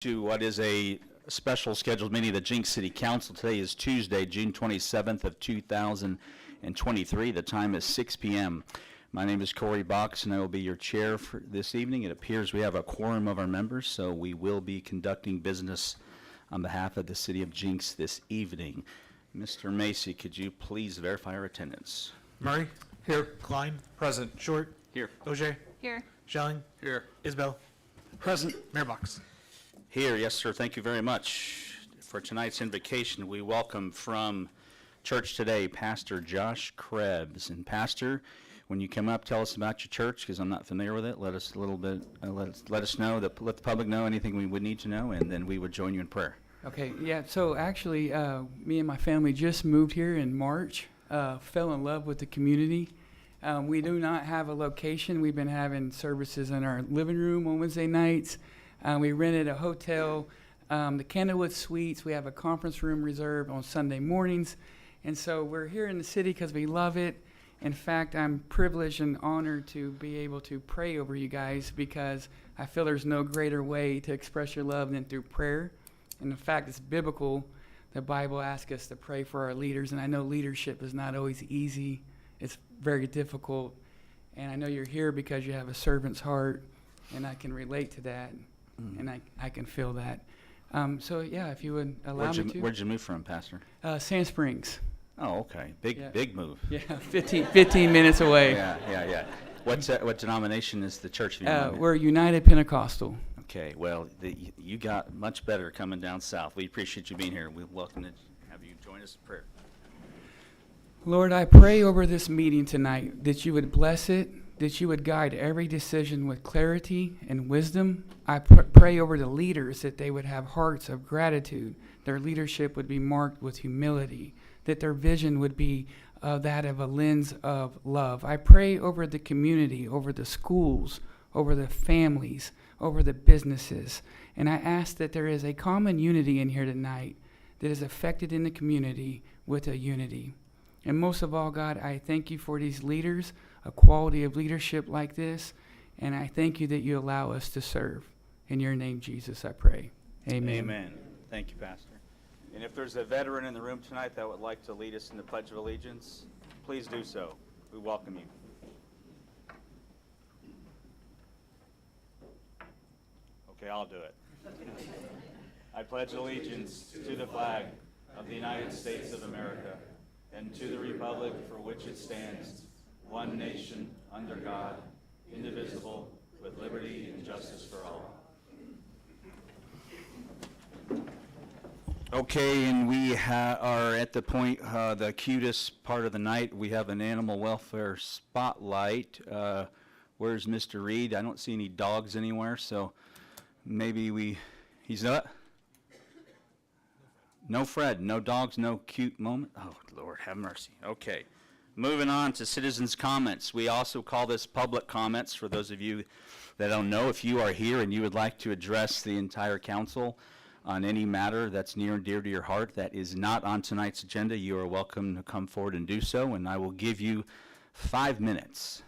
To what is a special scheduled meeting of the Jenks City Council. Today is Tuesday, June 27th of 2023. The time is 6 p.m. My name is Corey Box, and I will be your chair for this evening. It appears we have a quorum of our members, so we will be conducting business on behalf of the City of Jenks this evening. Mr. Macy, could you please verify our attendance? Murray? Here. Klein? Present. Short? Here. Ogier? Here. Schelling? Here. Isbell? Present. Mayor Box? Here, yes, sir. Thank you very much. For tonight's invocation, we welcome from church today, Pastor Josh Krebs. And Pastor, when you come up, tell us about your church, because I'm not familiar with it. Let us a little bit, let us know, let the public know anything we would need to know, and then we would join you in prayer. Okay, yeah, so actually, me and my family just moved here in March, fell in love with the community. We do not have a location. We've been having services in our living room on Wednesday nights. We rented a hotel, the Candlewood Suites. We have a conference room reserved on Sunday mornings. And so we're here in the city because we love it. In fact, I'm privileged and honored to be able to pray over you guys because I feel there's no greater way to express your love than through prayer. And in fact, it's biblical. The Bible asks us to pray for our leaders. And I know leadership is not always easy. It's very difficult. And I know you're here because you have a servant's heart. And I can relate to that. And I can feel that. So, yeah, if you would allow me to. Where'd you move from, Pastor? Sand Springs. Oh, okay. Yeah. Big move. Yeah, 15 minutes away. Yeah. What denomination is the church? We're United Pentecostal. Okay, well, you got much better coming down south. We appreciate you being here. We welcome to have you join us in prayer. Lord, I pray over this meeting tonight that you would bless it, that you would guide every decision with clarity and wisdom. I pray over the leaders that they would have hearts of gratitude. Their leadership would be marked with humility, that their vision would be that of a lens of love. I pray over the community, over the schools, over the families, over the businesses. And I ask that there is a common unity in here tonight that is affected in the community with a unity. And most of all, God, I thank you for these leaders, a quality of leadership like this, and I thank you that you allow us to serve. In your name, Jesus, I pray. Amen. Amen. Thank you, Pastor. And if there's a veteran in the room tonight that would like to lead us in the Pledge of Allegiance, please do so. We welcome you. Okay, I'll do it. I pledge allegiance to the flag of the United States of America and to the republic for which it stands, one nation, under God, indivisible, with liberty and justice for all. Okay, and we are at the point, the cutest part of the night. We have an animal welfare spotlight. Where's Mr. Reed? I don't see any dogs anywhere, so maybe he's not? No Fred, no dogs, no cute moment. Oh, Lord, have mercy. Okay. Moving on to citizens' comments. We also call this public comments. For those of you that don't know, if you are here and you would like to address the entire council on any matter that's near and dear to your heart that is not on tonight's agenda, you are welcome to come forward and do so, and I will give you 5 minutes.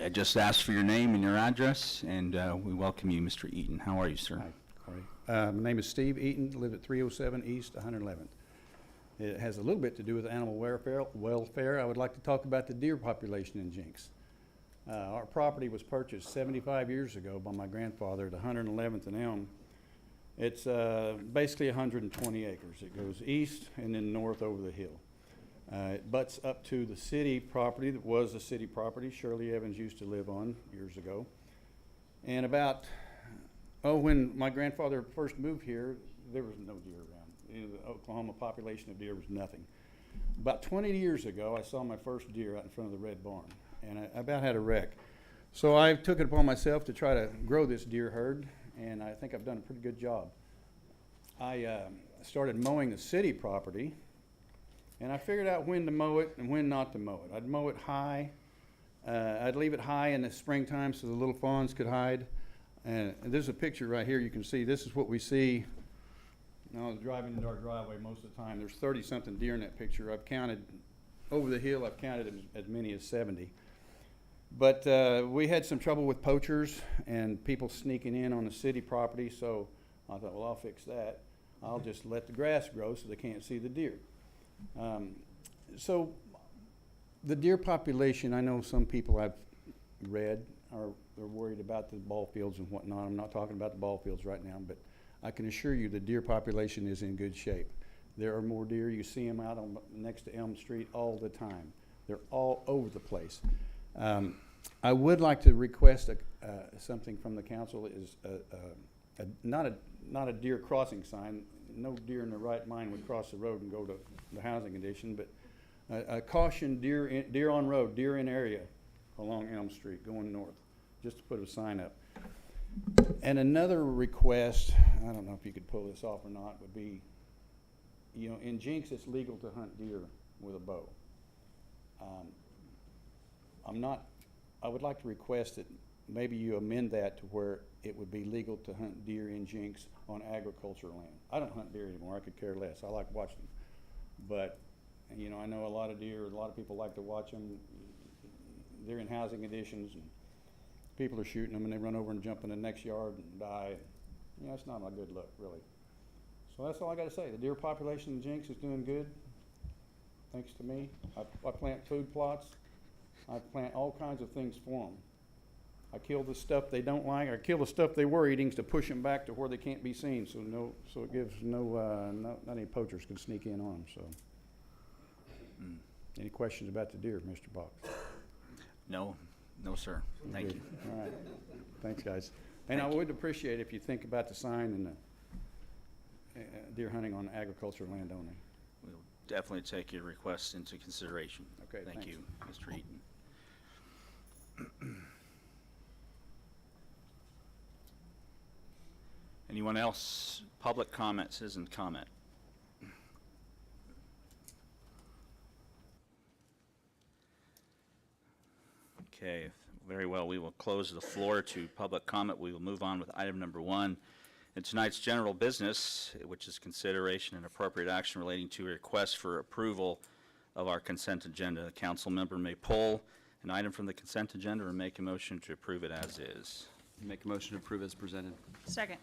I just ask for your name and your address, and we welcome you, Mr. Eaton. How are you, sir? Hi, Corey. My name is Steve Eaton, live at 307 East 111th. It has a little bit to do with animal welfare. I would like to talk about the deer population in Jenks. Our property was purchased 75 years ago by my grandfather at 111th and Elm. It's basically 120 acres. It goes east and then north over the hill. It butts up to the city property that was a city property Shirley Evans used to live on years ago. And when my grandfather first moved here, there was no deer around. The Oklahoma population of deer was nothing. About 20 years ago, I saw my first deer out in front of the red barn, and I about had a wreck. So I took it upon myself to try to grow this deer herd, and I think I've done a pretty good job. I started mowing the city property, and I figured out when to mow it and when not to mow it. I'd mow it high. I'd leave it high in the springtime so the little fawns could hide. And there's a picture right here you can see. This is what we see. I was driving into our driveway most of the time. There's 30-something deer in that picture. I've counted, over the hill, I've counted as many as 70. But we had some trouble with poachers and people sneaking in on the city property, so I thought, well, I'll fix that. I'll just let the grass grow so they can't see the deer. So the deer population, I know some people I've read they're worried about the ball fields and whatnot. I'm not talking about the ball fields right now, but I can assure you the deer population is in good shape. There are more deer. You see them out on next to Elm Street all the time. They're all over the place. I would like to request something from the council is not a deer crossing sign. No deer in their right mind would cross the road and go to the housing addition, but a caution deer on road, deer in area along Elm Street going north, just to put a sign up. And another request, I don't know if you could pull this off or not, would be, you know, in Jenks it's legal to hunt deer with a bow. I would like to request that maybe you amend that to where it would be legal to hunt deer in Jenks on agricultural land. I don't hunt deer anymore, I could care less, I like watching them. But, you know, I know a lot of deer, a lot of people like to watch them. They're in housing additions and people are shooting them and they run over and jump in the next yard and die. You know, it's not a good look, really. So that's all I gotta say. The deer population in Jenks is doing good, thanks to me. I plant food plots. I plant all kinds of things for them. I kill the stuff they don't like. I kill the stuff they were eating to push them back to where they can't be seen. So it gives not any poachers can sneak in on them. So, any questions about the deer, Mr. Box? No, sir. Thank you. All right. Thanks, guys. And I would appreciate if you think about the sign and the deer hunting on agricultural land only. We'll definitely take your requests into consideration. Okay, Thank thanks. you, Mr. Eaton. Anyone else? Public comment, citizen comment. Okay, very well. We will close the floor to public comment. We will move on with item number 1 in tonight's general business, which is consideration and appropriate action relating to a request for approval of our consent agenda. A council member may pull an item from the consent agenda or make a motion to approve it as is. Make a motion to approve as presented. Second.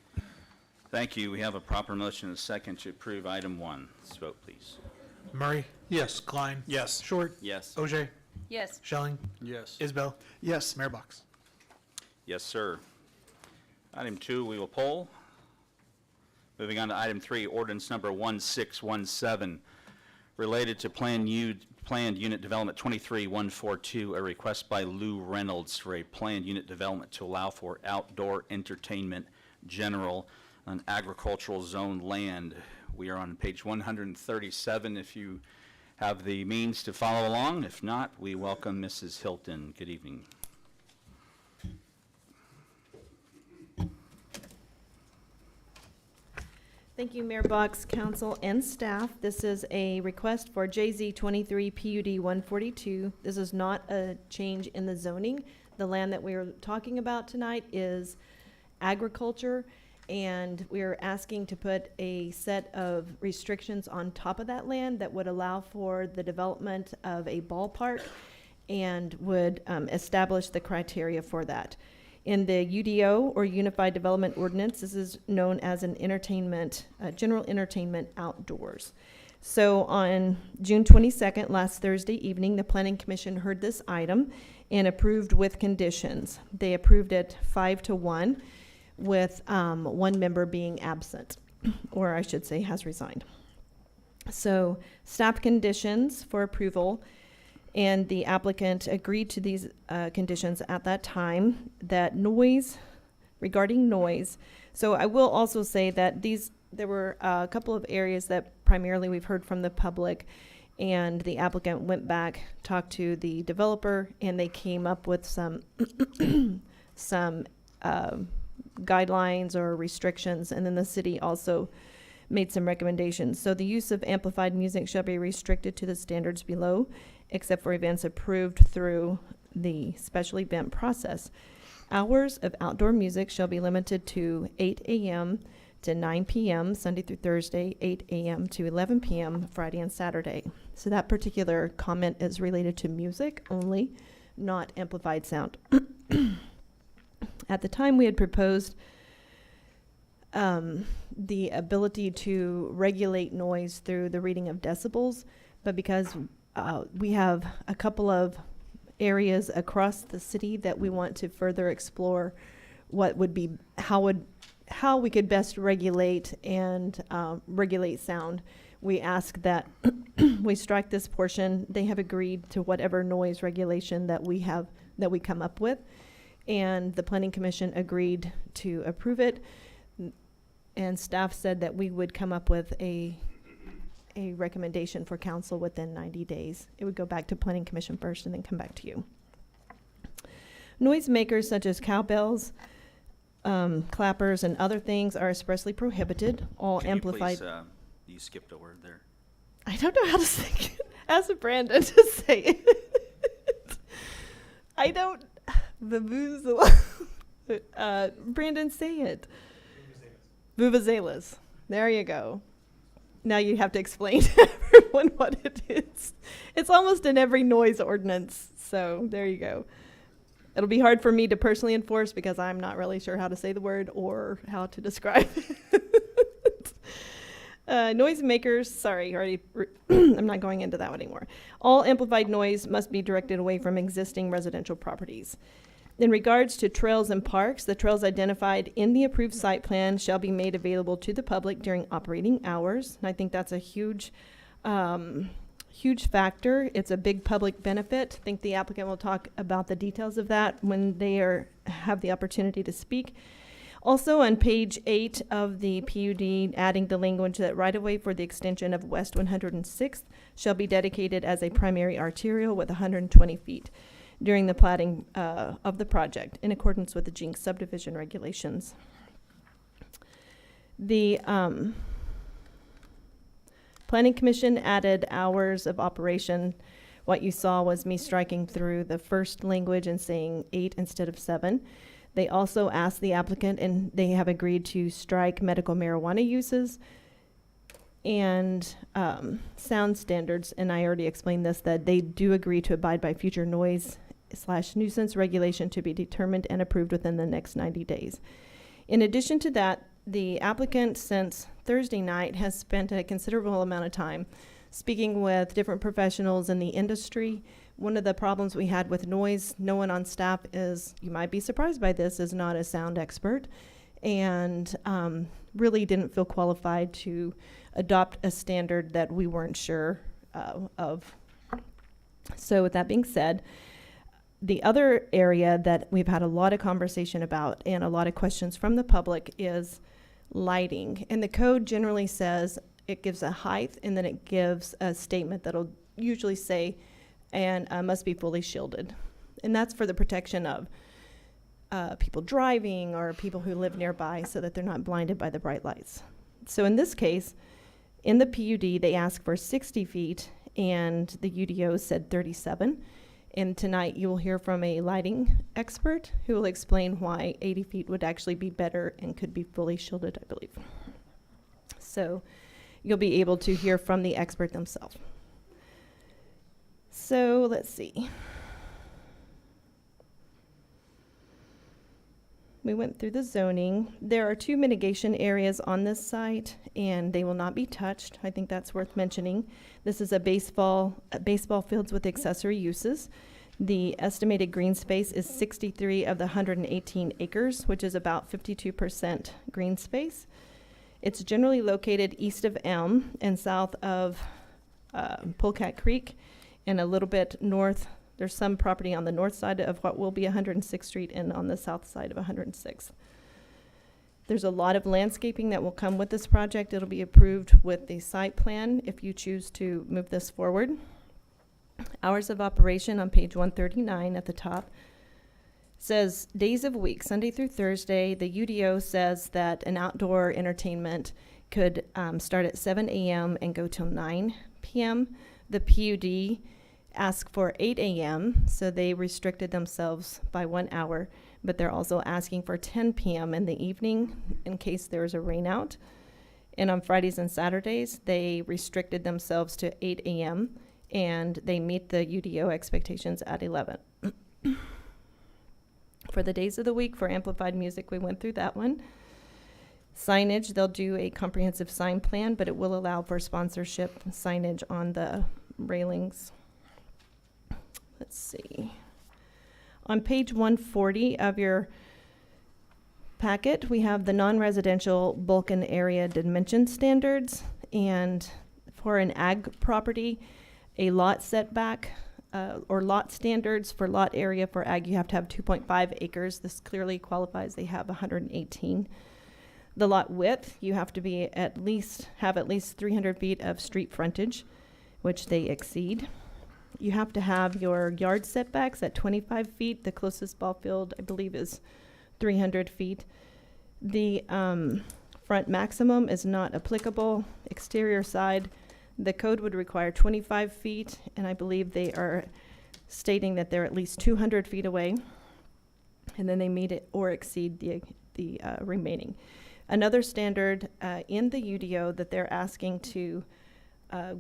Thank you. We have a proper motion and a second to approve item 1. Let's vote, please. Murray? Yes. Klein? Yes. Short? Yes. OJ? Yes. Schelling? Yes. Isbell? Yes. Mayor Box? Yes, sir. Item 2, we will poll. Moving on to item 3, ordinance number 1617, related to planned unit development 23142, a request by Lou Reynolds for a planned unit development to allow for outdoor entertainment general on agricultural zone land. We are on page 137 if you have the means to follow along. If not, we welcome Mrs. Hilton. Good evening. Thank you, Mayor Box, council, and staff. This is a request for JZ 23 PUD 142. This is not a change in the zoning. The land that we are talking about tonight is agriculture, and we're asking to put a set of restrictions on top of that land that would allow for the development of a ballpark and would establish the criteria for that. In the UDO, or Unified Development Ordinance, this is known as an general entertainment outdoors. So on June 22nd, last Thursday evening, the Planning Commission heard this item and approved with conditions. They approved it 5-1, with one member being absent, or I should say has resigned. So staff conditions for approval, and the applicant agreed to these conditions at that time, that regarding noise. So I will also say that there were a couple of areas that primarily we've heard from the public, and the applicant went back, talked to the developer, and they came up with some guidelines or restrictions, and then the city also made some recommendations. So the use of amplified music shall be restricted to the standards below, except for events approved through the special event process. Hours of outdoor music shall be limited to 8 a.m. to 9 p.m. Sunday through Thursday, 8 a.m. to 11 p.m. Friday and Saturday. So that particular comment is related to music only, not amplified sound. At the time, we had proposed the ability to regulate noise through the reading of decibels, but because we have a couple of areas across the city that we want to further explore what would be, how we could best regulate and regulate sound, we ask that we strike this portion. They have agreed to whatever noise regulation that we come up with, and the Planning Commission agreed to approve it. And staff said that we would come up with a recommendation for council within 90 days. It would go back to Planning Commission first and then come back to you. Noise makers such as cowbells, clappers, and other things are expressly prohibited. All amplified. You skipped a word there. I don't know how to say it. Ask Brandon to say it. I don't. Brandon, say it. Vuvuzelas. There you go. Now you have to explain to everyone what it is. It's almost in every noise ordinance, so there you go. It'll be hard for me to personally enforce because I'm not really sure how to say the word or how to describe it. Noise makers, sorry, I'm not going into that one anymore. All amplified noise must be directed away from existing residential properties. In regards to trails and parks, the trails identified in the approved site plan shall be made available to the public during operating hours. And I think that's a huge factor. It's a big public benefit. I think the applicant will talk about the details of that when they have the opportunity to speak. Also on page 8 of the PUD, adding the language that right-of-way for the extension of West 106th shall be dedicated as a primary arterial with 120 feet. During the platting of the project in accordance with the Jenks subdivision regulations. The Planning Commission added hours of operation. What you saw was me striking through the first language and saying 8 instead of 7. They also asked the applicant, and they have agreed to strike medical marijuana uses and sound standards, and I already explained this, that they do agree to abide by future noise/nuisance regulation to be determined and approved within the next 90 days. In addition to that, the applicant since Thursday night has spent a considerable amount of time speaking with different professionals in the industry. One of the problems we had with noise, no one on staff is, you might be surprised by this, is not a sound expert, and really didn't feel qualified to adopt a standard that we weren't sure of. So with that being said, the other area that we've had a lot of conversation about and a lot of questions from the public is lighting. And the code generally says it gives a height and then it gives a statement that'll usually say, and must be fully shielded. And that's for the protection of people driving or people who live nearby so that they're not blinded by the bright lights. So in this case, in the PUD, they asked for 60 feet and the UDO said 37. And tonight you will hear from a lighting expert who will explain why 80 feet would actually be better and could be fully shielded, I believe. So you'll be able to hear from the expert themselves. So let's see. We went through the zoning. There are 2 mitigation areas on this site, and they will not be touched. I think that's worth mentioning. This is a baseball fields with accessory uses. The estimated green space is 63 of the 118 acres, which is about 52% green space. It's generally located east of Elm and south of Polecat Creek, and a little bit north. There's some property on the north side of what will be 106th Street and on the south side of 106th. There's a lot of landscaping that will come with this project. It'll be approved with the site plan if you choose to move this forward. Hours of operation on page 139 at the top says days of week, Sunday through Thursday. The UDO says that an outdoor entertainment could start at 7 a.m. and go till 9 p.m. The PUD asked for 8 a.m., so they restricted themselves by 1 hour, but they're also asking for 10 p.m. in the evening in case there's a rain out. And on Fridays and Saturdays, they restricted themselves to 8 a.m., and they meet the UDO expectations at 11. For the days of the week, for amplified music, we went through that one. Signage, they'll do a comprehensive sign plan, but it will allow for sponsorship signage on the railings. Let's see. On page 140 of your packet, we have the non-residential bulk and area dimension standards. And for an ag property, a lot setback or lot standards for lot area for ag, you have to have 2.5 acres. This clearly qualifies. They have 118. The lot width, you have to be have at least 300 feet of street frontage, which they exceed. You have to have your yard setbacks at 25 feet. The closest ball field, I believe, is 300 feet. The front maximum is not applicable. Exterior side, the code would require 25 feet, and I believe they are stating that they're at least 200 feet away, and then they meet it or exceed the remaining. Another standard in the UDO that they're asking to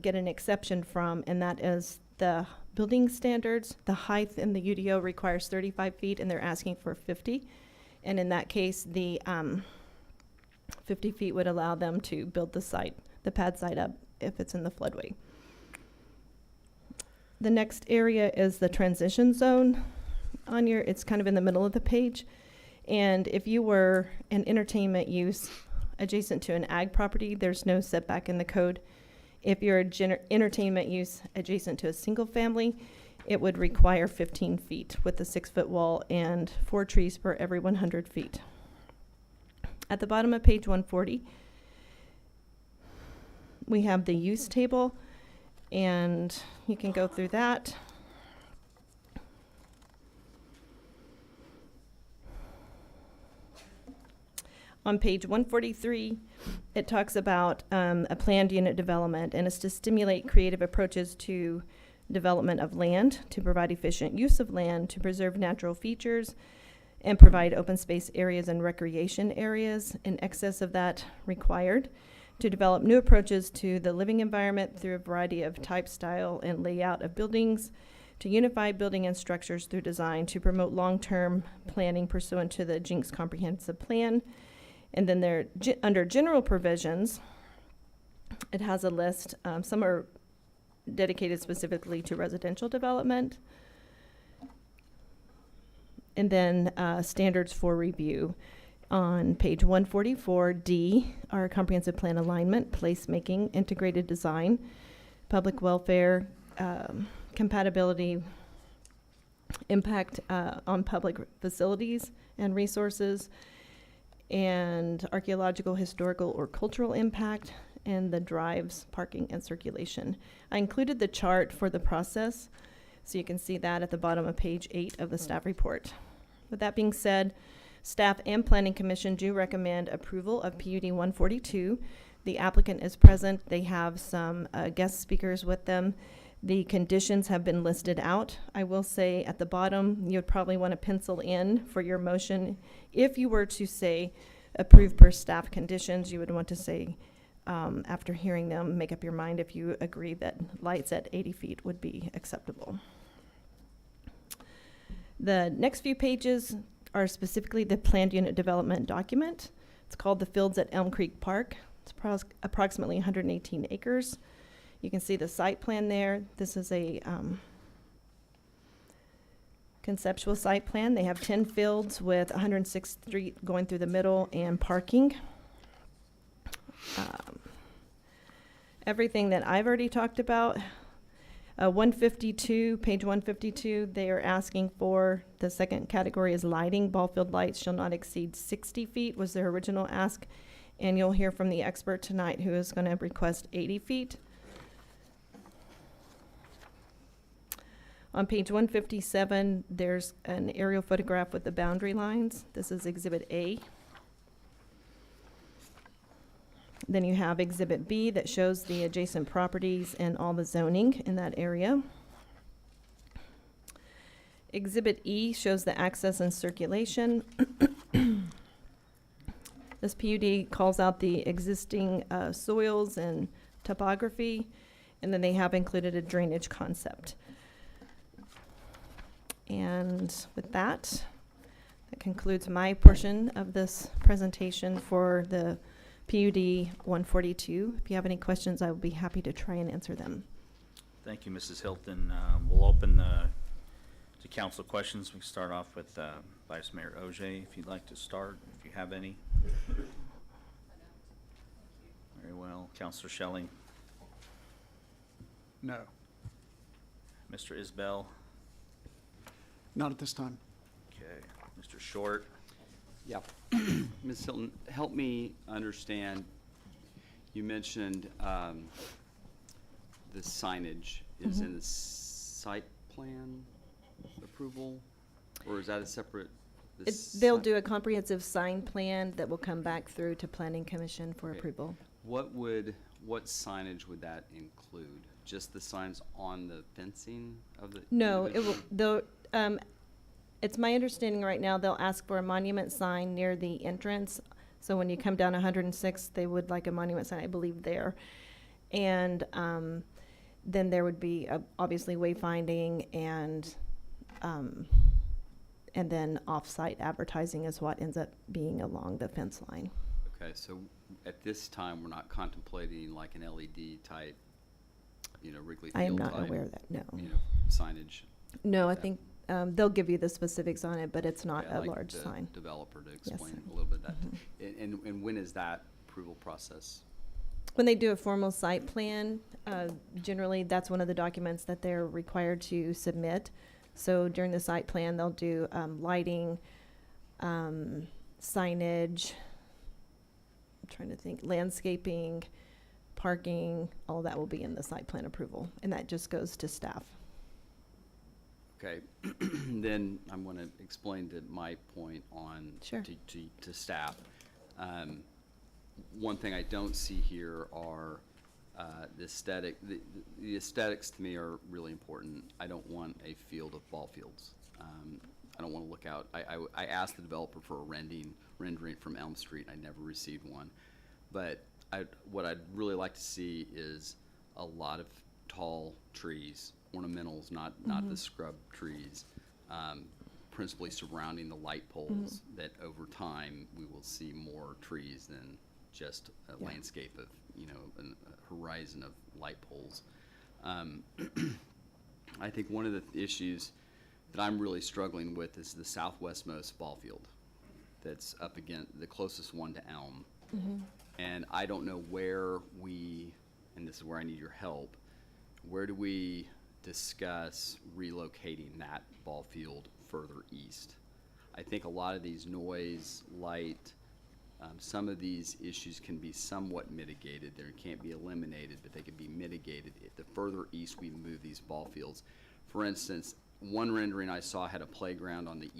get an exception from, and that is the building standards. The height in the UDO requires 35 feet, and they're asking for 50. And in that case, the 50 feet would allow them to build the pad site up if it's in the floodway. The next area is the transition zone. It's kind of in the middle of the page. And if you were an entertainment use adjacent to an ag property, there's no setback in the code. If you're entertainment use adjacent to a single family, it would require 15 feet with a 6-foot wall and 4 trees per every 100 feet. At the bottom of page 140, we have the use table, and you can go through that. On page 143, it talks about a planned unit development, and it's to stimulate creative approaches to development of land, to provide efficient use of land, to preserve natural features, and provide open space areas and recreation areas in excess of that required, to develop new approaches to the living environment through a variety of type, style, and layout of buildings, to unify building and structures through design, to promote long-term planning pursuant to the Jenks Comprehensive Plan. And then there, under general provisions, it has a list. Some are dedicated specifically to residential development. And then standards for review. On page 144D are comprehensive plan alignment, placemaking, integrated design, public welfare, compatibility, impact on public facilities and resources, and archaeological, historical, or cultural impact, and the drives, parking, and circulation. I included the chart for the process, so you can see that at the bottom of page 8 of the staff report. With that being said, staff and Planning Commission do recommend approval of PUD 142. The applicant is present. They have some guest speakers with them. The conditions have been listed out. I will say at the bottom, you would probably want to pencil in for your motion. If you were to say approve per staff conditions, you would want to say, after hearing them, make up your mind if you agree that lights at 80 feet would be acceptable. The next few pages are specifically the planned unit development document. It's called the Fields at Elm Creek Park. It's approximately 118 acres. You can see the site plan there. This is a conceptual site plan. They have 10 fields with 106th Street going through the middle and parking. Everything that I've already talked about. 152, page 152, they are asking for, the second category is lighting. Ball field lights shall not exceed 60 feet was their original ask. And you'll hear from the expert tonight who is going to request 80 feet. On page 157, there's an aerial photograph with the boundary lines. This is Exhibit A. Then you have Exhibit B that shows the adjacent properties and all the zoning in that area. Exhibit E shows the access and circulation. This PUD calls out the existing soils and topography, and then they have included a drainage concept. And with that, that concludes my portion of this presentation for the PUD 142. If you have any questions, I will be happy to try and answer them. Thank you, Mrs. Hilton. We'll open to council questions. We can start off with Vice Mayor Ogier, if you'd like to start, if you have any. Very well. Councilor Shelling. No. Mr. Isbell. Not at this time. Okay. Mr. Short. Yeah. Ms. Hilton, help me understand, you mentioned the signage is in the site plan approval, or is that a separate? They'll do a comprehensive sign plan that will come back through to Planning Commission for Okay. approval. What signage would that include? Just the signs on the fencing of the? No, it individual- will, though, it's my understanding right now, they'll ask for a monument sign near the entrance. So when you come down 106, they would like a monument sign, I believe, there. And then there would be obviously wayfinding and then off-site advertising is what ends up being along the fence line. Okay, so at this time, we're not contemplating like an LED type, Wrigley I am Field not type, aware of that, no. Signage? No, I Okay. think they'll give you the specifics on it, but it's not Yeah, a like large the sign. developer to Yes, explain sir. a little bit of that. Mhm. And when is that approval process? When they do a formal site plan, generally, that's one of the documents that they're required to submit. So during the site plan, they'll do lighting, signage, I'm trying to think, landscaping, parking, all that will be in the site plan approval. And that just goes to staff. Okay, then I'm going to explain to my point on Sure. to staff. One thing I don't see here are the aesthetic. The aesthetics to me are really important. I don't want a field of ball fields. I don't want to look out. I asked the developer for a rendering from Elm Street. I never received one, but what I'd really like to see is a lot of tall trees, ornamentals, not the scrub trees, principally surrounding the light poles, that over time we will see more trees than just a Yeah. landscape of, a horizon of light poles. I think one of the issues that I'm really struggling with is the southwestmost ball field that's up against the closest one to Elm. And I don't know where and this is where I need your help, where do we discuss relocating that ball field further east? I think a lot of these noise, light, some of these issues can be somewhat mitigated. They can't be eliminated, but they can be mitigated if the further east we move these ball fields. For instance, one rendering I saw had a playground on the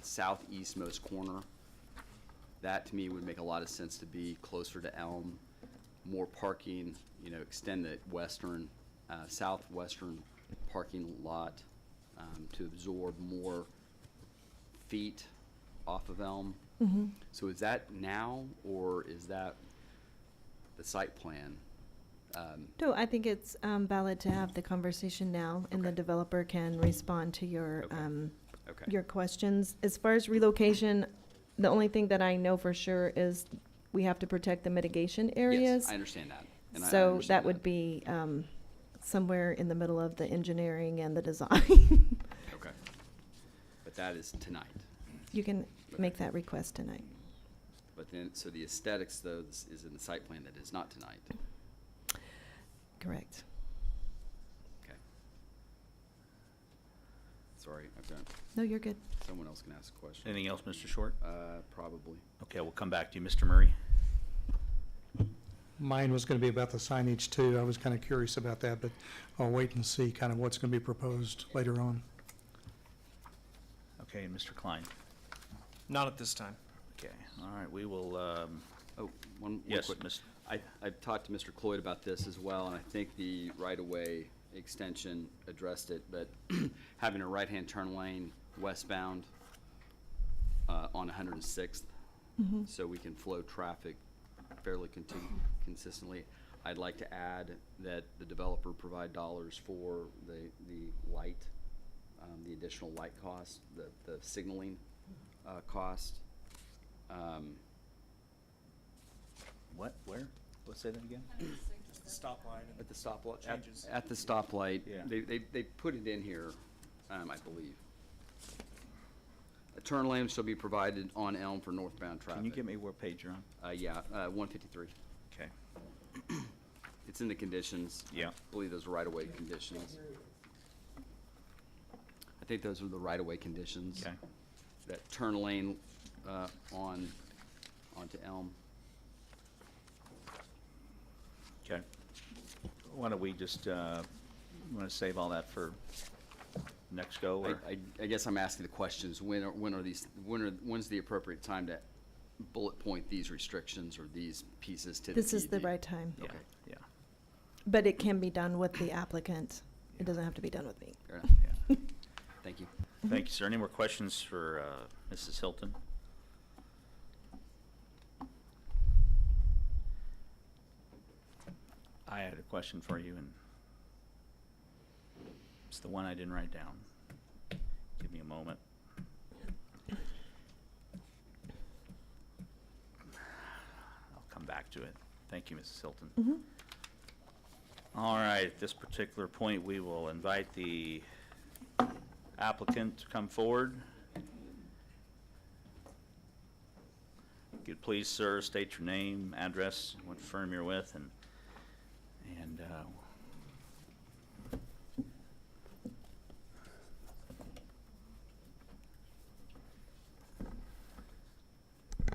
southeastmost corner. That to me would make a lot of sense to be closer to Elm, more parking, extend the southwestern parking lot to absorb more feet off of Elm. So is that now, or is that the site plan? No, I think it's valid to have the conversation now, and the Okay. developer can respond to your Okay. your questions. As far as relocation, the only thing that I know for sure is we have to protect the mitigation areas. Yes, I understand that. And I So understand that would be somewhere in the middle of the engineering and the design. Okay. But that is tonight. You can make that request tonight. But then, so the aesthetics, though, is in the site plan that is not tonight. Correct. Okay. Sorry, I've got, No, you're good. someone else can ask a question. Anything else, Mr. Short? Probably. Okay, we'll come back to you. Mr. Murray? Mine was going to be about the signage too. I was kind of curious about that, but I'll wait and see kind of what's going to be proposed later on. Okay, and Mr. Klein? Not at this time. Okay, all right, we will, Oh, one yes, quick. Ms. I've talked to Mr. Cloyd about this as well, and I think the right-of-way extension addressed it, but having a right-hand turn lane westbound on 106th, so we can flow traffic fairly consistently. I'd like to add that the developer provide dollars for the light the additional light cost, the signaling cost. What, where? Let's say that again? Just the stoplight At and the stoplight? Changes. At the stoplight. Yeah. They put it in here, I believe. A turn lane shall be provided on Elm for northbound traffic. Can you give me what page you're on? Yeah, 153. Okay. It's in the conditions. Yeah. I believe those are right-of-way conditions. I think those are the right-of-way conditions. Okay. That turn lane onto Elm. Okay. Why don't we just, want to save all that for next go, or? I guess I'm asking the questions, when's the appropriate time to bullet point these restrictions or these pieces to the This is the PUD? right time, Yeah, Okay. yeah, but it can be done with the applicant. It doesn't have to be done with me. Fair enough. yeah. Thank you. Thank you, sir. Any more questions for Mrs. Hilton? I had a question for you, and it's the one I didn't write down. Give me a moment. I'll come back to it. Thank you, Mrs. Hilton. Mhm. All right, at this particular point, we will invite the applicant to come forward. Could please, sir, state your name, address, what firm you're with, and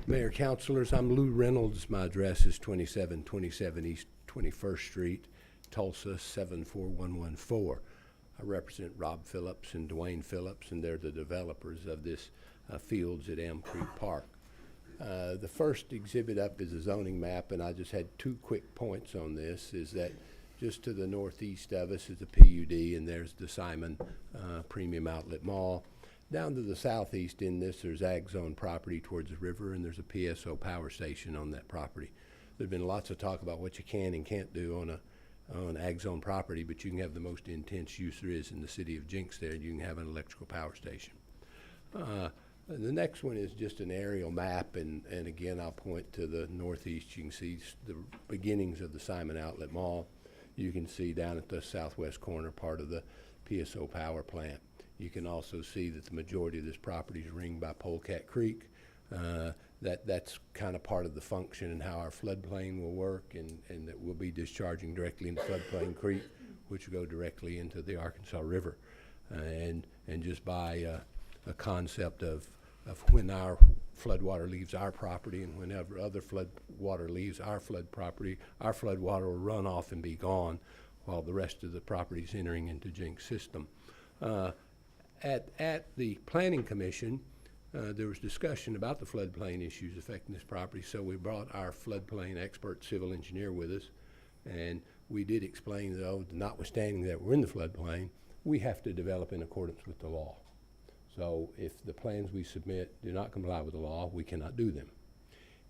Mayor, councilors, I'm Lou Reynolds. My address is 2727 East 21st Street, Tulsa 74114. I represent Rob Phillips and Dwayne Phillips, and they're the developers of this fields at Elm Creek Park. The first exhibit up is a zoning map, and I just had two quick points on this, is that just to the northeast of us is the PUD, and there's the Simon Premium Outlet Mall. Down to the southeast in this, there's Ag Zone property towards the river, and there's a PSO power station on that property. There's been lots of talk about what you can and can't do on Ag Zone property, but you can have the most intense use there is in the city of Jenks there. You can have an electrical power station. The next one is just an aerial map, and again, I'll point to the northeast. You can see the beginnings of the Simon Outlet Mall. You can see down at the southwest corner part of the PSO power plant. You can also see that the majority of this property is ringed by Polecat Creek. That's kind of part of the function and how our floodplain will work, and that we'll be discharging directly into Floodplain Creek, which will go directly into the Arkansas River. And just by a concept of when our floodwater leaves our property and whenever other floodwater leaves our flood property, our floodwater will run off and be gone while the rest of the property is entering into Jenks system. At the Planning Commission, there was discussion about the floodplain issues affecting this property, so we brought our floodplain expert civil engineer with us, and we did explain, though, notwithstanding that we're in the floodplain, we have to develop in accordance with the law. So if the plans we submit do not comply with the law, we cannot do them.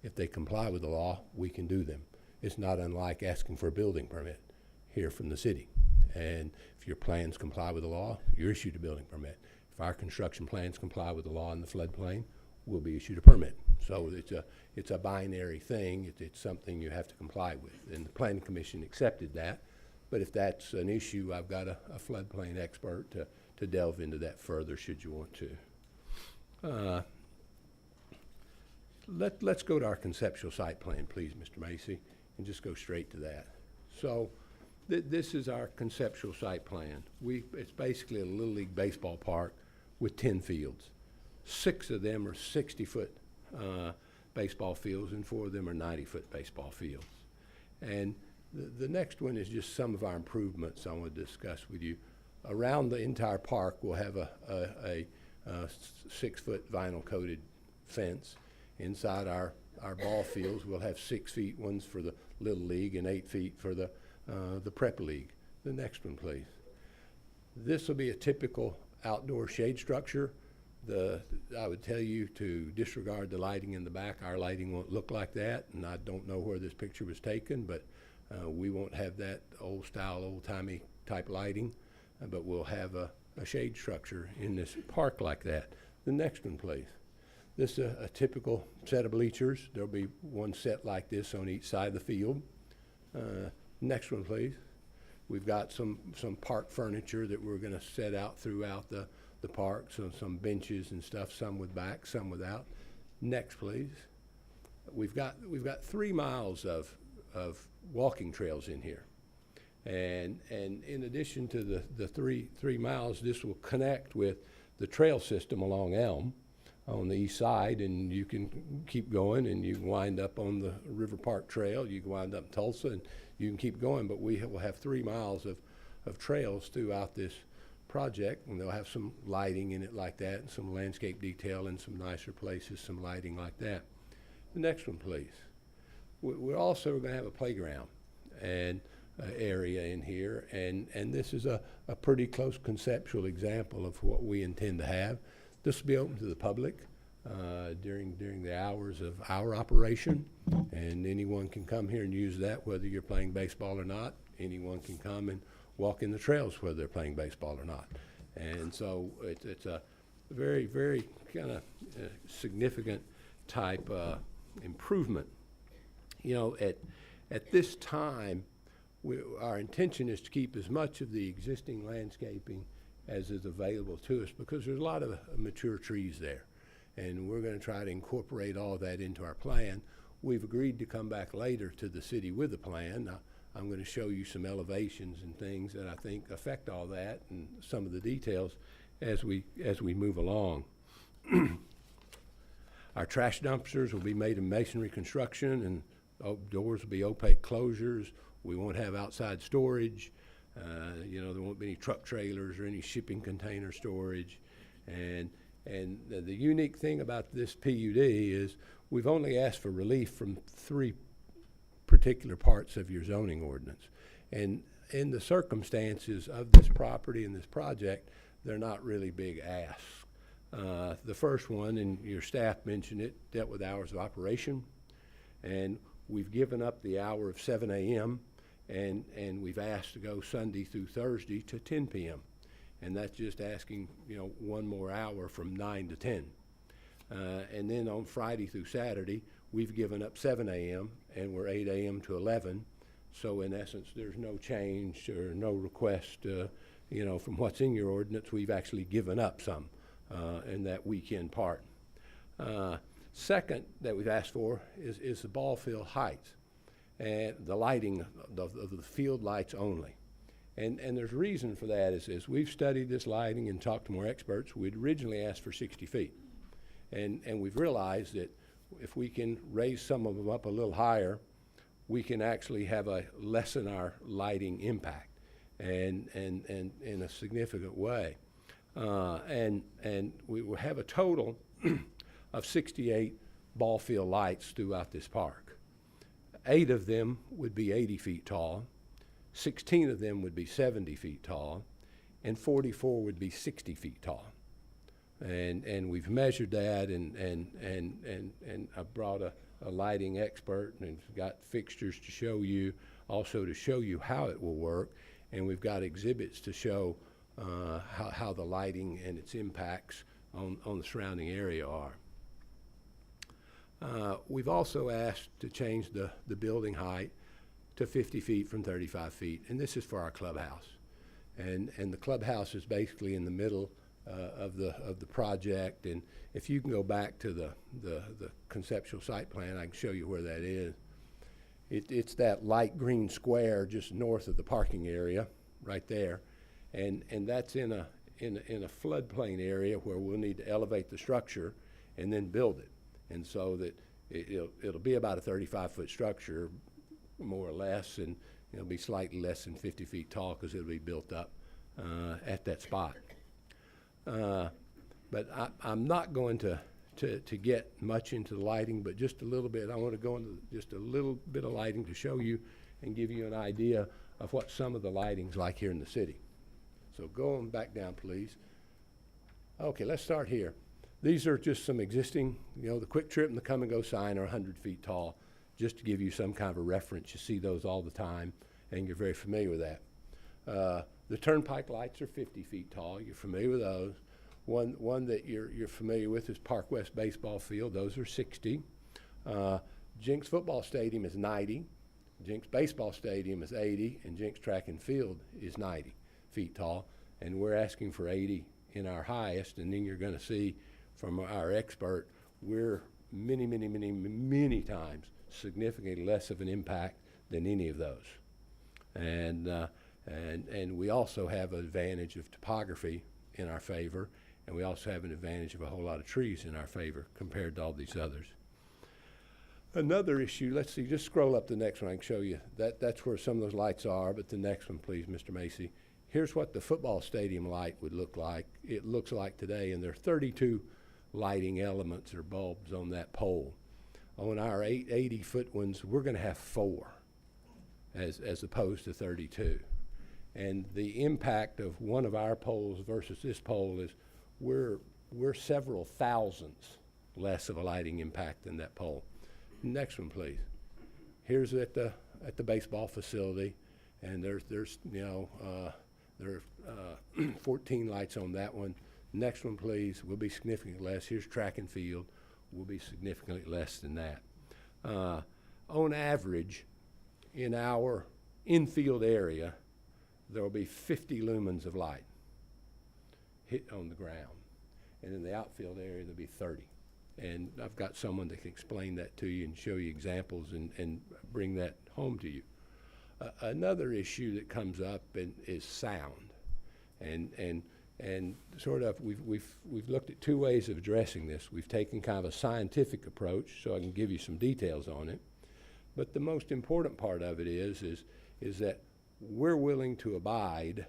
If they comply with the law, we can do them. It's not unlike asking for a building permit here from the city. And if your plans comply with the law, you're issued a building permit. If our construction plans comply with the law in the floodplain, we'll be issued a permit. So it's a binary thing. It's something you have to comply with. And the Planning Commission accepted that. But if that's an issue, I've got a floodplain expert to delve into that further should you want to. Let's go to our conceptual site plan, please, Mr. Macy, and just go straight to that. So this is our conceptual site plan. It's basically a Little League baseball park with 10 fields. 6 of them are 60-foot baseball fields, and 4 of them are 90-foot baseball fields. And the next one is just some of our improvements I want to discuss with you. Around the entire park, we'll have a 6-foot vinyl-coated fence. Inside our ball fields, we'll have 6 feet ones for the Little League and 8 feet for the Prep League. The next one, please. This will be a typical outdoor shade structure. I would tell you to disregard the lighting in the back. Our lighting won't look like that, and I don't know where this picture was taken, but we won't have that old-style, old-timey type lighting. But we'll have a a shade structure in this park like that. The next one, please. This is a typical set of bleachers. There'll be one set like this on each side of the field. Next one, please. We've got some park furniture that we're going to set out throughout the park, so some benches and stuff, some with back, some without. Next, please. We've got 3 miles of walking trails in here. And in addition to the three miles, this will connect with the trail system along Elm on the east side, and you can keep going, and you can wind up on the River Park Trail, you can wind up in Tulsa, and you can keep going, but we will have 3 miles of trails throughout this project, and they'll have some lighting in it like that, and some landscape detail in some nicer places, some lighting like that. The next one, please. We're also going to have a playground and area in here, and this is a pretty close conceptual example of what we intend to have. This will be open to the public during the hours of our operation, and anyone can come here and use that, whether you're playing baseball or not. Anyone can come and walk in the trails whether they're playing baseball or not. And so it's a very, very kind of significant type improvement. You know, at this time, our intention is to keep as much of the existing landscaping as is available to us, because there's a lot of mature trees there, and we're going to try to incorporate all of that into our plan. We've agreed to come back later to the city with a plan. Now, I'm going to show you some elevations and things that I think affect all that, and some of the details as we move along. Our trash dumpsters will be made in masonry construction, and doors will be opaque closures. We won't have outside storage. You know, there won't be any truck trailers or any shipping container storage. And the unique thing about this PUD is we've only asked for relief from 3 particular parts of your zoning ordinance. And in the circumstances of this property and this project, they're not really big asks. The first one, and your staff mentioned it, dealt with hours of operation. And we've given up the hour of 7 a.m. and we've asked to go Sunday through Thursday to 10 p.m. And that's just asking, you know, 1 more hour from 9 to 10. And then on Friday through Saturday, we've given up 7 a.m. and we're 8 a.m. to 11. So in essence, there's no change or no request, you know, from what's in your ordinance. We've actually given up some in that weekend part. Second that we've asked for is the ball field heights and the lighting of the field lights only. And there's reason for that is we've studied this lighting and talked to more experts. We'd originally asked for 60 feet. And we've realized that if we can raise some of them up a little higher, we can actually lessen our lighting impact and in a significant way. And we will have a total of 68 ball field lights throughout this park. 8 of them would be 80 feet tall, 16 of them would be 70 feet tall, and 44 would be 60 feet tall. And we've measured that, and I brought a lighting expert and got fixtures to show you, also to show you how it will work, and we've got exhibits to show how the lighting and its impacts on the surrounding area are. We've also asked to change the building height to 50 feet from 35 feet, and this is for our clubhouse. And the clubhouse is basically in the middle of the project, and if you can go back to the conceptual site plan, I can show you where that is. It's that light green square just north of the parking area, right there, and that's in a floodplain area where we'll need to elevate the structure and then build it, and so that it'll be about a 35-foot structure, more or less, and it'll be slightly less than 50 feet tall because it'll be built up at that spot. But I'm not going to get much into the lighting, but just a little bit. I want to go into just a little bit of lighting to show you and give you an idea of what some of the lighting's like here in the city. So going back down, please. Okay, let's start here. These are just some existing, you know, the Quick Trip and the Come and Go sign are 100 feet tall, just to give you some kind of a reference. You see those all the time, and you're very familiar with that. The turnpike lights are 50 feet tall. You're familiar with those. One that you're familiar with is Park West Baseball Field. Those are 60. Jenks Football Stadium is 90. Jenks Baseball Stadium is 80, and Jenks Track and Field is 90 feet tall. And we're asking for 80 in our highest, and then you're going to see from our expert, we're many times significantly less of an impact than any of those. And we also have an advantage of topography in our favor, and we also have an advantage of a whole lot of trees in our favor compared to all these others. Another issue, let's see, just scroll up the next one. I can show you that's where some of those lights are, but the next one, please, Mr. Macy. Here's what the football stadium light would look like. It looks like today, and there are 32 lighting elements or bulbs on that pole. On our 80-foot ones, we're going to have 4 as opposed to 32. And the impact of one of our poles versus this pole is we're several thousands less of a lighting impact than that pole. Next one, please. Here's at the baseball facility, and there's there are 14 lights on that one. Next one, please, will be significantly less. Here's track and field, will be significantly less than that. On average, in our infield area, there will be 50 lumens of light hit on the ground. And in the outfield area, there'll be 30. And I've got someone that can explain that to you and show you examples and bring that home to you. Another issue that comes up is sound. And sort of we've looked at 2 ways of addressing this. We've taken kind of a scientific approach, so I can give you some details on it. But the most important part of it is that we're willing to abide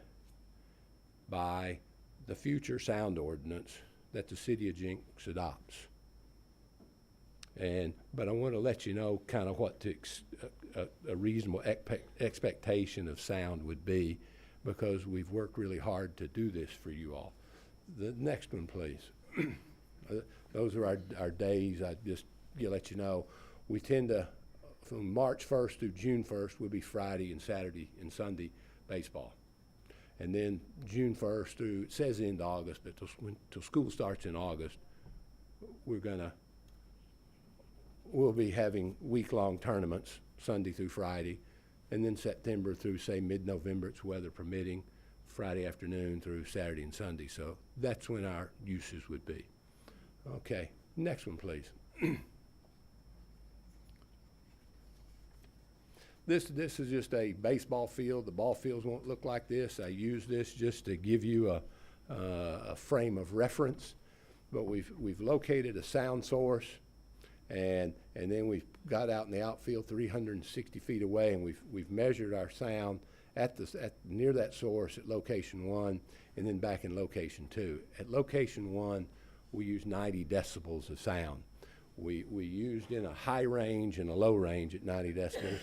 by the future sound ordinance that the city of Jenks adopts. But I want to let you know kind of what a reasonable expectation of sound would be, because we've worked really hard to do this for you all. The next one, please. Those are our days. I just let you know. We tend to, from March 1st through June 1st, will be Friday and Saturday and Sunday baseball. And then June 1st through, it says into August, but till school starts in August, we'll be having week-long tournaments, Sunday through Friday, and then September through, say, mid-November, it's weather permitting, Friday afternoon through Saturday and Sunday. So that's when our uses would be. Okay, next one, please. This is just a baseball field. The ball fields won't look like this. I use this just to give you a frame of reference. But we've located a sound source, and then we've got out in the outfield 360 feet away, and we've measured our sound at near that source at location 1, and then back in location 2. At location 1, we use 90 decibels of sound. We used in a high range and a low range at 90 decibels,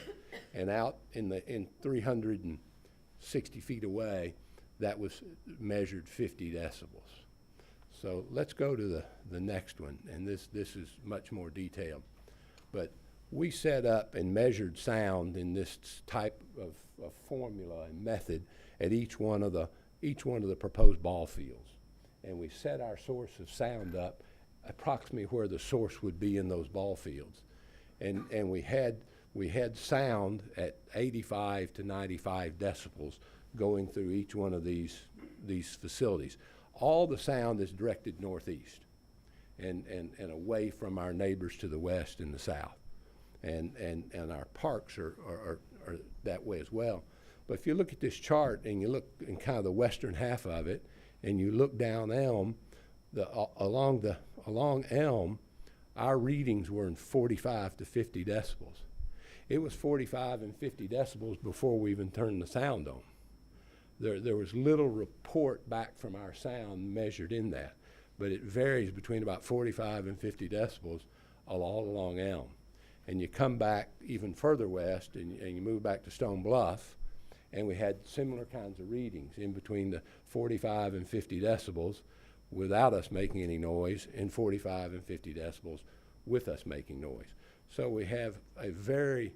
and out in 360 feet away, that was measured 50 decibels. So let's go to the next one, and this is much more detailed. But we set up and measured sound in this type of formula and method at each one of the proposed ball fields, and we set our source of sound up approximately where the source would be in those ball fields, and we had sound at 85 to 95 decibels going through each one of these facilities. All the sound is directed northeast and away from our neighbors to the west and the south, and our parks are that way as well. But if you look at this chart and you look in kind of the western half of it, and you look down Elm, along Elm, our readings were in 45 to 50 decibels. It was 45 and 50 decibels before we even turned the sound on. There was little report back from our sound measured in that, but it varies between about 45 and 50 decibels all along Elm. And you come back even further west and you move back to Stone Bluff, and we had similar kinds of readings in between the 45 and 50 decibels without us making any noise, and 45 and 50 decibels with us making noise. So we have a very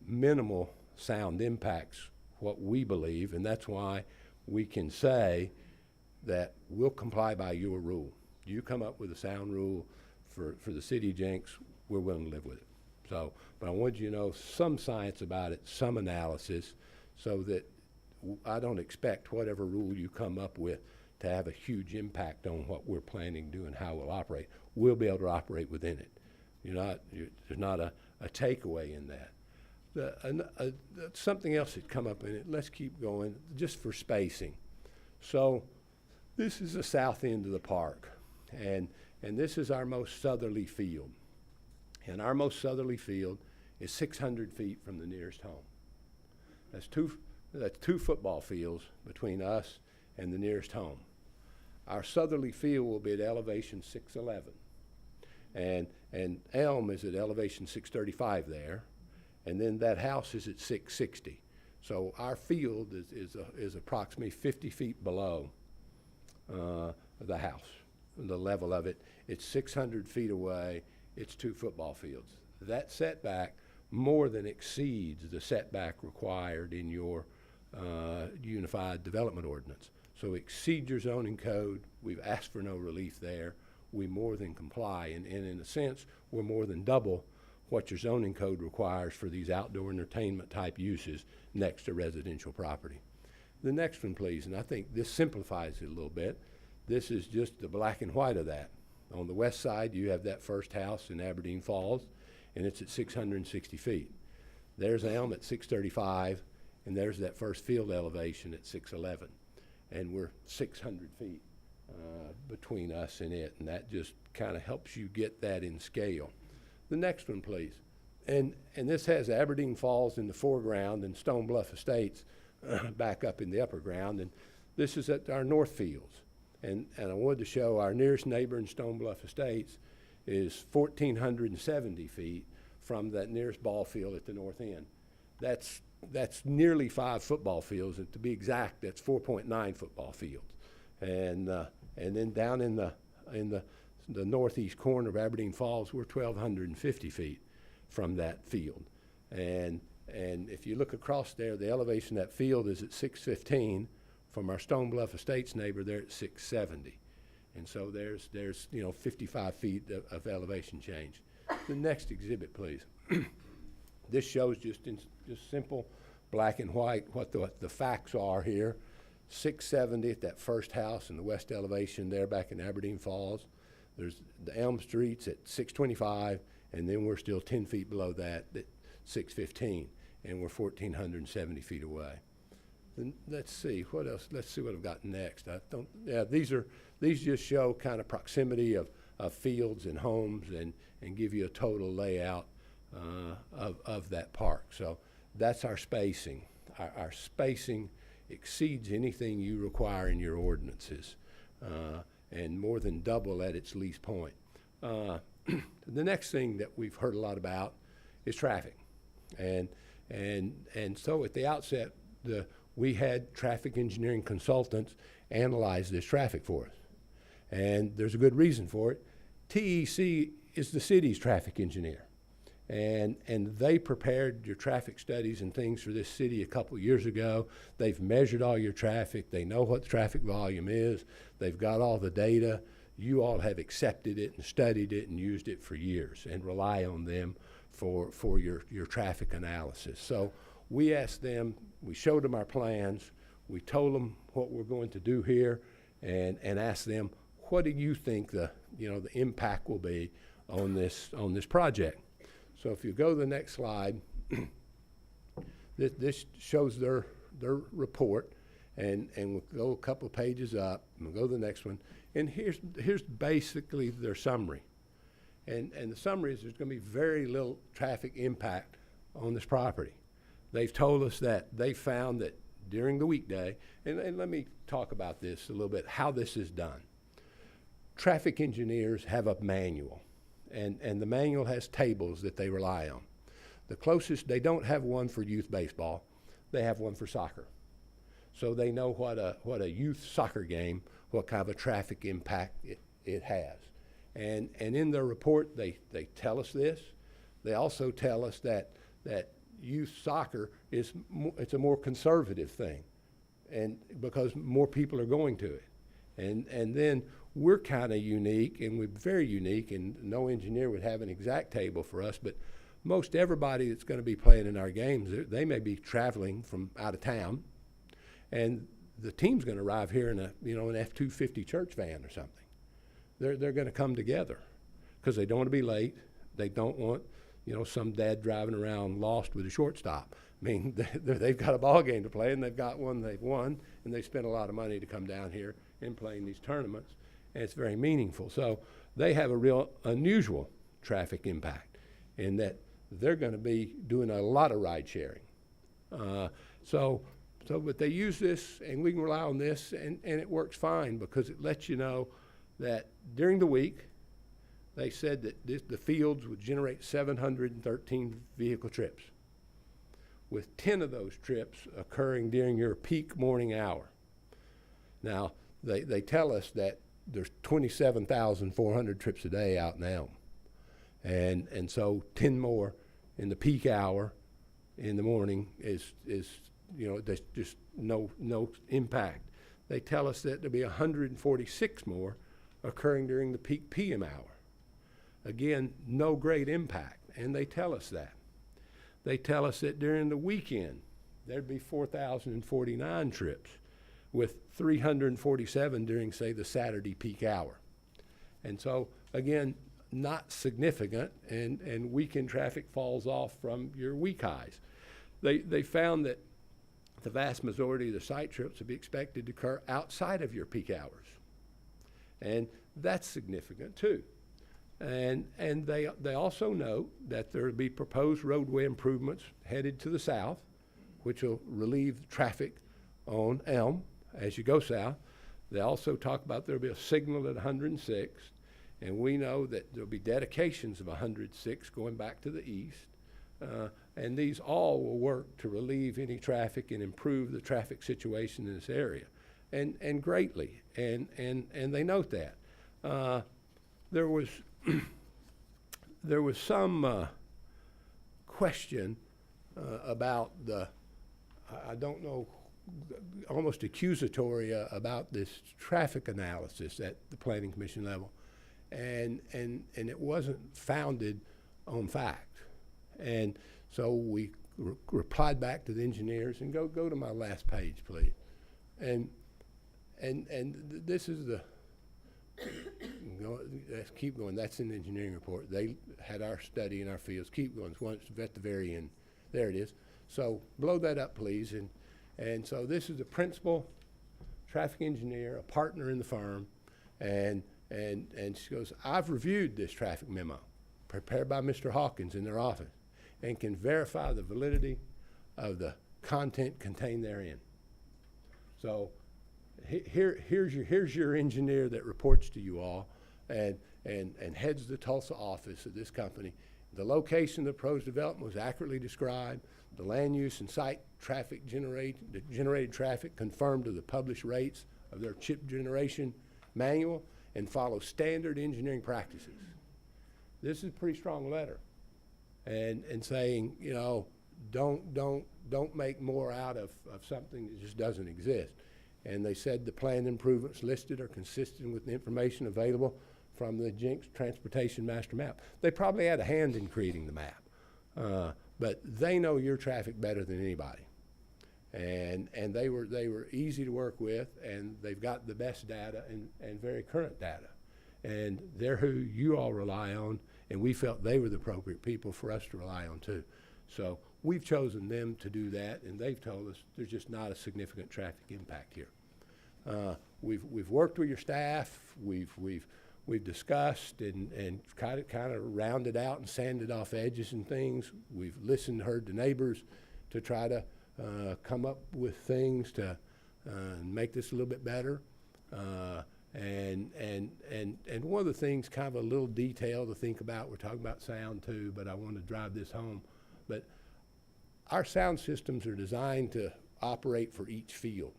minimal sound impacts, what we believe, and that's why we can say that we'll comply by your rule. You come up with a sound rule for the city of Jenks, we're willing to live with it. So, but I want you to know some science about it, some analysis, so that I don't expect whatever rule you come up with to have a huge impact on what we're planning to do and how we'll operate. We'll be able to operate within it. There's not a takeaway in that. Something else had come up in it. Let's keep going, just for spacing. So this is the south end of the park, and this is our most southerly field. And our most southerly field is 600 feet from the nearest home. That's two football fields between us and the nearest home. Our southerly field will be at elevation 611. And Elm is at elevation 635 there. And then that house is at 660. So our field is approximately 50 feet below the house, the level of it. It's 600 feet away. It's two football fields. That setback more than exceeds the setback required in your Unified Development Ordinance. So exceed your zoning code. We've asked for no relief there. We more than comply, and in a sense, we're more than double what your zoning code requires for these outdoor entertainment type uses next to residential property. The next one, please, and I think this simplifies it a little bit. This is just the black and white of that. On the west side, you have that first house in Aberdeen Falls, and it's at 660 feet. There's Elm at 635, and there's that first field elevation at 611. And we're 600 feet between us and it, and that just kind of helps you get that in scale. The next one, please. And this has Aberdeen Falls in the foreground and Stone Bluff Estates back up in the upper ground, and this is at our north fields. And I wanted to show our nearest neighbor in Stone Bluff Estates is 1,470 feet from that nearest ball field at the north end. That's nearly 5 football fields, and to be exact, that's 4.9 football fields. And then down in the northeast corner of Aberdeen Falls, we're 1,250 feet from that field. And if you look across there, the elevation of that field is at 615. From our Stone Bluff Estates neighbor, they're at 670. And so there's 55 feet of elevation change. The next exhibit, please. This shows just simple black and white what the facts are here. 670 at that first house in the west elevation there back in Aberdeen Falls. There's the Elm Street's at 625, and then we're still 10 feet below that at 615, and we're 1,470 feet away. Then let's see what else. Let's see what I've got next. These just show kind of proximity of fields and homes and give you a total layout of that park. So that's our spacing. Our spacing exceeds anything you require in your ordinances, and more than double at its least point. The next thing that we've heard a lot about is traffic, and so at the outset, we had traffic engineering consultants analyze this traffic for us, and there's a good reason for it. TEC is the city's traffic engineer, and they prepared your traffic studies and things for this city a couple years ago. They've measured all your traffic. They know what the traffic volume is. They've got all the data. You all have accepted it and studied it and used it for years and rely on them for your traffic analysis. So we asked them, we showed them our plans, we told them what we're going to do here, and asked them, what do you think the impact will be on this project? So if you go to the next slide, this shows their report, and we'll go a couple pages up, and we'll go to the next one, and here's basically their summary. And the summary is there's going to be very little traffic impact on this property. They've told us that they found that during the weekday, and let me talk about this a little bit, how this is done. Traffic engineers have a manual, and the manual has tables that they rely on. The closest, they don't have one for youth baseball, they have one for soccer. So they know what a youth soccer game, what kind of a traffic impact it has. And in their report, they tell us this. They also tell us that youth soccer it's a more conservative thing. and because more people are going to it. And then we're kind of unique, and we're very unique, and no engineer would have an exact table for us, but most everybody that's going to be playing in our games, they may be traveling from out of town, and the team's going to arrive here in an F-250 church van or something. They're going to come together because they don't want to be late. They don't want, some dad driving around lost with a shortstop. I mean, they've got a ball game to play, and they've got one they've won, and they spent a lot of money to come down here and play in these tournaments, and it's very meaningful. So they have a real unusual traffic impact in that they're going to be doing a lot of ride sharing. But they use this, and we can rely on this, and it works fine because it lets you know that during the week, they said that the fields would generate 713 vehicle trips, with 10 of those trips occurring during your peak morning hour. Now, they tell us that there's 27,400 trips a day out in Elm. And so 10 more in the peak hour in the morning is there's just no impact. They tell us that there'll be 146 more occurring during the peak PM hour. Again, no great impact, and they tell us that. They tell us that during the weekend, there'd be 4,049 trips, with 347 during, say, the Saturday peak hour. And so, again, not significant, and weekend traffic falls off from your week highs. They found that the vast majority of the site trips would be expected to occur outside of your peak hours. And that's significant too. And they also note that there will be proposed roadway improvements headed to the south, which will relieve traffic on Elm as you go south. They also talk about there will be a signal at 106th, and we know that there will be dedications of 106 going back to the east. And these all will work to relieve any traffic and improve the traffic situation in this area, and greatly. And they note that. There was some question about I don't know, almost accusatory about this traffic analysis at the Planning Commission level, and it wasn't founded on fact. And so we replied back to the engineers, and go to my last page, please. And this is the let's keep going. That's in the engineering report. They had our study in our fields. Keep going. It's at the very end. There it is. So blow that up, please. And so this is the principal traffic engineer, a partner in the firm, and she goes, I've reviewed this traffic memo prepared by Mr. Hawkins in their office and can verify the validity of the content contained therein. So here's your engineer that reports to you all and heads the Tulsa office of this company. The location of the proposed development was accurately described. The land use and site traffic generated traffic conformed to the published rates of their chip generation manual and follow standard engineering practices. This is a pretty strong letter, and saying, don't make more out of something that just doesn't exist. And they said the planned improvements listed are consistent with the information available from the Jenks Transportation Master Map. They probably had a hand in creating the map, but they know your traffic better than anybody. And they were easy to work with, and they've got the best data and very current data. And they're who you all rely on, and we felt they were the appropriate people for us to rely on too. So we've chosen them to do that, and they've told us there's just not a significant traffic impact here. We've worked with your staff. We've discussed and kind of rounded out and sanded off edges and things. We've listened, heard the neighbors to try to come up with things to make this a little bit better. And one of the things, kind of a little detail to think about, we're talking about sound too, but I want to drive this home. But our sound systems are designed to operate for each field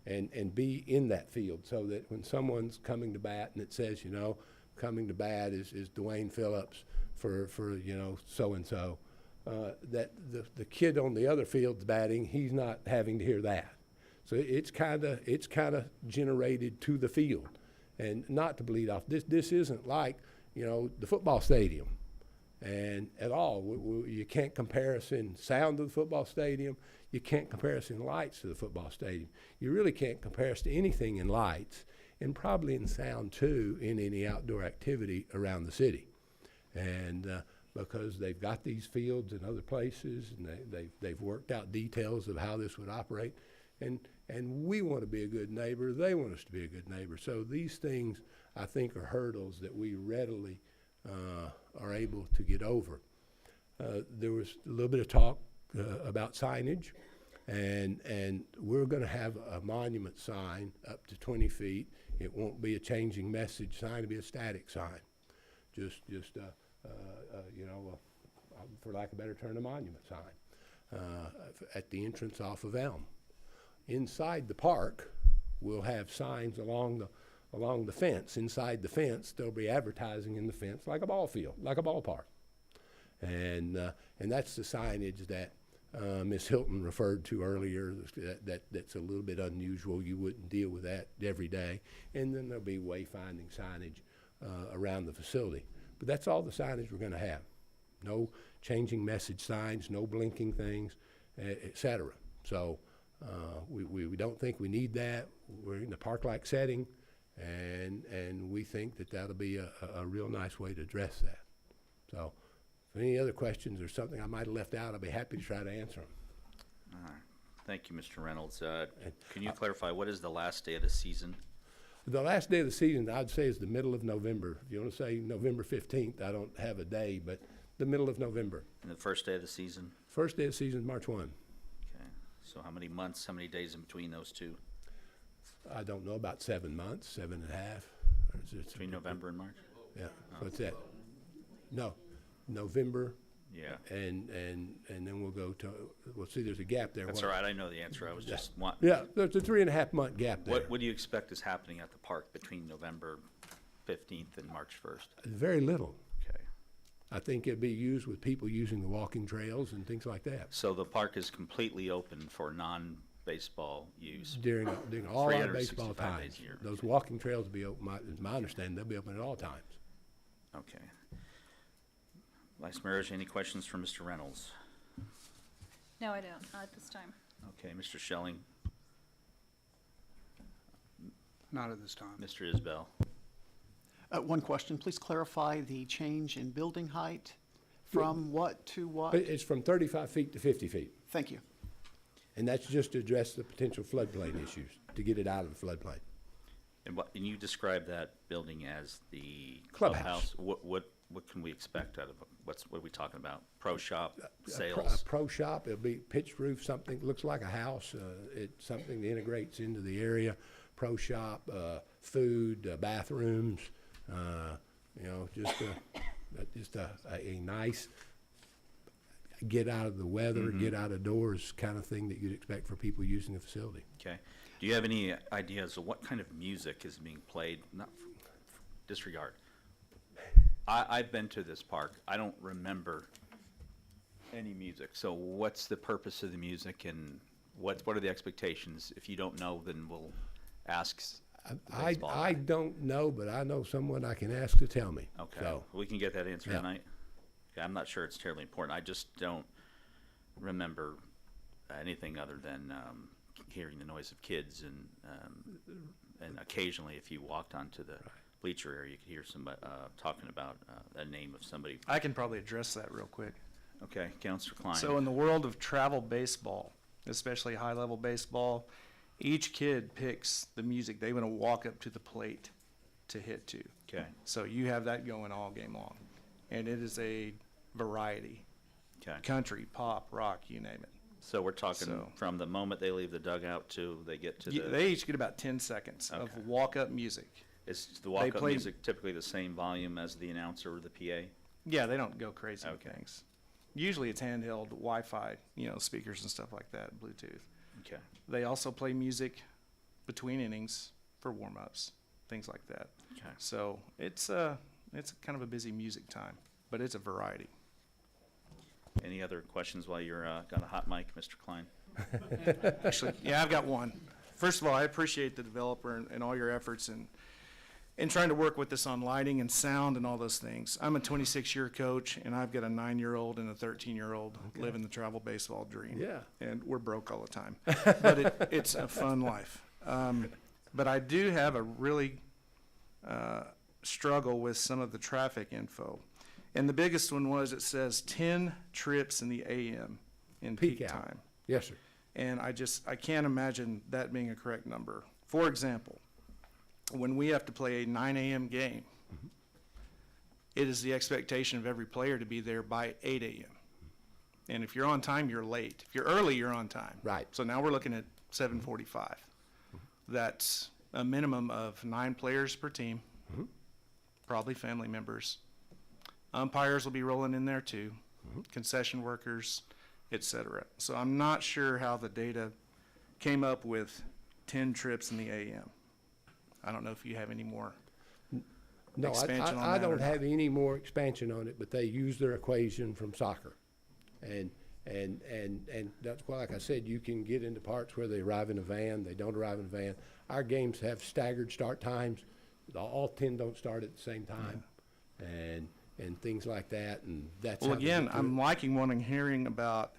and be in that field, so that when someone's coming to bat and it says, coming to bat is Dwayne Phillips for so-and-so, that the kid on the other field's batting, he's not having to hear that. So it's kind of generated to the field. And not to bleed off, this isn't like, you know, the football stadium. And at all, you can't compare us in sound to the football stadium. You can't compare us in lights to the football stadium. You really can't compare us to anything in lights, and probably in sound too, in any outdoor activity around the city. And because they've got these fields in other places, and they've worked out details of how this would operate, and we want to be a good neighbor. They want us to be a good neighbor. So these things, I think, are hurdles that we readily are able to get over. There was a little bit of talk about signage, and we're going to have a monument sign up to 20 feet. It won't be a changing message sign; it'll be a static sign, just you know, for lack of a better term, a monument sign at the entrance off of Elm. Inside the park, we'll have signs along the fence. Inside the fence, there'll be advertising in the fence like a ball field, like a ballpark. And that's the signage that Ms. Hilton referred to earlier. That's a little bit unusual. You wouldn't deal with that every day. And then there'll be wayfinding signage around the facility. But that's all the signage we're going to have. No changing message signs, no blinking things, et cetera. So we don't think we need that. We're in a park-like setting. And we think that that'll be a real nice way to address that. So if any other questions or something I might have left out, I'll be happy to try to answer them. All right. Thank you, Mr. Reynolds. Can you clarify, what is the last day of the season? The last day of the season, I'd say, is the middle of November. If you want to say November 15th, I don't have a day, but the middle of November. And the first day of the season? First day of the season is March 1. Okay. So how many months, how many days in between those two? I don't know, about 7 months, 7.5. Or is it Between November and March? Yeah. What's that? No, November. Yeah. And then we'll go to, well, see, there's a gap there. That's all right. I know the answer. I was just wanting. Yeah, there's a 3.5 month gap there. What do you expect is happening at the park between November 15th and March 1st? Very little. Okay. I think it'd be used with people using the walking trails and things like that. So the park is completely open for non-baseball use? During all our 365 baseball days times. a year. Those walking trails will be open, is my understanding, they'll be open at all times. Okay. Vice Mayor, any questions for Mr. Reynolds? No, I don't, not at this time. Okay, Mr. Schelling, Not at this time. Mr. Isbell. One question, please clarify the change in building height from what to what? It's from 35 feet to 50 feet. Thank you. And that's just to address the potential floodplain issues, to get it out of the floodplain. And you describe that building as the Clubhouse. clubhouse. What can we expect out of it? What are we talking about? Pro shop, A sales? pro shop, it'll be pitched roof, something, looks like a house. It's something that integrates into the area. Pro shop, food, bathrooms, you know, just a nice get out of the weather, get out of doors kind of thing that you'd expect for people using the facility. Okay. Do you have any ideas of what kind of music is being played? Not disregard. I've been to this park. I don't remember any music. So what's the purpose of the music, and what are the expectations? If you don't know, then we'll ask the baseball I guy. don't know, but I know someone I can ask to tell me. Okay, So, we can get that answer Yeah. tonight. Okay, I'm not sure it's terribly important. I just don't remember anything other than hearing the noise of kids, and occasionally if you walked onto the bleacher area, you could hear somebody talking about a name of somebody. I can probably address that real quick. Okay, Councilor Klein. So in the world of travel baseball, especially high-level baseball, each kid picks the music they want to walk up to the plate to hit to. Okay, So you have that going all game long. And it is a variety, okay. country, pop, rock, you name it. So we're talking So- from the moment they leave the dugout to they get to the. They each get about 10 seconds of Okay. walk-up music. Is the walk-up play- music typically the same volume as the announcer or the PA? Yeah, they don't go crazy with Okay. things. Usually it's handheld Wi-Fi, speakers and stuff like that, Bluetooth. Okay, They also play music between innings for warm-ups, things like that. okay. So it's kind of a busy music time, but it's a variety. Any other questions while you're got a hot mic, Mr. Klein? Actually, yeah, I've got one. First of all, I appreciate the developer and all your efforts in trying to work with us on lighting and sound and all those things. I'm a 26-year coach, and I've got a 9-year-old and a 13-year-old living the travel baseball dream. Yeah. And we're broke all the time. But it's a fun life. But I do have a really struggle with some of the traffic info. And the biggest one was it says 10 trips in the AM in peak Peak hour. time. Yes, sir. And I can't imagine that being a correct number. For example, when we have to play a 9 a.m. game, it is the expectation of every player to be there by 8 a.m. And if you're on time, you're late. If you're early, you're on time. Right. So now we're looking at 7:45. That's a minimum of 9 players per team, probably family members. Umpires will be rolling in there too, concession workers, et cetera. So I'm not sure how the data came up with 10 trips in the AM. I don't know if you have any more No, expansion on I that or don't not. have any more expansion on it, but they use their equation from soccer. And that's why, like I said, you can get into parts where they arrive in a van, they don't arrive in a van. Our games have staggered start times. All 10 don't start at the same time. And things like that, and that's Well, how they again, get through I'm it. liking wanting hearing about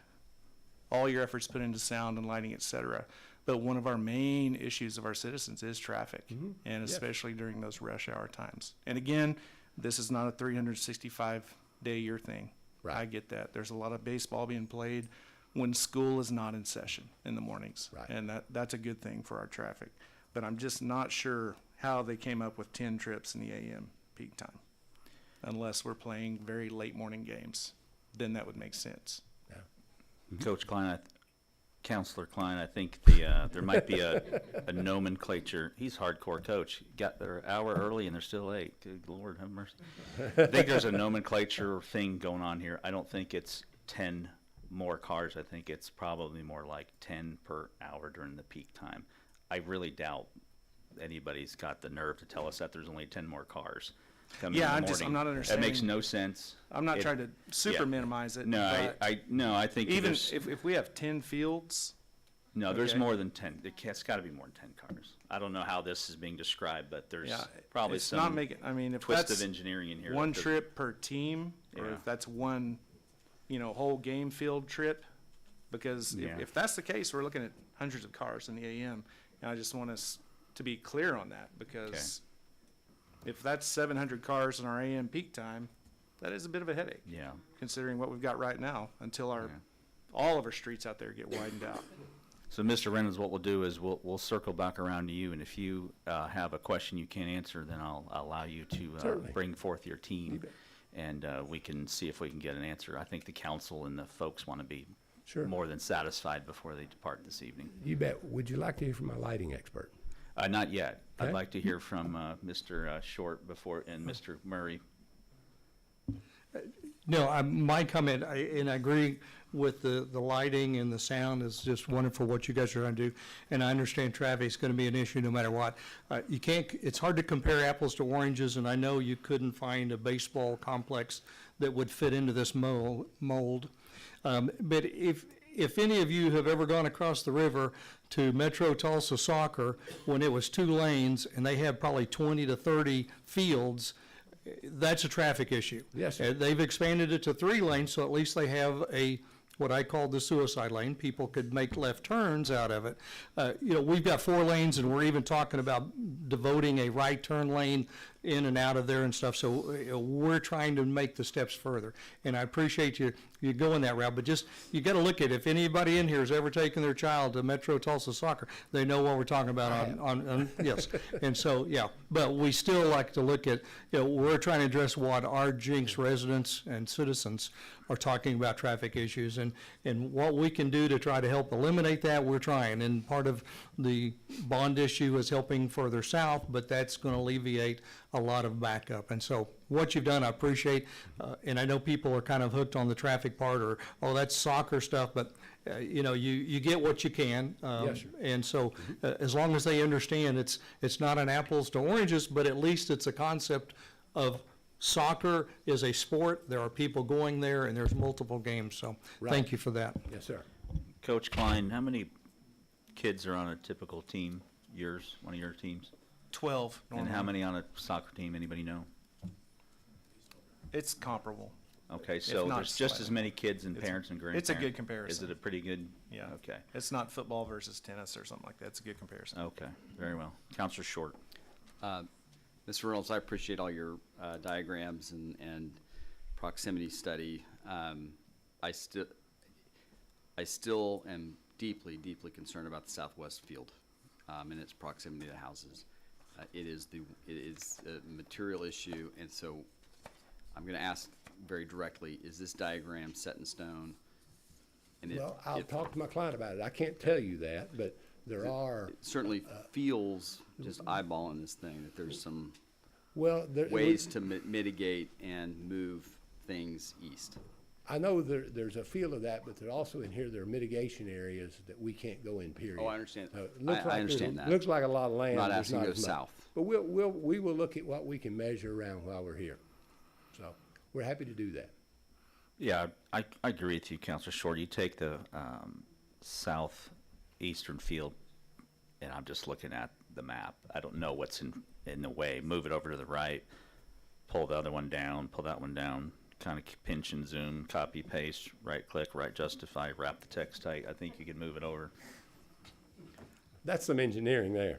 all your efforts put into sound and lighting, et cetera. But one of our main issues of our citizens is traffic, and Yes. especially during those rush hour times. And again, this is not a 365-day-a-year thing. Right. I get that. There's a lot of baseball being played when school is not in session in the mornings. Right. And that's a good thing for our traffic. But I'm just not sure how they came up with 10 trips in the AM peak time. Unless we're playing very late morning games, then that would make sense. Coach Klein, Counselor Klein, I think there might be a nomenclature. He's hardcore coach. Got there an hour early and they're still late. Good Lord have mercy. I think there's a nomenclature thing going on here. I don't think it's 10 more cars. I think it's probably more like 10 per hour during the peak time. I really doubt anybody's got the nerve to tell us that there's only 10 more cars coming Yeah, in the I'm morning. not That makes understanding. no sense. I'm not It- trying to super minimize it. No, but no, I think even there's, if we have 10 fields, no, there's okay. more than 10. It's got to be more than 10 cars. I don't know how this is being described, but there's yeah, probably it's not some making. I mean, if twist that's of engineering in here. one that doesn't- trip per team, or Yeah. if that's one, whole game field trip, because Yeah. if that's the case, we're looking at hundreds of cars in the AM, and I just want us to be clear on that, because if that's 700 cars in our AM peak time, that is a bit of a headache, Yeah. considering what we've got right now, until Yeah. all of our streets out there get widened out. So, Mr. Reynolds, what we'll do is we'll circle back around to you, and if you have a question you can't answer, then I'll allow you to Certainly. bring forth your You team, bet. and we can see if we can get an answer. I think the council and the folks want to be Sure. more than satisfied before they depart this evening. You bet. Would you like to hear from my lighting expert? Not yet. I'd Okay. like to hear from Mr. Short before, and Mr. Murray. No, my comment, and I agree with the lighting and the sound is just wonderful what you guys are trying to do. And I understand traffic's going to be an issue no matter what. You can't, it's hard to compare apples to oranges, and I know you couldn't find a baseball complex that would fit into this mold. But if any of you have ever gone across the river to Metro Tulsa Soccer, when it was 2 lanes and they had probably 20 to 30 fields, that's a traffic issue. Yes, sir. They've expanded it to 3 lanes, so at least they have what I call the suicide lane. People could make left turns out of it. We've got 4 lanes, and we're even talking about devoting a right turn lane in and out of there and stuff. So we're trying to make the steps further. And I appreciate you going that route, but just, you got to look at, if anybody in here has ever taken their child to Metro Tulsa Soccer, they know what we're talking about on yes. And so, yeah, but we still like to look at, we're trying to address what our Jenks residents and citizens are talking about traffic issues, and what we can do to try to help eliminate that, we're trying. And part of the bond issue is helping further south, but that's going to alleviate a lot of backup. And so what you've done, I appreciate, and I know people are kind of hooked on the traffic part, or, oh, that's soccer stuff, but, you get what you can. Yes, sir. And so, as long as they understand it's not an apples to oranges, but at least it's a concept of soccer is a sport, there are people going there, and there's multiple games, so Right. thank you for that. Yes, sir. Coach Klein, how many kids are on a typical team, one of your teams? 12 And how normally. many on a soccer team, anybody know? It's comparable. Okay, so not there's just as slightly. many kids and It's- parents and grandparents. it's a good Is comparison. it a pretty good? Yeah. Okay, It's not football versus tennis or something like that. It's a good comparison. okay, very well. Counselor Short. Mr. Reynolds, I appreciate all your diagrams and proximity study. I still am deeply, deeply concerned about the southwest field and its proximity to houses. It is a material issue, and so I'm going to ask very directly: is this diagram set in stone? And Well, I'll talk to my client about it. I can't tell you that, but there are, It certainly feels, just eyeballing this thing, that there's some well, there. ways to mitigate and move things east. I know there's a feel of that, but there also in here, there are mitigation areas that we can't go in, period. Oh, I understand. So it I looks like there's understand a- that. Looks like a lot of land. Not there's asking to go as much. south. But we will look at what we can measure around while we're here. So we're happy to do that. Yeah, I agree with you, Counselor Short. You take the southeastern field, and I'm just looking at the map. I don't know what's in the way. Move it over to the right, pull the other one down, pull that one down, kind of pinch and zoom, copy, paste, right click, right justify, wrap the text tight. I think you can move it over. That's some engineering there.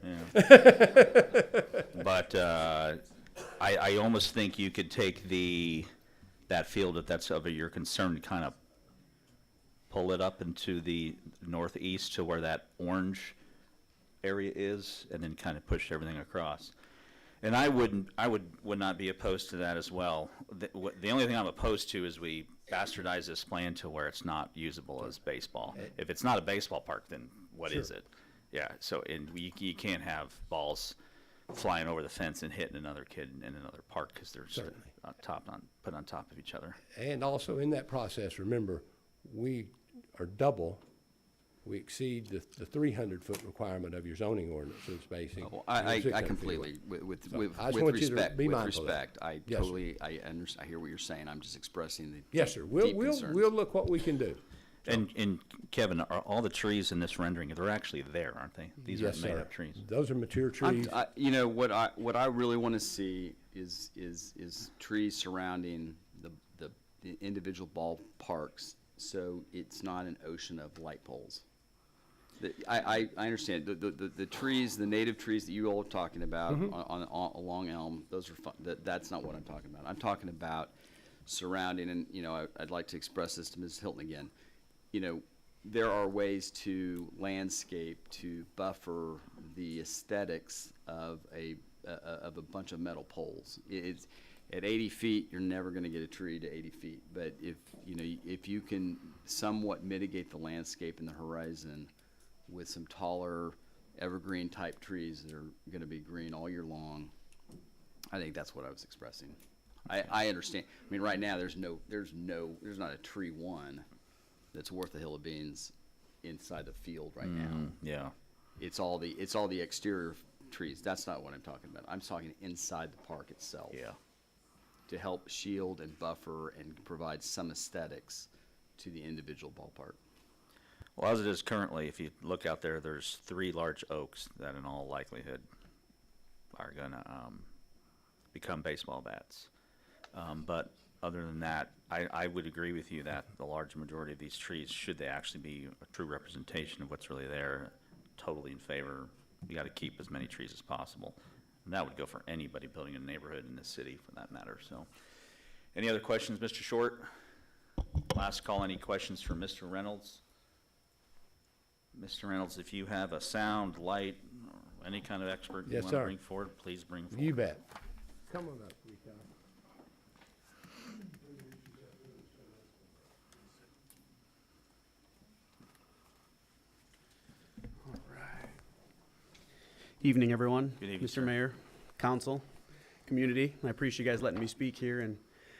But I almost think you could take that field, if that's of your concern, kind of pull it up into the northeast to where that orange area is, and then kind of push everything across. And I would not be opposed to that as well. The only thing I'm opposed to is we bastardize this plan to where it's not usable as baseball. If it's not a baseball park, then what is it? Yeah, so you can't have balls flying over the fence and hitting another kid in another park because they're sort of put on top of each other. And also in that process, remember, we are we exceed the 300-foot requirement of your zoning ordinance of spacing. Well, You're I 600 feet completely, away. with I just want you to respect, be with mindful of that. respect, I Yes, sir. totally, I understand, I hear what you're saying. I'm just expressing the Yes, sir. deep concerns. We'll look what we can do. And Kevin, are all the trees in this rendering, they're actually there, aren't they? These Yes, aren't made sir. up trees. Those are mature trees. You know, what I really want to see is trees surrounding the individual ballparks, so it's not an ocean of light poles. I understand the trees, the native trees that you all are talking about along Elm. Those are fun. That's not what I'm talking about. I'm talking about surrounding, and you know, I'd like to express this to Ms. Hilton again. You know, there are ways to landscape to buffer the aesthetics of a bunch of metal poles. It's at 80 feet, you're never going to get a tree to 80 feet. But if you can somewhat mitigate the landscape and the horizon with some taller evergreen type trees that are going to be green all year long, I think that's what I was expressing. I understand. I mean, right now there's not a tree one that's worth a hill of beans inside the field right now. Yeah. It's all the exterior trees. That's not what I'm talking about. I'm talking inside the park itself. Yeah. To help shield and buffer and provide some aesthetics to the individual ballpark. Well, as it is currently, if you look out there, there's 3 large oaks that in all likelihood are going to become baseball bats. But other than that, I would agree with you that the large majority of these trees, should they actually be a true representation of what's really there, totally in favor. You got to keep as many trees as possible. And that would go for anybody building a neighborhood in this city, for that matter. So, any other questions, Mr. Short? Last call. Any questions for Mr. Reynolds? Mr. Reynolds, if you have a sound, light, or any kind of expert you Yes, want to sir. bring forward, please bring forward. You bet. Come on up, Rico. Evening, everyone. Good evening, Mr. sir. Mayor, council, community. I appreciate you guys letting me speak here and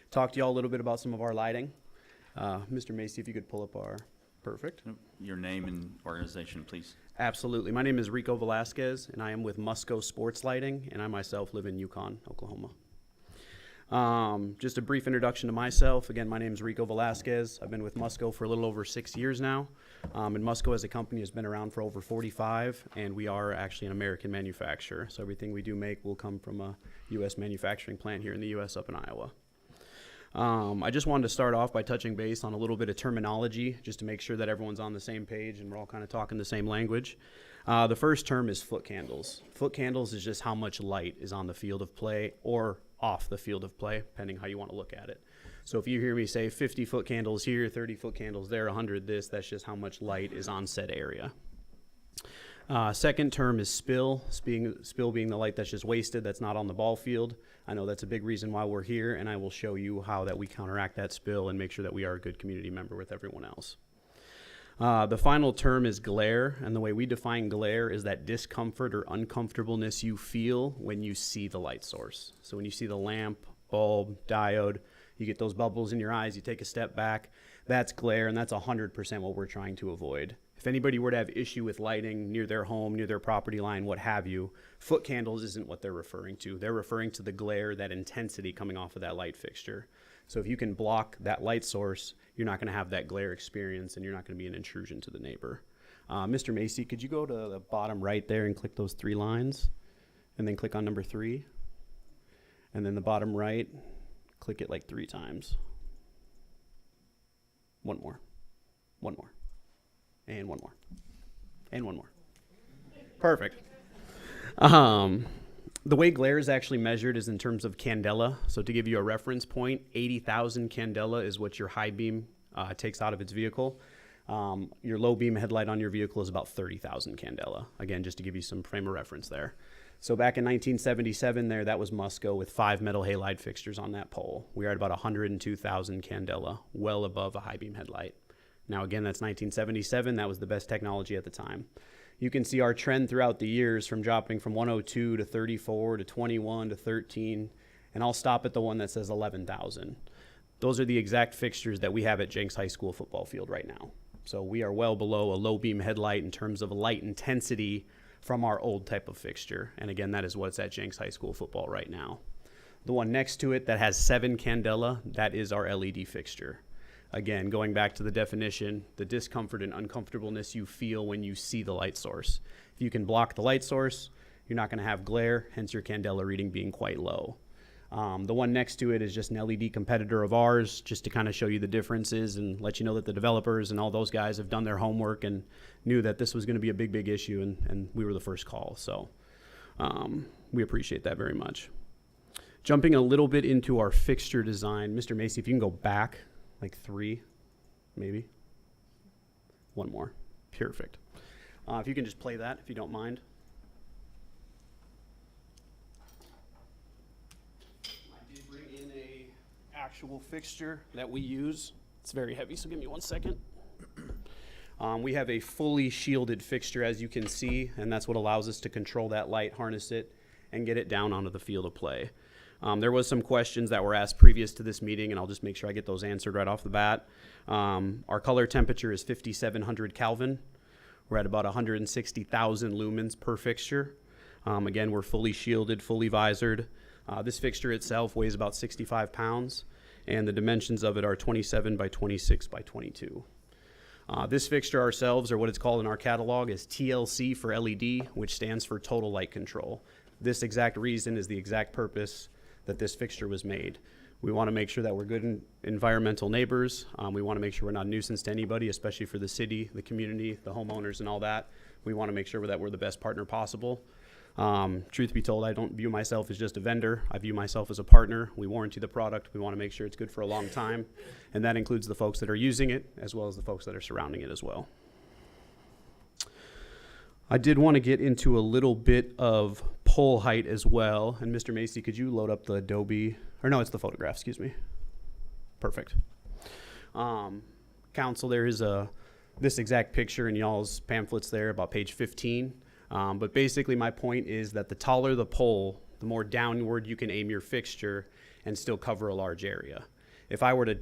talk to y'all a little bit about some of our lighting. Mr. Macy, if you could pull up our, perfect. Your name and organization, please. Absolutely. My name is Rico Velasquez, and I am with Musco Sports Lighting, and I myself live in Yukon, Oklahoma. Just a brief introduction to myself. Again, my name is Rico Velasquez. I've been with Musco for a little over 6 years now. And Musco as a company has been around for over 45, and we are actually an American manufacturer. So everything we do make will come from a U.S. manufacturing plant here in the U.S. up in Iowa. I just wanted to start off by touching base on a little bit of terminology, just to make sure that everyone's on the same page and we're all kind of talking the same language. The first term is foot candles. Foot candles is just how much light is on the field of play or off the field of play, depending how you want to look at it. So if you hear me say 50 foot candles here, 30 foot candles there, 100 this, that's just how much light is on said area. Second term is spill being the light that's just wasted, that's not on the ball field. I know that's a big reason why we're here, and I will show you how that we counteract that spill and make sure that we are a good community member with everyone else. The final term is glare, and the way we define glare is that discomfort or uncomfortableness you feel when you see the light source. So when you see the lamp, bulb, diode, you get those bubbles in your eyes, you take a step back, that's glare, and that's 100% what we're trying to avoid. If anybody were to have issue with lighting near their home, near their property line, what have you, foot candles isn't what they're referring to. They're referring to the glare, that intensity coming off of that light fixture. So if you can block that light source, you're not going to have that glare experience, and you're not going to be an intrusion to the neighbor. Mr. Macy, could you go to the bottom right there and click those 3 lines, and then click on number 3, and then the bottom right, click it like 3 times. One more, and one more, and one more. Perfect. The way glare is actually measured is in terms of candela. So to give you a reference point, 80,000 candela is what your high beam takes out of its vehicle. Your low beam headlight on your vehicle is about 30,000 candela. Again, just to give you some frame of reference there. So back in 1977 there, that was Musco with 5 metal halide fixtures on that pole. We are at about 102,000 candela, well above a high beam headlight. Now again, that's 1977. That was the best technology at the time. You can see our trend throughout the years from dropping from 102 to 34 to 21 to 13, and I'll stop at the one that says 11,000. Those are the exact fixtures that we have at Jenks High School football field right now. So we are well below a low beam headlight in terms of light intensity from our old type of fixture. And again, that is what's at Jenks High School football right now. The one next to it that has 7 candela, that is our LED fixture. Again, going back to the definition, the discomfort and uncomfortableness you feel when you see the light source. If you can block the light source, you're not going to have glare, hence your candela reading being quite low. The one next to it is just an LED competitor of ours, just to kind of show you the differences and let you know that the developers and all those guys have done their homework and knew that this was going to be a big, big issue, and we were the first call. So we appreciate that very much. Jumping a little bit into our fixture design, Mr. Macy, if you can go back like 3, maybe. One more. Perfect. If you can just play that, if you don't mind. I did bring in a actual fixture that we use. It's very heavy, so give me 1 second. We have a fully shielded fixture, as you can see, and that's what allows us to control that light, harness it, and get it down onto the field of play. There was some questions that were asked previous to this meeting, and I'll just make sure I get those answered right off the bat. Our color temperature is 5,700 Kelvin. We're at about 160,000 lumens per fixture. Again, we're fully shielded, fully visored. This fixture itself weighs about 65 pounds, and the dimensions of it are 27 by 26 by 22. This fixture ourselves, or what it's called in our catalog, is TLC for LED, which stands for Total Light Control. This exact reason is the exact purpose that this fixture was made. We want to make sure that we're good environmental neighbors. We want to make sure we're not a nuisance to anybody, especially for the city, the community, the homeowners, and all that. We want to make sure that we're the best partner possible. Truth be told, I don't view myself as just a vendor. I view myself as a partner. We warranty the product. We want to make sure it's good for a long time, and that includes the folks that are using it as well as the folks that are surrounding it as well. I did want to get into a little bit of pole height as well. And Mr. Macy, could you load up the Adobe, or no, it's the photograph, excuse me. Perfect. Council, there is this exact picture in y'all's pamphlets there, about page 15. But basically my point is that the taller the pole, the more downward you can aim your fixture and still cover a large area. If I were to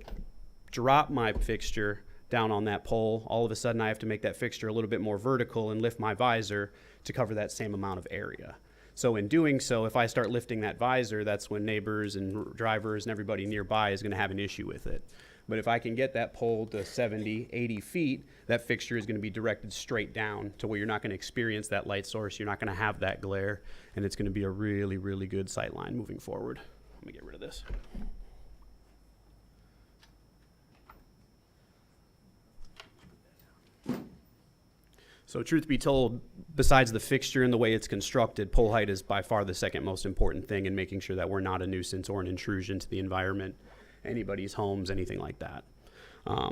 drop my fixture down on that pole, all of a sudden I have to make that fixture a little bit more vertical and lift my visor to cover that same amount of area. So in doing so, if I start lifting that visor, that's when neighbors and drivers and everybody nearby is going to have an issue with it. But if I can get that pole to 70, 80 feet, that fixture is going to be directed straight down to where you're not going to experience that light source. You're not going to have that glare, and it's going to be a really, really good sight line moving forward. Let me get rid of this. So truth be told, besides the fixture and the way it's constructed, pole height is by far the second most important thing in making sure that we're not a nuisance or an intrusion to the environment, anybody's homes, anything like that.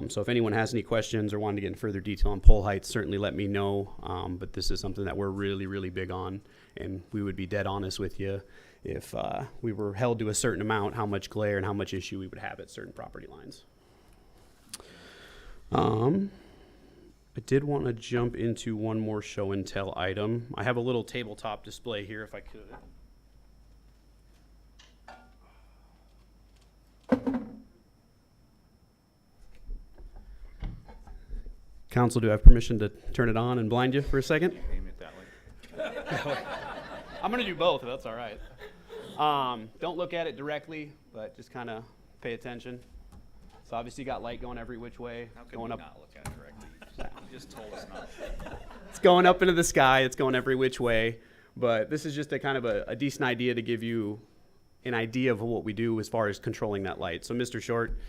So if anyone has any questions or wanted to get in further detail on pole height, certainly let me know. But this is something that we're really, really big on, and we would be dead honest with you if we were held to a certain amount, how much glare and how much issue we would have at certain property lines. I did want to jump into one more show and tell item. I have a little tabletop display here if I could. Council, do I have permission to turn it on and blind you for a second? Aim it that way. I'm going to do both, if that's all right. Don't look at it directly, but just kind of pay attention. So obviously you got light going every which way. How It's can going we up. not look at it directly? You just told us not. It's going up into the sky. It's going every which way. But this is just a kind of a decent idea to give you an idea of what we do as far as controlling that light. So Mr. Short,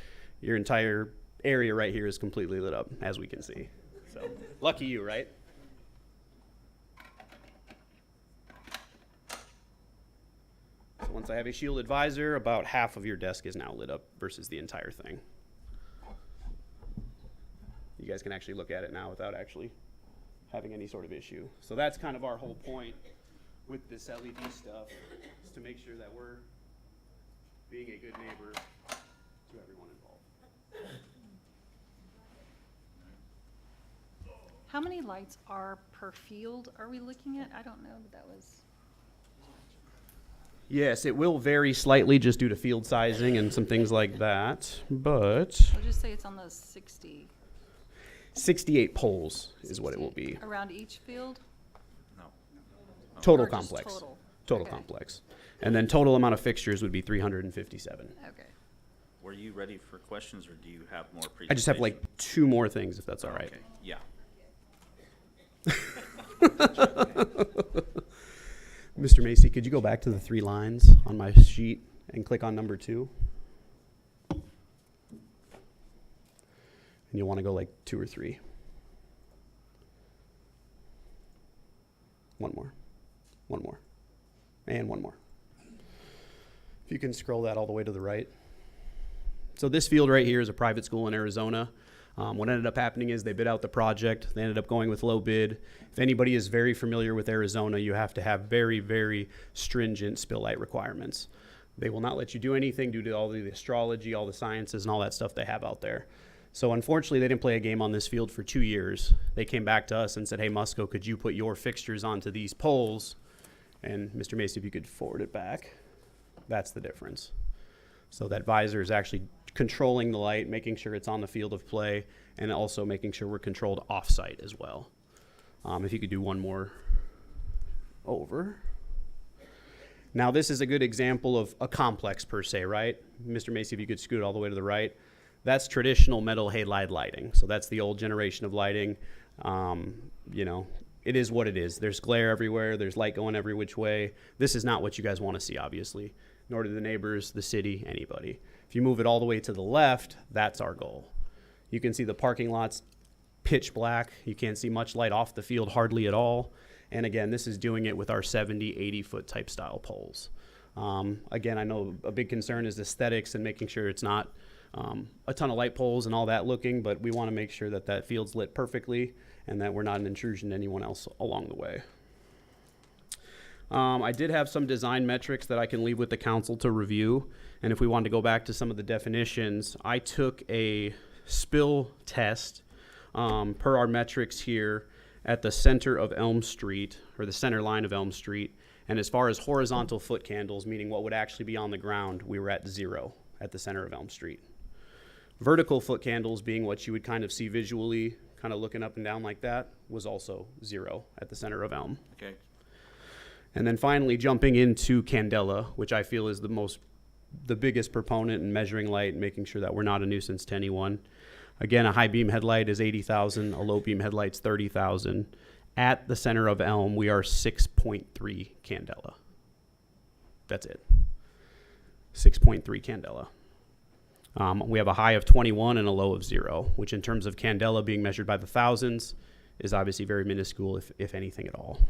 your entire area right here is completely lit up, as we can see. So lucky you, right? So once I have a shielded visor, about half of your desk is now lit up versus the entire thing. You guys can actually look at it now without actually having any sort of issue. So that's kind of our whole point with this LED stuff, is to make sure that we're being a good neighbor to everyone involved. How many lights are per field are we looking at? I don't know, but that was, Yes, it will vary slightly just due to field sizing and some things like that, but I'll just say it's on those 60. 68 poles is what it will be. Around each field? Total Or just complex. total? Okay. Complex. And then total amount of fixtures would be 357. Okay. Were you ready for questions, or do you have more presentation? I just have like 2 more things, if that's all right. Okay, yeah. Mr. Macy, could you go back to the 3 lines on my sheet and click on number 2? And you'll want to go like 2 or 3. One more, and one more. If you can scroll that all the way to the right. So this field right here is a private school in Arizona. What ended up happening is they bid out the project. They ended up going with low bid. If anybody is very familiar with Arizona, you have to have very, very stringent spill light requirements. They will not let you do anything due to all the astrology, all the sciences, and all that stuff they have out there. So unfortunately, they didn't play a game on this field for 2 years. They came back to us and said, hey, Musco, could you put your fixtures onto these poles? And Mr. Macy, if you could forward it back, that's the difference. So that visor is actually controlling the light, making sure it's on the field of play, and also making sure we're controlled off-site as well. If you could do one more over. Now this is a good example of a complex per se, right? Mr. Macy, if you could scoot all the way to the right. That's traditional metal halide lighting. So that's the old generation of lighting. You know, it is what it is. There's glare everywhere. There's light going every which way. This is not what you guys want to see, obviously, nor do the neighbors, the city, anybody. If you move it all the way to the left, that's our goal. You can see the parking lot's pitch black. You can't see much light off the field, hardly at all. And again, this is doing it with our 70, 80-foot type style poles. Again, I know a big concern is aesthetics and making sure it's not a ton of light poles and all that looking, but we want to make sure that that field's lit perfectly and that we're not an intrusion to anyone else along the way. I did have some design metrics that I can leave with the council to review. And if we wanted to go back to some of the definitions, I took a spill test per our metrics here at the center of Elm Street, or the center line of Elm Street. And as far as horizontal foot candles, meaning what would actually be on the ground, we were at 0 at the center of Elm Street. Vertical foot candles, being what you would kind of see visually, kind of looking up and down like that, was also 0 at the center of Elm. Okay. And then finally jumping into candela, which I feel is the biggest proponent in measuring light and making sure that we're not a nuisance to anyone. Again, a high beam headlight is 80,000, a low beam headlight's 30,000. At the center of Elm, we are 6.3 candela. That's it. 6.3 candela. We have a high of 21 and a low of 0, which in terms of candela being measured by the thousands is obviously very minuscule, if anything at all.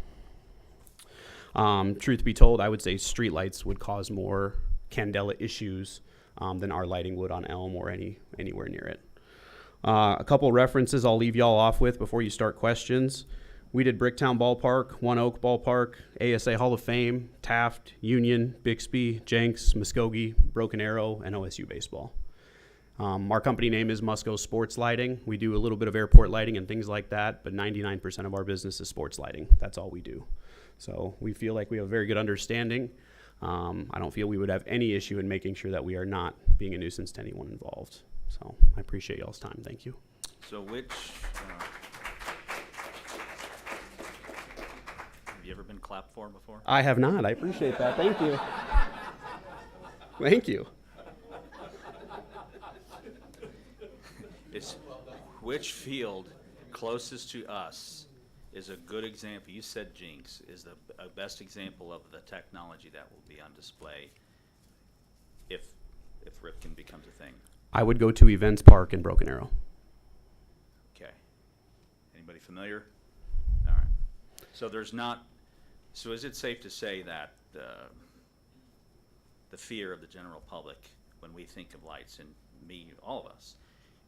Truth be told, I would say streetlights would cause more candela issues than our lighting would on Elm or anywhere near it. A couple references I'll leave y'all off with before you start questions. We did Bricktown Ballpark, One Oak Ballpark, ASA Hall of Fame, Taft, Union, Bixby, Jenks, Muskogee, Broken Arrow, and OSU Baseball. Our company name is Musco Sports Lighting. We do a little bit of airport lighting and things like that, but 99% of our business is sports lighting. That's all we do. So we feel like we have a very good understanding. I don't feel we would have any issue in making sure that we are not being a nuisance to anyone involved. So I appreciate y'all's time. Thank you. So which, have you ever been clapped for before? I have not. I appreciate that. Thank you. Thank you. It's which field closest to us is a good example? You said Jenks is the best example of the technology that will be on display if Ripken becomes a thing. I would go to Events Park in Broken Arrow. Okay. Anybody familiar? All right. So there's not. So is it safe to say that the fear of the general public when we think of lights, and me, all of us,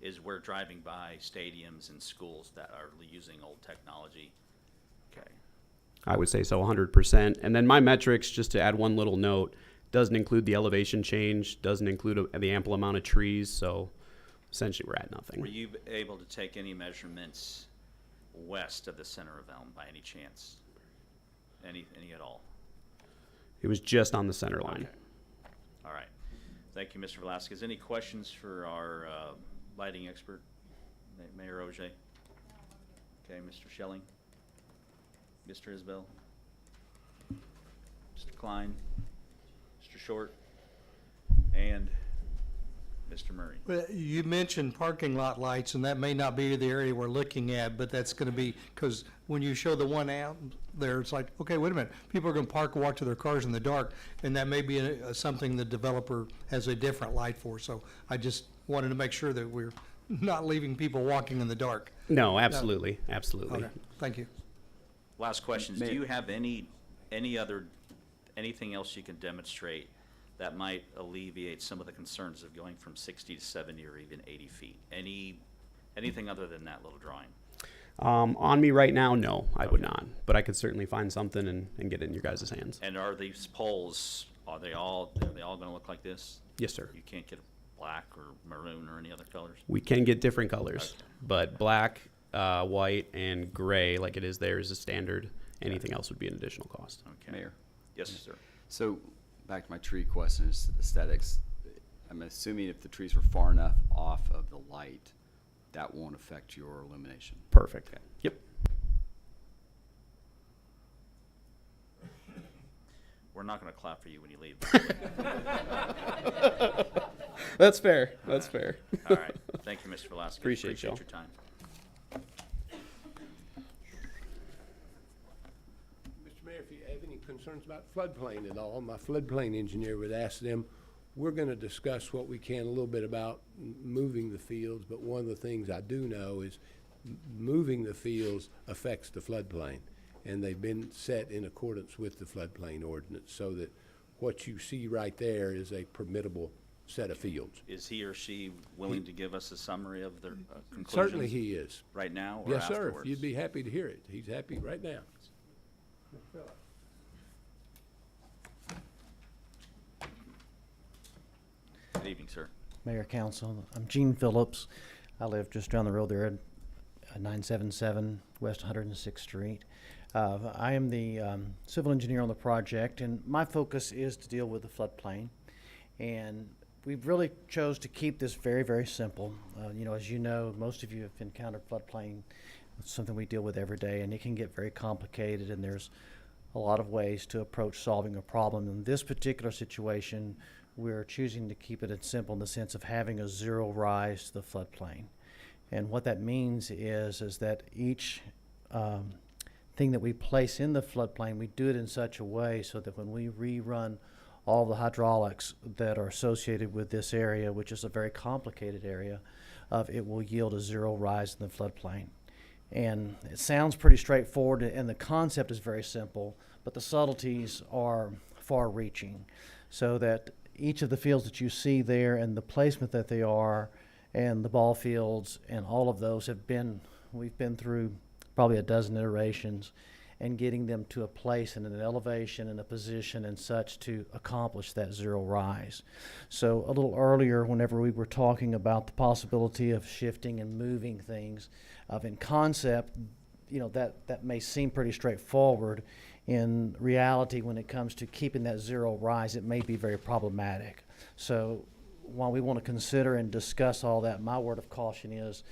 is we're driving by stadiums and schools that are using old technology? Okay. I would say so, 100%. And then my metrics, just to add one little note, doesn't include the elevation change, doesn't include the ample amount of trees, so essentially we're at nothing. Were you able to take any measurements west of the center of Elm by any chance? Any at all? It was just on the center line. Okay. All right. Thank you, Mr. Velasquez. Any questions for our lighting expert, Mayor Auger? Okay, Mr. Schelling? Mr. Isbell? Mr. Klein? Mr. Short? And Mr. Murray? Well, you mentioned parking lot lights, and that may not be the area we're looking at, but that's going to be, because when you show the one out there, it's like, okay, wait a minute, people are going to park and walk to their cars in the dark, and that may be something the developer has a different light for. So I just wanted to make sure that we're not leaving people walking in the dark. No, absolutely, absolutely. Okay, thank you. Last questions. Do you have anything else you can demonstrate that might alleviate some of the concerns of going from 60 to 70 or even 80 feet? Anything other than that little drawing? On me right now, no, I would not. But I could certainly find something and get it in your guys' hands. And are these poles, are they all going to look like this? Yes, sir. You can't get black or maroon or any other colors? We can get different colors, Okay. but black, white, and gray, like it is there, is a standard. Anything else would be an additional cost. Okay. Mayor. Yes, sir. So back to my tree question, is aesthetics. I'm assuming if the trees were far enough off of the light, that won't affect your illumination. Perfect. Okay. Yep. We're not going to clap for you when you leave. That's fair. That's fair. All right. Thank you, Mr. Velasquez. Appreciate y'all. your time. Mr. Mayor, if you have any concerns about floodplain at all, my floodplain engineer would ask them. We're going to discuss what we can a little bit about moving the fields, but one of the things I do know is moving the fields affects the floodplain, and they've been set in accordance with the floodplain ordinance so that what you see right there is a permittable set of fields. Is he or she willing to give us a summary of their conclusions? Certainly he is. Right now or Yes, sir. afterwards? You'd be happy to hear it. He's happy right now. Good evening, sir. Mayor, Council, I'm Gene Phillips. I live just down the road there at 977 West 106th Street. I am the civil engineer on the project, and my focus is to deal with the floodplain. And we've really chose to keep this very, very simple. As you know, most of you have encountered floodplain. It's something we deal with every day, and it can get very complicated, and there's a lot of ways to approach solving a problem. In this particular situation, we're choosing to keep it simple in the sense of having a zero rise to the floodplain. And what that means is that each thing that we place in the floodplain, we do it in such a way so that when we rerun all the hydraulics that are associated with this area, which is a very complicated area, it will yield a zero rise in the floodplain. And it sounds pretty straightforward, and the concept is very simple, but the subtleties are far-reaching, so that each of the fields that you see there and the placement that they are and the ball fields and all of those we've been through probably a dozen iterations and getting them to a place and an elevation and a position and such to accomplish that zero rise. So a little earlier, whenever we were talking about the possibility of shifting and moving things, in concept, that may seem pretty straightforward. In reality, when it comes to keeping that zero rise, it may be very problematic. So while we want to consider and discuss all that, my word of caution is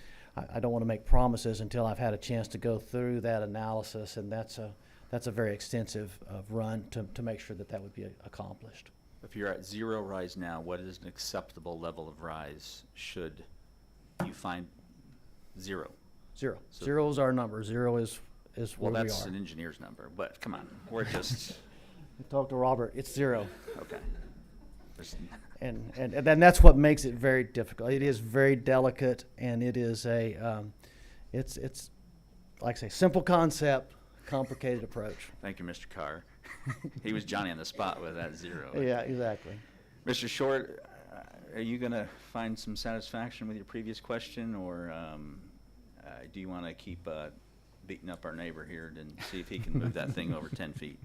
I don't want to make promises until I've had a chance to go through that analysis, and that's a very extensive run to make sure that would be accomplished. If you're at zero rise now, what is an acceptable level of rise should you find zero? Zero. So- Zero is our number. Zero is Well, where we that's are. an engineer's number, but come on, we're just, Talk to Robert. It's zero. okay. There's- And then that's what makes it very difficult. It is very delicate, and it is it's like I say, simple concept, complicated approach. Thank you, Mr. Carr. He was Johnny on the spot with that zero. Yeah, exactly. Mr. Short, are you going to find some satisfaction with your previous question, or do you want to keep beating up our neighbor here and see if he can move that thing over 10 feet?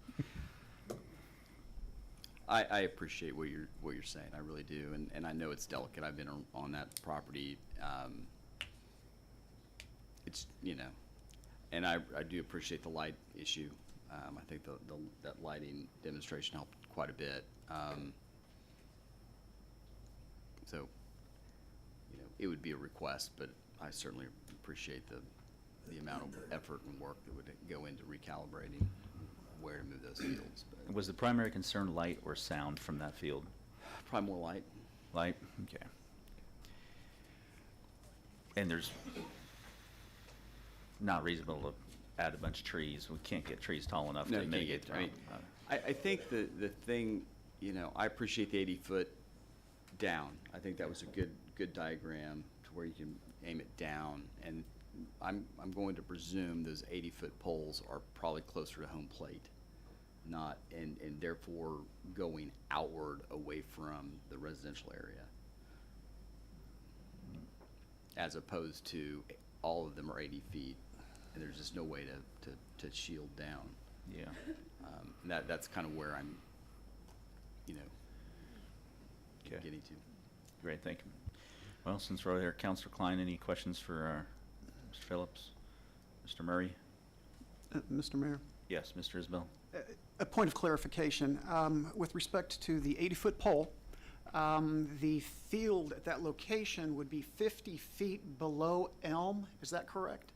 I appreciate what you're saying, I really do, and I know it's delicate. I've been on that property. It's, and I do appreciate the light issue. I think that lighting demonstration helped quite a bit. So, it would be a request, but I certainly appreciate the amount of effort and work that would go into recalibrating where to move those fields. But Was the primary concern light or sound from that field? probably more light. Light, okay. And there's not reasonable to add a bunch of trees. We can't get trees tall enough No, to you make can't it. get- I mean, I think the thing, I appreciate the 80-foot down. I think that was a good diagram to where you can aim it down, and I'm going to presume those 80-foot poles are probably closer to home plate, not, and therefore going outward away from the residential area, as opposed to all of them are 80 feet, and there's just no way to shield down. Yeah. That's kind of where I'm, Okay. getting to. Great, thank you. Well, since we're there, Councilor Klein, any questions for Mr. Phillips? Mr. Murray? Mr. Mayor, Yes, Mr. Isbell? a point of clarification. With respect to the 80-foot pole, the field at that location would be 50 feet below Elm, is that correct?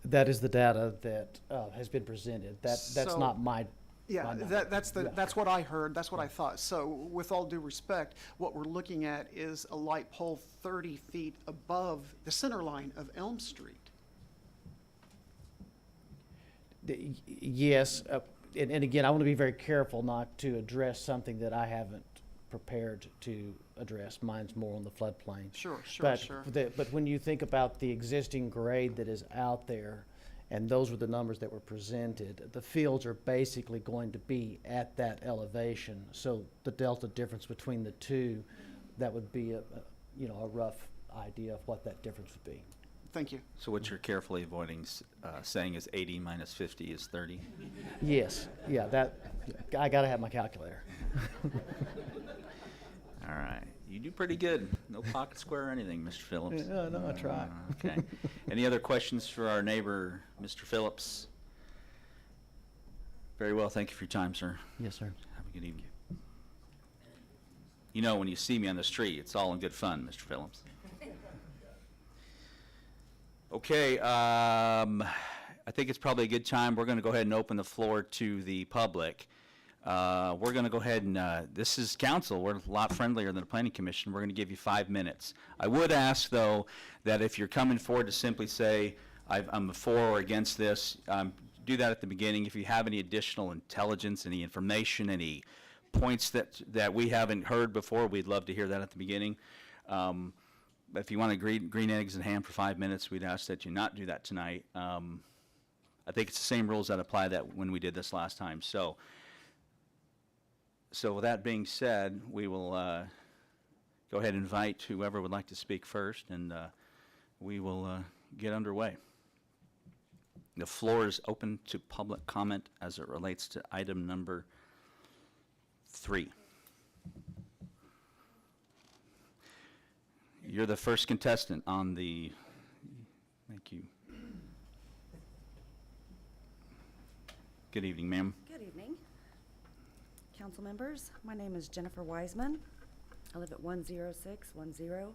That is the data that has been presented. That's So- not my. Yeah, my number. that's what I heard, that's what I thought. So with all due respect, what we're looking at is a light pole 30 feet above the center line of Elm Street. Yes, and again, I want to be very careful not to address something that I haven't prepared to address. Mine's more on the floodplain. Sure, But when you think about the existing grade that is out there, and those were the numbers that were presented, the fields are basically going to be at that elevation. So the delta difference between the two, that would be a rough idea of what that difference would be. Thank you. So what you're carefully avoiding saying is 80 minus 50 is 30? Yes, yeah, I gotta have my calculator. All right. You do pretty good. No pocket square or anything, Mr. Phillips. No, I try. Okay. Any other questions for our neighbor, Mr. Phillips? Very well. Thank you for your time, sir. Yes, sir. Have a good evening. When you see me on the street, it's all in good fun, Mr. Phillips. Okay, I think it's probably a good time. We're going to go ahead and open the floor to the public. We're going to go ahead and, this is council. We're a lot friendlier than the planning commission. We're going to give you 5 minutes. I would ask, though, that if you're coming forward to simply say, I'm for or against this, do that at the beginning. If you have any additional intelligence, any information, any points that we haven't heard before, we'd love to hear that at the beginning. If you want to green eggs in hand for 5 minutes, we'd ask that you not do that tonight. I think it's the same rules that apply that when we did this last time. So with that being said, we will go ahead and invite whoever would like to speak first, and we will get underway. The floor is open to public comment as it relates to item number 3. You're the first contestant on the, thank you. Good evening, ma'am. Good evening, council members. My name is Jennifer Wiseman. I live at 10610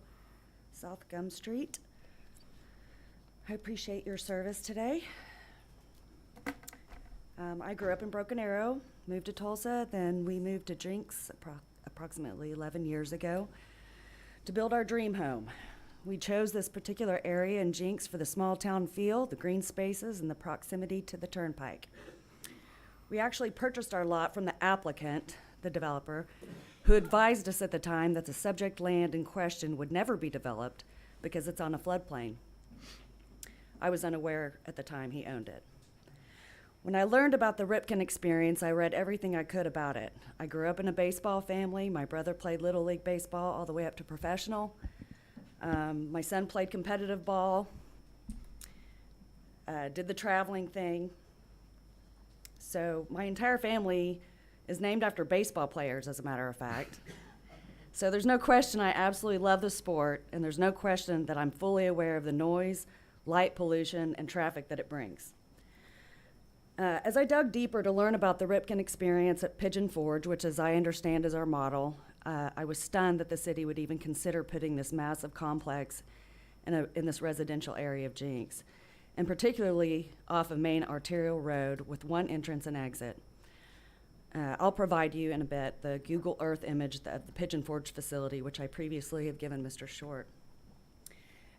South Gum Street. I appreciate your service today. I grew up in Broken Arrow, moved to Tulsa, then we moved to Jenks approximately 11 years ago to build our dream home. We chose this particular area in Jenks for the small town feel, the green spaces, and the proximity to the turnpike. We actually purchased our lot from the applicant, the developer, who advised us at the time that the subject land in question would never be developed because it's on a floodplain. I was unaware at the time he owned it. When I learned about the Ripken experience, I read everything I could about it. I grew up in a baseball family. My brother played Little League baseball all the way up to professional. My son played competitive ball, did the traveling thing. So my entire family is named after baseball players, as a matter of fact. So there's no question I absolutely love the sport, and there's no question that I'm fully aware of the noise, light pollution, and traffic that it brings. As I dug deeper to learn about the Ripken experience at Pigeon Forge, which as I understand is our model, I was stunned that the city would even consider putting this massive complex in this residential area of Jenks, and particularly off a main arterial road with one entrance and exit. I'll provide you in a bit the Google Earth image of the Pigeon Forge facility, which I previously have given Mr. Short.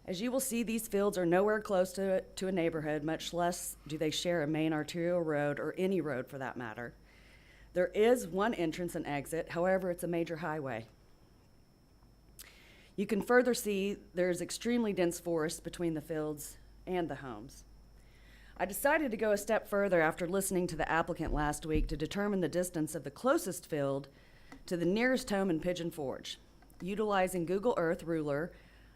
As you will see, these fields are nowhere close to a neighborhood, much less do they share a main arterial road or any road for that matter. There is one entrance and exit, however, it's a major highway. You can further see there's extremely dense forest between the fields and the homes. I decided to go a step further after listening to the applicant last week to determine the distance of the closest field to the nearest home in Pigeon Forge. Utilizing Google Earth ruler,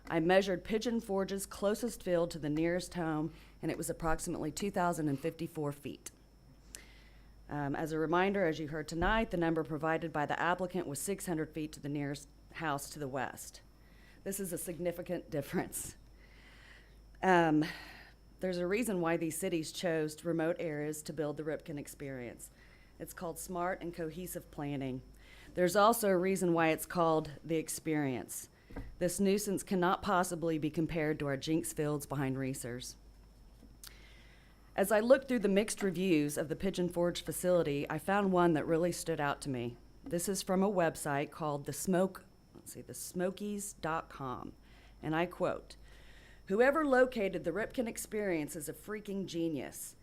I measured Pigeon Forge's closest field to the nearest home, and it was approximately 2,054 feet. As a reminder, as you heard tonight, the number provided by the applicant was 600 feet to the nearest house to the west. This is a significant difference. There's a reason why these cities chose remote areas to build the Ripken experience. It's called smart and cohesive planning. There's also a reason why it's called the experience. This nuisance cannot possibly be compared to our Jenks fields behind Reesers. As I looked through the mixed reviews of the Pigeon Forge facility, I found one that really stood out to me. This is from a website called thesmokies.com, and I quote, "Whoever located the Ripken experience is a freaking genius.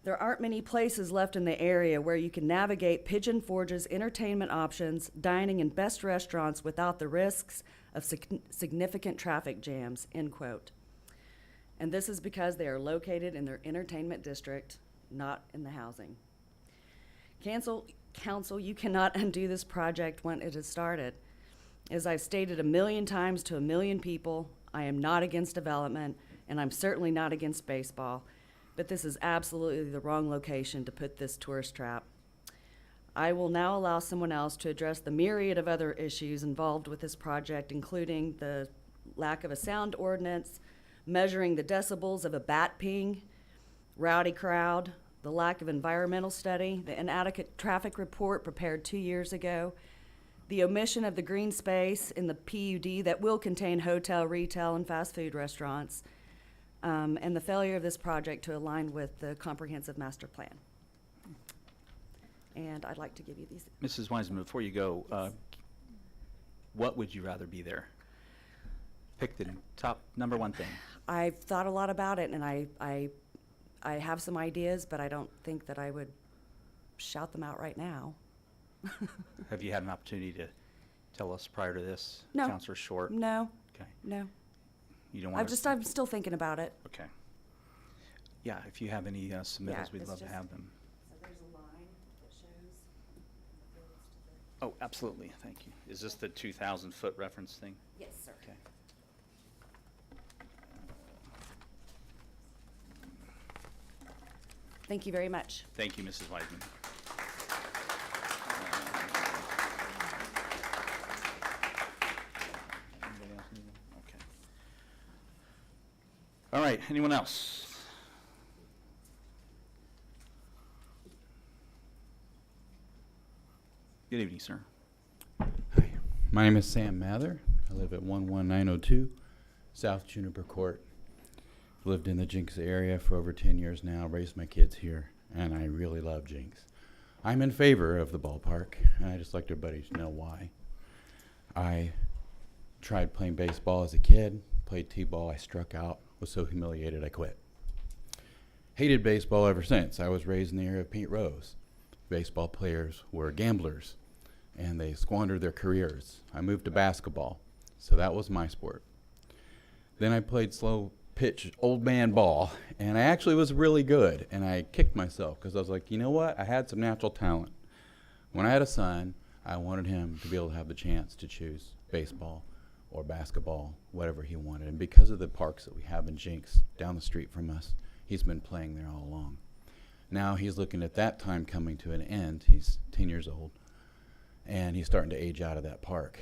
There aren't many places left in the area where you can navigate Pigeon Forge's entertainment options, dining in best restaurants without the risks of significant traffic jams," end quote. And this is because they are located in their entertainment district, not in the housing. Council, you cannot undo this project when it has started. As I've stated 1,000,000 times to 1,000,000 people, I am not against development, and I'm certainly not against baseball, but this is absolutely the wrong location to put this tourist trap. I will now allow someone else to address the myriad of other issues involved with this project, including the lack of a sound ordinance, measuring the decibels of a bat ping, rowdy crowd, the lack of environmental study, the inadequate traffic report prepared 2 years ago, the omission of the green space in the PUD that will contain hotel, retail, and fast food restaurants, and the failure of this project to align with the comprehensive master plan. And I'd like to give you these. Mrs. Wiseman, before you go, what would you rather be there? Pick the top number one thing. I've thought a lot about it, and I have some ideas, but I don't think that I would shout them out right now. Have you had an opportunity to tell us prior to this? No. Counselor Short? No, Okay. no. You don't want to? I'm still thinking about it. Okay. Yeah, if you have any submittals, we'd it's love to just- have them. So there's a line that shows the fields to the. Oh, absolutely, thank you. Is this the 2,000-foot reference thing? Yes, sir. Okay. Thank you very much. Thank you, Mrs. Wiseman. Anybody else need one? Okay. All right, anyone else? Good evening, sir. Hi, my name is Sam Mather. I live at 11902 South Juniper Court. Lived in the Jenks area for over 10 years now, raised my kids here, and I really love Jenks. I'm in favor of the ballpark, and I just like everybody to know why. I tried playing baseball as a kid, played t-ball, I struck out, was so humiliated I quit. Hated baseball ever since. I was raised in the area of Paint Rose. Baseball players were gamblers, and they squandered their careers. I moved to basketball, so that was my sport. Then I played slow pitch old man ball, and I actually was really good, and I kicked myself because I was like, you know what? I had some natural talent. When I had a son, I wanted him to be able to have the chance to choose baseball or basketball, whatever he wanted. And because of the parks that we have in Jenks down the street from us, he's been playing there all along. Now he's looking at that time coming to an end. He's 10 years old, and he's starting to age out of that park.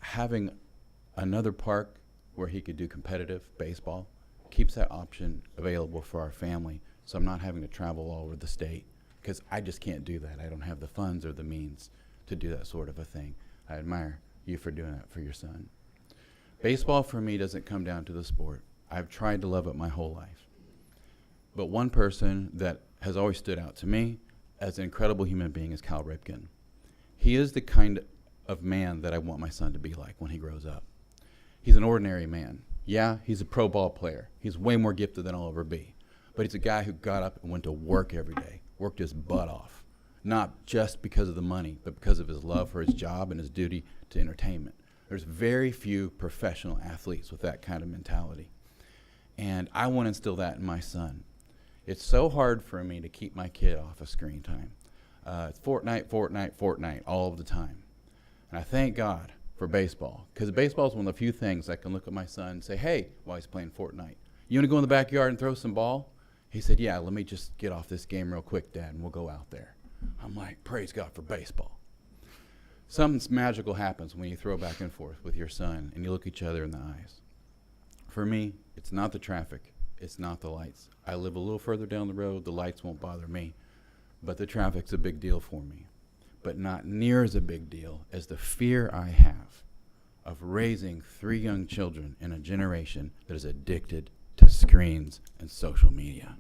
Having another park where he could do competitive baseball keeps that option available for our family, so I'm not having to travel all over the state, because I just can't do that. I don't have the funds or the means to do that sort of a thing. I admire you for doing that for your son. Baseball for me doesn't come down to the sport. I've tried to love it my whole life. But one person that has always stood out to me as an incredible human being is Cal Ripken. He is the kind of man that I want my son to be like when he grows up. He's an ordinary man. Yeah, he's a pro ball player. He's way more gifted than I'll ever be. But he's a guy who got up and went to work every day, worked his butt off. Not just because of the money, but because of his love for his job and his duty to entertainment. There's very few professional athletes with that kind of mentality. And I want to instill that in my son. It's so hard for me to keep my kid off of screen time. It's Fortnite all of the time. And I thank God for baseball, because baseball is one of the few things I can look at my son and say, hey, while he's playing Fortnite, you want to go in the backyard and throw some ball? He said, yeah, let me just get off this game real quick, Dad, and we'll go out there. I'm like, praise God for baseball. Something magical happens when you throw back and forth with your son and you look each other in the eyes. For me, it's not the traffic. It's not the lights. I live a little further down the road. The lights won't bother me. But the traffic's a big deal for me. But not near as a big deal as the fear I have of raising 3 young children in a generation that is addicted to screens and social media.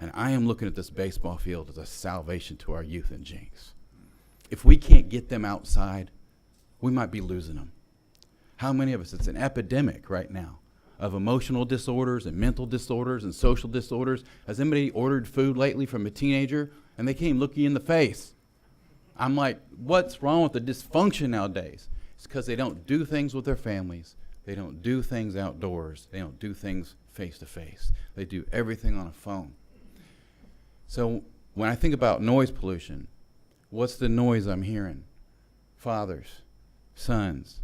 And I am looking at this baseball field as a salvation to our youth in Jenks. If we can't get them outside, we might be losing them. How many of us, it's an epidemic right now of emotional disorders and mental disorders and social disorders. Has anybody ordered food lately from a teenager and they can't even look you in the face? I'm like, what's wrong with the dysfunction nowadays? It's because they don't do things with their families. They don't do things outdoors. They don't do things face to face. They do everything on a phone. So when I think about noise pollution, what's the noise I'm hearing? Fathers, sons,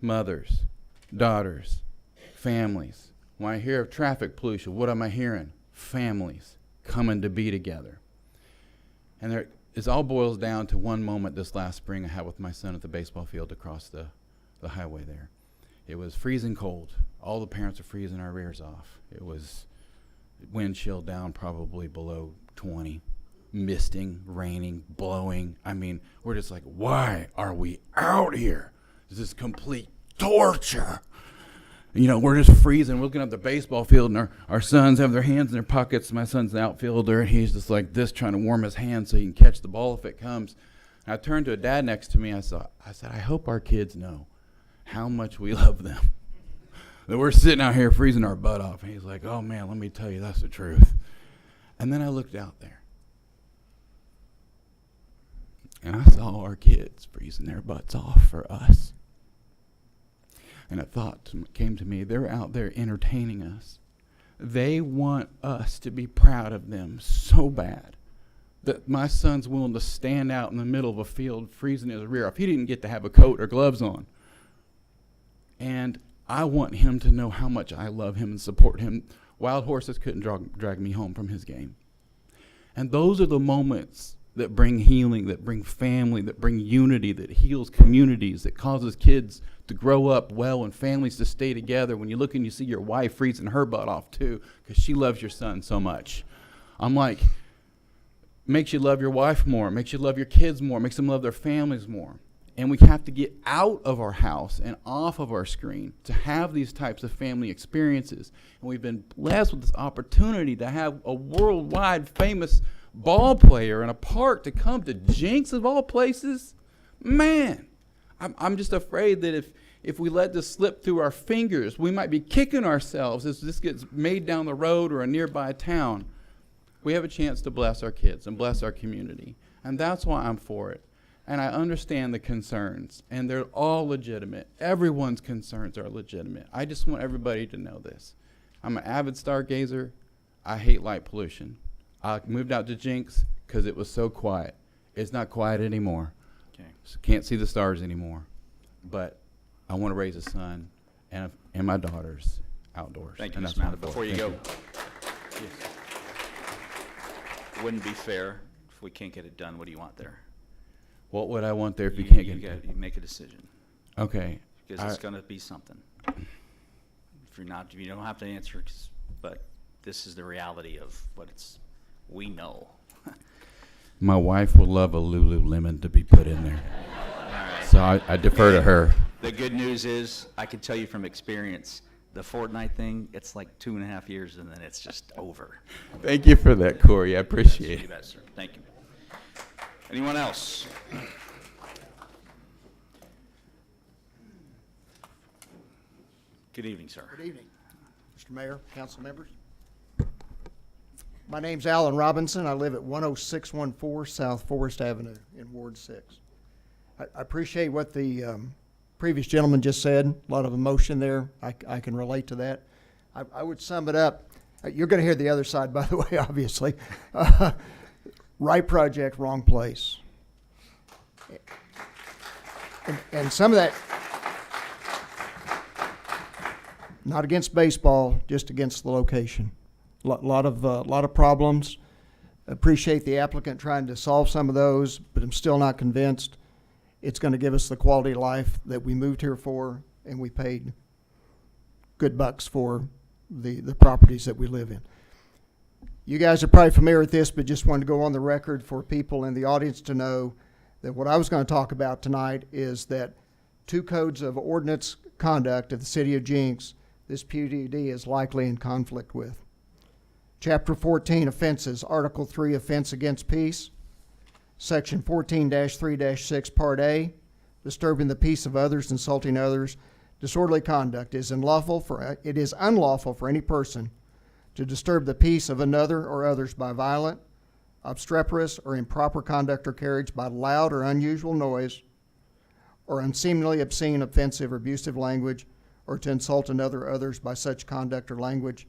mothers, daughters, families. When I hear of traffic pollution, what am I hearing? Families coming to be together. And it all boils down to one moment this last spring I had with my son at the baseball field across the highway there. It was freezing cold. All the parents are freezing our rears off. It was wind chill down probably below 20, misting, raining, blowing. I mean, we're just like, why are we out here? This is complete torture. You know, we're just freezing. We're looking at the baseball field, and our sons have their hands in their pockets. My son's an outfielder, and he's just like this, trying to warm his hands so he can catch the ball if it comes. And I turned to a dad next to me. I said, I hope our kids know how much we love them. That we're sitting out here freezing our butt off. And he's like, oh, man, let me tell you, that's the truth. And then I looked out there, and I saw our kids freezing their butts off for us. And a thought came to me, they're out there entertaining us. They want us to be proud of them so bad that my son's willing to stand out in the middle of a field freezing his rear off. He didn't get to have a coat or gloves on. And I want him to know how much I love him and support him. Wild horses couldn't drag me home from his game. And those are the moments that bring healing, that bring family, that bring unity, that heals communities, that causes kids to grow up well and families to stay together. When you look and you see your wife freezing her butt off too, because she loves your son so much. I'm like, makes you love your wife more, makes you love your kids more, makes them love their families more. And we have to get out of our house and off of our screen to have these types of family experiences. And we've been blessed with this opportunity to have a worldwide famous ball player in a park to come to Jenks of all places. Man, I'm just afraid that if we let this slip through our fingers, we might be kicking ourselves as this gets made down the road or a nearby town. We have a chance to bless our kids and bless our community. And that's why I'm for it. And I understand the concerns, and they're all legitimate. Everyone's concerns are legitimate. I just want everybody to know this. I'm an avid stargazer. I hate light pollution. I moved out to Jenks because it was so quiet. It's not quiet anymore. Okay. So can't see the stars anymore. But I want to raise a son and my daughters outdoors. Thank you, And Ms. that's what I'm Mather. for. Before you Thank go, wouldn't be fair if we can't get it done. What do you want there? What would I want there if you can't get it? You make a decision, Okay. because it's going to be something. If you don't have to answer, but this is the reality of what we know. My wife would love a Lululemon to be put in there. So I defer to her. The good news is, I can tell you from experience, the Fortnite thing, it's like 2.5 years and then it's just over. Thank you for that, Corey. I appreciate You it. bet, sir. Thank you. Anyone else? Good evening, sir. Good evening, Mr. Mayor, council members. My name's Alan Robinson. I live at 10614 South Forest Avenue in Ward 6. I appreciate what the previous gentleman just said. A lot of emotion there. I can relate to that. I would sum it up. You're going to hear the other side, by the way, obviously. Right project, wrong place. And some of that, not against baseball, just against the location. Lot of problems. Appreciate the applicant trying to solve some of those, but I'm still not convinced it's going to give us the quality of life that we moved here for, and we paid good bucks for the properties that we live in. You guys are probably familiar with this, but just wanted to go on the record for people in the audience to know that what I was going to talk about tonight is that 2 codes of ordinance conduct of the city of Jenks, this PUD is likely in conflict with. Chapter 14, offenses, Article 3, offense against peace. Section 14-3-6, Part A, disturbing the peace of others, insulting others. Disorderly conduct is unlawful for any person to disturb the peace of another or others by violent, obstreperous, or improper conduct or carriage, by loud or unusual noise, or unseemly, obscene, offensive, or abusive language, or to insult another or others by such conduct or language,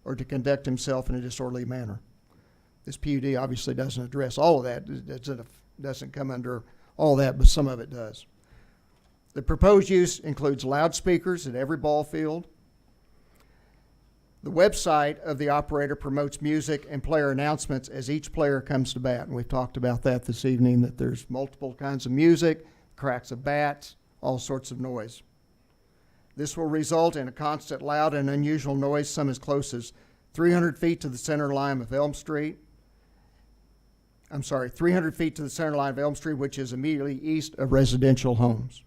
or to conduct himself in a disorderly manner. This PUD obviously doesn't address all of that. It doesn't come under all that, but some of it does. The proposed use includes loudspeakers at every ball field. The website of the operator promotes music and player announcements as each player comes to bat. And we've talked about that this evening, that there's multiple kinds of music, cracks of bats, all sorts of noise. This will result in a constant loud and unusual noise, some as close as 300 feet to the center line of Elm Street. 300 feet to the center line of Elm Street, which is immediately east of residential homes.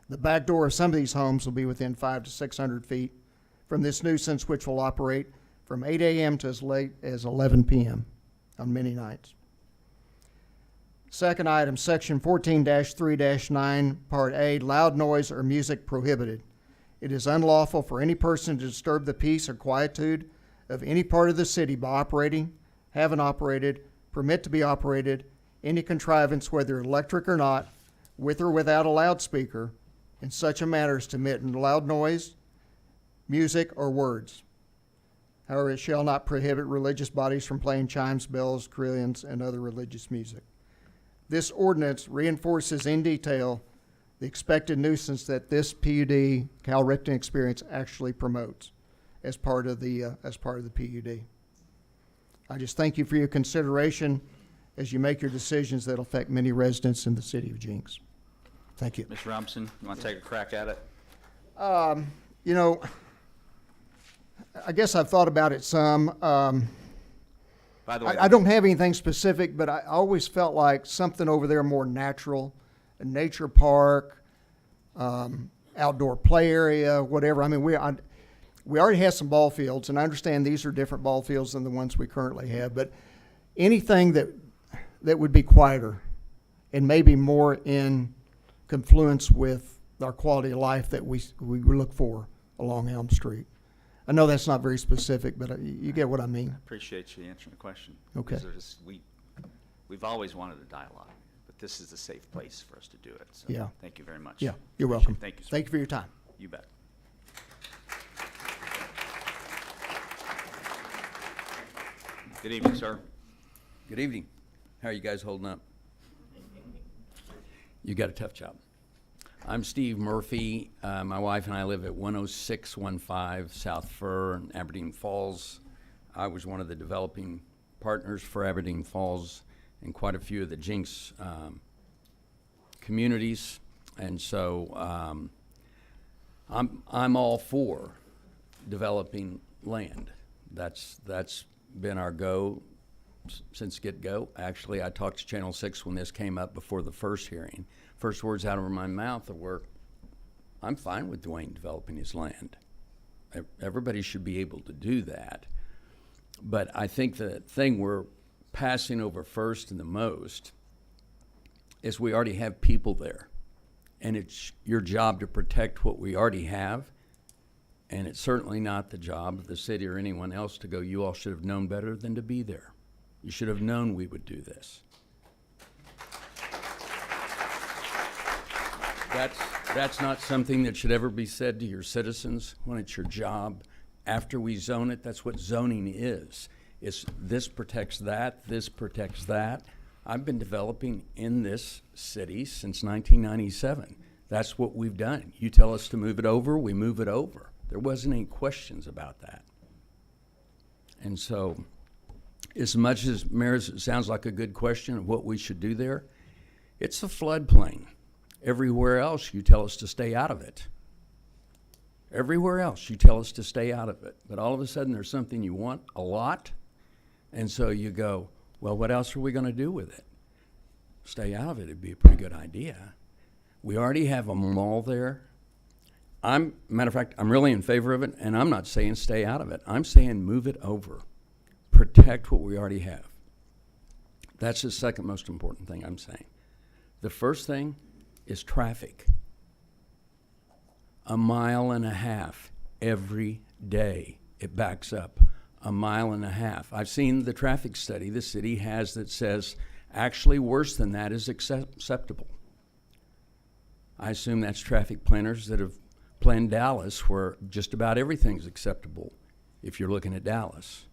The back door of some of these homes will be within 500 to 600 feet from this nuisance, which will operate from 8 a.m. to as late as 11 p.m. on many nights. Second item, section 14-3-9, part A, loud noise or music prohibited. It is unlawful for any person to disturb the peace or quietude of any part of the city by operating, having operated, permit to be operated, any contrivance, whether electric or not, with or without a loudspeaker, in such a manner as to emit loud noise, music, or words. However, it shall not prohibit religious bodies from playing chimes, bells, carillons, and other religious music. This ordinance reinforces in detail the expected nuisance that this PUD, Cal Ripton experience, actually promotes as part of the PUD. I just thank you for your consideration as you make your decisions that affect many residents in the city of Jenks. Thank you. Mr. Robinson, you want to take a crack at it? You know, I guess I've thought about it some. By the way, I don't have anything specific, but I always felt like something over there more natural, a nature park, outdoor play area, whatever. I mean, we already have some ball fields, and I understand these are different ball fields than the ones we currently have, but anything that would be quieter and maybe more in confluence with our quality of life that we look for along Elm Street. I know that's not very specific, but you get what I mean. I appreciate you answering the question. Okay. Because we've always wanted a dialogue, but this is a safe place for us to do it. So Yeah. Thank you very much. Yeah, you're Appreciate welcome. it. Thank you, sir. Thank you for your time. You bet. Good evening, sir. Good evening. How are you guys holding up? You got a tough job. I'm Steve Murphy. My wife and I live at 10615 South Fir in Aberdeen Falls. I was one of the developing partners for Aberdeen Falls and quite a few of the Jenks communities. And so I'm all for developing land. That's been our go since get-go. Actually, I talked to Channel 6 when this came up before the first hearing. First words out of my mouth were, I'm fine with Dwayne developing his land. Everybody should be able to do that. But I think the thing we're passing over first and the most is we already have people there. And it's your job to protect what we already have. And it's certainly not the job of the city or anyone else to go, you all should have known better than to be there. You should have known we would do this. That's not something that should ever be said to your citizens when it's your job. After we zone it, that's what zoning is. It's this protects that, this protects that. I've been developing in this city since 1997. That's what we've done. You tell us to move it over, we move it over. There wasn't any questions about that. And so, as much as, Mayor, it sounds like a good question of what we should do there, it's a floodplain. Everywhere else, you tell us to stay out of it. Everywhere else, you tell us to stay out of it. But all of a sudden, there's something you want a lot, and so you go, well, what else are we going to do with it? Stay out of it would be a pretty good idea. We already have a mall there. Matter of fact, I'm really in favor of it, and I'm not saying stay out of it. I'm saying move it over. Protect what we already have. That's the second most important thing I'm saying. The first thing is traffic. 1.5 miles every day it backs up. 1.5 miles. I've seen the traffic study the city has that says actually worse than that is acceptable. I assume that's traffic planners that have planned Dallas where just about everything's acceptable if you're looking at Dallas.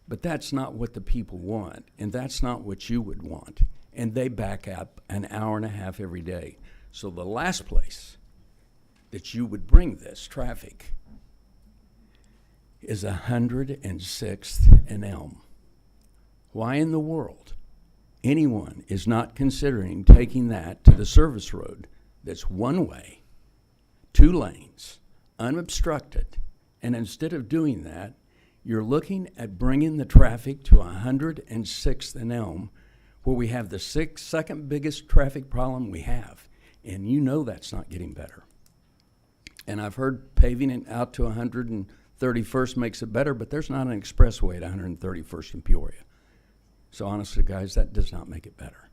But that's not what the people want, and that's not what you would want. And they back up 1.5 hours every day. So the last place that you would bring this traffic is 106th and Elm. Why in the world anyone is not considering taking that to the service road that's one way, 2 lanes, unobstructed, and instead of doing that, you're looking at bringing the traffic to 106th and Elm, where we have the second biggest traffic problem we have. And you know that's not getting better. And I've heard paving it out to 131st makes it better, but there's not an expressway at 131st in Peoria. So honestly, guys, that does not make it better.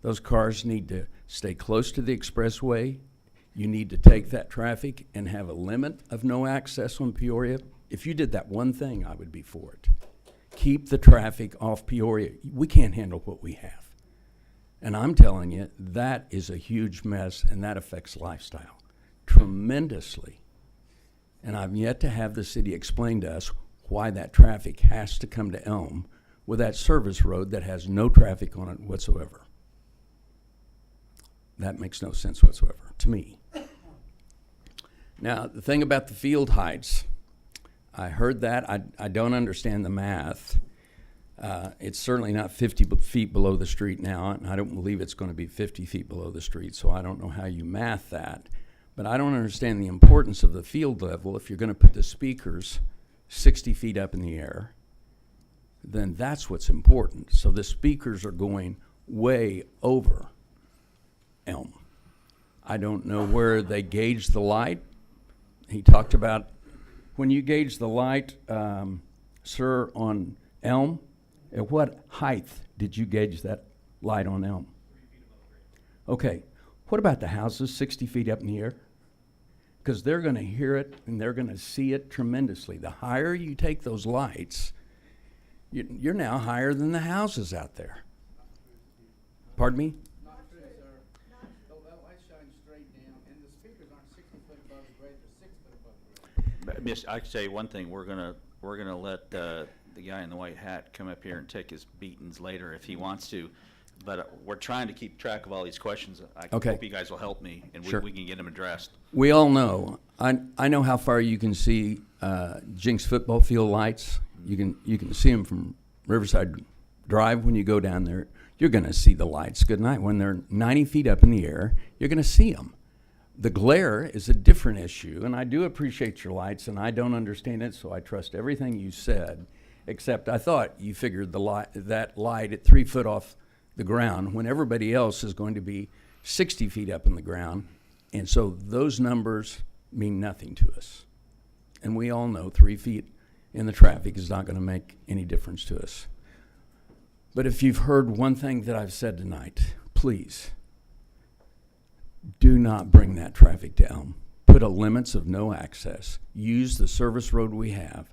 Those cars need to stay close to the expressway. You need to take that traffic and have a limit of no access on Peoria. If you did that one thing, I would be for it. Keep the traffic off Peoria. We can't handle what we have. And I'm telling you, that is a huge mess, and that affects lifestyle tremendously. And I've yet to have the city explain to us why that traffic has to come to Elm with that service road that has no traffic on it whatsoever. That makes no sense whatsoever to me. Now, the thing about the field heights, I heard that. I don't understand the math. It's certainly not 50 feet below the street now, and I don't believe it's going to be 50 feet below the street, so I don't know how you math that. But I don't understand the importance of the field level. If you're going to put the speakers 60 feet up in the air, then that's what's important. So the speakers are going way over Elm. I don't know where they gauge the light. He talked about when you gauge the light, sir, on Elm, at what height did you gauge that light on Elm? Okay, what about the houses 60 feet up in the air? Because they're going to hear it and they're going to see it tremendously. The higher you take those lights, you're now higher than the houses out there. Pardon me? Not true, sir. That light shines straight down, and the speakers aren't 60 foot above grade, they're 6 foot above grade. Miss, I can say one thing, we're gonna let the guy in the white hat come up here and take his beatings later if he wants to. But we're trying to keep track of all these questions. I Okay. hope you guys will help me and Sure. we can get them addressed. We all know. I know how far you can see Jenks football field lights. You can see them from Riverside Drive when you go down there. You're going to see the lights. Good night. When they're 90 feet up in the air, you're going to see them. The glare is a different issue, and I do appreciate your lights, and I don't understand it, so I trust everything you said, except I thought you figured that light at 3 foot off the ground when everybody else is going to be 60 feet up in the ground. And so those numbers mean nothing to us. And we all know 3 feet in the traffic is not going to make any difference to us. But if you've heard one thing that I've said tonight, please do not bring that traffic to Elm. Put a limits of no access. Use the service road we have.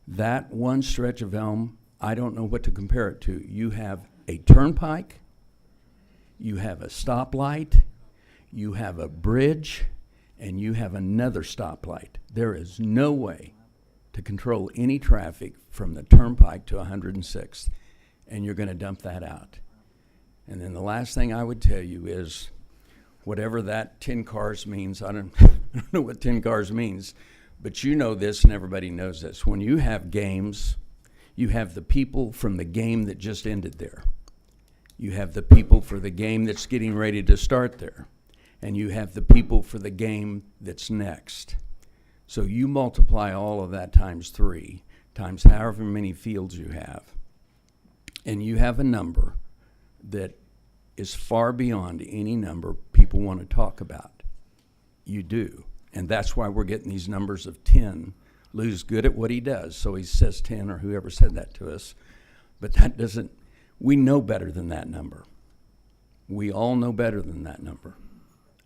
That one stretch of Elm, I don't know what to compare it to. You have a turnpike, you have a stoplight, you have a bridge, and you have another stoplight. There is no way to control any traffic from the turnpike to 106th, and you're going to dump that out. And then the last thing I would tell you is whatever that 10 cars means, I don't know what 10 cars means, but you know this and everybody knows this. When you have games, you have the people from the game that just ended there. You have the people for the game that's getting ready to start there. And you have the people for the game that's next. So you multiply all of that times 3, times however many fields you have, and you have a number that is far beyond any number people want to talk about. You do. And that's why we're getting these numbers of 10. Lou's good at what he does, so he says 10 or whoever said that to us. But that doesn't, we know better than that number. We all know better than that number.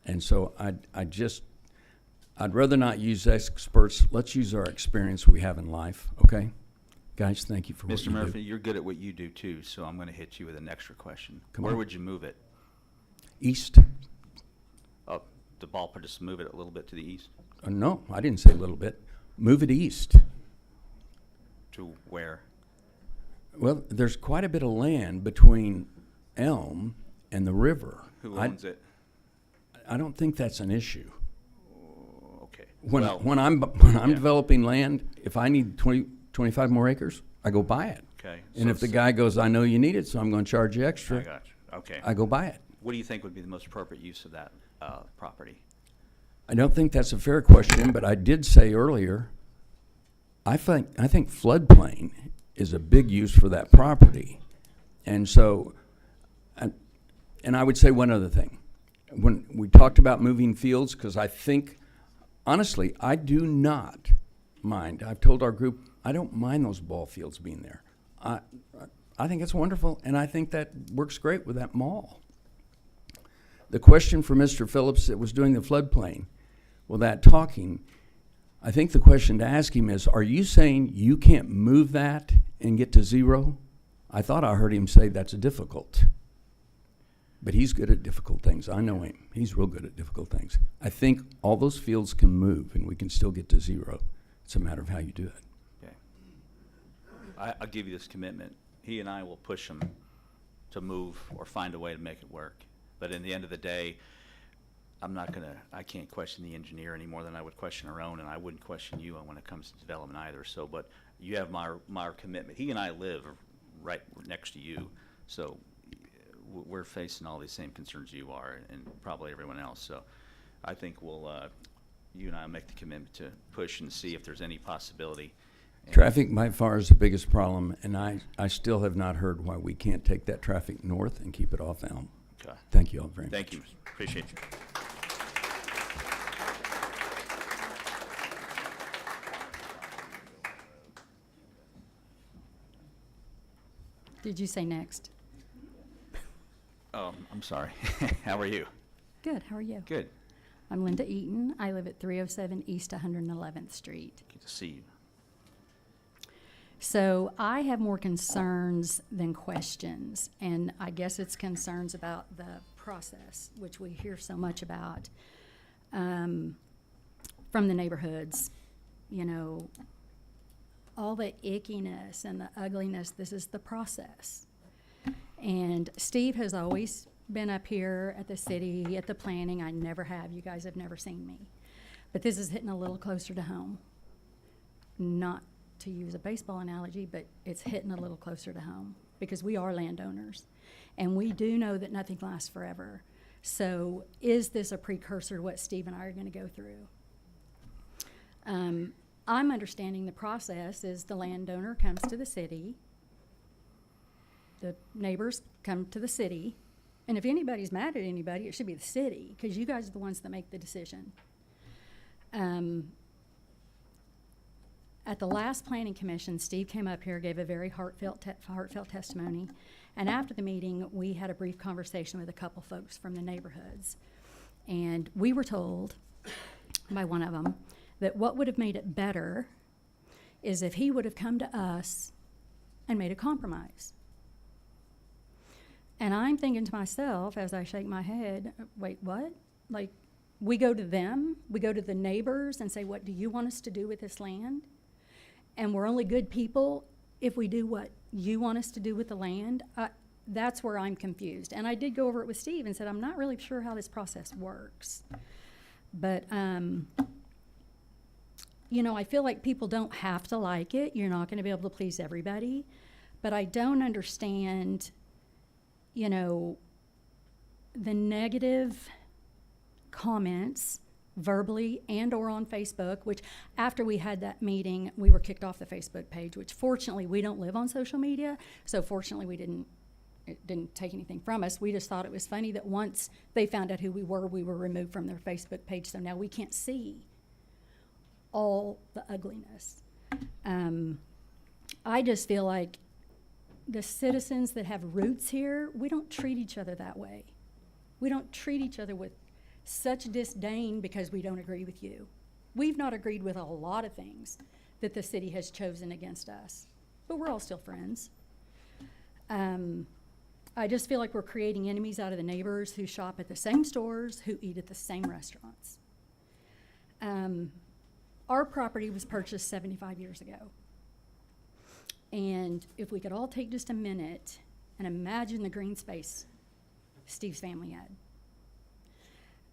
And so I'd rather not use experts. Let's use our experience we have in life, okay? Guys, thank you for what Mr. you Murphy, do. you're good at what you do too, so I'm going to hit you with an extra question. Come Where on. would you move it? East? Oh, the ballpark, just move it a little bit to the east? No, I didn't say a little bit. Move it east. To where? Well, there's quite a bit of land between Elm and the river. Who owns it? I don't think that's an issue. Okay. When I'm developing land, if I need 25 more acres, I go buy it. Okay. And if the guy goes, I know you need it, so I'm going to charge you extra. I got you. Okay. I go buy it. What do you think would be the most appropriate use of that property? I don't think that's a fair question, but I did say earlier, I think floodplain is a big use for that property. And so, and I would say one other thing. when we talked about moving fields, because I think, honestly, I do not mind. I've told our group, I don't mind those ball fields being there. I think it's wonderful, and I think that works great with that mall. The question for Mr. Phillips that was doing the floodplain, well, that talking, I think the question to ask him is, are you saying you can't move that and get to zero? I thought I heard him say that's difficult. But he's good at difficult things. I know him. He's real good at difficult things. I think all those fields can move and we can still get to zero. It's a matter of how you do it. Okay. I'll give you this commitment. He and I will push him to move or find a way to make it work. But in the end of the day, I can't question the engineer any more than I would question our own, and I wouldn't question you when it comes to development either. So, but you have my commitment. He and I live right next to you, so we're facing all these same concerns you are, and probably everyone else. So I think you and I will make the commitment to push and see if there's any possibility. Traffic by far is the biggest problem, and I still have not heard why we can't take that traffic north and keep it off Elm. Okay. Thank you all very much. Thank you. Appreciate you. Did you say next? Oh, I'm sorry. How are you? Good, how are you? Good. I'm Linda Eaton. I live at 307 East 111th Street. Good to see you. So I have more concerns than questions, and I guess it's concerns about the process, which we hear so much about from the neighborhoods. You know, all the ickiness and the ugliness, this is the process. And Steve has always been up here at the city, at the planning. I never have. You guys have never seen me. But this is hitting a little closer to home. Not to use a baseball analogy, but it's hitting a little closer to home because we are landowners. And we do know that nothing lasts forever. So is this a precursor to what Steve and I are going to go through? I'm understanding the process is the landowner comes to the city, the neighbors come to the city, and if anybody's mad at anybody, it should be the city, because you guys are the ones that make the decision. At the last planning commission, Steve came up here, gave a very heartfelt testimony, and after the meeting, we had a brief conversation with a couple folks from the neighborhoods, and we were told by one of them that what would have made it better is if he would have come to us and made a compromise. And I'm thinking to myself as I shake my head, wait, what? Like, we go to them, we go to the neighbors and say, what do you want us to do with this land? And we're only good people if we do what you want us to do with the land. That's where I'm confused. And I did go over it with Steve and said, I'm not really sure how this process works. But, you know, I feel like people don't have to like it. You're not going to be able to please everybody. But I don't understand, you know, the negative comments verbally and or on Facebook, which after we had that meeting, we were kicked off the Facebook page, which fortunately we don't live on social media. So fortunately it didn't take anything from us. We just thought it was funny that once they found out who we were removed from their Facebook page. So now we can't see all the ugliness. I just feel like the citizens that have roots here, we don't treat each other that way. We don't treat each other with such disdain because we don't agree with you. We've not agreed with a lot of things that the city has chosen against us, but we're all still friends. I just feel like we're creating enemies out of the neighbors who shop at the same stores, who eat at the same restaurants. Our property was purchased 75 years ago. And if we could all take just a minute and imagine the green space Steve's family had.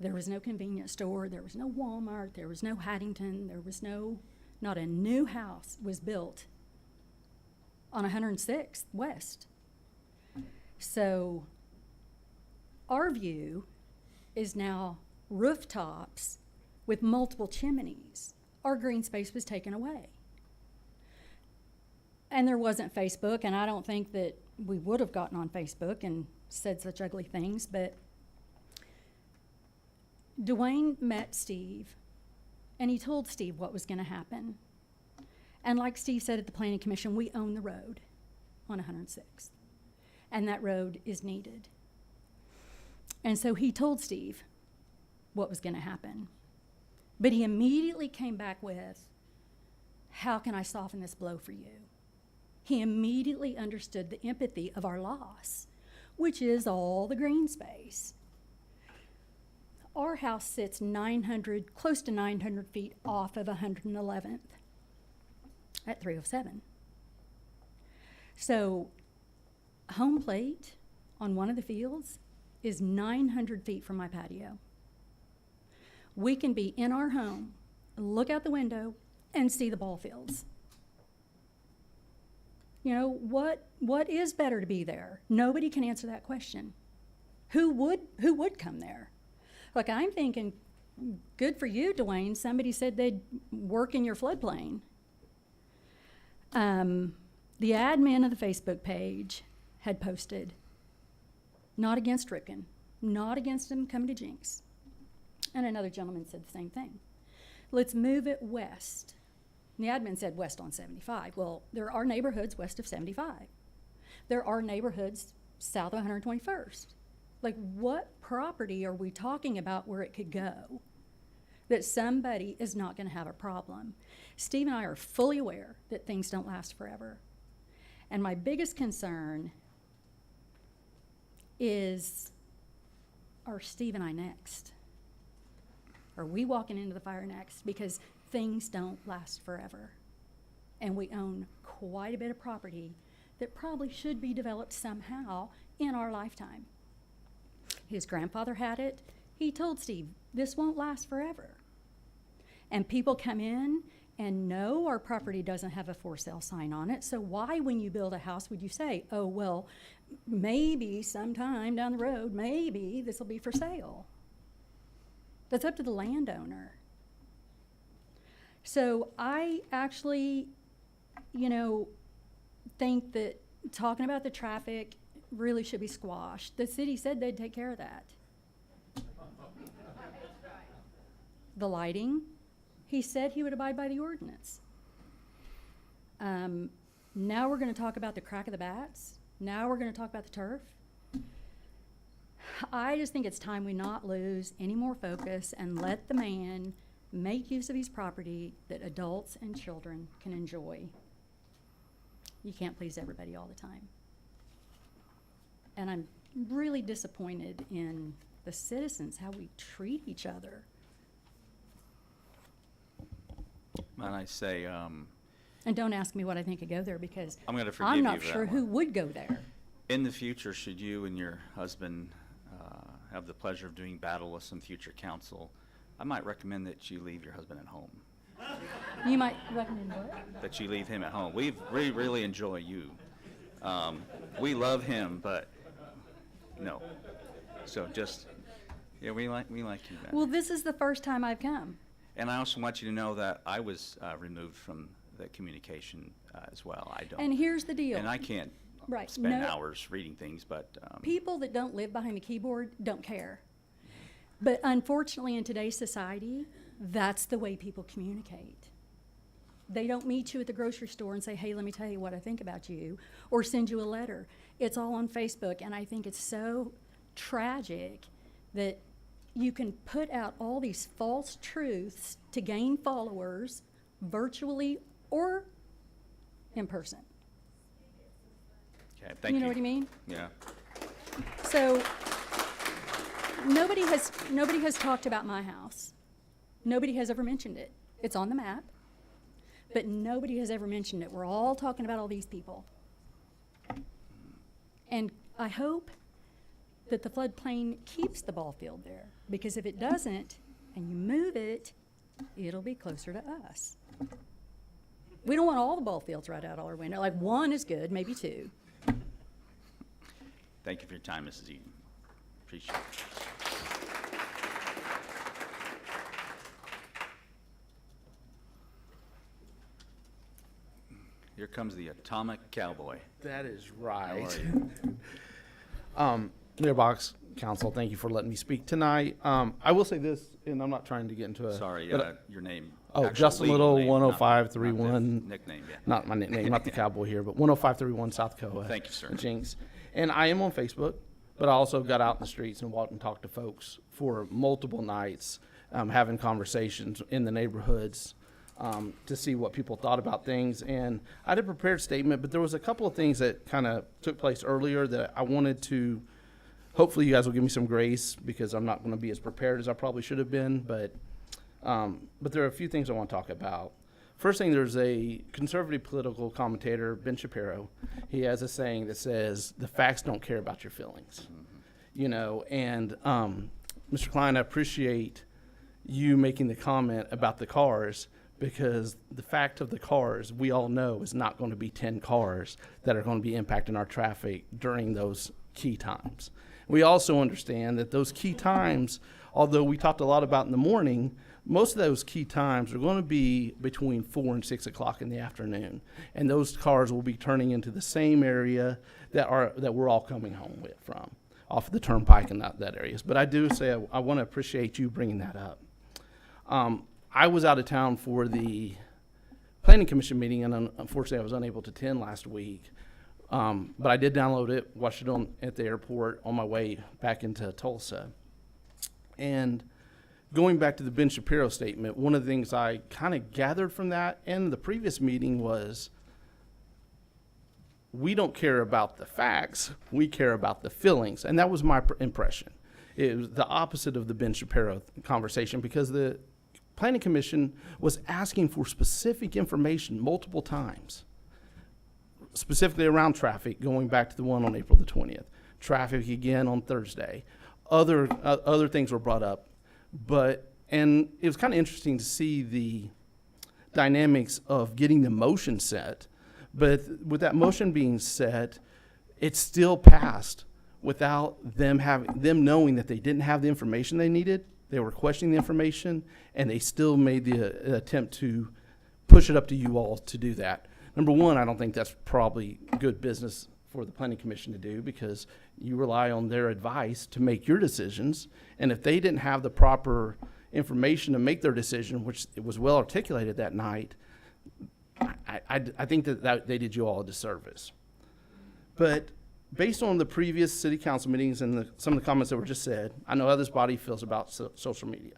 There was no convenience store, there was no Walmart, there was no Haddington, there was not a new house was built on 106th West. So our view is now rooftops with multiple chimneys. Our green space was taken away. And there wasn't Facebook, and I don't think that we would have gotten on Facebook and said such ugly things, but Dwayne met Steve, and he told Steve what was going to happen. And like Steve said at the Planning Commission, we own the road on 106th, and that road is needed. And so he told Steve what was going to happen. But he immediately came back with, how can I soften this blow for you? He immediately understood the empathy of our loss, which is all the green space. Our house sits close to 900 feet off of 111th at 307. So home plate on one of the fields is 900 feet from my patio. We can be in our home, look out the window, and see the ball fields. You know, what is better to be there? Nobody can answer that question. Who would come there? Like, I'm thinking, good for you, Dwayne. Somebody said they'd work in your floodplain. The admin of the Facebook page had posted, not against Ripken, not against him coming to Jenks. And another gentleman said the same thing. Let's move it west. And the admin said west on 75. Well, there are neighborhoods west of 75. There are neighborhoods south of 121st. Like, what property are we talking about where it could go that somebody is not going to have a problem? Steve and I are fully aware that things don't last forever. And my biggest concern is, are Steve and I next? Are we walking into the fire next? Because things don't last forever. And we own quite a bit of property that probably should be developed somehow in our lifetime. His grandfather had it. He told Steve, this won't last forever. And people come in and know our property doesn't have a for sale sign on it. So why, when you build a house, would you say, oh, well, maybe sometime down the road, maybe this will be for sale? That's up to the landowner. So I actually, think that talking about the traffic really should be squashed. The city said they'd take care of that. The lighting, he said he would abide by the ordinance. Now we're going to talk about the crack of the bats. Now we're going to talk about the turf. I just think it's time we not lose any more focus and let the man make use of his property that adults and children can enjoy. You can't please everybody all the time. And I'm really disappointed in the citizens, how we treat each other. And I say, And don't ask me what I think of go there, because I'm gonna forgive I'm you not for that sure one. who would go there. in the future, should you and your husband have the pleasure of doing battle with some future council, I might recommend that you leave your husband at home. You might recommend what? That you leave him at home. We really enjoy you. We love him, but no. So just, yeah, we like you, man. Well, this is the first time I've come. And I also want you to know that I was removed from the communication as well. I don't. And here's the deal. And I can't Right. spend No- hours reading things, but People that don't live behind a keyboard don't care. But unfortunately, in today's society, that's the way people communicate. They don't meet you at the grocery store and say, hey, let me tell you what I think about you, or send you a letter. It's all on Facebook, and I think it's so tragic that you can put out all these false truths to gain followers, virtually or in person. okay, thank you. You know what I mean? Yeah. So nobody has talked about my house. Nobody has ever mentioned it. It's on the map, but nobody has ever mentioned it. We're all talking about all these people. And I hope that the floodplain keeps the ball field there, because if it doesn't and you move it, it'll be closer to us. We don't want all the ball fields right out all our window. Like, one is good, maybe two. Thank you for your time, Mrs. Eaton. Appreciate it. Here comes the atomic cowboy. That is How right. are you? Mayor Box, Council. Thank you for letting me speak tonight. I will say this, and I'm not trying to get into a. Sorry, but, your name. Oh, actual Justin legal Little, name, 10531. not the nickname, yeah. Not my nickname, not the cowboy here, but 10531 South Coa. Thank you, sir. Jinx. And I am on Facebook, but I also got out in the streets and walked and talked to folks for multiple nights, having conversations in the neighborhoods to see what people thought about things. And I had a prepared statement, but there was a couple of things that kind of took place earlier that I wanted to, hopefully you guys will give me some grace because I'm not going to be as prepared as I probably should have been, but there are a few things I want to talk about. First thing, there's a conservative political commentator, Ben Shapiro. He has a saying that says, the facts don't care about your feelings. You know, and Mr. Klein, I appreciate you making the comment about the cars, because the fact of the cars, we all know, is not going to be 10 cars that are going to be impacting our traffic during those key times. We also understand that those key times, although we talked a lot about in the morning, most of those key times are going to be between 4 and 6 o'clock in the afternoon. And those cars will be turning into the same area that we're all coming home with from, off of the turnpike and that areas. But I do say I want to appreciate you bringing that up. I was out of town for the Planning Commission meeting, and unfortunately I was unable to attend last week. But I did download it, watched it at the airport on my way back into Tulsa. And going back to the Ben Shapiro statement, one of the things I kind of gathered from that and the previous meeting was, we don't care about the facts, we care about the feelings. And that was my impression. It was the opposite of the Ben Shapiro conversation, because the Planning Commission was asking for specific information multiple times, specifically around traffic, going back to the one on April the 20th. Traffic again on Thursday. Other things were brought up. And it was kind of interesting to see the dynamics of getting the motion set. But with that motion being set, it still passed without them knowing that they didn't have the information they needed. They were questioning the information, and they still made the attempt to push it up to you all to do that. Number one, I don't think that's probably good business for the Planning Commission to do, because you rely on their advice to make your decisions. And if they didn't have the proper information to make their decision, which it was well articulated that night, I think that they did you all a disservice. But based on the previous city council meetings and some of the comments that were just said, I know how this body feels about social media.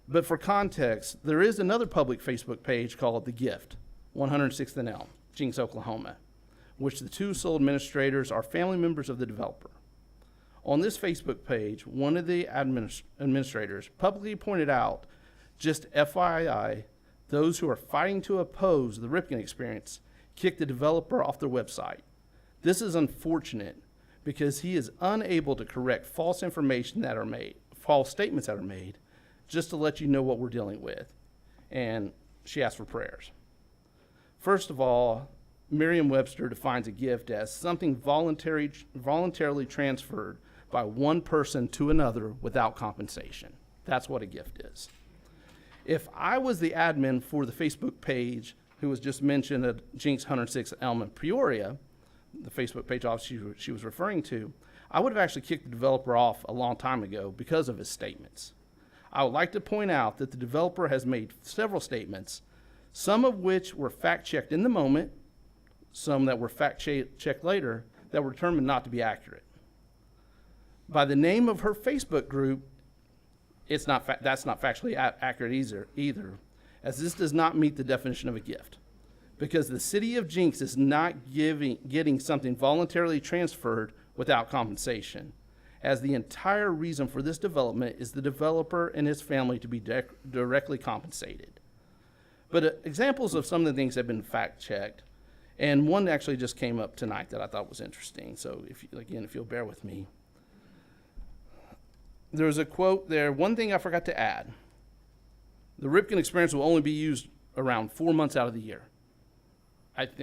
But for context, there is another public Facebook page called The Gift, 106th and Elm, Jenks, Oklahoma, which the two sole administrators are family members of the developer. On this Facebook page, one of the administrators publicly pointed out, just FYI, those who are fighting to oppose the Ripken experience kicked the developer off their website. This is unfortunate because he is unable to correct false statements that are made, just to let you know what we're dealing with. And she asked for prayers. First of all, Merriam-Webster defines a gift as something voluntarily transferred by one person to another without compensation. That's what a gift is. If I was the admin for the Facebook page who was just mentioned at Jenks 106 Elm in Peoria, the Facebook page she was referring to, I would have actually kicked the developer off a long time ago because of his statements. I would like to point out that the developer has made several statements, some of which were fact-checked in the moment, some that were fact-checked later, that were determined not to be accurate. By the name of her Facebook group, that's not factually accurate either, as this does not meet the definition of a gift. Because the city of Jenks is not getting something voluntarily transferred without compensation, as the entire reason for this development is the developer and his family to be directly compensated. But examples of some of the things that have been fact-checked, and one actually just came up tonight that I thought was interesting, so if you'll bear with me. There's a quote there, one thing I forgot to add. The Ripken experience will only be used around 4 months out of the year.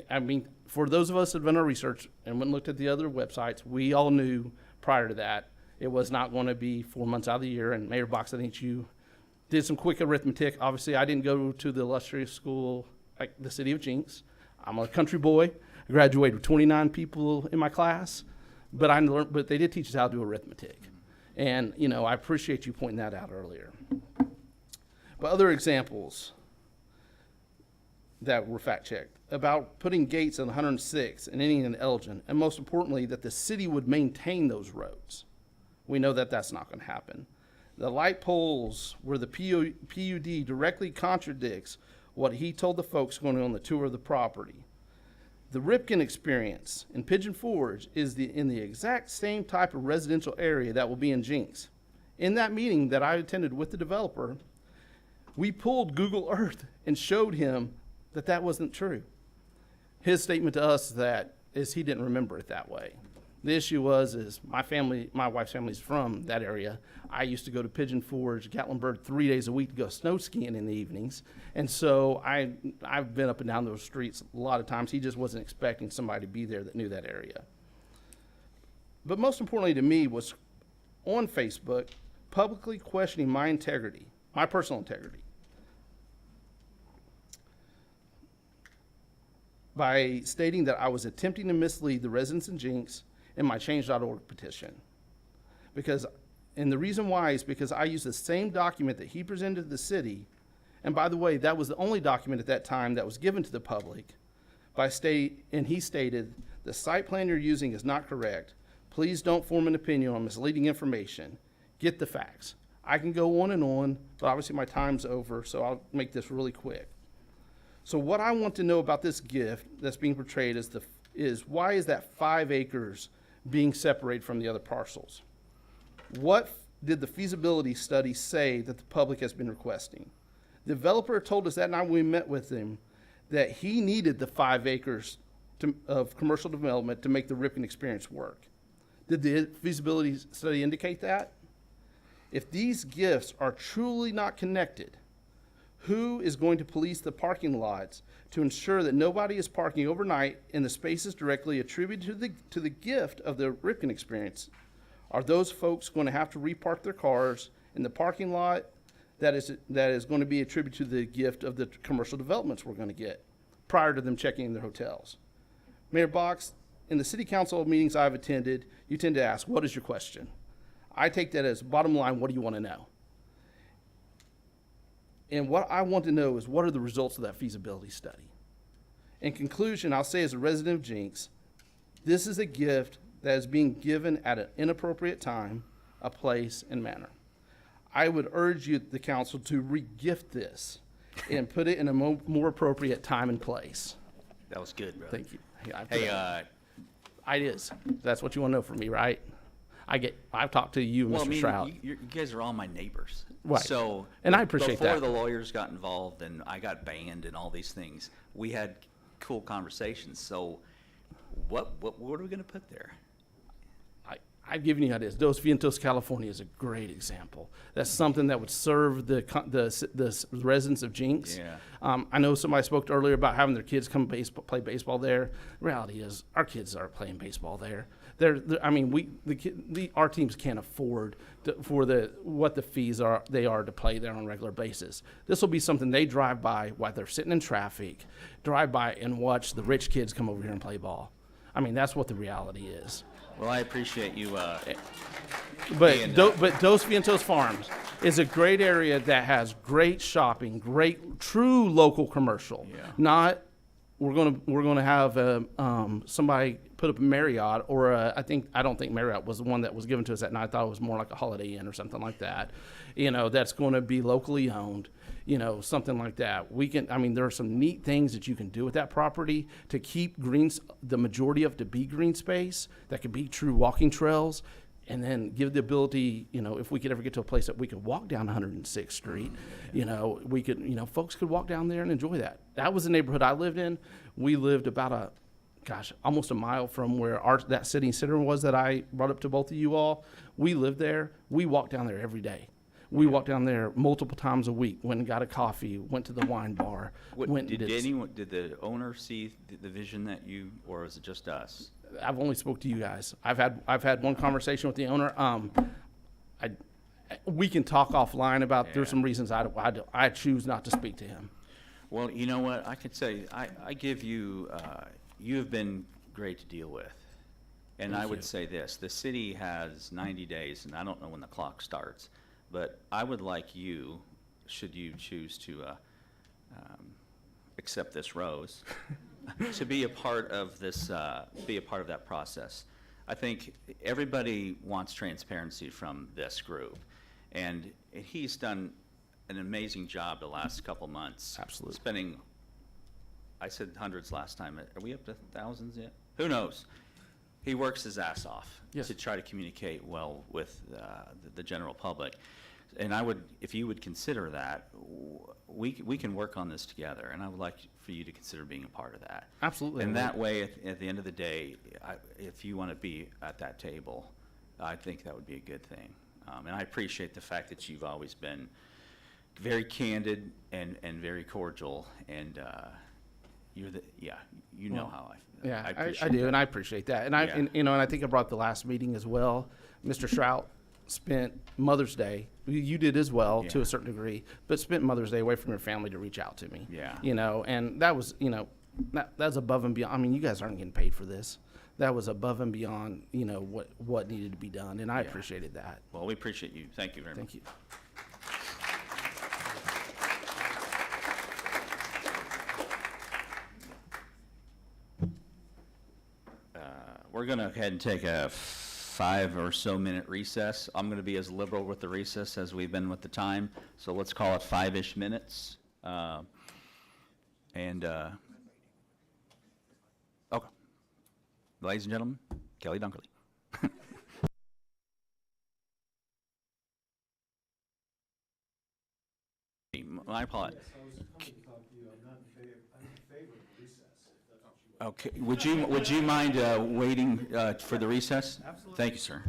I mean, for those of us that have done our research and went and looked at the other websites, we all knew prior to that it was not going to be 4 months out of the year. And Mayor Box, I think you did some quick arithmetic. Obviously, I didn't go to the illustrious school like the city of Jenks. I'm a country boy. I graduated with 29 people in my class. but but they did teach us how to do arithmetic. And, you know, I appreciate you pointing that out earlier. But other examples that were fact-checked about putting gates on 106 and ending in Elgin, and most importantly, that the city would maintain those roads. We know that that's not going to happen. The light poles where the PUD directly contradicts what he told the folks going on the tour of the property. The Ripken experience in Pigeon Forge is in the exact same type of residential area that will be in Jenks. In that meeting that I attended with the developer, we pulled Google Earth and showed him that that wasn't true. His statement to us is he didn't remember it that way. The issue is my wife's family's from that area. I used to go to Pigeon Forge, Gatlinburg 3 days a week to go snow skiing in the evenings. And so I've been up and down those streets a lot of times. He just wasn't expecting somebody to be there that knew that area. But most importantly to me was on Facebook, publicly questioning my integrity, my personal integrity, by stating that I was attempting to mislead the residents in Jenks in my change.org petition. And the reason why is because I used the same document that he presented to the city, and by the way, that was the only document at that time that was given to the public, and he stated, the site plan you're using is not correct. Please don't form an opinion on misleading information. Get the facts. I can go on, but obviously my time's over, so I'll make this really quick. So what I want to know about this gift that's being portrayed is why is that 5 acres being separated from the other parcels? What did the feasibility study say that the public has been requesting? The developer told us that night when we met with him that he needed the 5 acres of commercial development to make the Ripken experience work. Did the feasibility study indicate that? If these gifts are truly not connected, who is going to police the parking lots to ensure that nobody is parking overnight in the spaces directly attributed to the gift of the Ripken experience? Are those folks going to have to repark their cars in the parking lot that is going to be attributed to the gift of the commercial developments we're going to get prior to them checking in their hotels? Mayor Box, in the city council meetings I've attended, you tend to ask, what is your question? I take that as bottom line, what do you want to know? And what I want to know is what are the results of that feasibility study? In conclusion, I'll say as a resident of Jenks, this is a gift that is being given at an inappropriate time, a place, and manner. I would urge you, the council, to re-gift this and put it in a more appropriate time and place. That was good, bro. Thank you. Hey, it is. That's what you want to know from me, right? I've talked to you, well, Mr. I mean, Stroud. you guys are all my neighbors. Right. So, and I appreciate before that. the lawyers got involved and I got banned and all these things, we had cool conversations. So what are we going to put there? I've given you ideas. Dos Vientos, California is a great example. That's something that would serve the residents of Jenks. Yeah. I know somebody spoke earlier about having their kids come play baseball there. The reality is our kids aren't playing baseball there. Our teams can't afford what the fees are to play there on a regular basis. This will be something they drive by while they're sitting in traffic, drive by and watch the rich kids come over here and play ball. I mean, that's what the reality is. Well, I appreciate you. But Dos Vientos Farms is a great area that has great shopping, great true local commercial. Yeah. Not we're gonna have somebody put up a Marriott or I don't think Marriott was the one that was given to us that night. I thought it was more like a Holiday Inn or something like that. That's going to be locally owned. Something like that. There are some neat things that you can do with that property to keep the majority of it to be green space that could be true walking trails, and then give the ability, if we could ever get to a place that we could walk down 106th Street, folks could walk down there and enjoy that. That was the neighborhood I lived in. We lived about almost a mile from where that city center was that I brought up to both of you all. We lived there. We walked down there every day. We walked down there multiple times a week, went and got a coffee, went to the wine bar. Did the owner see the vision or was it just us? I've only spoke to you guys. I've had one conversation with the owner. We can talk offline about. There's some reasons I choose not to speak to him. Well, you know what? I could say I give you. You have been great to deal with. And Thank I would you. say this, the city has 90 days, and I don't know when the clock starts, but I would like you, should you choose to accept this rose, to be a part of this, be a part of that process. I think everybody wants transparency from this group, and he's done an amazing job the last couple months. Absolutely. Spending, I said hundreds last time, are we up to thousands yet? Who knows? He works his ass off Yes. to try to communicate well with the general public. And I would, if you would consider that, we can work on this together, and I would like for you to consider being a part of that. Absolutely. And that way, at the end of the day, if you want to be at that table, I think that would be a good thing. And I appreciate the fact that you've always been very candid and very cordial, and you're the, you know how Yeah, I appreciate do, that. and I appreciate that. And Yeah. and I think I brought the last meeting as well. Mr. Shrout spent Mother's Day, you did as well to Yeah. a certain degree, but spent Mother's Day away from your family to reach out to me. Yeah. And that was, that's above and beyond. I mean, you guys aren't getting paid for this. That was above and beyond, what needed to be done, and I Yeah. appreciated that. Well, we appreciate you. Thank you very much. Thank you. We're going to go ahead and take a 5 or so minute recess. I'm going to be as liberal with the recess as we've been with the time, so let's call it 5-ish minutes. Okay. Ladies and gentlemen, Kelly Dunkerley. My apologies. Okay, would you mind waiting for the recess? Absolutely. Thank you, sir.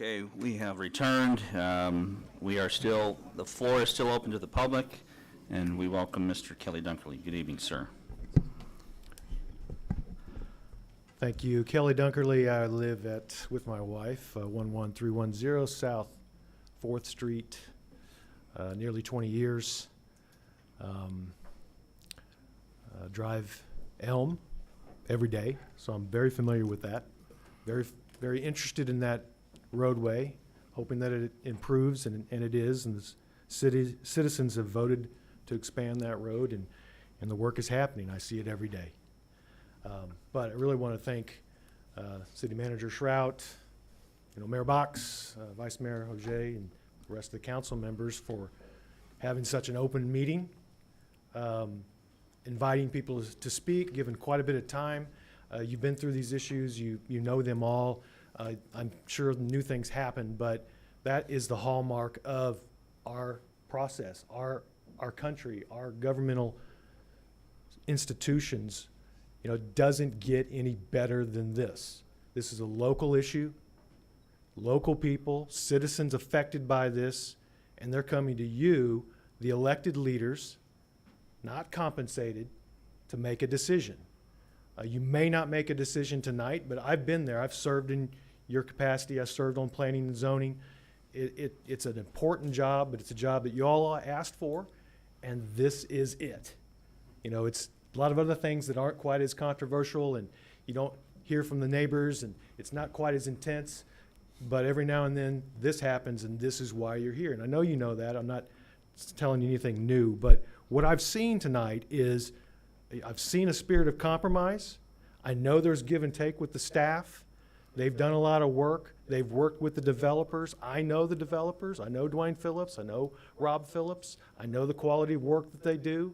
Okay, we have returned. The floor is still open to the public, and we welcome Mr. Kelly Dunkerley. Good evening, sir. Thank you. Kelly Dunkerley. I live with my wife, 11310 South 4th Street, nearly 20 years. Drive Elm every day, so I'm very familiar with that. Very interested in that roadway, hoping that it improves, and it is, and the citizens have voted to expand that road, and the work is happening. I see it every day. But I really want to thank City Manager Shrout, Mayor Box, Vice Mayor Auger, and the rest of the council members for having such an open meeting, inviting people to speak, given quite a bit of time. You've been through these issues, you know them all. I'm sure new things happen, but that is the hallmark of our process, our country, our governmental institutions. Doesn't get any better than this. This is a local issue, local people, citizens affected by this, and they're coming to you, the elected leaders, not compensated, to make a decision. You may not make a decision tonight, but I've been there. I've served in your capacity. I served on planning and zoning. It's an important job, but it's a job that you all asked for, and this is it. It's a lot of other things that aren't quite as controversial, and you don't hear from the neighbors, and it's not quite as intense, but every now and then this happens, and this is why you're here. And I know you know that. I'm not telling you anything new, but what I've seen tonight is I've seen a spirit of compromise. I know there's give and take with the staff. They've done a lot of work. They've worked with the developers. I know the developers. I know Dwayne Phillips. I know Rob Phillips. I know the quality of work that they do.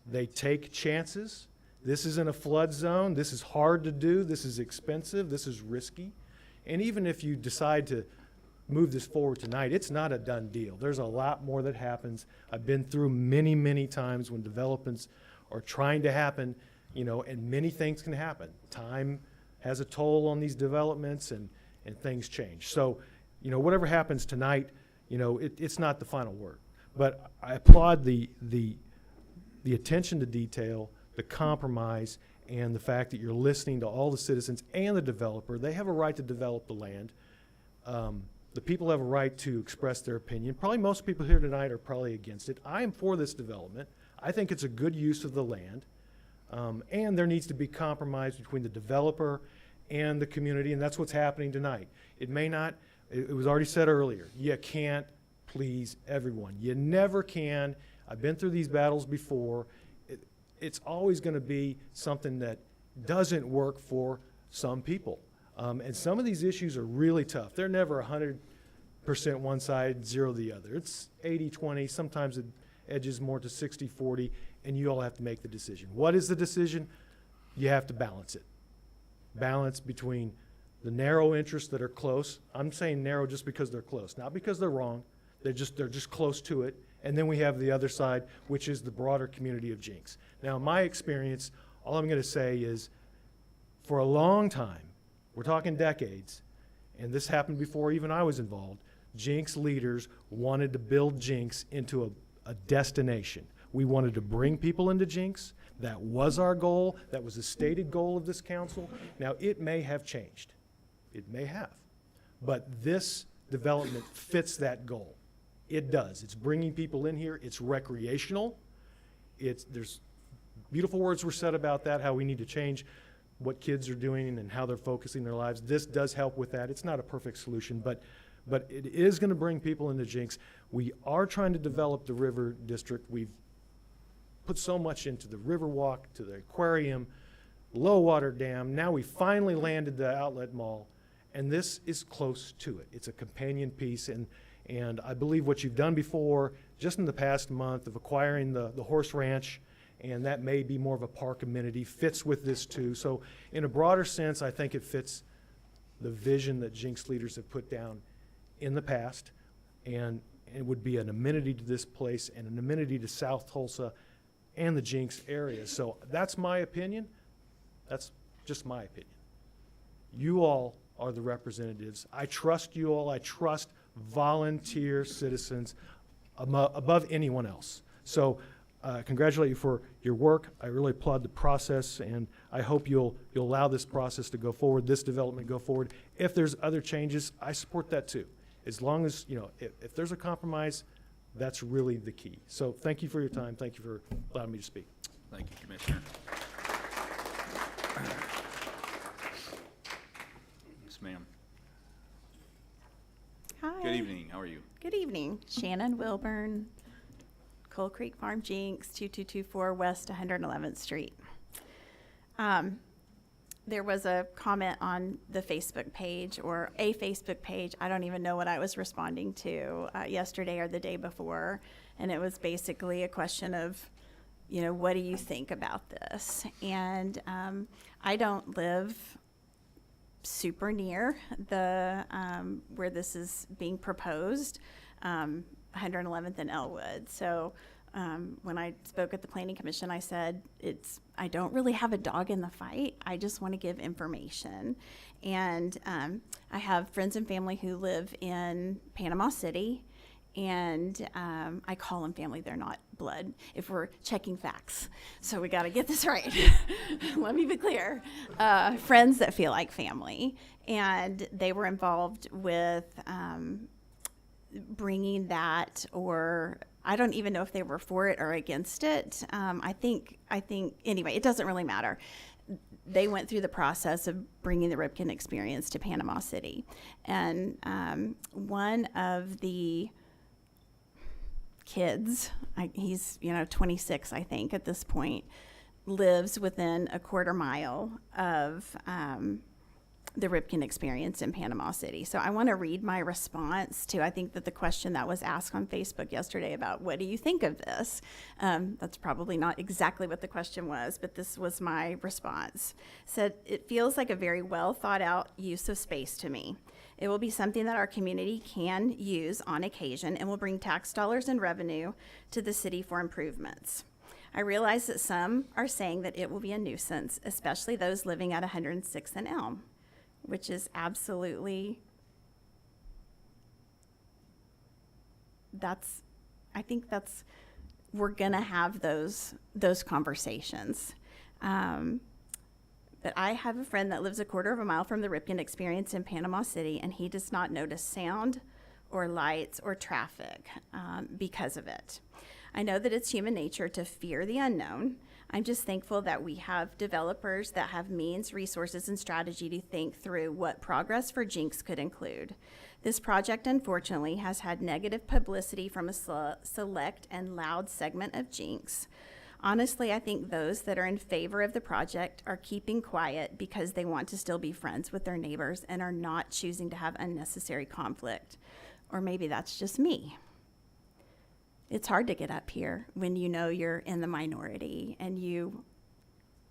They take chances. This isn't a flood zone. This is hard to do. This is expensive. This is risky. And even if you decide to move this forward tonight, it's not a done deal. There's a lot more that happens. I've been through many, many times when developments are trying to happen, and many things can happen. Time has a toll on these developments, and things change. So, whatever happens tonight, it's not the final word. But I applaud the attention to detail, the compromise, and the fact that you're listening to all the citizens and the developer. They have a right to develop the land. The people have a right to express their opinion. Probably most people here tonight are probably against it. I am for this development. I think it's a good use of the land. And there needs to be compromise between the developer and the community, and that's what's happening tonight. It may not, it was already said earlier, you can't please everyone. You never can. I've been through these battles before. It's always going to be something that doesn't work for some people. And some of these issues are really tough. They're never 100% one side, 0 the other. It's 80-20. Sometimes it edges more to 60-40, and you all have to make the decision. What is the decision? You have to balance it. Balance between the narrow interests that are close. I'm saying narrow just because they're close, not because they're wrong. They're just close to it. And then we have the other side, which is the broader community of Jenks. Now, in my experience, all I'm going to say is, for a long time, we're talking decades, and this happened before even I was involved, Jenks leaders wanted to build Jenks into a destination. We wanted to bring people into Jenks. That was our goal. That was a stated goal of this council. Now, it may have changed. It may have. But this development fits that goal. It does. It's bringing people in here. It's recreational. There's beautiful words were said about that, how we need to change what kids are doing and how they're focusing their lives. This does help with that. It's not a perfect solution, but it is going to bring people into Jenks. We are trying to develop the river district. We've put so much into the river walk, to the aquarium, low water dam. Now we finally landed the outlet mall, and this is close to it. It's a companion piece, and I believe what you've done before, just in the past month, of acquiring the horse ranch, and that may be more of a park amenity, fits with this too. So in a broader sense, I think it fits the vision that Jenks leaders have put down in the past, and it would be an amenity to this place and an amenity to South Tulsa and the Jenks area. So that's my opinion. That's just my opinion. You all are the representatives. I trust you all. I trust volunteer citizens above anyone else. So congratulate you for your work. I really applaud the process, and I hope you'll allow this process to go forward, this development go forward. If there's other changes, I support that too. As long as, if there's a compromise, that's really the key. So thank you for your time. Thank you for allowing me to speak. Thank you, Commissioner. Yes, ma'am. Hi. Good evening. How are you? Good evening. Shannon Wilburn, Coal Creek Farm, Jenks, 2224 West 111th Street. There was a comment on the Facebook page, or a Facebook page. I don't even know what I was responding to yesterday or the day before. And it was basically a question of, what do you think about this? And I don't live super near the where this is being proposed, 111th and Elwood. So when I spoke at the Planning Commission, I said I don't really have a dog in the fight. I just want to give information. And I have friends and family who live in Panama City, and I call them family. They're not blood if we're checking facts. So we got to get this right. Let me be clear. Friends that feel like family, and they were involved with bringing that, or I don't even know if they were for it or against it. I think anyway, it doesn't really matter. They went through the process of bringing the Ripken experience to Panama City. And one of the kids, he's 26, I think, at this point, lives within a quarter mile of the Ripken experience in Panama City. So I want to read my response to, I think that the question that was asked on Facebook yesterday about what do you think of this? That's probably not exactly what the question was, but this was my response. Said, it feels like a very well thought out use of space to me. It will be something that our community can use on occasion and will bring tax dollars and revenue to the city for improvements. I realize that some are saying that it will be a nuisance, especially those living at 106th and Elm, which is absolutely, we're gonna have those conversations. But I have a friend that lives a quarter of a mile from the Ripken experience in Panama City, and he does not notice sound or lights or traffic because of it. I know that it's human nature to fear the unknown. I'm just thankful that we have developers that have means, resources, and strategy to think through what progress for Jenks could include. This project, unfortunately, has had negative publicity from a select and loud segment of Jenks. Honestly, I think those that are in favor of the project are keeping quiet because they want to still be friends with their neighbors and are not choosing to have unnecessary conflict. Or maybe that's just me. It's hard to get up here when you know you're in the minority and you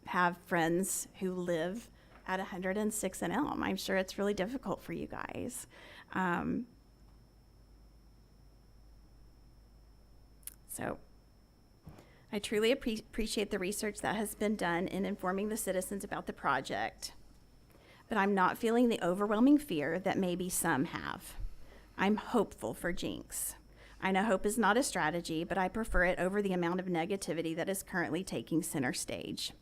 have friends who live at 106 and Elm. I'm sure it's really difficult for you guys. So I truly appreciate the research that has been done in informing the citizens about the project, but I'm not feeling the overwhelming fear that maybe some have. I'm hopeful for Jenks. I know hope is not a strategy, but I prefer it over the amount of negativity that is currently taking center stage.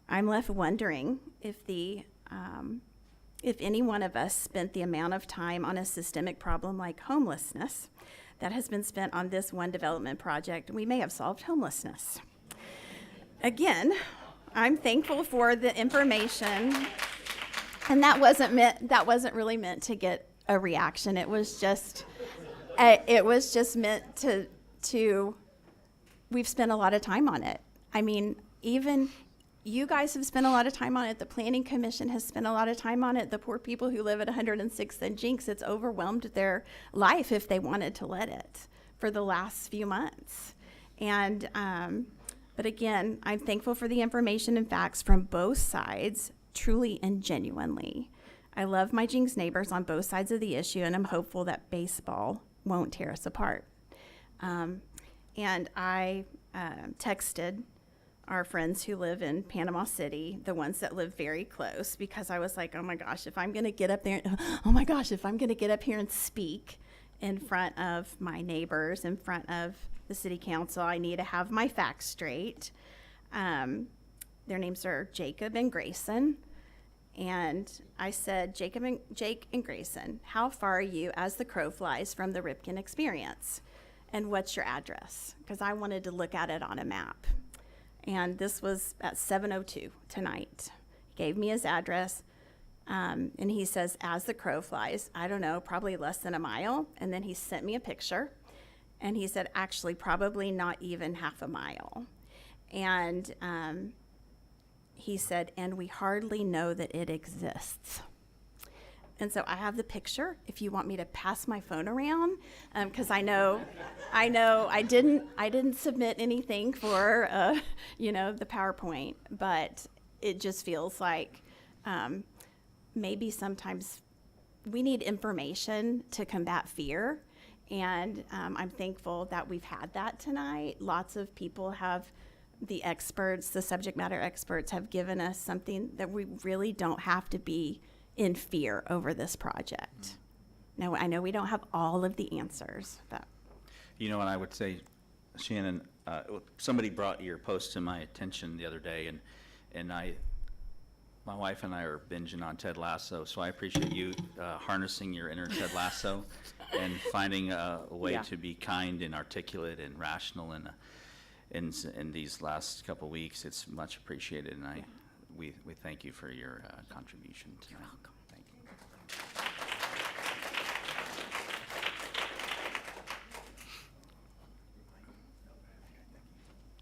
I'm left wondering if any one of us spent the amount of time on a systemic problem like homelessness that has been spent on this one development project, we may have solved homelessness. Again, I'm thankful for the information, and that wasn't really meant to get a reaction. It was just meant to, we've spent a lot of time on it. I mean, even you guys have spent a lot of time on it. The Planning Commission has spent a lot of time on it. The poor people who live at 106th and Jenks, it's overwhelmed their life if they wanted to let it for the last few months. And, but again, I'm thankful for the information and facts from both sides, truly and genuinely. I love my Jenks neighbors on both sides of the issue, and I'm hopeful that baseball won't tear us apart. And I texted our friends who live in Panama City, the ones that live very close, because I was like, oh my gosh, if I'm going to get up there, oh my gosh, if I'm going to get up here and speak in front of my neighbors, in front of the city council, I need to have my facts straight. Their names are Jacob and Grayson. And I said, Jake and Grayson, how far are you as the crow flies from the Ripken experience? And what's your address? Because I wanted to look at it on a map. And this was at 7:02 tonight. He gave me his address. And he says, as the crow flies, I don't know, probably less than a mile. And then he sent me a picture. And he said, actually, probably not even half a mile. And he said, and we hardly know that it exists. And so I have the picture if you want me to pass my phone around, because I know I didn't submit anything for the PowerPoint, but it just feels like maybe sometimes we need information to combat fear. And I'm thankful that we've had that tonight. Lots of people have, the experts, the subject matter experts have given us something that we really don't have to be in fear over this project. Now, I know we don't have all of the answers, but. You know, and I would say, Shannon, somebody brought your post to my attention the other day, and my wife and I are binging on Ted Lasso, so I appreciate you harnessing your inner Ted Lasso and finding a way to be kind and articulate and rational in these last couple of weeks. It's much appreciated, and we thank you for your contribution tonight. You're welcome. Thank you.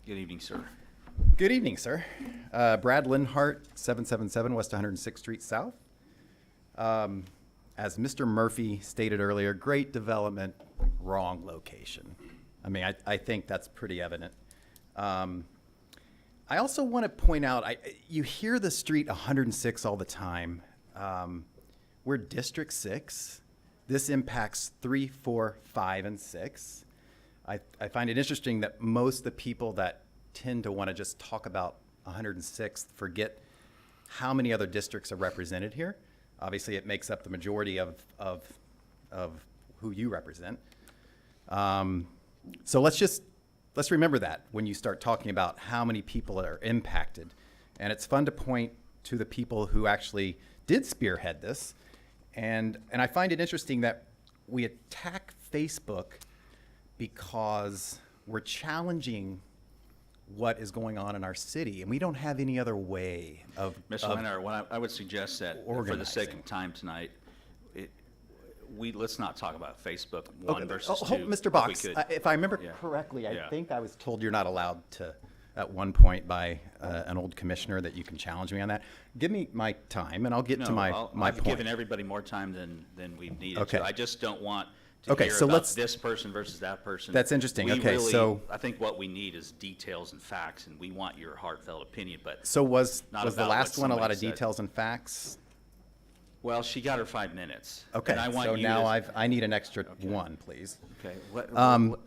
Good evening, sir. Good evening, sir. Brad Linhart, 777 West 106th Street South. As Mr. Murphy stated earlier, great development, wrong location. I mean, I think that's pretty evident. I also want to point out, you hear the street 106 all the time. We're District 6. This impacts 3, 4, 5, and 6. I find it interesting that most of the people that tend to want to just talk about 106th forget how many other districts are represented here. Obviously, it makes up the majority of who you represent. So let's remember that when you start talking about how many people are impacted. And it's fun to point to the people who actually did spearhead this. And I find it interesting that we attack Facebook because we're challenging what is going on in our city, and we don't have any other way of Mr. Leonard, what I would suggest that for the sake of time tonight, let's not talk about Facebook one versus two. Mr. Box, if we could. if I remember Yeah. correctly, I Yeah. think I was told you're not allowed to, at one point by an old commissioner, that you can challenge me on that. Give me my time, and I'll get to my I've point. given everybody more time than we've needed Okay. to. I just don't want to Okay, hear so about let's- this person versus that person. That's interesting. We Okay, really- so- I think what we need is details and facts, and we want your heartfelt opinion, but So was not the about last what one a lot somebody of said. details and facts? Well, she got her 5 minutes. Okay, and I want so you now to, I need an extra one, please. Okay.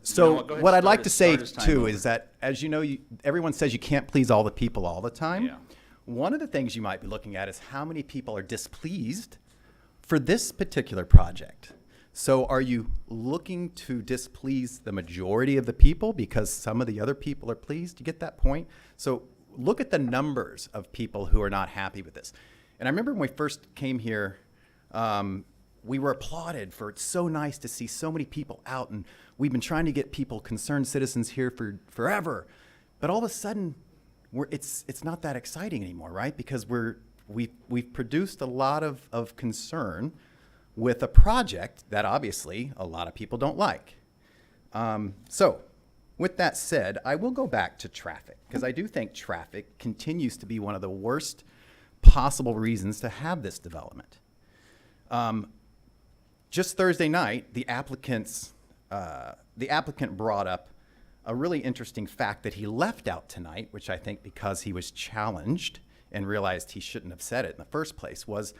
So you know go ahead, what I'd start like it- to say start his time too over. is that, as you know, everyone says you can't please all the people all the time. Yeah. One of the things you might be looking at is how many people are displeased for this particular project. So are you looking to displease the majority of the people because some of the other people are pleased? You get that point? So look at the numbers of people who are not happy with this. And I remember when we first came here, we were applauded for it's so nice to see so many people out, and we've been trying to get people, concerned citizens here for forever. But all of a sudden, it's not that exciting anymore, right? Because we've produced a lot of concern with a project that obviously a lot of people don't like. So with that said, I will go back to traffic, because I do think traffic continues to be one of the worst possible reasons to have this development. Just Thursday night, the applicant brought up a really interesting fact that he left out tonight, which I think because he was challenged and realized he shouldn't have said it in the first place, was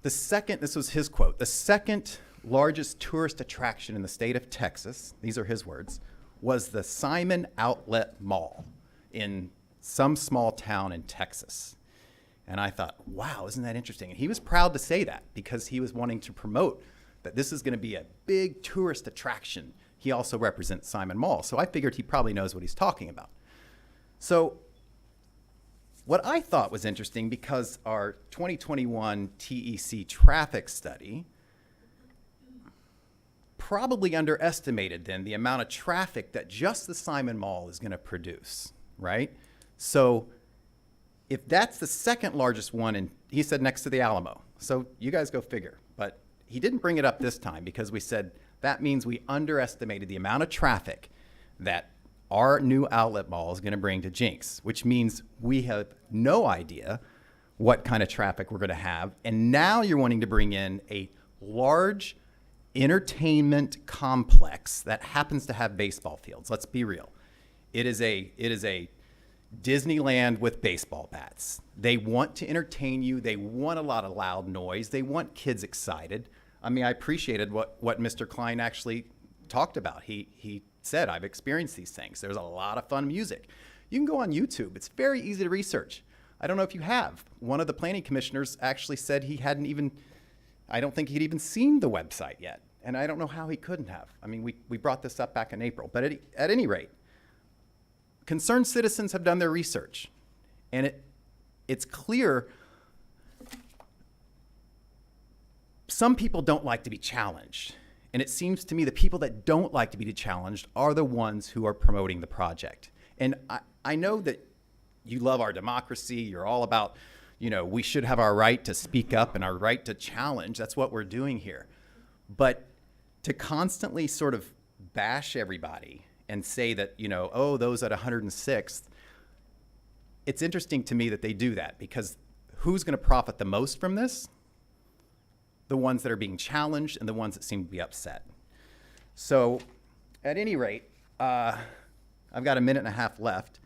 this was his quote, the second largest tourist attraction in the state of Texas, these are his words, was the Simon Outlet Mall in some small town in Texas. And I thought, wow, isn't that interesting? And he was proud to say that because he was wanting to promote that this is going to be a big tourist attraction. He also represents Simon Mall, so I figured he probably knows what he's talking about. So what I thought was interesting, because our 2021 TEC traffic study probably underestimated then the amount of traffic that just the Simon Mall is going to produce, right? So if that's the second largest one, and he said next to the Alamo, so you guys go figure. But he didn't bring it up this time because we said that means we underestimated the amount of traffic that our new outlet mall is going to bring to Jenks, which means we have no idea what kind of traffic we're going to have. And now you're wanting to bring in a large entertainment complex that happens to have baseball fields. Let's be real. It is a Disneyland with baseball bats. They want to entertain you. They want a lot of loud noise. They want kids excited. I mean, I appreciated what Mr. Klein actually talked about. He said, I've experienced these things. There's a lot of fun music. You can go on YouTube. It's very easy to research. I don't know if you have. One of the planning commissioners actually said he hadn't even, I don't think he'd even seen the website yet. And I don't know how he couldn't have. I mean, we brought this up back in April. But at any rate, concerned citizens have done their research. And it's clear some people don't like to be challenged. And it seems to me the people that don't like to be challenged are the ones who are promoting the project. And I know that you love our democracy. You're all about, we should have our right to speak up and our right to challenge. That's what we're doing here. But to constantly sort of bash everybody and say that, oh, those at 106th, it's interesting to me that they do that, because who's going to profit the most from this? The ones that are being challenged and the ones that seem to be upset. So at any rate, I've got a minute and a half left.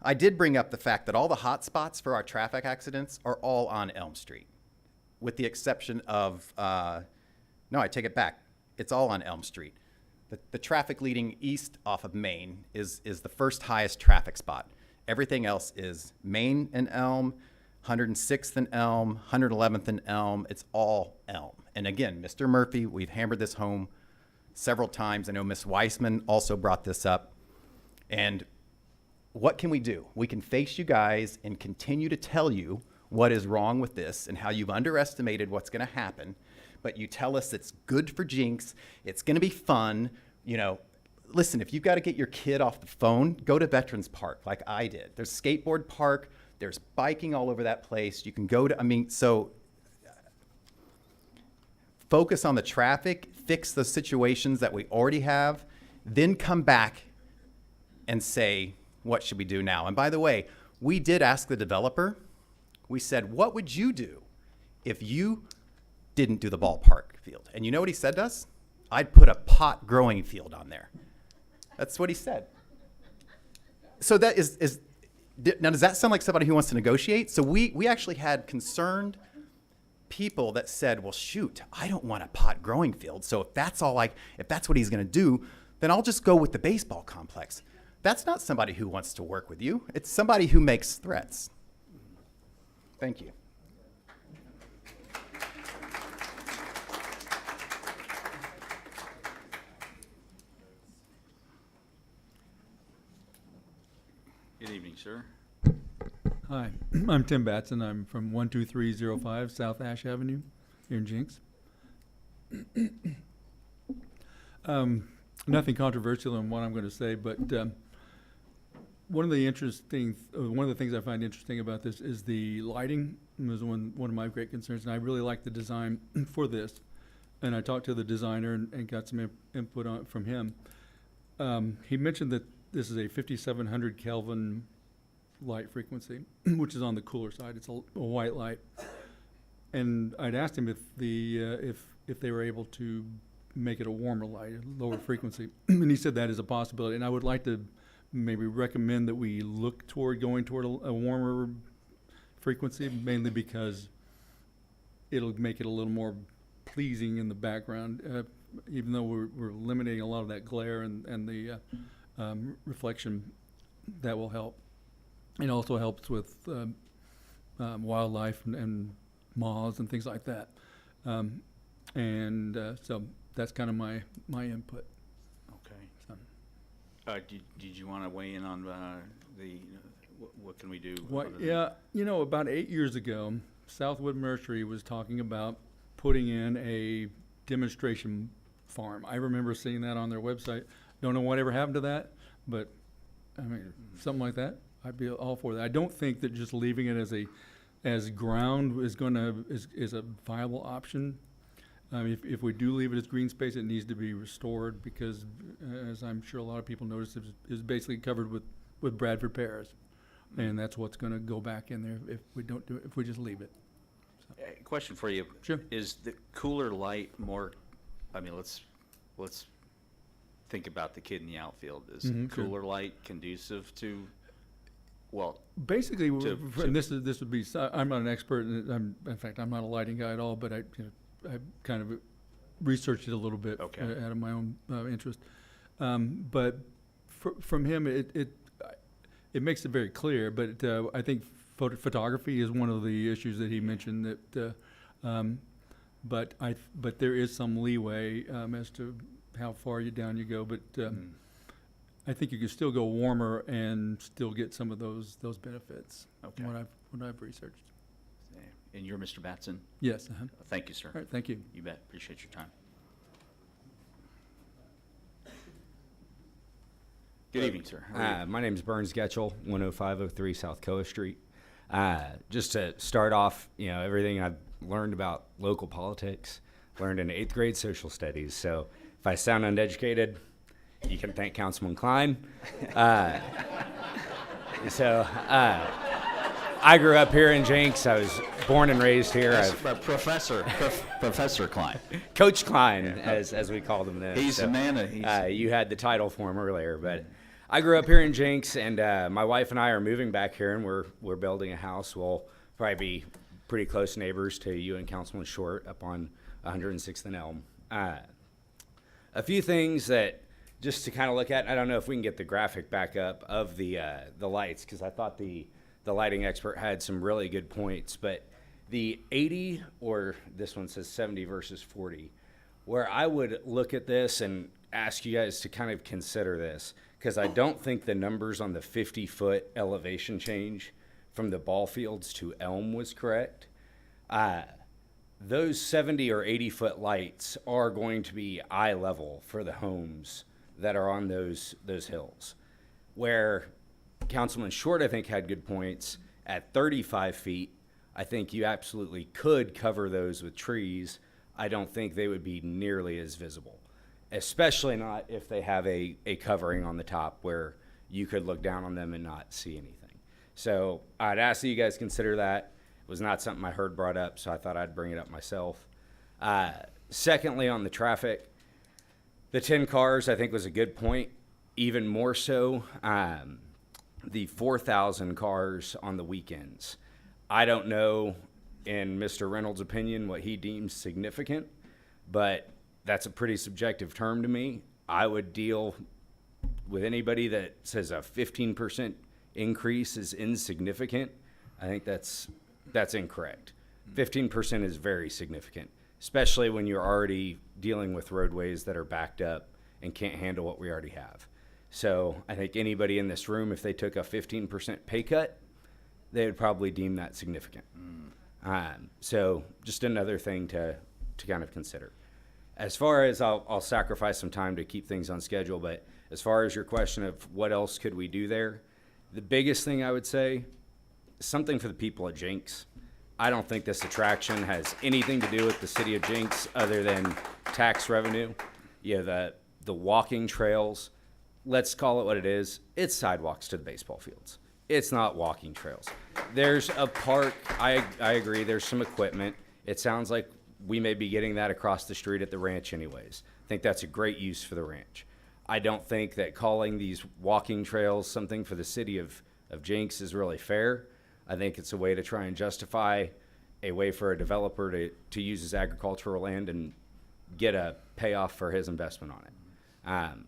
I did bring up the fact that all the hot spots for our traffic accidents are all on Elm Street, with the exception of, no, I take it back. It's all on Elm Street. The traffic leading east off of Main is the first highest traffic spot. Everything else is Main and Elm, 106th and Elm, 111th and Elm. It's all Elm. And again, Mr. Murphy, we've hammered this home several times. I know Ms. Weissman also brought this up. And what can we do? We can face you guys and continue to tell you what is wrong with this and how you've underestimated what's going to happen. But you tell us it's good for Jenks, it's going to be fun. Listen, if you've got to get your kid off the phone, go to Veterans Park like I did. There's skateboard park, there's biking all over that place. You can go to, so focus on the traffic, fix the situations that we already have, then come back and say, what should we do now? And by the way, we did ask the developer, we said, what would you do if you didn't do the ballpark field? And you know what he said to us? I'd put a pot growing field on there. That's what he said. So that is now, does that sound like somebody who wants to negotiate? So we actually had concerned people that said, well, shoot, I don't want a pot growing field. So if that's what he's going to do, then I'll just go with the baseball complex. That's not somebody who wants to work with you. It's somebody who makes threats. Thank you. Good evening, sir. Hi, I'm Tim Batson. I'm from 12305 South Ash Avenue here in Jenks. Nothing controversial in what I'm going to say, but one of the things I find interesting about this is the lighting. It was one of my great concerns, and I really like the design for this. And I talked to the designer and got some input from him. He mentioned that this is a 5700 Kelvin light frequency, which is on the cooler side. It's a white light. And I'd asked him if they were able to make it a warmer light, a lower frequency. And he said that is a possibility. And I would like to maybe recommend that we look toward going toward a warmer frequency, mainly because it'll make it a little more pleasing in the background, even though we're eliminating a lot of that glare and the reflection. That will help. It also helps with wildlife and moths and things like that. So that's kind of my input. Okay. So. Did you want to weigh in on what can we do? Yeah, about 8 years ago, Southwood Nursery was talking about putting in a demonstration farm. I remember seeing that on their website. Don't know whatever happened to that, but I mean, something like that, I'd be all for that. I don't think that just leaving it as ground is a viable option. If we do leave it as green space, it needs to be restored because, as I'm sure a lot of people noticed, it's basically covered with Bradford pears, and that's what's going to go back in there if we don't do it. If we just leave it. So. Question for you. Sure. Is the cooler light more? I mean, let's think about the kid in the outfield. Is cooler light conducive to? Well, basically, and this would be. I'm not an expert. In fact, I'm not a lighting guy at all. But I kind of researched it a little bit out of my own interest. But from him, it makes it very clear. But I think photography is one of the issues that he mentioned. That, but there is some leeway as to how far down you go. But I think you can still go warmer and still get some of those benefits. Okay. From what I've researched. And you're Mr. Batson? Yes. Thank you, sir. All right, thank you. You bet. Appreciate your time. Good evening, sir. My name is Burns Getchell, 10503 South Coa Street. Just to start off, everything I've learned about local politics, learned in 8th grade social studies. So if I sound uneducated, you can thank Councilman Klein. I grew up here in Jenks. I was born and raised here. Professor Klein. Coach Klein, as we called him then. He's the man. You had the title for him earlier, but I grew up here in Jenks, and my wife and I are moving back here, and we're building a house. We'll probably be pretty close neighbors to you and Councilman Short up on 106th and Elm. A few things that just to kind of look at. I don't know if we can get the graphic back up of the lights, because I thought the lighting expert had some really good points, but the 80, or this one says 70 versus 40, where I would look at this and ask you guys to kind of consider this, because I don't think the numbers on the 50-foot elevation change from the ball fields to Elm was correct. Those 70 or 80-foot lights are going to be eye level for the homes that are on those hills, where Councilman Short, I think, had good points. At 35 feet, I think you absolutely could cover those with trees. I don't think they would be nearly as visible, especially not if they have a covering on the top where you could look down on them and not see anything. So I'd ask that you guys consider that. It was not something I heard brought up, so I thought I'd bring it up myself. Secondly, on the traffic, the 10 cars, I think, was a good point. Even more so, the 4,000 cars on the weekends. I don't know, in Mr. Reynolds' opinion, what he deems significant, but that's a pretty subjective term to me. I would deal with anybody that says a 15% increase is insignificant. I think that's incorrect. 15% is very significant, especially when you're already dealing with roadways that are backed up and can't handle what we already have. So I think anybody in this room, if they took a 15% pay cut, they would probably deem that significant. So just another thing to kind of consider. As far as I'll sacrifice some time to keep things on schedule, but as far as your question of what else could we do there, the biggest thing I would say, something for the people at Jenks. I don't think this attraction has anything to do with the city of Jenks other than tax revenue. The walking trails, let's call it what it is. It's sidewalks to the baseball fields. It's not walking trails. There's a park. I agree. There's some equipment. It sounds like we may be getting that across the street at the ranch anyways. I think that's a great use for the ranch. I don't think that calling these walking trails something for the city of Jenks is really fair. I think it's a way to try and justify a way for a developer to use his agricultural land and get a payoff for his investment on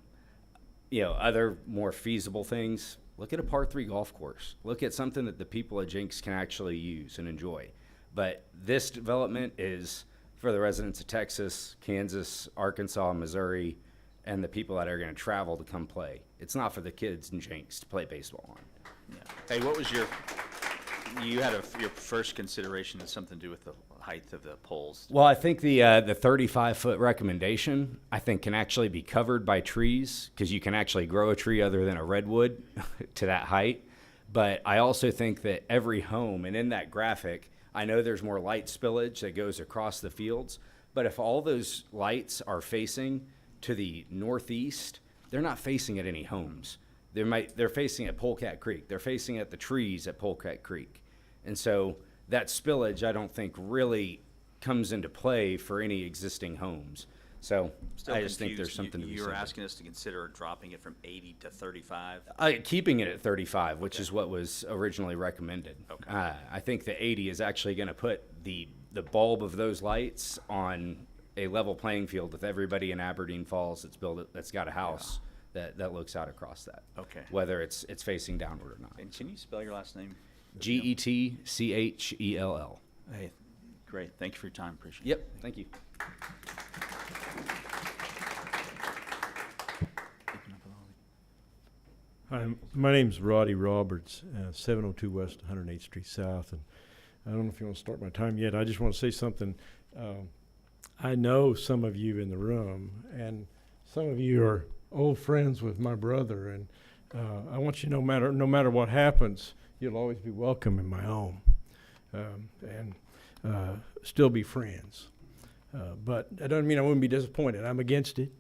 it. Other more feasible things, Look at a par 3 golf course. Look at something that the people at Jenks can actually use and enjoy. But this development is for the residents of Texas, Kansas, Arkansas, Missouri, and the people that are going to travel to come play. It's not for the kids in Jenks to play baseball on. Yeah. Hey, what was your first consideration has something to do with the height of the poles? Well, I think the 35-foot recommendation, I think, can actually be covered by trees, because you can actually grow a tree other than a redwood to that height. But I also think that every home, and in that graphic, I know there's more light spillage that goes across the fields, but if all those lights are facing to the northeast, they're not facing at any homes. They're facing at Polecat Creek. They're facing at the trees at Polecat Creek. And so that spillage, I don't think, really comes into play for any existing homes. So Still I just think confused. there's something to be You were said. asking us to consider dropping it from 80 to 35? Keeping it at 35, which is what was originally recommended. Okay. I think the 80 is actually going to put the bulb of those lights on a level playing field with everybody in Aberdeen Falls that's got a house that looks out across that. Okay. Whether it's facing downward or not. And can you spell your last name? Getchell. Hey, great. Thank you for your time. Appreciate it. Yep. Thank you. Hi, my name's Roddy Roberts, 702 West 108th Street South, and I don't know if you want to start my time yet. I just want to say something. I know some of you in the room, and some of you are old friends with my brother, and I want you to know no matter what happens, you'll always be welcome in my home, and still be friends. But that doesn't mean I wouldn't be disappointed. I'm against it.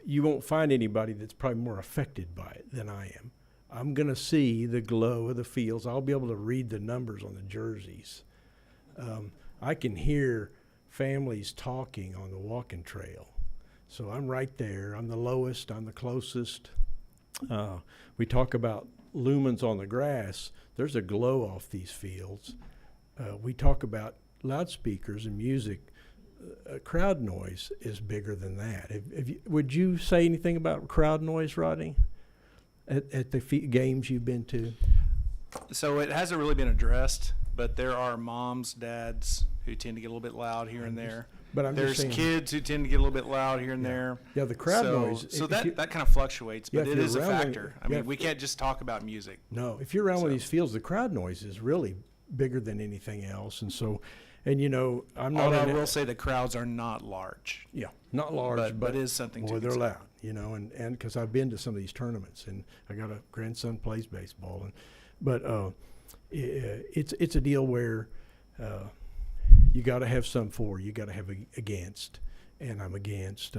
You won't find anybody that's probably more affected by it than I am. I'm going to see the glow of the fields. I'll be able to read the numbers on the jerseys. I can hear families talking on the walking trail. So I'm right there. I'm the lowest. I'm the closest. We talk about lumens on the grass. There's a glow off these fields. We talk about loudspeakers and music. Crowd noise is bigger than that. Would you say anything about crowd noise, Rodney, at the games you've been to? So it hasn't really been addressed, but there are moms, dads who tend to get a little bit loud here and there. But I'm just There's saying, kids who tend to get a little bit loud here and there. Yeah, the crowd noise. So if that kind of fluctuates, Yeah, but if it you're is a around one- factor. I yeah, mean, we can't just talk about music. No, if you're around one of these fields, the crowd noise is really bigger than anything else. And so, and you know, I'm not. Although I will say the crowds are not large. Yeah, not large, but it is something to boy, they're consider. loud, you know, and because I've been to some of these tournaments, and I got a grandson plays baseball, but it's a deal where you got to have some for, you got to have against, and I'm against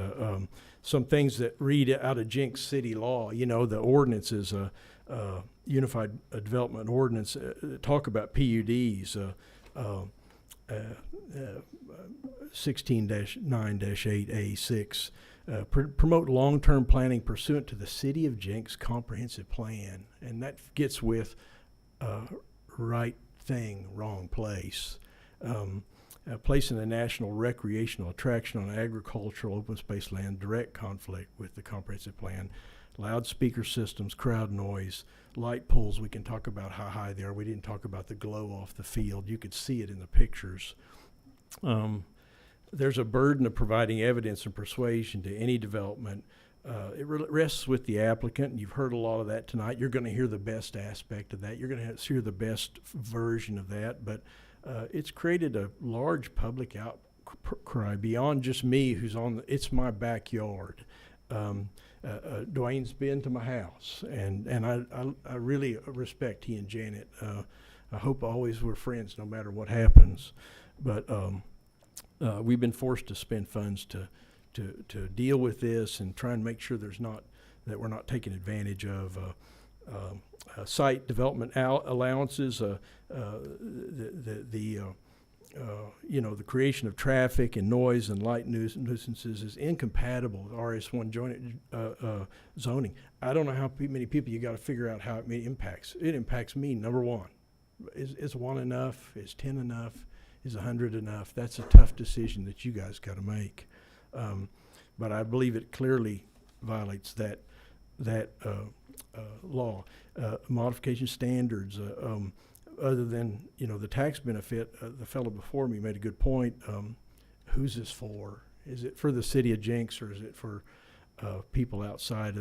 some things that read out of Jenks city law. You know, the ordinance is a unified development ordinance. Talk about PUDs. 16-9-8A6, promote long-term planning pursuant to the City of Jenks comprehensive plan, and that gets with right thing, wrong place. Placing a national recreational attraction on agricultural open space land, direct conflict with the comprehensive plan. Loudspeaker systems, crowd noise, light poles, we can talk about how high they are. We didn't talk about the glow off the field. You could see it in the pictures. There's a burden of providing evidence and persuasion to any development. It rests with the applicant, and you've heard a lot of that tonight. You're going to hear the best aspect of that. You're going to hear the best version of that, but it's created a large public outcry beyond just me who's it's my backyard. Dwayne's been to my house, and I really respect he and Janet. I hope always we're friends no matter what happens. But we've been forced to spend funds to deal with this and try and make sure that we're not taking advantage of site development allowances, the creation of traffic and noise and light nuisances is incompatible with RS1 joint zoning. I don't know how many people you got to figure out how it impacts. It impacts me, number one. Is 1 enough? Is 10 enough? Is 100 enough? That's a tough decision that you guys got to make. But I believe it clearly violates that that law. Modification standards, other than, you know, the tax benefit, the fellow before me made a good point. Who's this for? Is it for the city of Jenks, or is it for people outside?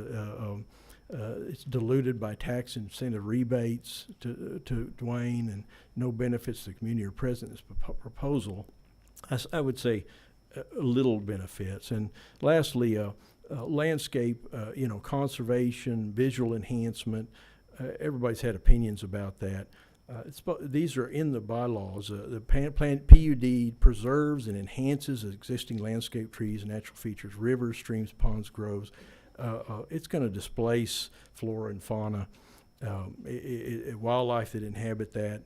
It's diluted by tax incentive rebates to Dwayne, and no benefits to the community or president's proposal. I would say little benefits. And lastly, landscape, you know, conservation, visual enhancement. Everybody's had opinions about that. These are in the bylaws. The PUD preserves and enhances existing landscape, trees, and natural features, rivers, streams, ponds, groves. It's going to displace flora and fauna, wildlife that inhabit that.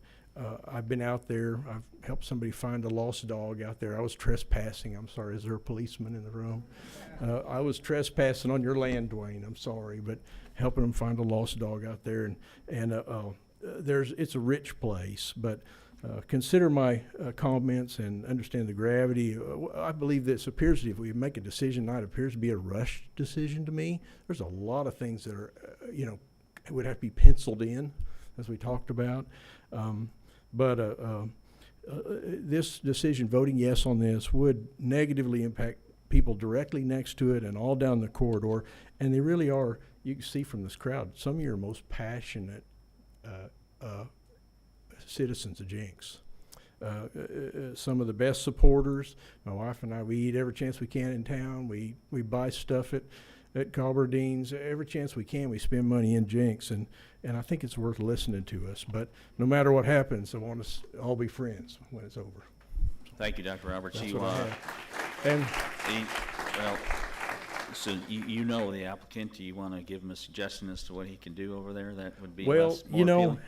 I've been out there. I've helped somebody find a lost dog out there. I was trespassing. I'm sorry. Is there a policeman in the room? I was trespassing on your land, Dwayne. I'm sorry, but helping them find a lost dog out there, and it's a rich place. But consider my comments and understand the gravity. I believe this appears to, if we make a decision tonight, it appears to be a rushed decision to me. There's a lot of things that are, you know, would have to be penciled in, as we talked about. This decision, voting yes on this, would negatively impact people directly next to it and all down the corridor. And they really are, you can see from this crowd, some of your most passionate citizens of Jenks. Some of the best supporters. My wife and I, we eat every chance we can in town. We buy stuff at Carberdine's. Every chance we can, we spend money in Jenks, and I think it's worth listening to us. But no matter what happens, I want us to all be friends when it's over. Thank you, Dr. Roberts. That's You, what I have. And well, so you know the applicant. Do you want to give him a suggestion as to what he can do over there? That would be well, more you know, appealing?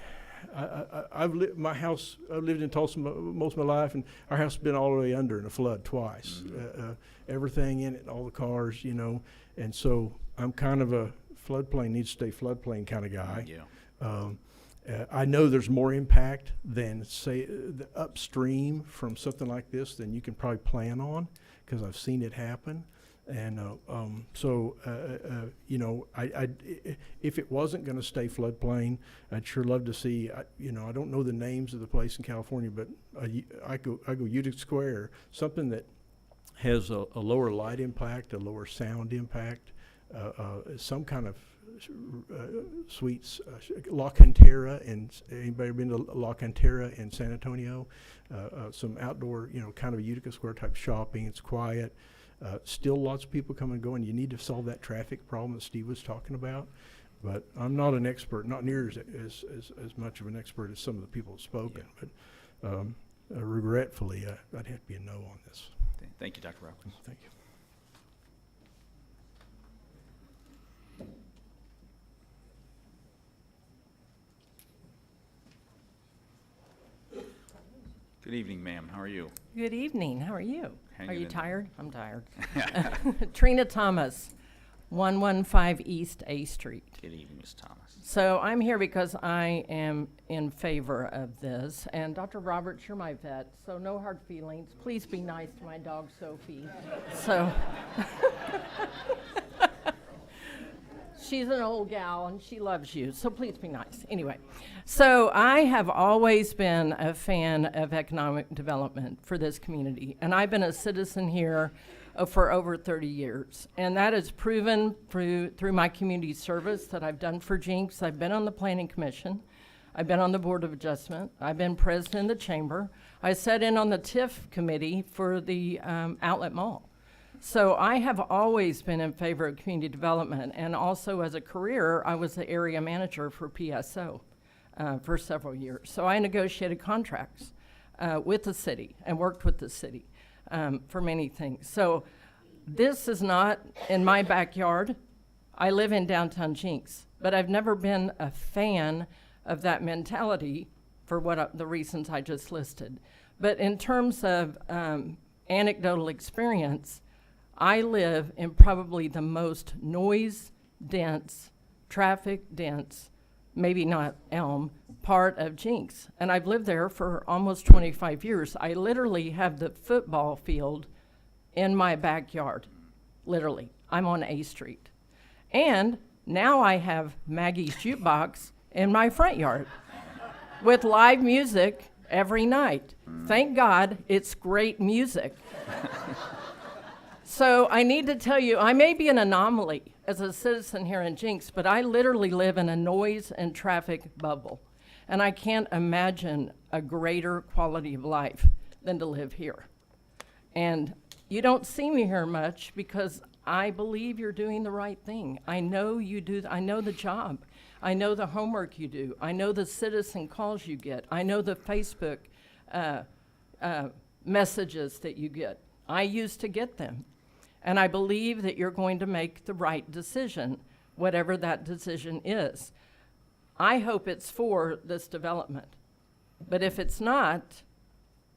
I've lived in Tulsa most of my life, and our house has been all the way under in a flood twice. Mm-hmm. Everything in it, all the cars, you know, and so I'm kind of a floodplain needs to stay floodplain kind of guy. Yeah. I know there's more impact than, say, the upstream from something like this than you can probably plan on, because I've seen it happen. And you know, if it wasn't going to stay floodplain, I'd sure love to see. You know, I don't know the names of the place in California, but I go Utica Square, something that has a lower light impact, a lower sound impact, some kind of suites. La Cantera, and anybody been to La Cantera in San Antonio? Some outdoor, you know, kind of Utica Square type shopping. It's quiet. Still lots of people come and go, and you need to solve that traffic problem that Steve was talking about. But I'm not an expert, not near as much of an expert as some of the people have spoken. Yeah. But regretfully, I'd have to be a no on this. Thank you, Dr. Roberts. Thank you. Good evening, ma'am. How are you? Good evening. How are you? Hanging Are you in tired? I'm tired. Trina Thomas, 115 East A Street. Good evening, Ms. Thomas. So I'm here because I am in favor of this. And Dr. Roberts, you're my vet, so no hard feelings. Please be nice to my dog, Sophie. So she's an old gal and she loves you, so please be nice. Anyway, so I have always been a fan of economic development for this community, and I've been a citizen here for over 30 years, and that is proven through my community service that I've done for Jenks. I've been on the Planning Commission. I've been on the Board of Adjustment. I've been president of the chamber. I sat in on the TIF committee for the Outlet Mall. So I have always been in favor of community development, and also as a career, I was the area manager for PSO for several years. So I negotiated contracts with the city and worked with the city for many things. So this is not in my backyard. I live in downtown Jenks, but I've never been a fan of that mentality for the reasons I just listed. But in terms of anecdotal experience, I live in probably the most noise-dense, traffic-dense, maybe not Elm, part of Jenks. And I've lived there for almost 25 years. I literally have the football field in my backyard, literally. I'm on A Street. And Now I have Maggie's Jukebox in my front yard with live music every night. Thank God it's great music. So I need to tell you, I may be an anomaly as a citizen here in Jenks, but I literally live in a noise and traffic bubble. And I can't imagine a greater quality of life than to live here. And you don't see me here much because I believe you're doing the right thing. I know you do. I know the job. I know the homework you do. I know the citizen calls you get. I know the Facebook messages that you get. I used to get them. And I believe that you're going to make the right decision, whatever that decision is. I hope it's for this development. But if it's not,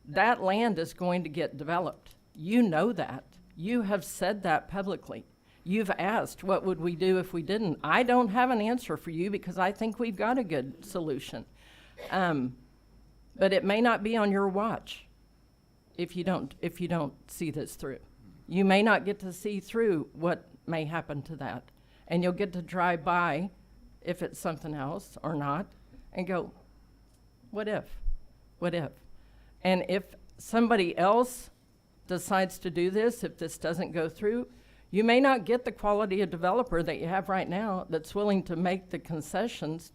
that land is going to get developed. You know that. You have said that publicly. You've asked, what would we do if we didn't? I don't have an answer for you because I think we've got a good solution. But it may not be on your watch if you don't see this through. You may not get to see through what may happen to that. And you'll get to drive by, if it's something else or not, and go, what if? What if? And if somebody else decides to do this, if this doesn't go through, you may not get the quality of developer that you have right now that's willing to make the concessions,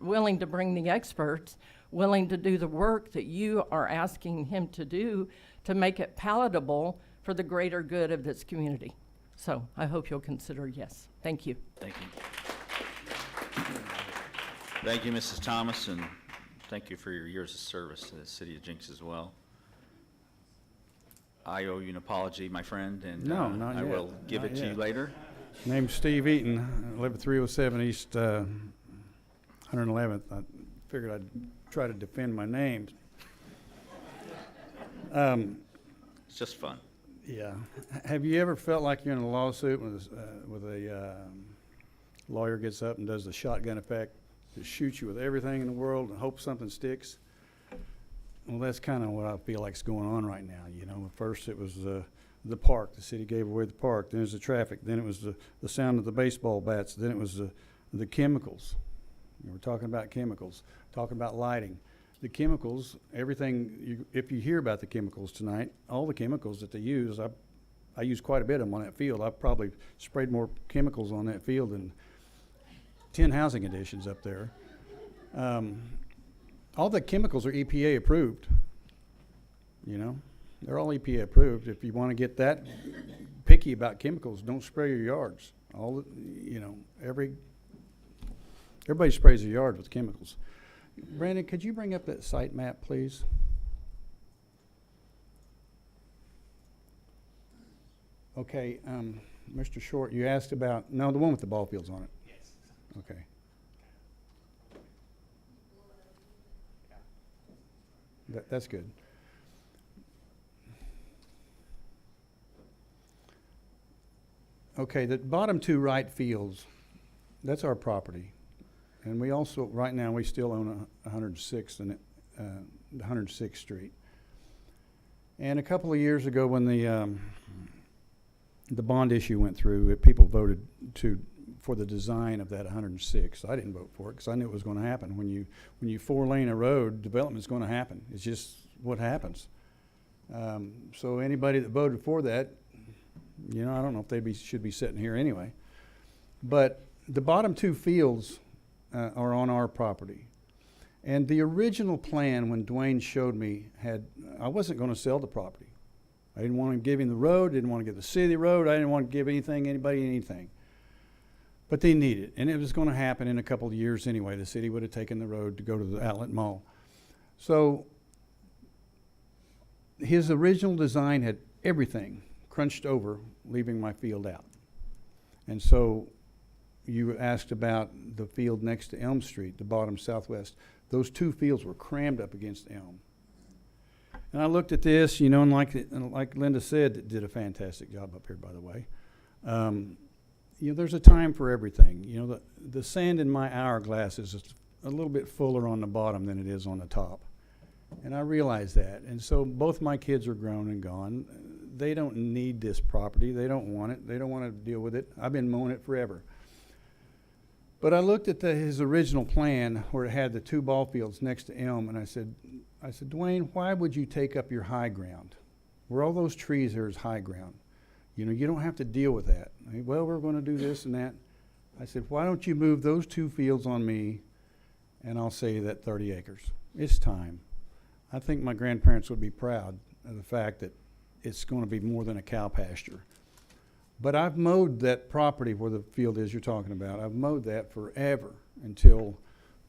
willing to bring the experts, willing to do the work that you are asking him to do to make it palatable for the greater good of this community. So I hope you'll consider yes. Thank you. Thank you. Thank you, Mrs. Thomas, and thank you for your years of service to the city of Jenks as well. I owe you an apology, my friend, and No, not I yet. will give Not it to you yet. later. Name's Steve Eaton. I live at 307 East 111th. I figured I'd try to defend my name. It's just fun. Yeah. Have you ever felt like you're in a lawsuit with a lawyer gets up and does the shotgun effect, just shoots you with everything in the world and hope something sticks? Well, that's kind of what I feel like is going on right now. You know, first it was the park. The city gave away the park. Then it was the traffic. Then it was the sound of the baseball bats. Then it was the chemicals. We're talking about chemicals, talking about lighting. The chemicals, everything, if you hear about the chemicals tonight, all the chemicals that they use, I use quite a bit of them on that field. I've probably sprayed more chemicals on that field than 10 housing additions up there. All the chemicals are EPA approved. You know, they're all EPA approved. If you want to get that picky about chemicals, don't spray your yards. Everybody sprays their yard with chemicals. Brandon, could you bring up that site map, please? Okay, Mr. Short, you asked about, no, the one with the ball fields on it. Yes. Okay. That's good. Okay, the bottom two right fields, that's our property. And we also, right now, we still own 106th and 106th Street. And a couple of years ago when the bond issue went through, people voted for the design of that 106th. I didn't vote for it because I knew it was going to happen. When you four-lane a road, development's going to happen. It's just what happens. So anybody that voted for that, I don't know if they should be sitting here anyway. But the bottom two fields are on our property. And the original plan, when Dwayne showed me, I wasn't going to sell the property. I didn't want to give him the road, didn't want to give the city the road, I didn't want to give anybody anything. But they need it, and it was going to happen in a couple of years anyway. The city would have taken the road to go to the outlet mall. So his original design had everything crunched over, leaving my field out. And so you asked about the field next to Elm Street, the bottom southwest. Those two fields were crammed up against Elm. And I looked at this, and like Linda said, did a fantastic job up here, by the way. There's a time for everything. The sand in my hourglass is a little bit fuller on the bottom than it is on the top. And I realize that. And so both my kids are grown and gone. They don't need this property. They don't want it. They don't want to deal with it. I've been mowing it forever. But I looked at his original plan where it had the 2 ball fields next to Elm, and I said, Dwayne, why would you take up your high ground? Where all those trees are is high ground. You know, you don't have to deal with that. Well, we're going to do this and that. I said, why don't you move those 2 fields on me, and I'll save that 30 acres. It's time. I think my grandparents would be proud of the fact that it's going to be more than a cow pasture. But I've mowed that property where the field is you're talking about. I've mowed that forever until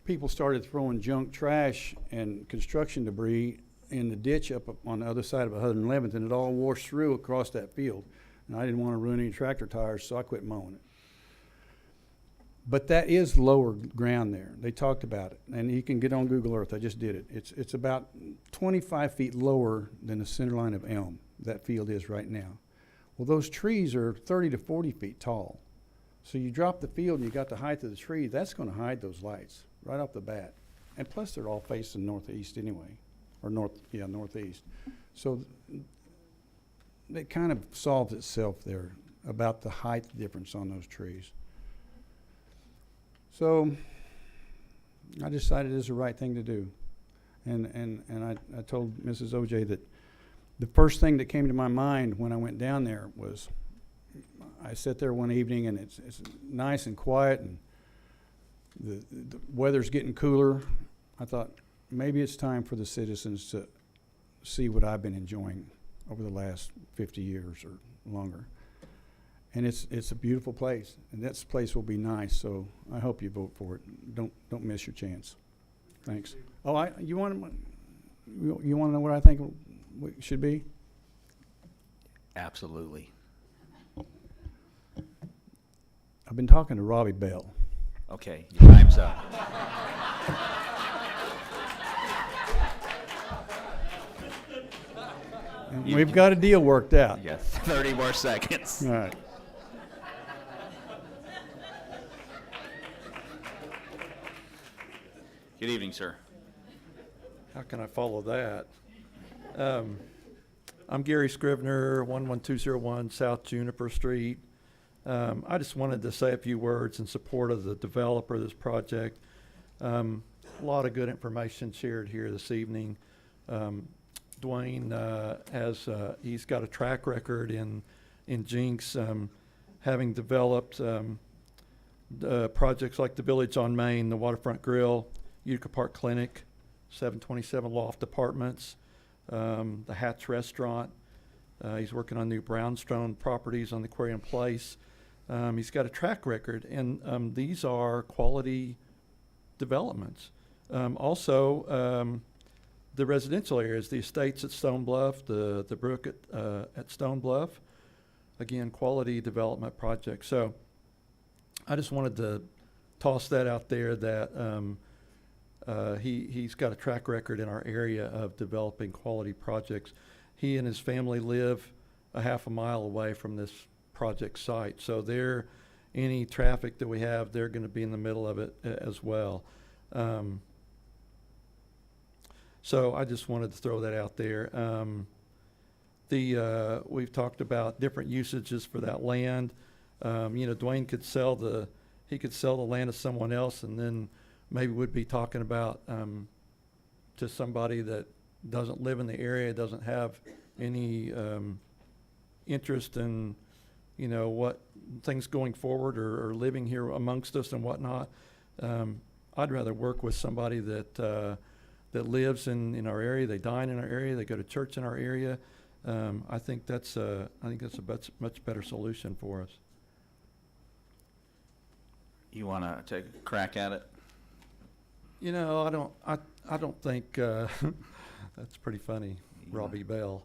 people started throwing junk trash and construction debris in the ditch up on the other side of 111th, and it all washed through across that field. And I didn't want to ruin any tractor tires, so I quit mowing it. But that is lower ground there. They talked about it, and you can get on Google Earth. I just did it. It's about 25 feet lower than the center line of Elm. That field is right now. Well, those trees are 30 to 40 feet tall. So you drop the field and you got the height of the tree, that's going to hide those lights right off the bat. And plus they're all facing northeast anyway, or northeast. So it kind of solves itself there about the height difference on those trees. So I decided it was the right thing to do. And I told Mrs. OJ that the first thing that came to my mind when I went down there was, I sat there one evening and it's nice and quiet and the weather's getting cooler. I thought maybe it's time for the citizens to see what I've been enjoying over the last 50 years or longer. And it's a beautiful place, and this place will be nice, so I hope you vote for it. Don't miss your chance. Thanks. Oh, you want to know what I think it should be? Absolutely. I've been talking to Robbie Bell. Okay, your time's up. And we've got a deal worked out. You got 30 more seconds. All right. Good evening, sir. How can I follow that? I'm Gary Scrivener, 11201 South Juniper Street. I just wanted to say a few words in support of the developer of this project. A lot of good information shared here this evening. Dwayne he's got a track record in Jenks, having developed projects like the Village on Main, the Waterfront Grill, Utica Park Clinic, 727 Loft Apartments, the Hatch Restaurant. He's working on new brownstone properties on the Aquarium Place. He's got a track record, and these are quality developments. Also, the residential areas, the estates at Stone Bluff, the brook at Stone Bluff, again, quality development projects. So I just wanted to toss that out there that he's got a track record in our area of developing quality projects. He and his family live a half a mile away from this project site. So any traffic that we have, they're going to be in the middle of it as well. So I just wanted to throw that out there. We've talked about different usages for that land. Dwayne could sell the land to someone else, and then maybe we'd be talking about to somebody that doesn't live in the area, doesn't have any interest in what things going forward or living here amongst us and whatnot. I'd rather work with somebody that lives in our area. They dine in our area. They go to church in our area. I think that's a much better solution for us. You want to take a crack at it? I don't think that's pretty funny, Robbie Bell.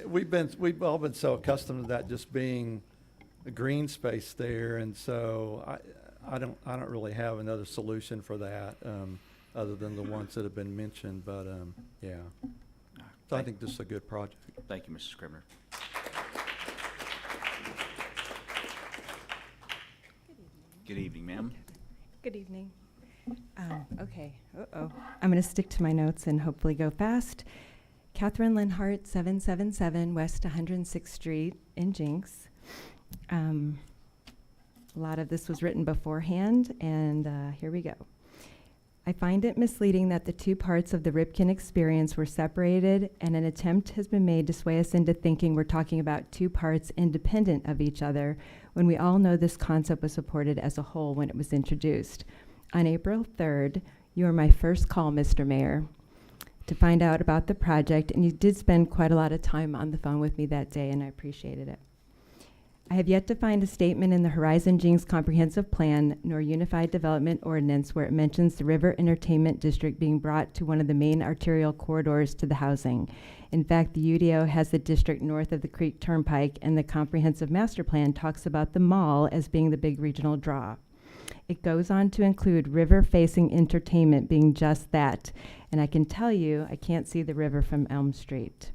We've all been so accustomed to that just being a green space there, and so I don't really have another solution for that other than the ones that have been mentioned. But yeah, so I think this is a good project. Thank you, Mr. Scrivener. Good evening, ma'am. Good evening. Okay. I'm going to stick to my notes and hopefully go fast. Catherine Linhart, 777 West 106th Street in Jenks. A lot of this was written beforehand, and here we go. I find it misleading that the two parts of the Ripken experience were separated, and an attempt has been made to sway us into thinking we're talking about two parts independent of each other, when we all know this concept was supported as a whole when it was introduced. On April 3rd, you were my first call, Mr. Mayor, to find out about the project, and you did spend quite a lot of time on the phone with me that day, and I appreciated it. I have yet to find a statement in the Horizon Jenks Comprehensive Plan nor Unified Development Ordinance where it mentions the River Entertainment District being brought to one of the main arterial corridors to the housing. In fact, the UDO has the district north of the Creek Turnpike, and the Comprehensive Master Plan talks about the mall as being the big regional draw. It goes on to include river-facing entertainment being just that, and I can tell you I can't see the river from Elm Street.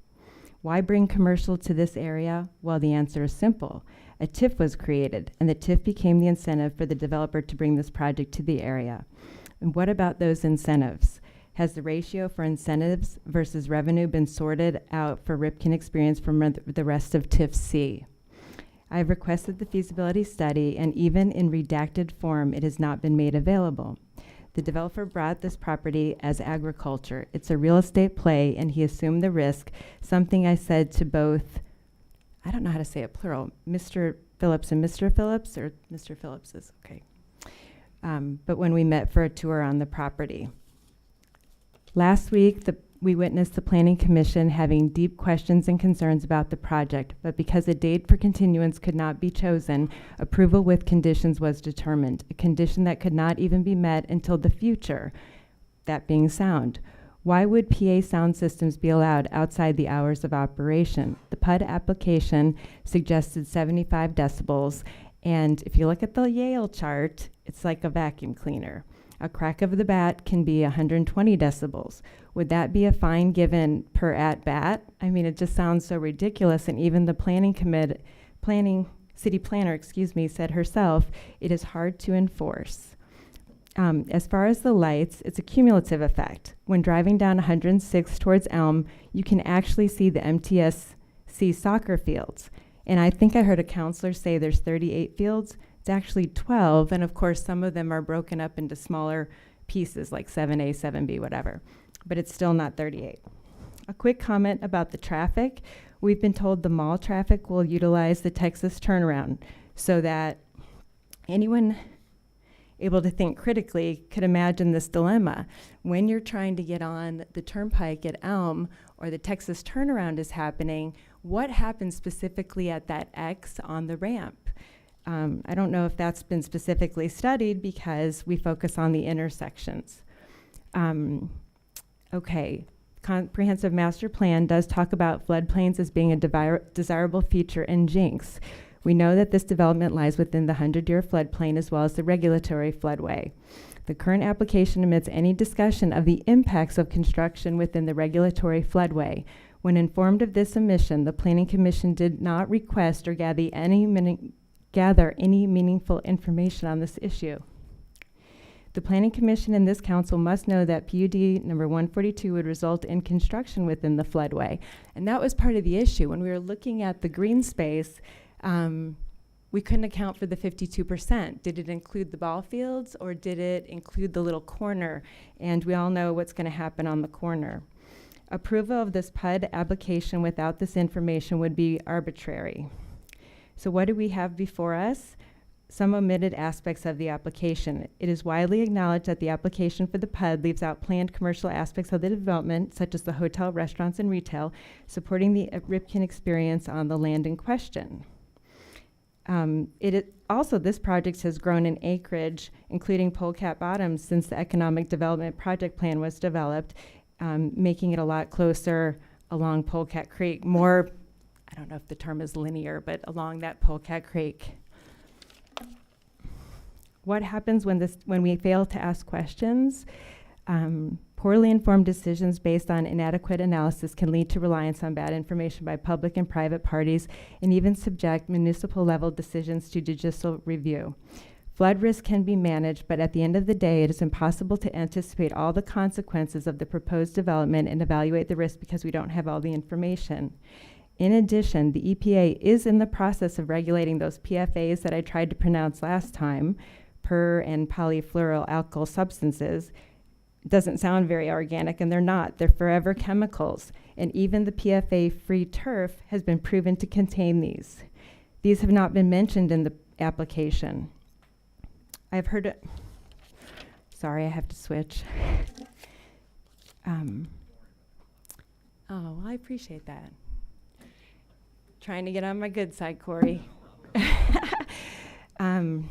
Why bring commercial to this area? Well, the answer is simple. A TIF was created, and the TIF became the incentive for the developer to bring this project to the area. And what about those incentives? Has the ratio for incentives versus revenue been sorted out for Ripken experience from the rest of TIF C? I've requested the feasibility study, and even in redacted form, it has not been made available. The developer brought this property as agriculture. It's a real estate play, and he assumed the risk, something I said to both, I don't know how to say it plural, Mr. Phillips and Mr. Phillips, or Mr. Phillips is okay. But when we met for a tour on the property. Last week, we witnessed the Planning Commission having deep questions and concerns about the project, but because a date for continuance could not be chosen, approval with conditions was determined, a condition that could not even be met until the future, that being sound. Why would PA sound systems be allowed outside the hours of operation? The PUD application suggested 75 decibels, and if you look at the Yale chart, it's like a vacuum cleaner. A crack of the bat can be 120 decibels. Would that be a fine given per at-bat? I mean, it just sounds so ridiculous, and even the city planner, said herself, it is hard to enforce. As far as the lights, it's a cumulative effect. When driving down 106 towards Elm, you can actually see the MTSC soccer fields. And I think I heard a counselor say there's 38 fields. It's actually 12, and of course some of them are broken up into smaller pieces like 7A, 7B, whatever. But it's still not 38. A quick comment about the traffic. We've been told the mall traffic will utilize the Texas turnaround so that anyone able to think critically could imagine this dilemma. When you're trying to get on the turnpike at Elm or the Texas turnaround is happening, what happens specifically at that X on the ramp? I don't know if that's been specifically studied because we focus on the intersections. Okay, Comprehensive Master Plan does talk about floodplains as being a desirable feature in Jenks. We know that this development lies within the 100-year floodplain as well as the regulatory floodway. The current application omits any discussion of the impacts of construction within the regulatory floodway. When informed of this omission, the Planning Commission did not request or gather any meaningful information on this issue. The Planning Commission and this council must know that PUD number 142 would result in construction within the floodway. And that was part of the issue. When we were looking at the green space, we couldn't account for the 52%. Did it include the ball fields or did it include the little corner? And we all know what's going to happen on the corner. Approval of this PUD application without this information would be arbitrary. So what do we have before us? Some omitted aspects of the application. It is widely acknowledged that the application for the PUD leaves out planned commercial aspects of the development, such as the hotel, restaurants, and retail, supporting the Ripken experience on the land in question. Also, this project has grown in acreage, including Polecat Bottoms, since the Economic Development Project Plan was developed, making it a lot closer along Polecat Creek, more, I don't know if the term is linear, but along that Polecat Creek. What happens when we fail to ask questions? Poorly informed decisions based on inadequate analysis can lead to reliance on bad information by public and private parties and even subject municipal level decisions to judicial review. Flood risk can be managed, but at the end of the day, it is impossible to anticipate all the consequences of the proposed development and evaluate the risk because we don't have all the information. In addition, the EPA is in the process of regulating those PFAs that I tried to pronounce last time, per and polyfluoroalkyl substances. It doesn't sound very organic, and they're not. They're forever chemicals. And even the PFA-free turf has been proven to contain these. These have not been mentioned in the application. I've heard it. Sorry, I have to switch. Oh, well, I appreciate that. Trying to get on my good side, Corey. You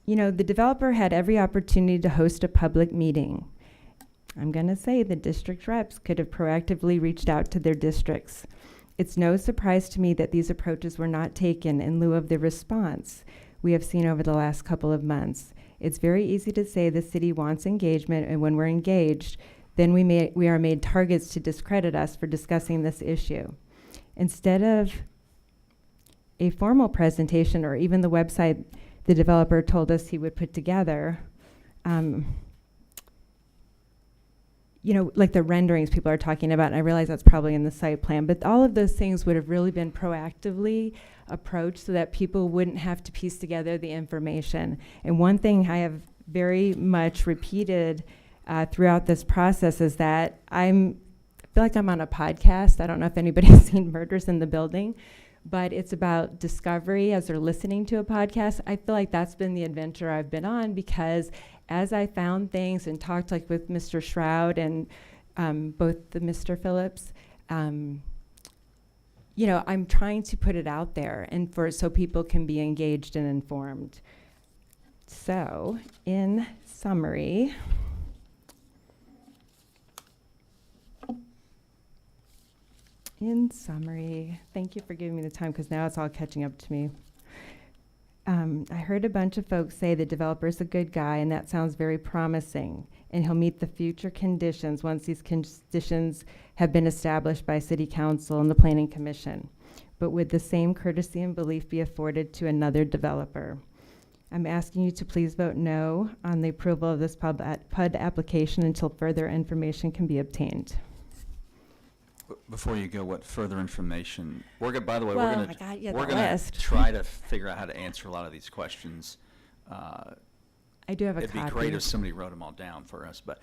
know, the developer had every opportunity to host a public meeting. I'm going to say the district reps could have proactively reached out to their districts. It's no surprise to me that these approaches were not taken in lieu of the response we have seen over the last couple of months. It's very easy to say the city wants engagement, and when we're engaged, then we are made targets to discredit us for discussing this issue. Instead of a formal presentation or even the website the developer told us he would put together, you know, like the renderings people are talking about, and I realize that's probably in the site plan, but all of those things would have really been proactively approached so that people wouldn't have to piece together the information. And one thing I have very much repeated throughout this process is that I feel like I'm on a podcast. I don't know if anybody's seen Murders in the Building, but it's about discovery as they're listening to a podcast. I feel like that's been the adventure I've been on, because as I found things and talked like with Mr. Shroud and both the Mr. Phillips, you know, I'm trying to put it out there and so people can be engaged and informed. So, in summary, thank you for giving me the time, because now it's all catching up to me. I heard a bunch of folks say the developer's a good guy, and that sounds very promising, and he'll meet the future conditions once these conditions have been established by City Council and the Planning Commission. But would the same courtesy and belief be afforded to another developer? I'm asking you to please vote no on the approval of this PUD application until further information can be obtained. Before you go, what further information? By the way, Well, we're I got you going the to list. try to figure out how to answer a lot of these questions. I do have a It'd copy. be great if somebody wrote them all down for us, but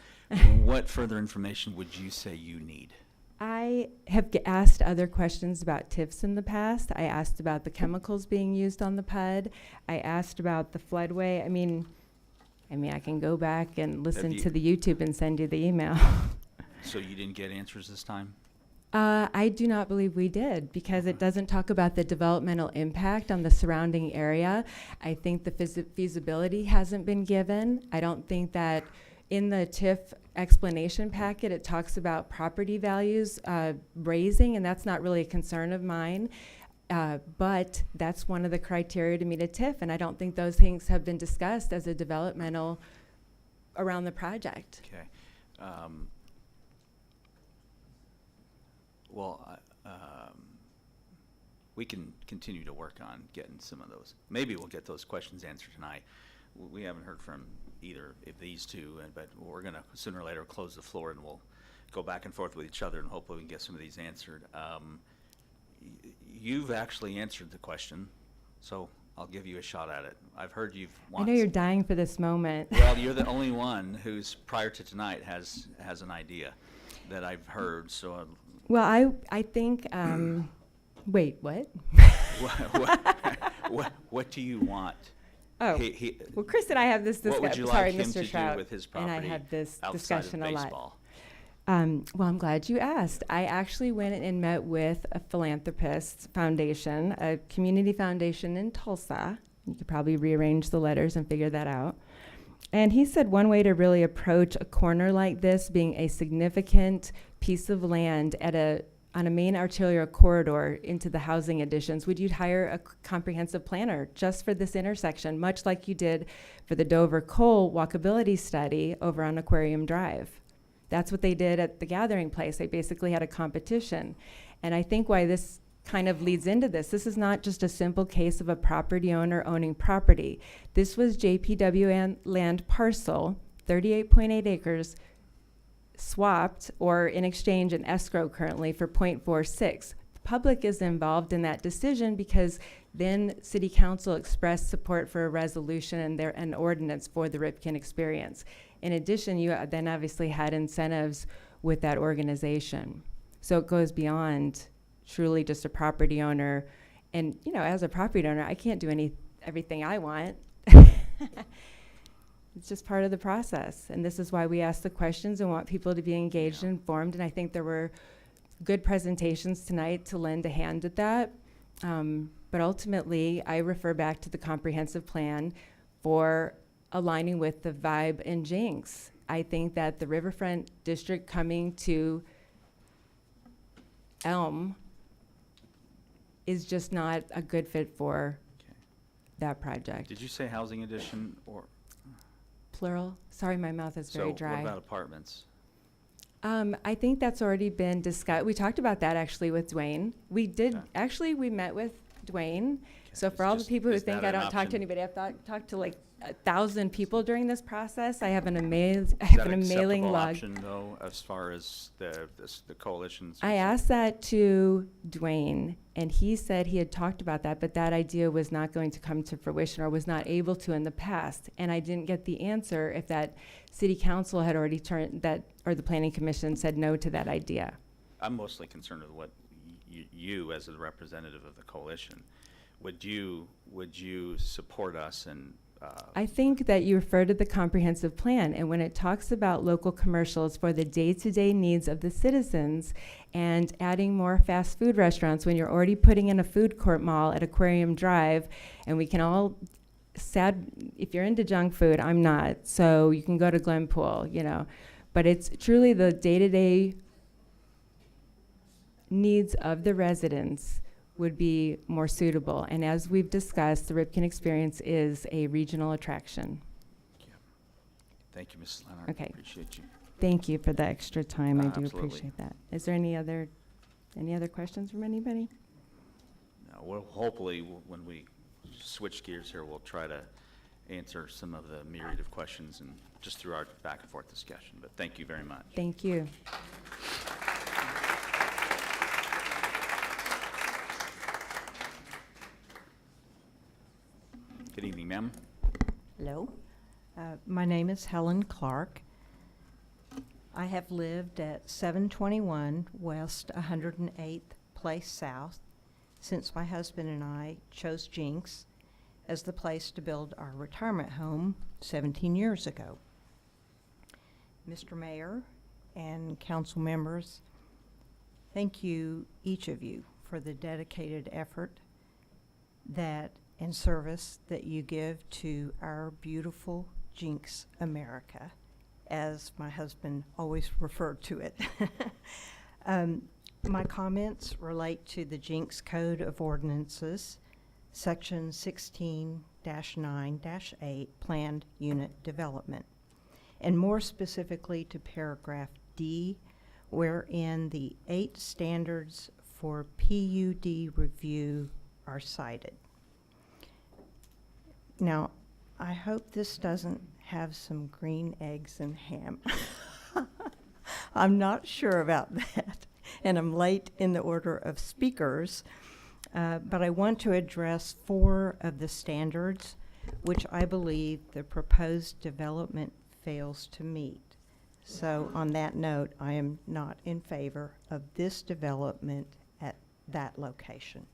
what further information would you say you need? I have asked other questions about TIFs in the past. I asked about the chemicals being used on the PUD. I asked about the floodway. I mean, I can go back and listen to the YouTube and send you the email. So you didn't get answers this time? I do not believe we did, because it doesn't talk about the developmental impact on the surrounding area. I think the feasibility hasn't been given. I don't think that in the TIF explanation packet it talks about property values raising, and that's not really a concern of mine. But that's one of the criteria to meet a TIF, and I don't think those things have been discussed as a developmental around the project. Okay. We can continue to work on getting some of those. Maybe we'll get those questions answered tonight. We haven't heard from either of these two, but we're going to sooner or later close the floor, and we'll go back and forth with each other, and hopefully we can get some of these answered. You've actually answered the question, so I'll give you a shot at it. I've heard you've I know you're dying for this moment. Well, you're the only one who's, prior to tonight, has an idea that I've heard, so Well, I think, wait, what? what do you want? Oh, well, Chris and I have this discussion. What would you Sorry, like him Mr. to Shroud, do with his property and I have this outside discussion of a lot. baseball? Well, I'm glad you asked. I actually went and met with a philanthropist foundation, a community foundation in Tulsa. You could probably rearrange the letters and figure that out. And he said one way to really approach a corner like this, being a significant piece of land on a main arterial corridor into the housing additions, would you hire a comprehensive planner just for this intersection, much like you did for the Dover Cole walkability study over on Aquarium Drive? That's what they did at the Gathering Place. They basically had a competition. And I think why this kind of leads into this is not just a simple case of a property owner owning property. This was JPWA land parcel, 38.8 acres, swapped or in exchange in escrow currently for 0.46. public is involved in that decision, because then City Council expressed support for a resolution and an ordinance for the Ripken experience. In addition, you then obviously had incentives with that organization. So it goes beyond truly just a property owner. And, you know, as a property owner, I can't do everything I want. It's just part of the process. And this is why we ask the questions and want people to be engaged and informed. And I think there were good presentations tonight to lend a hand at that. But ultimately, I refer back to the comprehensive plan for aligning with the vibe in Jenks. I think that the Riverfront District coming to Elm is just not a good fit for that project. Did you say housing addition or? Plural? Sorry, my mouth is very dry. So what about apartments? I think that's already been discussed. We talked about that actually with Dwayne. We did, Okay. actually, we met with Dwayne. So It's for all the just- people who is think that I an don't talk to option? anybody, I've talked to like 1,000 people during this process. I have an mailing Is that an mailing acceptable log. option, though, as far as the coalition's? I asked that to Dwayne, and he said he had talked about that, but that idea was not going to come to fruition, or was not able to in the past. And I didn't get the answer if that City Council had already or the Planning Commission said no to that idea. I'm mostly concerned with what you, as a representative of the coalition, would you support us and? I think that you refer to the comprehensive plan, and when it talks about local commercials for the day-to-day needs of the citizens and adding more fast food restaurants, when you're already putting in a food court mall at Aquarium Drive, and we can all, if you're into junk food, I'm not, so you can go to Glenpool, you know, but it's truly the day-to-day needs of the residents would be more suitable. And as we've discussed, the Ripken Experience is a regional attraction. Thank you, Mrs. Leonard. Okay. Appreciate you. Thank you for the extra time. I do Absolutely. appreciate that. Is there any other questions from anybody? No, well, hopefully, when we switch gears here, we'll try to answer some of the myriad of questions and just through our back and forth discussion. But thank you very much. Thank you. Good evening, ma'am. Hello. My name is Helen Clark. I have lived at 721 West 108th Place South since my husband and I chose Jenks as the place to build our retirement home 17 years ago. Mr. Mayor and council members, thank you, each of you, for the dedicated effort and service that you give to our beautiful Jenks America, as my husband always referred to it. My comments relate to the Jenks Code of Ordinances, Section 16-9-8, Planned Unit Development, and more specifically to paragraph D, wherein the 8 standards for PUD review are cited. Now, I hope this doesn't have some green eggs and ham. I'm not sure about that, and I'm late in the order of speakers, but I want to address 4 of the standards which I believe the proposed development fails to meet. So on that note, I am not in favor of this development at that location.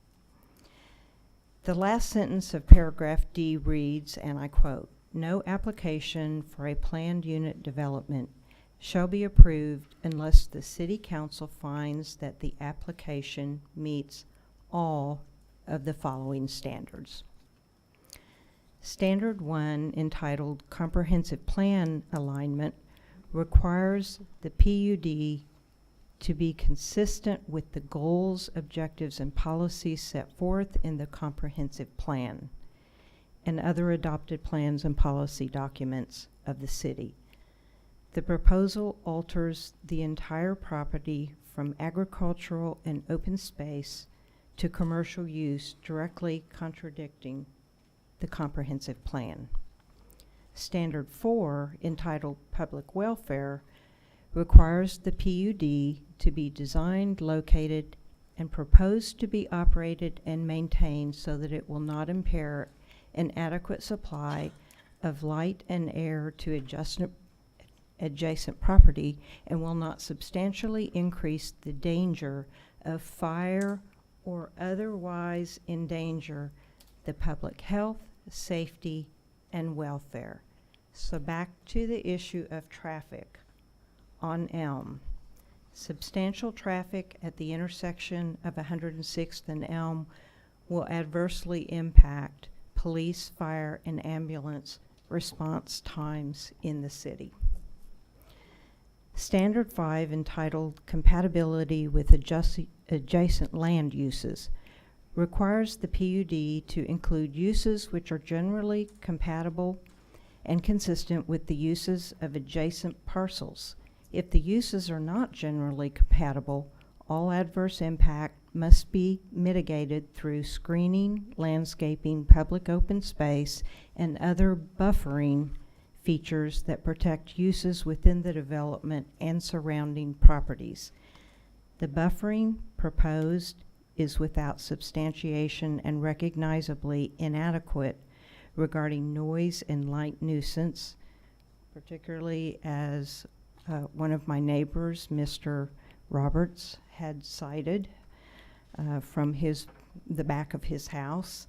The last sentence of paragraph D reads, and I quote, "No application for a planned unit development shall be approved unless the City Council finds that the application meets all of the following standards." Standard 1, entitled Comprehensive Plan Alignment, requires the PUD to be consistent with the goals, objectives, and policies set forth in the comprehensive plan and other adopted plans and policy documents of the city. The proposal alters the entire property from agricultural and open space to commercial use, directly contradicting the comprehensive plan. Standard 4, entitled Public Welfare, requires the PUD to be designed, located, and proposed to be operated and maintained so that it will not impair an adequate supply of light and air to adjacent property and will not substantially increase the danger of fire or otherwise endanger the public health, safety, and welfare. So back to the issue of traffic on Elm. Substantial traffic at the intersection of 106th and Elm will adversely impact police, fire, and ambulance response times in the city. Standard 5, entitled Compatibility with Adjacent Land Uses, requires the PUD to include uses which are generally compatible and consistent with the uses of adjacent parcels. If the uses are not generally compatible, all adverse impact must be mitigated through screening, landscaping, public open space, and other buffering features that protect uses within the development and surrounding properties. The buffering proposed is without substantiation and recognizably inadequate regarding noise and light nuisance, particularly as one of my neighbors, Mr. Roberts, had cited from the back of his house.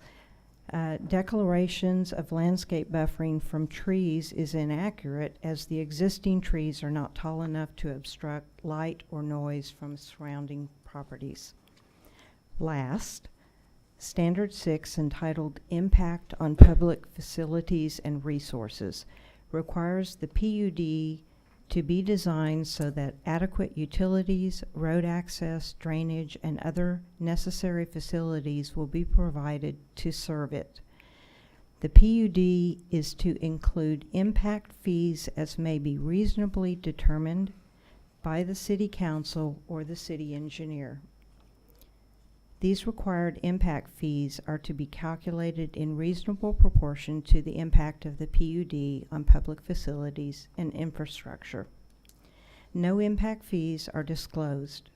Declarations of landscape buffering from trees is inaccurate as the existing trees are not tall enough to obstruct light or noise from surrounding properties. Last, Standard 6, entitled Impact on Public Facilities and Resources, requires the PUD to be designed so that adequate utilities, road access, drainage, and other necessary facilities will be provided to serve it. The PUD is to include impact fees as may be reasonably determined by the City Council or the City Engineer. These required impact fees are to be calculated in reasonable proportion to the impact of the PUD on public facilities and infrastructure. No impact fees are disclosed.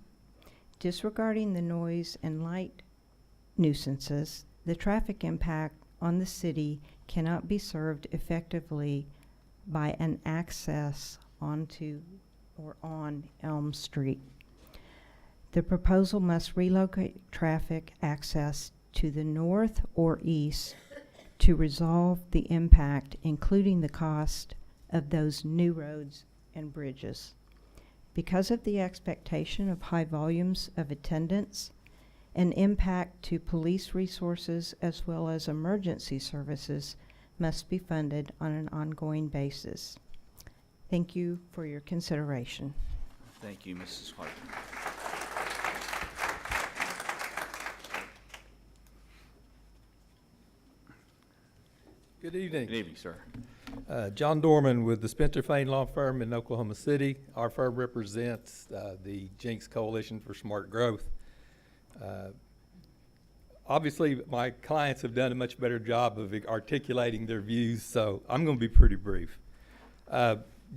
Disregarding the noise and light nuisances, the traffic impact on the city cannot be served effectively by an access onto or on Elm Street. The proposal must relocate traffic access to the north or east to resolve the impact, including the cost of those new roads and bridges. Because of the expectation of high volumes of attendance, an impact to police resources as well as emergency services must be funded on an ongoing basis. Thank you for your consideration. Thank you, Mrs. Clark. Good evening. Good evening, sir. John Dorman with the Spencer Fane Law Firm in Oklahoma City. Our firm represents the Jenks Coalition for Smart Growth. Obviously, my clients have done a much better job of articulating their views, so I'm going to be pretty brief.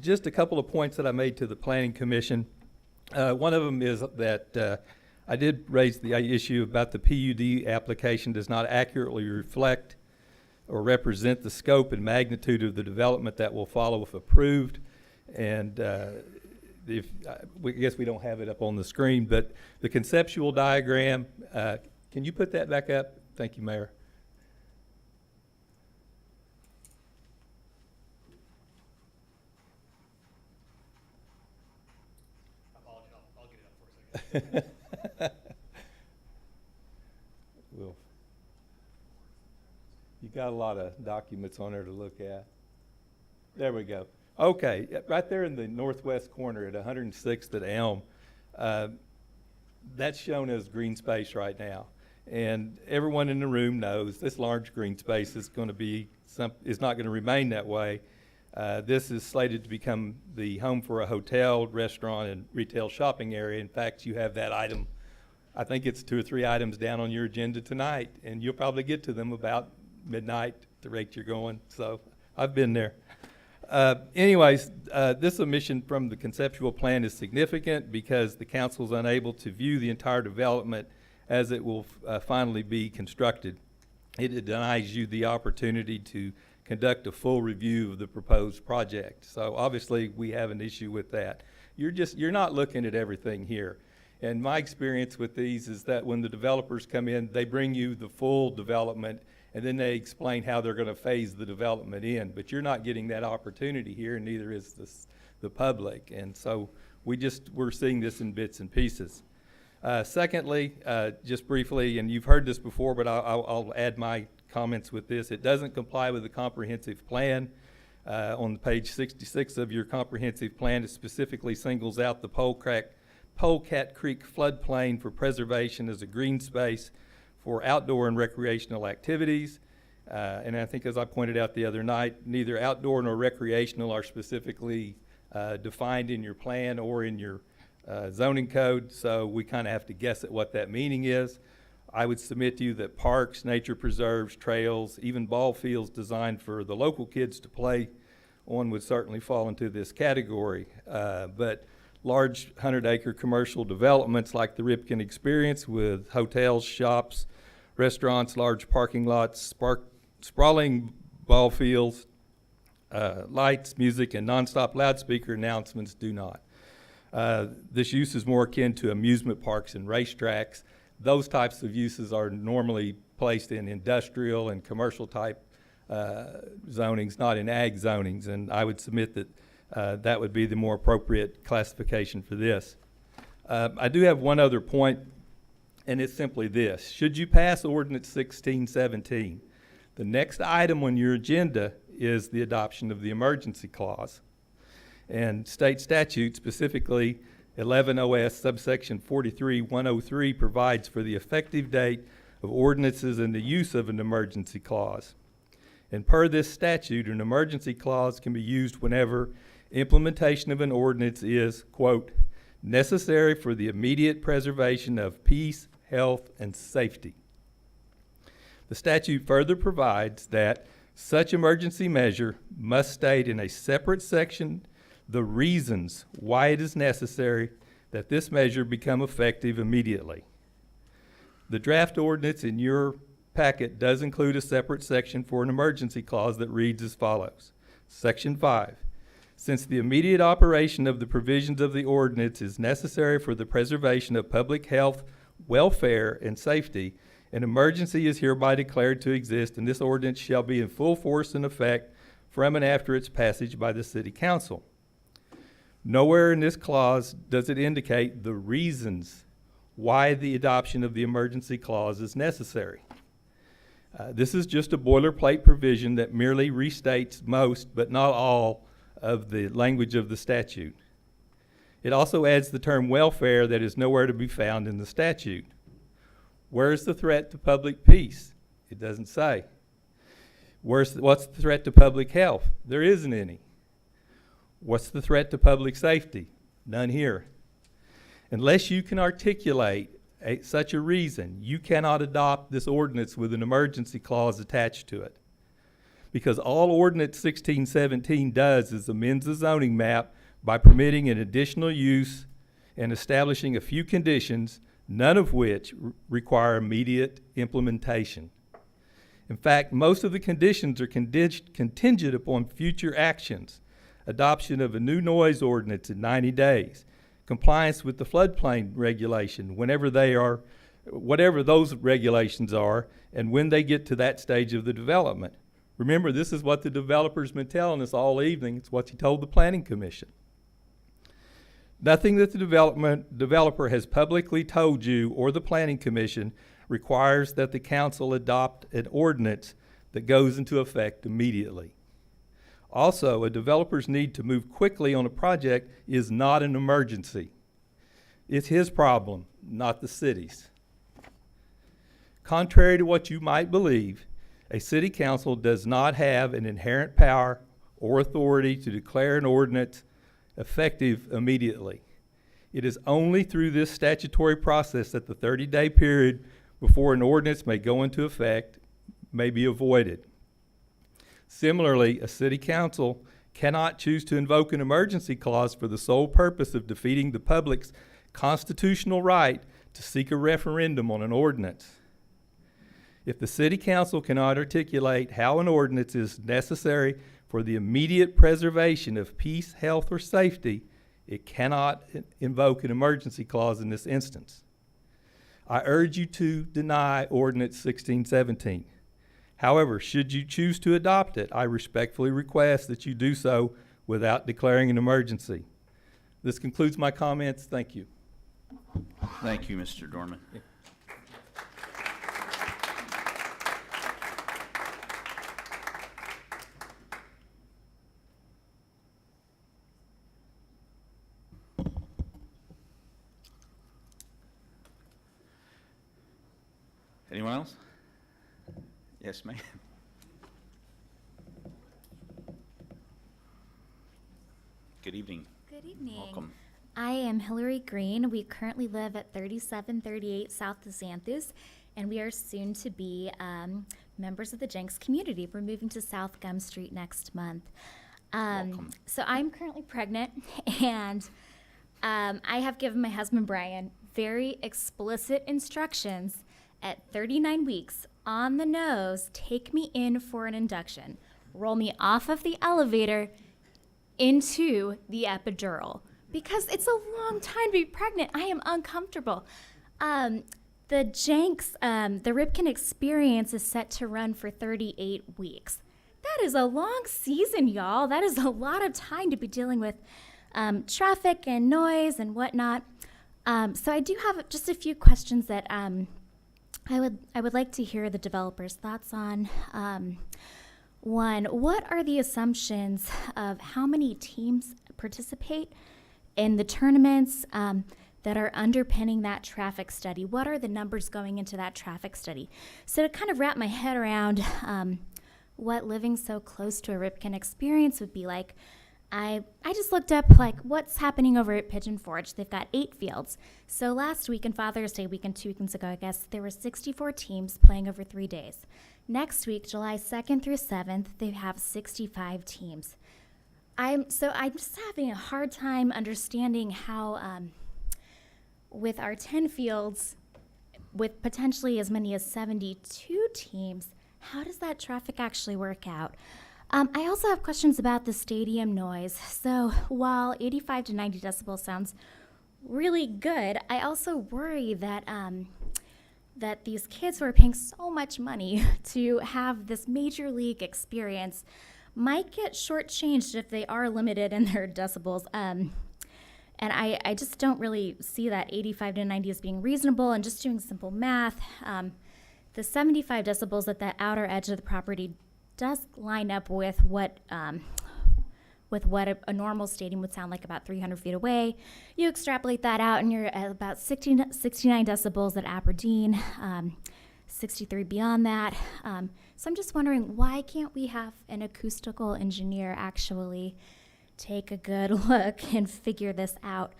Just a couple of points that I made to the Planning Commission. One of them is that I did raise the issue about the PUD application does not accurately reflect or represent the scope and magnitude of the development that will follow if approved. And I guess we don't have it up on the screen, but the conceptual diagram, can you put that back up? Thank you, Mayor. I'll get it up for a second. Well, you got a lot of documents on there to look at. There we go. Okay, right there in the northwest corner at 106th at Elm, that's shown as green space right now. And everyone in the room knows this large green space is going to be is not going to remain that way. This is slated to become the home for a hotel, restaurant, and retail shopping area. In fact, you have that item. I think it's 2 or 3 items down on your agenda tonight, and you'll probably get to them about midnight at the rate you're going. So I've been there. Anyways, this omission from the conceptual plan is significant because the council is unable to view the entire development as it will finally be constructed. It denies you the opportunity to conduct a full review of the proposed project. So obviously we have an issue with that. You're not looking at everything here. And my experience with these is that when the developers come in, they bring you the full development and then they explain how they're going to phase the development in. But you're not getting that opportunity here, and neither is the public. And so we're seeing this in bits and pieces. Secondly, just briefly, and you've heard this before, but I'll add my comments with this. It doesn't comply with the comprehensive plan. On page 66 of your comprehensive plan, it specifically singles out the Polecat Creek floodplain for preservation as a green space for outdoor and recreational activities. And I think, as I pointed out the other night, neither outdoor nor recreational are specifically defined in your plan or in your zoning code, so we kind of have to guess at what that meaning is. I would submit to you that parks, nature preserves, trails, even ball fields designed for the local kids to play on would certainly fall into this category. But large 100-acre commercial developments like the Ripken Experience with hotels, shops, restaurants, large parking lots, sprawling ball fields, lights, music, and nonstop loudspeaker announcements do not. This use is more akin to amusement parks and racetracks. Those types of uses are normally placed in industrial and commercial type zonings, not in ag zonings, and I would submit that that would be the more appropriate classification for this. I do have one other point, and it's simply this. Should you pass Ordinance 1617, the next item on your agenda is the adoption of the emergency clause. And state statute, specifically 11 OS subsection 43103, provides for the effective date of ordinances and the use of an emergency clause. And per this statute, an emergency clause can be used whenever implementation of an ordinance is, quote, necessary for the immediate preservation of peace, health, and safety. The statute further provides that such emergency measure must state in a separate section the reasons why it is necessary that this measure become effective immediately. The draft ordinance in your packet does include a separate section for an emergency clause that reads as follows. Section 5. Since the immediate operation of the provisions of the ordinance is necessary for the preservation of public health, welfare, and safety, an emergency is hereby declared to exist, and this ordinance shall be in full force and effect from and after its passage by the City Council. Nowhere in this clause does it indicate the reasons why the adoption of the emergency clause is necessary. This is just a boilerplate provision that merely restates most, but not all, of the language of the statute. It also adds the term welfare that is nowhere to be found in the statute. Where is the threat to public peace? It doesn't say. What's the threat to public health? There isn't any. What's the threat to public safety? None here. Unless you can articulate such a reason, you cannot adopt this ordinance with an emergency clause attached to it. Because all Ordinance 1617 does is amends the zoning map by permitting an additional use and establishing a few conditions, none of which require immediate implementation. In fact, most of the conditions are contingent upon future actions: adoption of a new noise ordinance in 90 days, compliance with the floodplain regulation whenever they are, whatever those regulations are, and when they get to that stage of the development. Remember, this is what the developer's been telling us all evening. It's what he told the Planning Commission. Nothing that the developer has publicly told you or the Planning Commission requires that the council adopt an ordinance that goes into effect immediately. Also, a developer's need to move quickly on a project is not an emergency. It's his problem, not the city's. Contrary to what you might believe, a city council does not have an inherent power or authority to declare an ordinance effective immediately. It is only through this statutory process that the 30-day period before an ordinance may go into effect may be avoided. Similarly, a city council cannot choose to invoke an emergency clause for the sole purpose of defeating the public's constitutional right to seek a referendum on an ordinance. If the city council cannot articulate how an ordinance is necessary for the immediate preservation of peace, health, or safety, it cannot invoke an emergency clause in this instance. I urge you to deny Ordinance 1617. However, should you choose to adopt it, I respectfully request that you do so without declaring an emergency. This concludes my comments. Thank you. Thank you, Mr. Dorman. Anyone else? Yes, ma'am. Good evening. Good evening. Welcome. I am Hillary Green. We currently live at 3738 South of Xanthus, and we are soon to be members of the Jenks community. We're moving to South Gum Street next month. Welcome. So I'm currently pregnant, and I have given my husband Brian very explicit instructions at 39 weeks on the nose, take me in for an induction, roll me off of the elevator into the epidural, because it's a long time to be pregnant. I am uncomfortable. The Jenks, the Ripken experience is set to run for 38 weeks. That is a long season, y'all. That is a lot of time to be dealing with traffic and noise and whatnot. So I do have just a few questions that I would like to hear the developers' thoughts on. One, what are the assumptions of how many teams participate in the tournaments that are underpinning that traffic study? What are the numbers going into that traffic study? So to kind of wrap my head around what living so close to a Ripken experience would be like, I just looked up like what's happening over at Pigeon Forge. They've got 8 fields. So last week, and Father's Day weekend, 2 weekends ago, I guess, there were 64 teams playing over 3 days. Next week, July 2nd through 7th, they have 65 teams. I'm just having a hard time understanding how, with our 10 fields, with potentially as many as 72 teams, how does that traffic actually work out? I also have questions about the stadium noise. So while 85 to 90 decibels sounds really good, I also worry that that these kids who are paying so much money to have this major league experience might get shortchanged if they are limited in their decibels. And I just don't really see that 85 to 90 as being reasonable. And just doing simple math, the 75 decibels at the outer edge of the property does line up with what a normal stadium would sound like about 300 feet away. You extrapolate that out and you're at about 69 decibels at Aberdeen, 63 beyond that. So I'm just wondering, why can't we have an acoustical engineer actually take a good look and figure this out?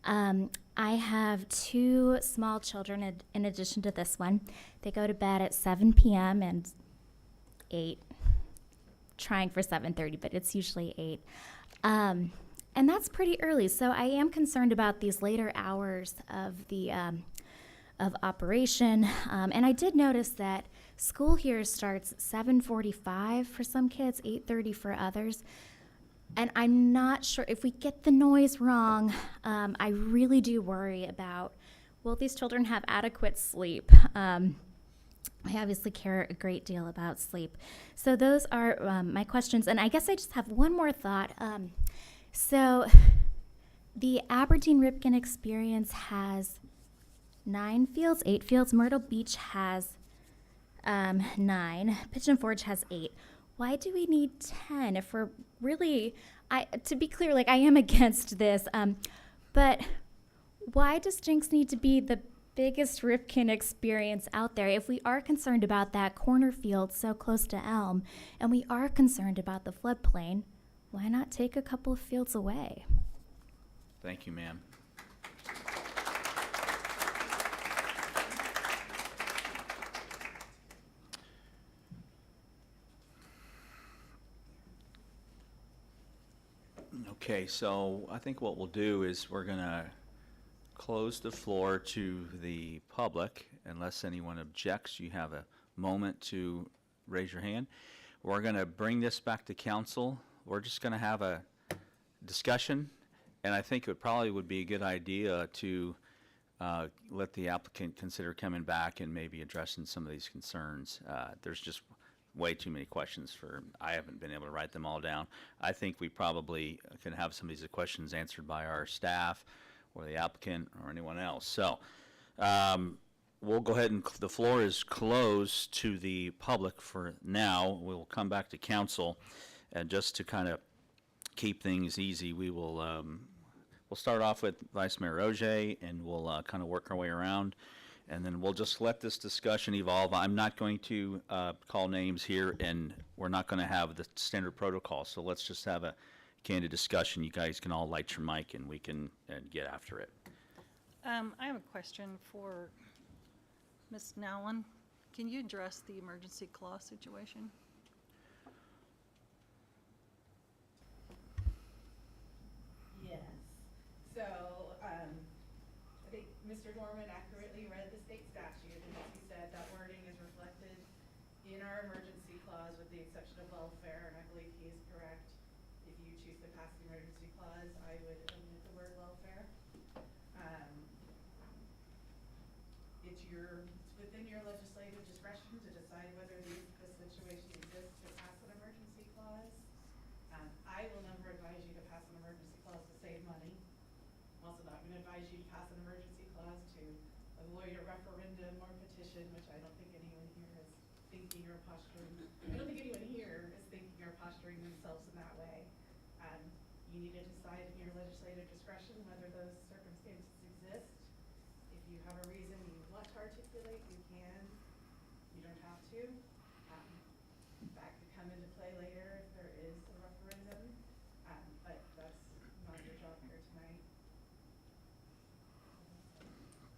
I have 2 small children in addition to this one. They go to bed at 7 p.m. and 8, trying for 7:30, but it's usually 8. And that's pretty early, so I am concerned about these later hours of the of operation. And I did notice that school here starts at 7:45 for some kids, 8:30 for others. And I'm not sure if we get the noise wrong. I really do worry about, will these children have adequate sleep? I obviously care a great deal about sleep. So those are my questions. And I guess I just have one more thought. So the Aberdeen Ripken experience has 9 fields, 8 fields. Myrtle Beach has 9. Pigeon Forge has 8. Why do we need 10 if we're really, to be clear, like I am against this, but why does Jenks need to be the biggest Ripken experience out there if we are concerned about that corner field so close to Elm and we are concerned about the floodplain? Why not take a couple of fields away? Thank you, ma'am. Okay, so I think what we'll do is we're gonna close the floor to the public. Unless anyone objects, you have a moment to raise your hand. We're going to bring this back to council. We're just going to have a discussion, and I think it probably would be a good idea to let the applicant consider coming back and maybe addressing some of these concerns. There's just way too many questions I haven't been able to write them all down. I think we probably can have some of these questions answered by our staff or the applicant or anyone else. So we'll go ahead and the floor is closed to the public for now. We'll come back to council, and just to kind of keep things easy, we will we'll start off with Vice Mayor Ogier, and we'll kind of work our way around, and then we'll just let this discussion evolve. I'm not going to call names here, and we're not going to have the standard protocol, so let's just have a candid discussion. You guys can all light your mic, and we can get after it. I have a question for Ms. Nowlin. Can you address the emergency clause situation? Yes. So, I think Mr. Norman accurately read the state statute, and as he said, that wording is reflected in our emergency clause with the exception of welfare, and I believe he is correct. If you choose to pass the emergency clause, I would omit the word welfare. It's within your legislative discretion to decide whether the situation exists to pass an emergency clause. I will never advise you to pass an emergency clause to save money. I'm also not going to advise you to pass an emergency clause to avoid a referendum or petition, which I don't think anyone here is thinking or posturing. I don't think anyone here is thinking or posturing themselves in that way. You need to decide in your legislative discretion whether those circumstances exist. If you have a reason you want to articulate, you can. You don't have to. That could come into play later if there is a referendum, but that's not your job here tonight.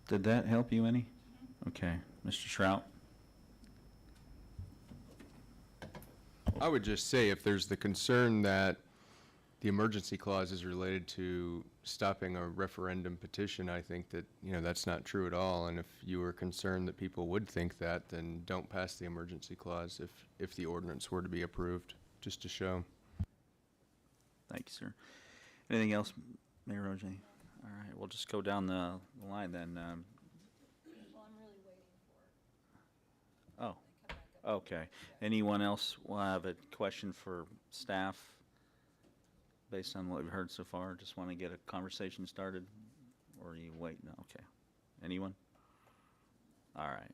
Did that help you any? Okay. Mr. Shrout? I would just say if there's the concern that the emergency clause is related to stopping a referendum petition, I think that, that's not true at all. And if you were concerned that people would think that, then don't pass the emergency clause if the ordinance were to be approved, just to show. Thank you, sir. Anything else, Mayor Ogier? All right, we'll just go down the line then. Well, I'm really waiting for. Oh, okay. Anyone else will have a question for staff based on what we've heard so far? Just want to get a conversation started, or are you waiting? No, okay. Anyone? All right.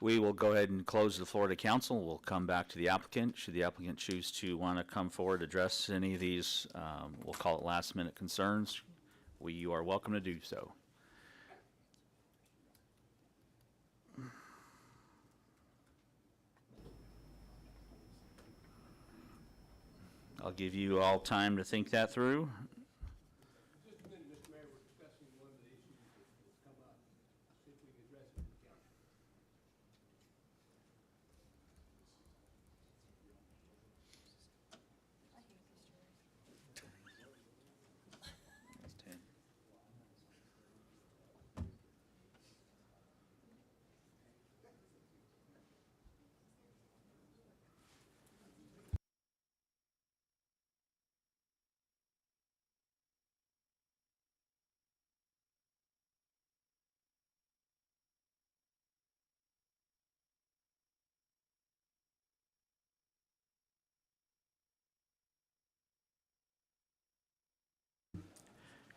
We will go ahead and close the floor to council. We'll come back to the applicant. Should the applicant choose to want to come forward, address any of these, we'll call it last minute concerns, you are welcome to do so. I'll give you all time to think that through. Just a minute, Mr. Mayor, we're discussing one of the issues that's come up. See if we can address it with the council. That's 10.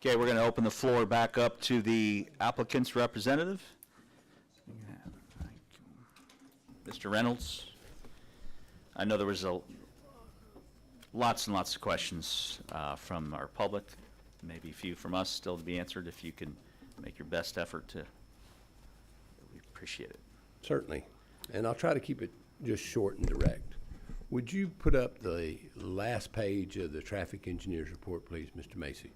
Okay, we're going to open the floor back up to the applicant's representative. Mr. Reynolds. I know there was lots and lots of questions from our public, maybe a few from us still to be answered. If you can make your best effort to, we appreciate it. Certainly, and I'll try to keep it just short and direct. Would you put up the last page of the traffic engineer's report, please, Mr. Macy?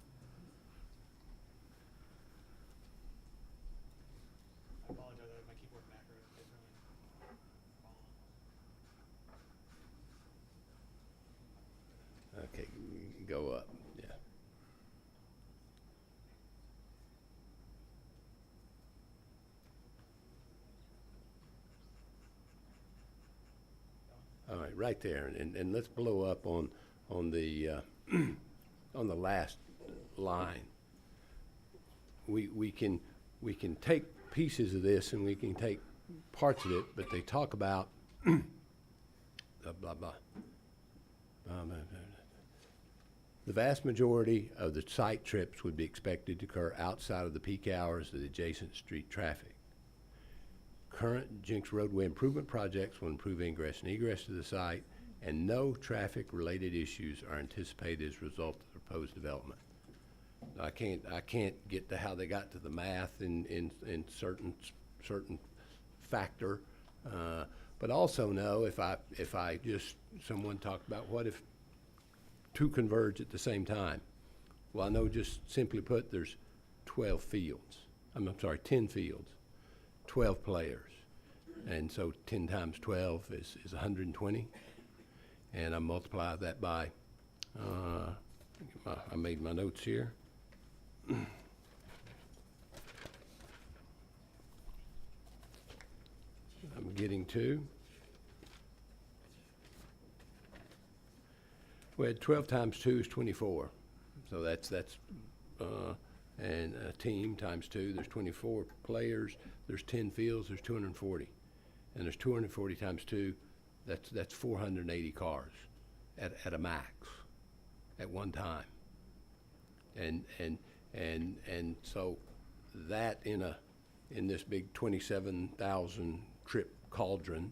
I apologize, I have my keyboard macro. Okay, go up, yeah. right there, and let's blow up on the on the last line. We can take pieces of this and we can take parts of it, but they talk about blah blah blah. The vast majority of the site trips would be expected to occur outside of the peak hours of the adjacent street traffic. Current Jenks roadway improvement projects will improve ingress and egress to the site, and no traffic-related issues are anticipated as a result of the proposed development. I can't get to how they got to the math in certain factor, but also know if I just, someone talked about what if two converge at the same time. Well, I know just simply put, there's 12 fields. I'm sorry, 10 fields, 12 players. And so 10 times 12 is 120. And I multiply that by, I made my notes here. I'm getting to. We had 12 times 2 is 24. So that's and a team times 2, there's 24 players, there's 10 fields, there's 240. And there's 240 times 2, that's 480 cars at a max at one time. And so that in this big 27,000 trip cauldron,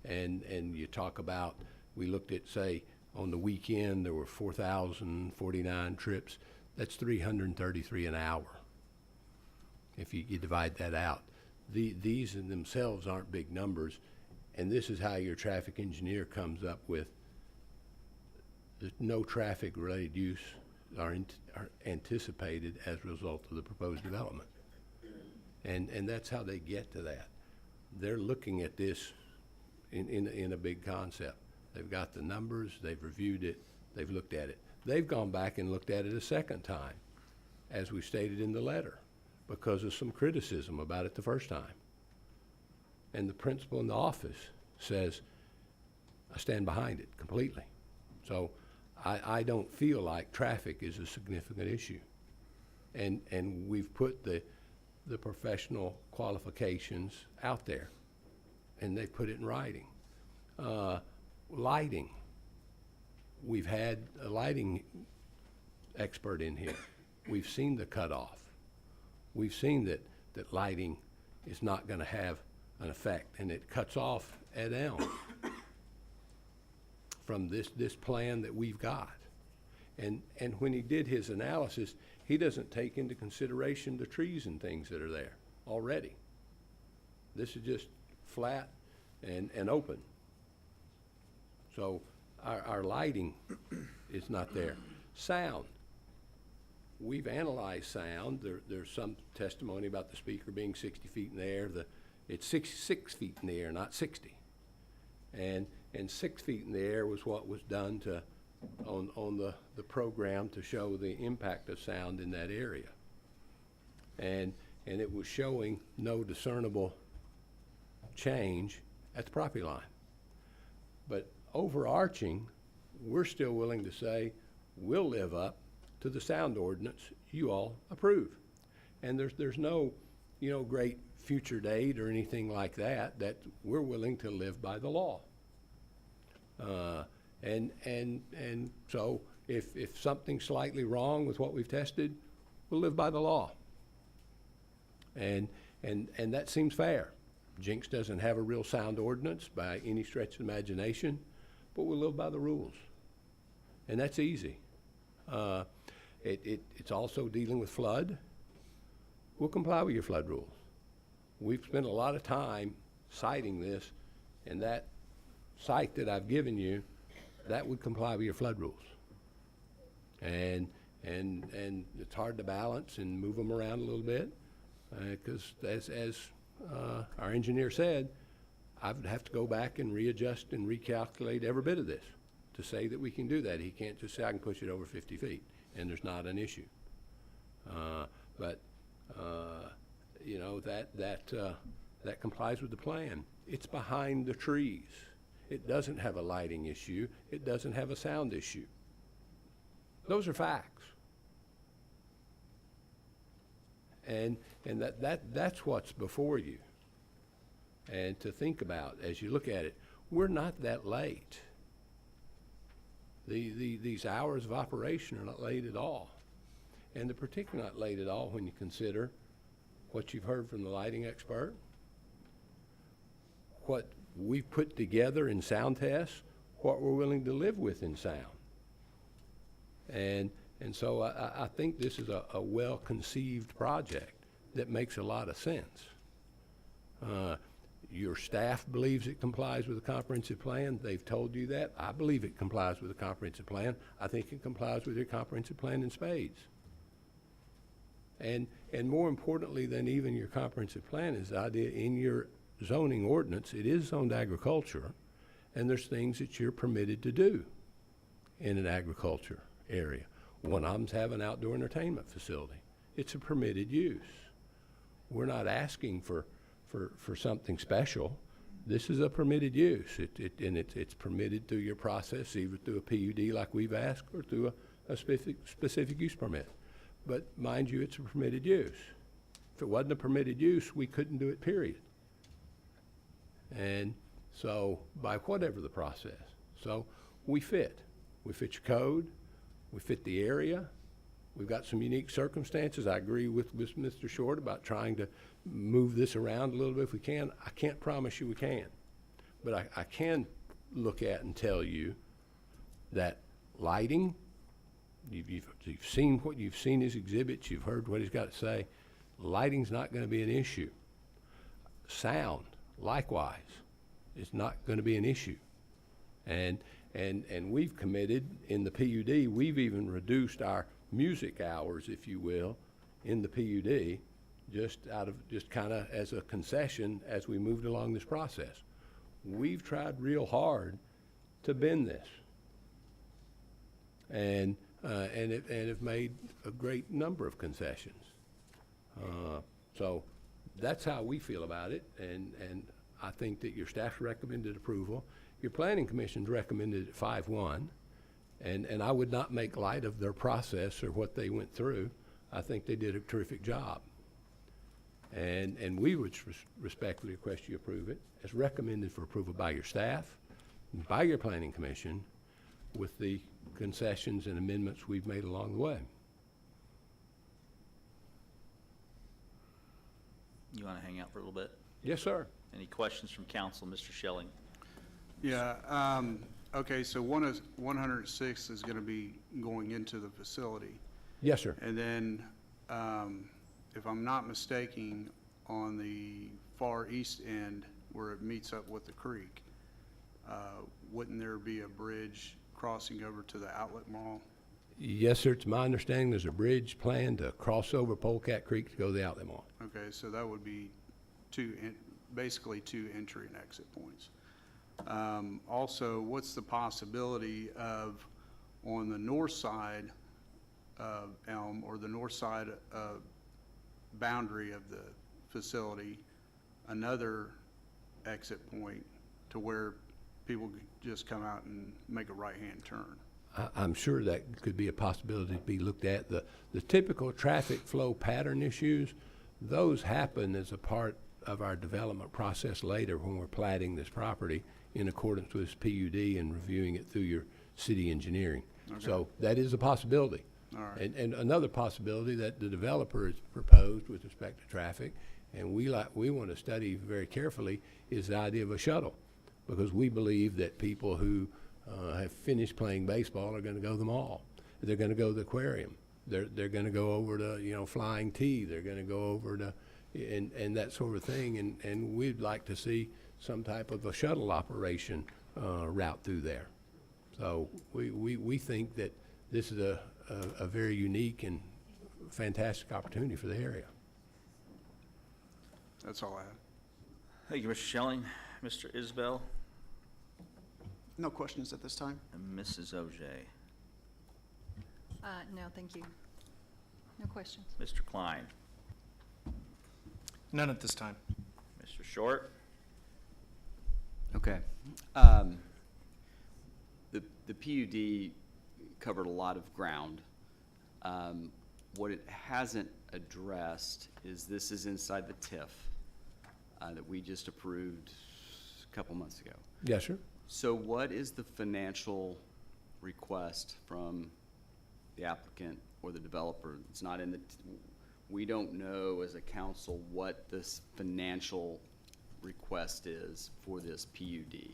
and you talk about, we looked at, say, on the weekend there were 4,049 trips. That's 333 an hour if you divide that out. These in themselves aren't big numbers, and this is how your traffic engineer comes up with the no traffic related use are anticipated as a result of the proposed development. And that's how they get to that. They're looking at this in a big concept. They've got the numbers, they've reviewed it, they've looked at it. They've gone back and looked at it a second time, as we stated in the letter, because of some criticism about it the first time. And the principal in the office says, I stand behind it completely. So I don't feel like traffic is a significant issue. And we've put the professional qualifications out there, and they put it in writing. Lighting. We've had a lighting expert in here. We've seen the cutoff. We've seen that lighting is not going to have an effect, and it cuts off at Elm from this plan that we've got. And when he did his analysis, he doesn't take into consideration the trees and things that are there already. This is just flat and open. So our lighting is not there. Sound. We've analyzed sound. There's some testimony about the speaker being 60 feet in the air. It's 6 feet in the air, not 60. And 6 feet in the air was what was done on the program to show the impact of sound in that area. And it was showing no discernible change at the property line. But overarching, we're still willing to say we'll live up to the sound ordinance you all approve. And there's no, great future date or anything like that we're willing to live by the law. And so if something's slightly wrong with what we've tested, we'll live by the law. And that seems fair. Jenks doesn't have a real sound ordinance by any stretch of imagination, but we'll live by the rules. And that's easy. It's also dealing with flood. We'll comply with your flood rules. We've spent a lot of time citing this, and that site that I've given you, that would comply with your flood rules. And it's hard to balance and move them around a little bit, because as our engineer said, I would have to go back and readjust and recalculate every bit of this to say that we can do that. He can't just say I can push it over 50 feet and there's not an issue. That complies with the plan. It's behind the trees. It doesn't have a lighting issue. It doesn't have a sound issue. Those are facts. And that's what's before you. And to think about as you look at it, we're not that late. These hours of operation are not late at all. And they're particularly not late at all when you consider what you've heard from the lighting expert, what we've put together in sound tests, what we're willing to live with in sound. And so I think this is a well-conceived project that makes a lot of sense. Your staff believes it complies with the comprehensive plan. They've told you that. I believe it complies with the comprehensive plan. I think it complies with your comprehensive plan in spades. And more importantly than even your comprehensive plan is the idea in your zoning ordinance, it is zoned agriculture, and there's things that you're permitted to do in an agriculture area. One of them's have an outdoor entertainment facility. It's a permitted use. We're not asking for something special. This is a permitted use. It's permitted through your process, either through a PUD like we've asked or through a specific use permit. But mind you, it's a permitted use. If it wasn't a permitted use, we couldn't do it, period. And so, by whatever the process. So, we fit. We fit your code. We fit the area. We've got some unique circumstances. I agree with Mr. Short about trying to move this around a little bit if we can. I can't promise you we can. But I can look at and tell you that lighting, you've seen what you've seen his exhibits, you've heard what he's got to say. Lighting's not going to be an issue. Sound, likewise, is not going to be an issue. And we've committed in the PUD, we've even reduced our music hours, if you will, in the PUD, just kind of as a concession as we moved along this process. We've tried real hard to bend this, and have made a great number of concessions. So that's how we feel about it, and I think that your staff recommended approval. Your planning commission's recommended it 5-1, and I would not make light of their process or what they went through. I think they did a terrific job. And we would respectfully request you approve it as recommended for approval by your staff, and by your planning commission, with the concessions and amendments we've made along the way. You want to hang out for a little bit? Yes, sir. Any questions from council? Mr. Schelling? Yeah, okay, so 106 is going to be going into the facility. Yes, sir. And then, if I'm not mistaken, on the far east end where it meets up with the creek, wouldn't there be a bridge crossing over to the outlet mall? Yes, sir. It's my understanding there's a bridge planned to cross over Polecat Creek to go to the outlet mall. Okay, so that would be basically two entry and exit points. Also, what's the possibility of, on the north side of Elm, or the north side boundary of the facility, another exit point to where people could just come out and make a right-hand turn? I'm sure that could be a possibility to be looked at. The typical traffic flow pattern issues, those happen as a part of our development process later when we're platting this property in accordance with this PUD and reviewing it through your city engineering. Okay. So that is a possibility. All right. And another possibility that the developer has proposed with respect to traffic, and we want to study very carefully, is the idea of a shuttle, because we believe that people who have finished playing baseball are going to go to the mall. They're going to go to the aquarium. They're going to go over to Flying T. They're going to go over to and that sort of thing. And we'd like to see some type of a shuttle operation route through there. So we think that this is a very unique and fantastic opportunity for the area. That's all I have. Thank you, Mr. Schelling. Mr. Isbell? No questions at this time. And Mrs. O'Jay? No, thank you. No questions. Mr. Klein? None at this time. Mr. Short? Okay. The PUD covered a lot of ground. What it hasn't addressed is this is inside the TIF that we just approved a couple months ago. Yes, sir. So what is the financial request from the applicant or the developer? It's not in the, we don't know as a council what this financial request is for this PUD.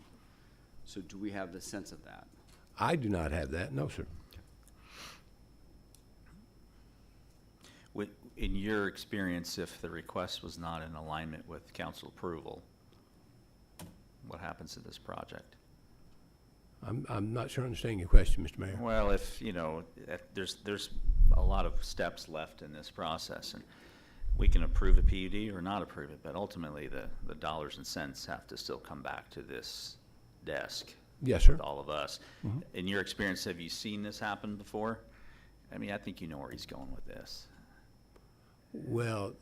So do we have the sense of that? I do not have that, no, sir. In your experience, if the request was not in alignment with council approval, what happens to this project? I'm not sure I understand your question, Mr. Mayor. Well, if, you know, there's a lot of steps left in this process, and we can approve a PUD or not approve it, but ultimately the dollars and cents have to still come back to this desk. Yes, sir. With all of us. Mhm. In your experience, have you seen this happen before? I mean, I think you know where he's going with this. Well,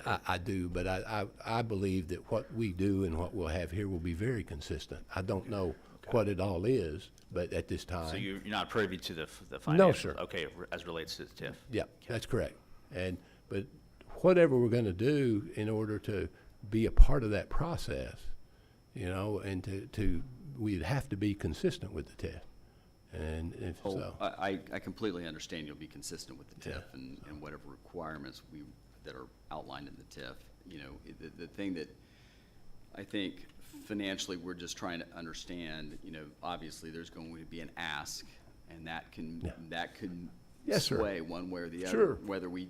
I do, but I believe that what we do and what we'll have here will be very consistent. I don't know what it all is, but at this time. So you're not privy to the No, financial? sir. Okay, as relates to the TIF? Yeah, that's correct. But whatever we're gonna do in order to be a part of that process, you know, and we'd have to be consistent with the TIF. And if so. I completely understand you'll be consistent with the TIF and whatever requirements that are outlined in the TIF. You know, the thing that I think financially we're just trying to understand, you know, obviously there's going to be an ask, and that can Yes, sir. sway one way or the other, Sure. whether we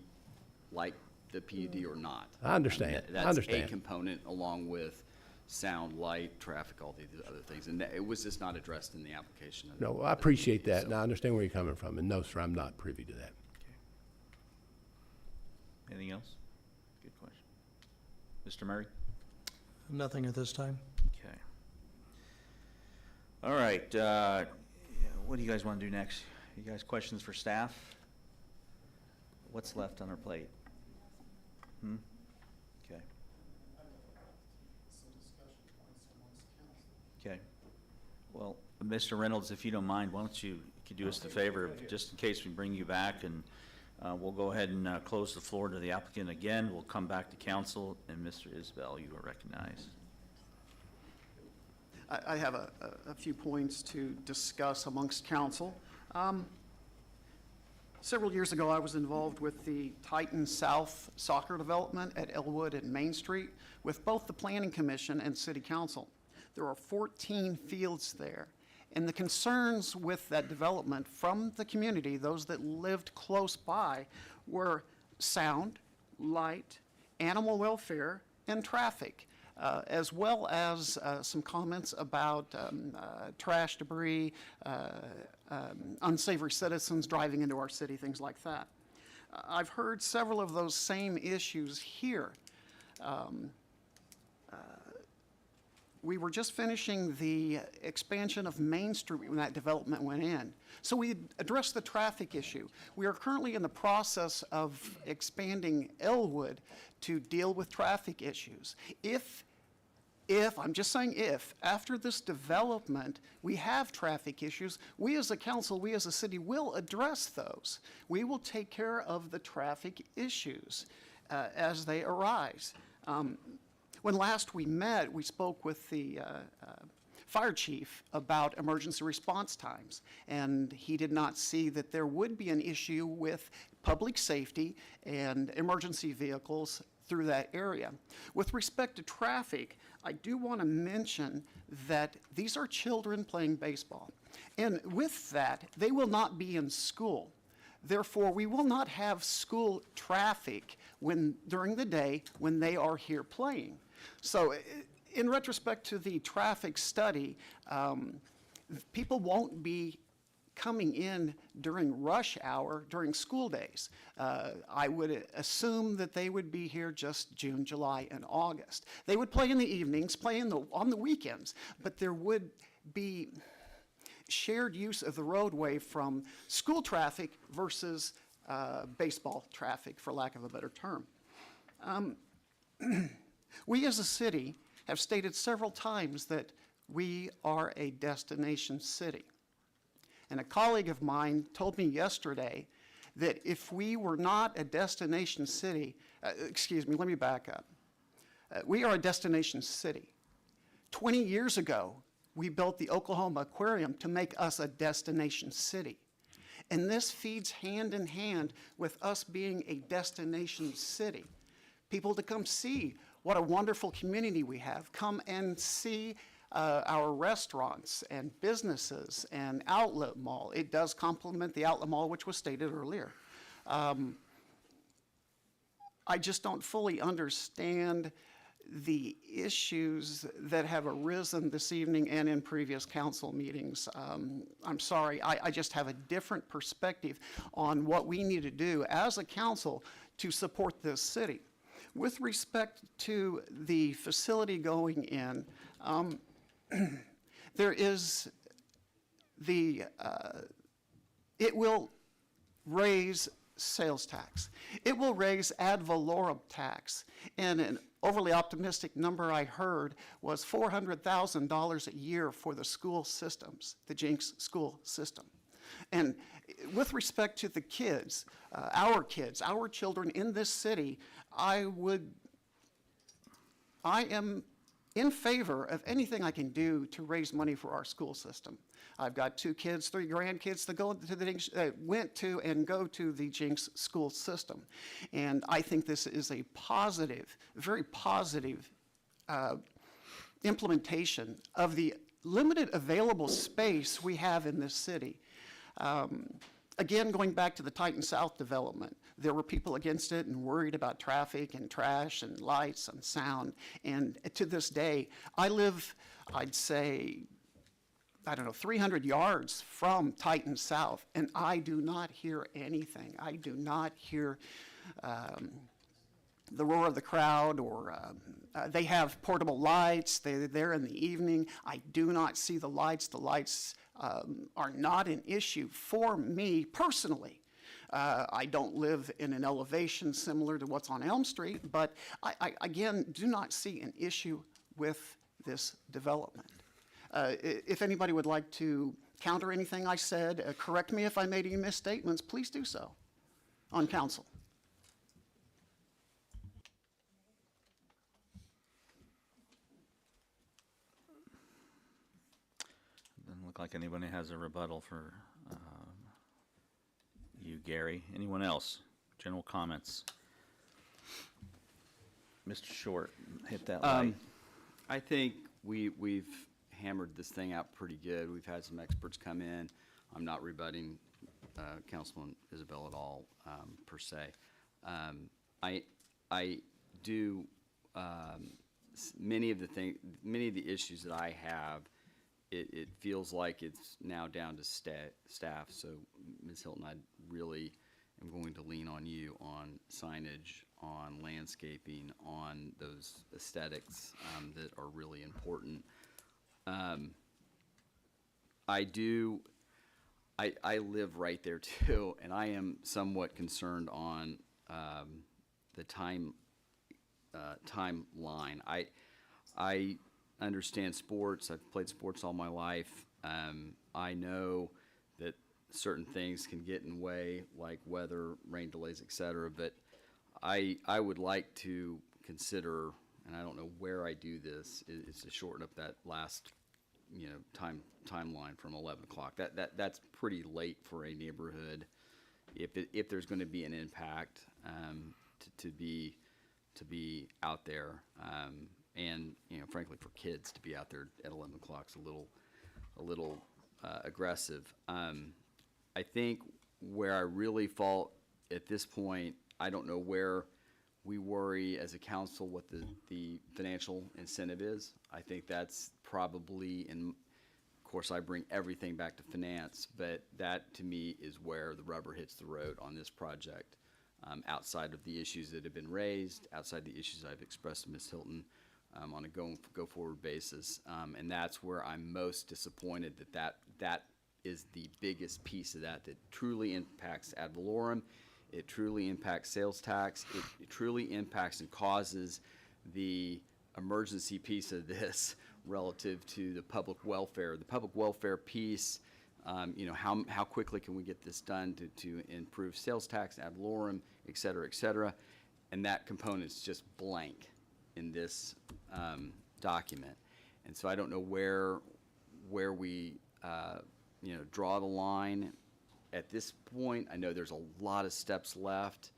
like the PUD or not. I understand. I mean, that's I understand. a component along with sound, light, traffic, all these other things, and it was just not addressed in the application. No, I appreciate that, and I understand where you're coming from, and no, sir, I'm not privy to that. Anything else? Good question. Mr. Murray? Nothing at this time. Okay. All right, what do you guys want to do next? You guys questions for staff? What's left on our plate? Okay. Okay. Well, Mr. Reynolds, if you don't mind, why don't you could do us the favor, of just in case we bring you back, and we'll go ahead and close the floor to the applicant again. We'll come back to council, and Mr. Isbell, you are recognized. I have a few points to discuss amongst council. Several years ago, I was involved with the Titan South soccer development at Elwood and Main Street with both the Planning Commission and City Council. There are 14 fields there. And the concerns with that development from the community, those that lived close by, were sound, light, animal welfare, and traffic, as well as some comments about trash, debris, unsavory citizens driving into our city, things like that. I've heard several of those same issues here. We were just finishing the expansion of Main Street when that development went in. So we addressed the traffic issue. We are currently in the process of expanding Elwood to deal with traffic issues. If, I'm just saying if, after this development, we have traffic issues, we as a council, we as a city will address those. We will take care of the traffic issues as they arise. When last we met, we spoke with the fire chief about emergency response times, and he did not see that there would be an issue with public safety and emergency vehicles through that area. With respect to traffic, I do want to mention that these are children playing baseball, and with that, they will not be in school. Therefore, we will not have school traffic during the day when they are here playing. So in retrospect to the traffic study, people won't be coming in during rush hour during school days. I would assume that they would be here just June, July, and August. They would play in the evenings, play on the weekends, but there would be shared use of the roadway from school traffic versus baseball traffic, for lack of a better term. We as a city have stated several times that we are a destination city. And a colleague of mine told me yesterday that if we were not a destination city, excuse me, let me back up. We are a destination city. 20 years ago, we built the Oklahoma Aquarium to make us a destination city. And this feeds hand in hand with us being a destination city. People to come see what a wonderful community we have. Come and see our restaurants and businesses and outlet mall. It does complement the outlet mall, which was stated earlier. I just don't fully understand the issues that have arisen this evening and in previous council meetings. I'm sorry, I just have a different perspective on what we need to do as a council to support this city. With respect to the facility going in, there is the, it will raise sales tax. It will raise ad valorem tax. And an overly optimistic number I heard was $400,000 a year for the school systems, the Jenks school system. And with respect to the kids, our children in this city, I am in favor of anything I can do to raise money for our school system. I've got 2 kids, 3 grandkids that go to the went to and go to the Jenks school system, and I think this is a positive, very positive implementation of the limited available space we have in this city. Again, going back to the Titan South development, there were people against it and worried about traffic and trash and lights and sound. And to this day, I live, I'd say, I don't know, 300 yards from Titan South, and I do not hear anything. I do not hear the roar of the crowd, or they have portable lights. They're there in the evening. I do not see the lights. The lights are not an issue for me personally. I don't live in an elevation similar to what's on Elm Street, but I again, do not see an issue with this development. If anybody would like to counter anything I said, correct me if I made any misstatements, please do so on council. Doesn't look like anybody has a rebuttal for you, Gary. Anyone else? General comments? Mr. Short, hit that light. I think we've hammered this thing out pretty good. We've had some experts come in. I'm not rebutting Councilman Isabel at all, per se. I do, many of the issues that I have, it feels like it's now down to staff. So Ms. Hilton, I really am going to lean on you on signage, on landscaping, on those aesthetics that are really important. I live right there too, and I am somewhat concerned on the timeline. I understand sports. I've played sports all my life. I know that certain things can get in the way, like weather, rain delays, et cetera, but I would like to consider, and I don't know where I do this, is to shorten up that last, timeline from 11 o'clock. That's pretty late for a neighborhood. If there's going to be an impact, to be out there, and frankly for kids to be out there at 11 o'clock is a little aggressive. I think where I really fault at this point, I don't know where we worry as a council what the financial incentive is. I think that's probably, and of course I bring everything back to finance, but that to me is where the rubber hits the road on this project. Outside of the issues that have been raised, outside the issues I've expressed to Ms. Hilton on a go forward basis, and that's where I'm most disappointed that is the biggest piece of that truly impacts ad valorem. It truly impacts sales tax. It truly impacts and causes the emergency piece of this, relative to the public welfare. The public welfare piece, you know, how quickly can we get this done to improve sales tax, ad valorem, et cetera, and that component is just blank in this document. And so I don't know where we, you know, draw the line at this point. I know there's a lot of steps left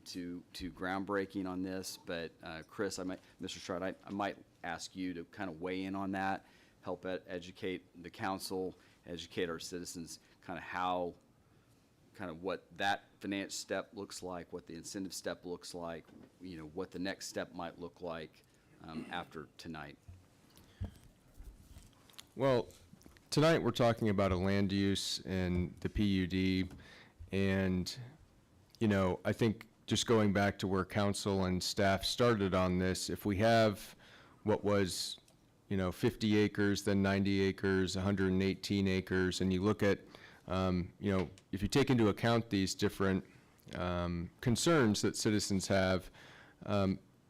to groundbreaking on this, but Chris, Mr. Stroud, I might ask you to kind of weigh in on that, help educate the council, educate our citizens, kind of what that finance step looks like, what the incentive step looks like, you know, what the next step might look like after tonight. Well, tonight we're talking about a land use and the PUD, and, you know, I think just going back to where council and staff started on this, if we have what was, you know, 50 acres, then 90 acres, 118 acres, and you look at, you know, if you take into account these different concerns that citizens have,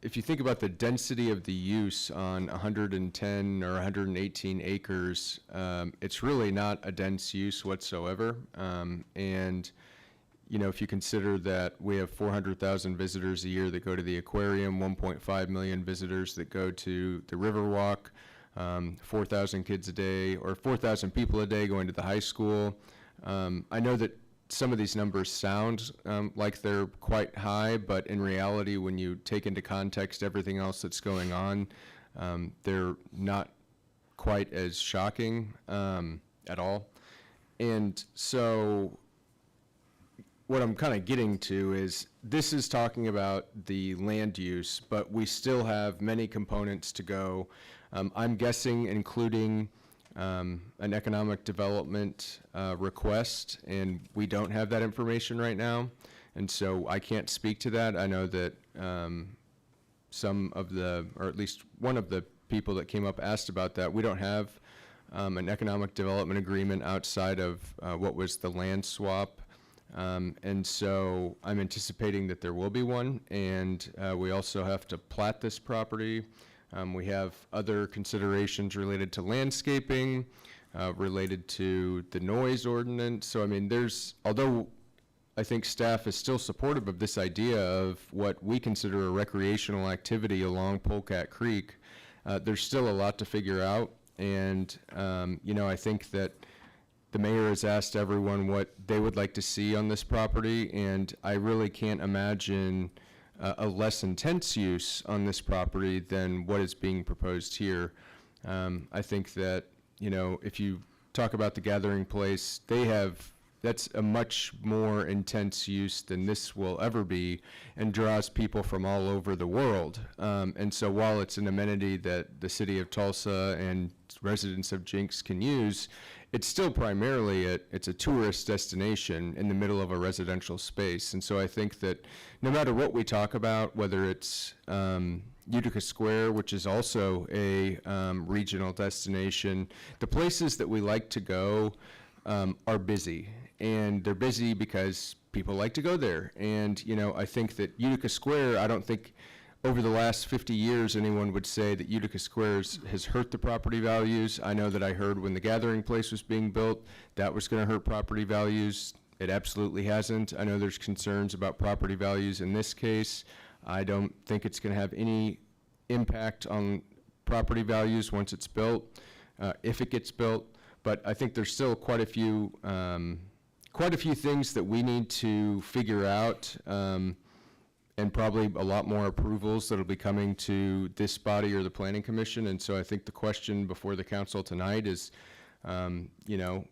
if you think about the density of the use on 110 or 118 acres, it's really not a dense use whatsoever. And, you know, if you consider that we have 400,000 visitors a year that go to the aquarium, 1.5 million visitors that go to the Riverwalk, 4,000 kids a day, or 4,000 people a day going to the high school. I know that some of these numbers sound like they're quite high, but in reality, when you take into context everything else that's going on, they're not quite as shocking at all. And so what I'm kind of getting to is this is talking about the land use, but we still have many components to go. I'm guessing including an economic development request, and we don't have that information right now, and so I can't speak to that. I know that some of the, or at least one of the people that came up asked about that. We don't have an economic development agreement outside of what was the land swap, and so I'm anticipating that there will be one, and we also have to plat this property. We have other considerations related to landscaping, related to the noise ordinance. So, I mean, although I think staff is still supportive of this idea of what we consider a recreational activity along Polecat Creek, there's still a lot to figure out. And, you know, I think that the mayor has asked everyone what they would like to see on this property, and I really can't imagine a less intense use on this property than what is being proposed here. I think that, you know, if you talk about the gathering place, that's a much more intense use than this will ever be, and draws people from all over the world. And so while it's an amenity that the city of Tulsa and residents of Jenks can use, it's still primarily it's a tourist destination in the middle of a residential space. And so I think that no matter what we talk about, whether it's Utica Square, which is also a regional destination, the places that we like to go are busy. And they're busy because people like to go there. And, you know, I think that Utica Square, I don't think over the last 50 years anyone would say that Utica Square has hurt the property values. I know that I heard when the gathering place was being built, that was going to hurt property values. It absolutely hasn't. I know there's concerns about property values in this case. I don't think it's going to have any impact on property values once it's built, if it gets built. But I think there's still quite a few things that we need to figure out, and probably a lot more approvals that'll be coming to this body or the Planning Commission. And so I think the question before the council tonight is, you know,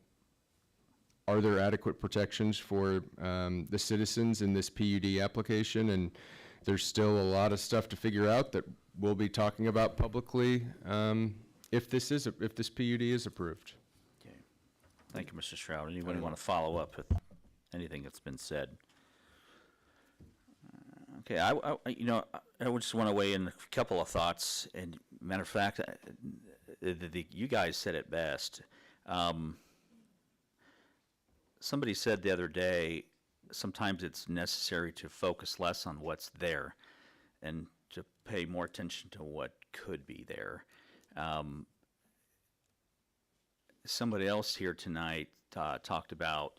are there adequate protections for the citizens in this PUD application? And there's still a lot of stuff to figure out that we'll be talking about publicly if this PUD is approved. Okay. Thank you, Mr. Stroud. Anyone want to follow up with anything that's been said? Okay, you know, I would just want to weigh in a couple of thoughts. And matter of fact, you guys said it best. Somebody said the other day, sometimes it's necessary to focus less on what's there and to pay more attention to what could be there. somebody else here tonight talked about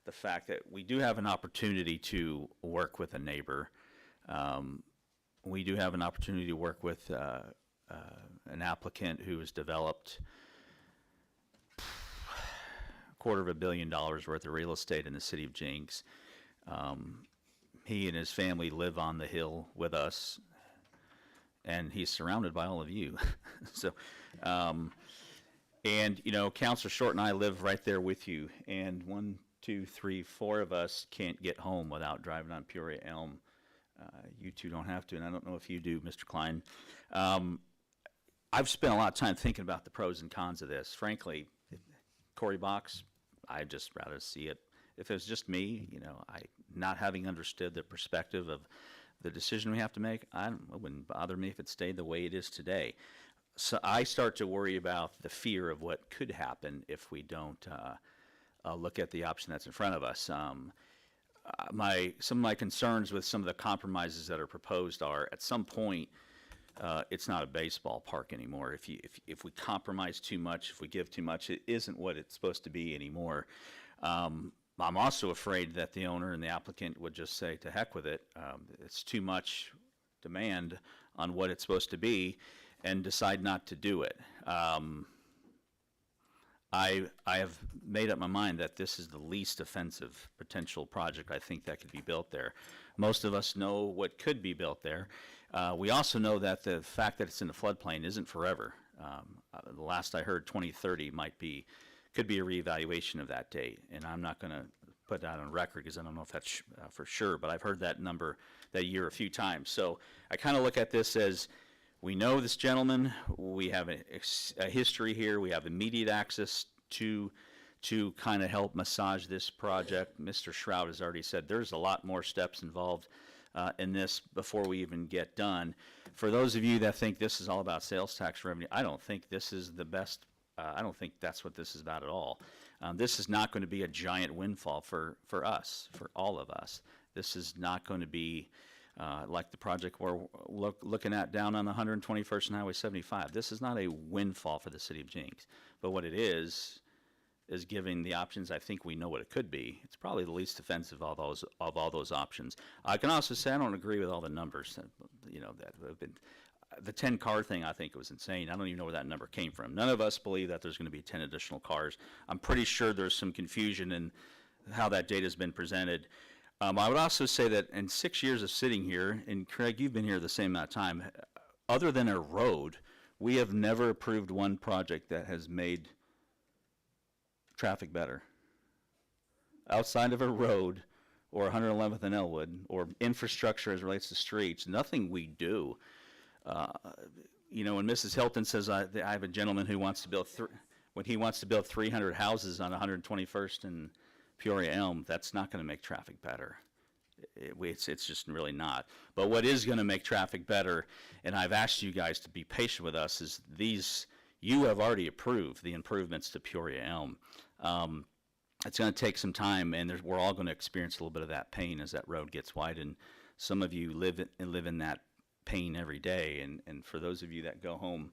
the fact that we do have an opportunity to work with a neighbor. We do have an opportunity to work with an applicant who has developed $250 million worth of real estate in the city of Jenks. He and his family live on the hill with us, and he's surrounded by all of you. So, and you know, Councilor Short and I live right there with you, and 1, 2, 3, 4 of us can't get home without driving on Peoria Elm. You two don't have to, and I don't know if you do, Mr. Klein. I've spent a lot of time thinking about the pros and cons of this. Frankly, Corey Box, I'd just rather see it. If it was just me, you know, not having understood the perspective of the decision we have to make, it wouldn't bother me if it stayed the way it is today. So I start to worry about the fear of what could happen if we don't look at the option that's in front of us. Some of my concerns with some of the compromises that are proposed are, at some point, it's not a baseball park anymore. If we compromise too much, if we give too much, it isn't what it's supposed to be anymore. I'm also afraid that the owner and the applicant would just say, to heck with it. It's too much demand on what it's supposed to be, and decide not to do it. I have made up my mind that this is the least offensive potential project I think that could be built there. Most of us know what could be built there. We also know that the fact that it's in the floodplain isn't forever. The last I heard, 2030 could be a reevaluation of that date, and I'm not going to put that on record because I don't know if that's for sure, but I've heard that year a few times. So I kind of look at this as, we know this gentleman, we have a history here, we have immediate access to kind of help massage this project. Mr. Shroud has already said there's a lot more steps involved in this before we even get done. For those of you that think this is all about sales tax revenue, I don't think this is the best. I don't think that's what this is about at all. This is not going to be a giant windfall for us, for all of us. This is not going to be like the project we're looking at down on 121st and Highway 75. This is not a windfall for the city of Jenks, but what it is giving the options. I think we know what it could be. It's probably the least offensive of all those options. I can also say I don't agree with all the numbers that, you know, that have been. The 10-car thing, I think it was insane. I don't even know where that number came from. None of us believe that there's going to be 10 additional cars. I'm pretty sure there's some confusion in how that data has been presented. I would also say that in 6 years of sitting here, and Craig, you've been here the same amount of time, other than a road, we have never approved one project that has made traffic better. Outside of a road or 111th and Elwood or infrastructure as it relates to streets, nothing we do. You know, when Mrs. Hilton says, I have a gentleman who wants to build, when he wants to build 300 houses on 121st and Peoria Elm, that's not going to make traffic better. It's just really not. But what is going to make traffic better, and I've asked you guys to be patient with us, is you have already approved the improvements to Peoria Elm. It's going to take some time, and we're all going to experience a little bit of that pain as that road gets widened. Some of you live in that pain every day, and for those of you that go home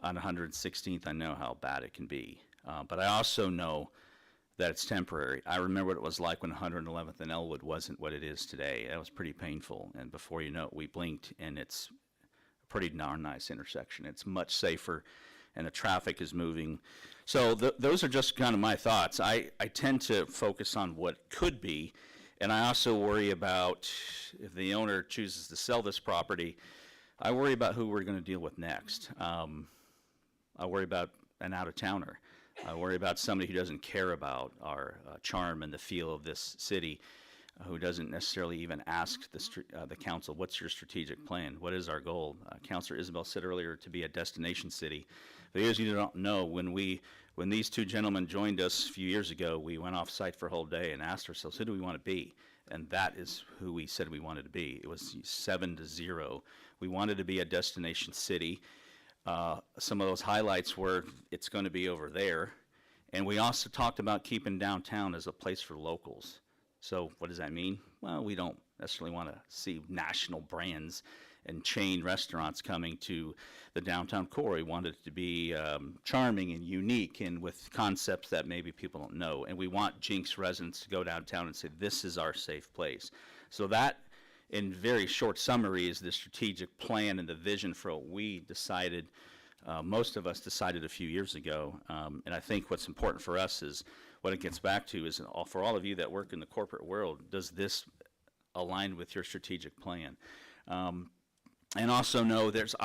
on 116th, I know how bad it can be. But I also know that it's temporary. I remember what it was like when 111th and Elwood wasn't what it is today. That was pretty painful, and before you know it, we blinked, and it's a pretty darn nice intersection. It's much safer, and the traffic is moving. So those are just kind of my thoughts. I tend to focus on what could be, and I also worry about if the owner chooses to sell this property, I worry about who we're going to deal with next. I worry about an out-of-towner. I worry about somebody who doesn't care about our charm and the feel of this city, who doesn't necessarily even ask the council, what's your strategic plan? What is our goal? Councilor Isabel said earlier to be a destination city. For those of you who don't know, when these two gentlemen joined us a few years ago, we went off site for a whole day and asked ourselves, who do we want to be? And that is who we said we wanted to be. It was 7-0. We wanted to be a destination city. Some of those highlights were it's going to be over there. And we also talked about keeping downtown as a place for locals. So what does that mean? Well, we don't necessarily want to see national brands and chain restaurants coming to the downtown core. We want it to be charming and unique and with concepts that maybe people don't know. And we want Jenks residents to go downtown and say, this is our safe place. So that, in very short summary, is the strategic plan and the vision for what we decided, most of us decided a few years ago. And I think what's important for us is what it gets back to is for all of you that work in the corporate world, does this align with your strategic plan? And also know there's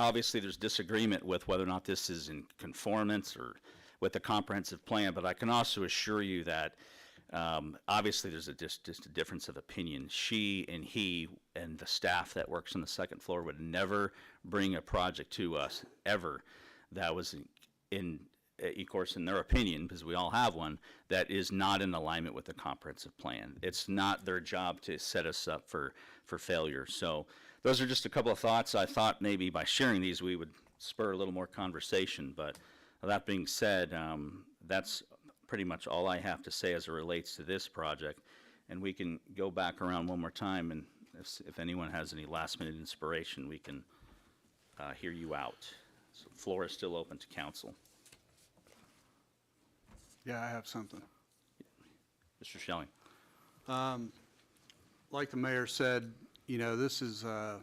disagreement with whether or not this is in conformance or with the comprehensive plan, but I can also assure you that obviously there's just a difference of opinion. She and he and the staff that works on the second floor would never bring a project to us ever that was of course, in their opinion, because we all have one, that is not in alignment with the comprehensive plan. It's not their job to set us up for failure. So those are just a couple of thoughts. I thought maybe by sharing these we would spur a little more conversation. But that being said, that's pretty much all I have to say as it relates to this project. And we can go back around one more time, and if anyone has any last-minute inspiration, we can hear you out. So the floor is still open to council. Yeah, I have something. Mr. Schelling. Like the mayor said, you know, this is the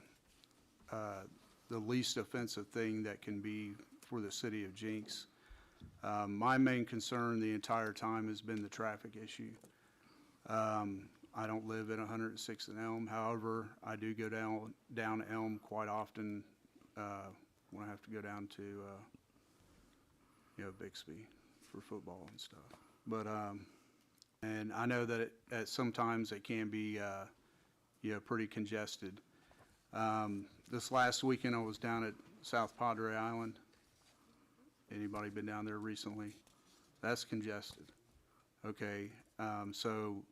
least offensive thing that can be for the city of Jenks. My main concern the entire time has been the traffic issue. I don't live at 106th and Elm. However, I do go down Elm quite often when I have to go down to Bixby for football and stuff. But and I know that sometimes it can be pretty congested. This last weekend I was down at South Padre Island. Anybody been down there recently? That's congested. Okay, so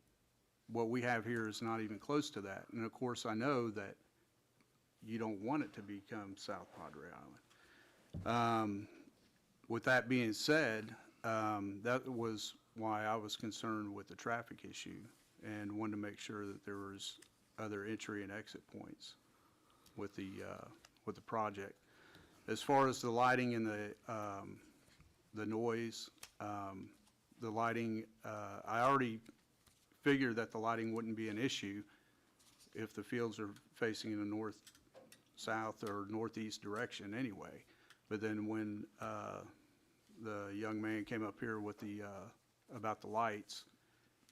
what we have here is not even close to that. And of course I know that you don't want it to become South Padre Island. With that being said, that was why I was concerned with the traffic issue and wanted to make sure that there was other entry and exit points with the project. As far as the lighting and the noise, the lighting, I already figured that the lighting wouldn't be an issue if the fields are facing in a north-south or northeast direction anyway. But then when the young man came up here with about the lights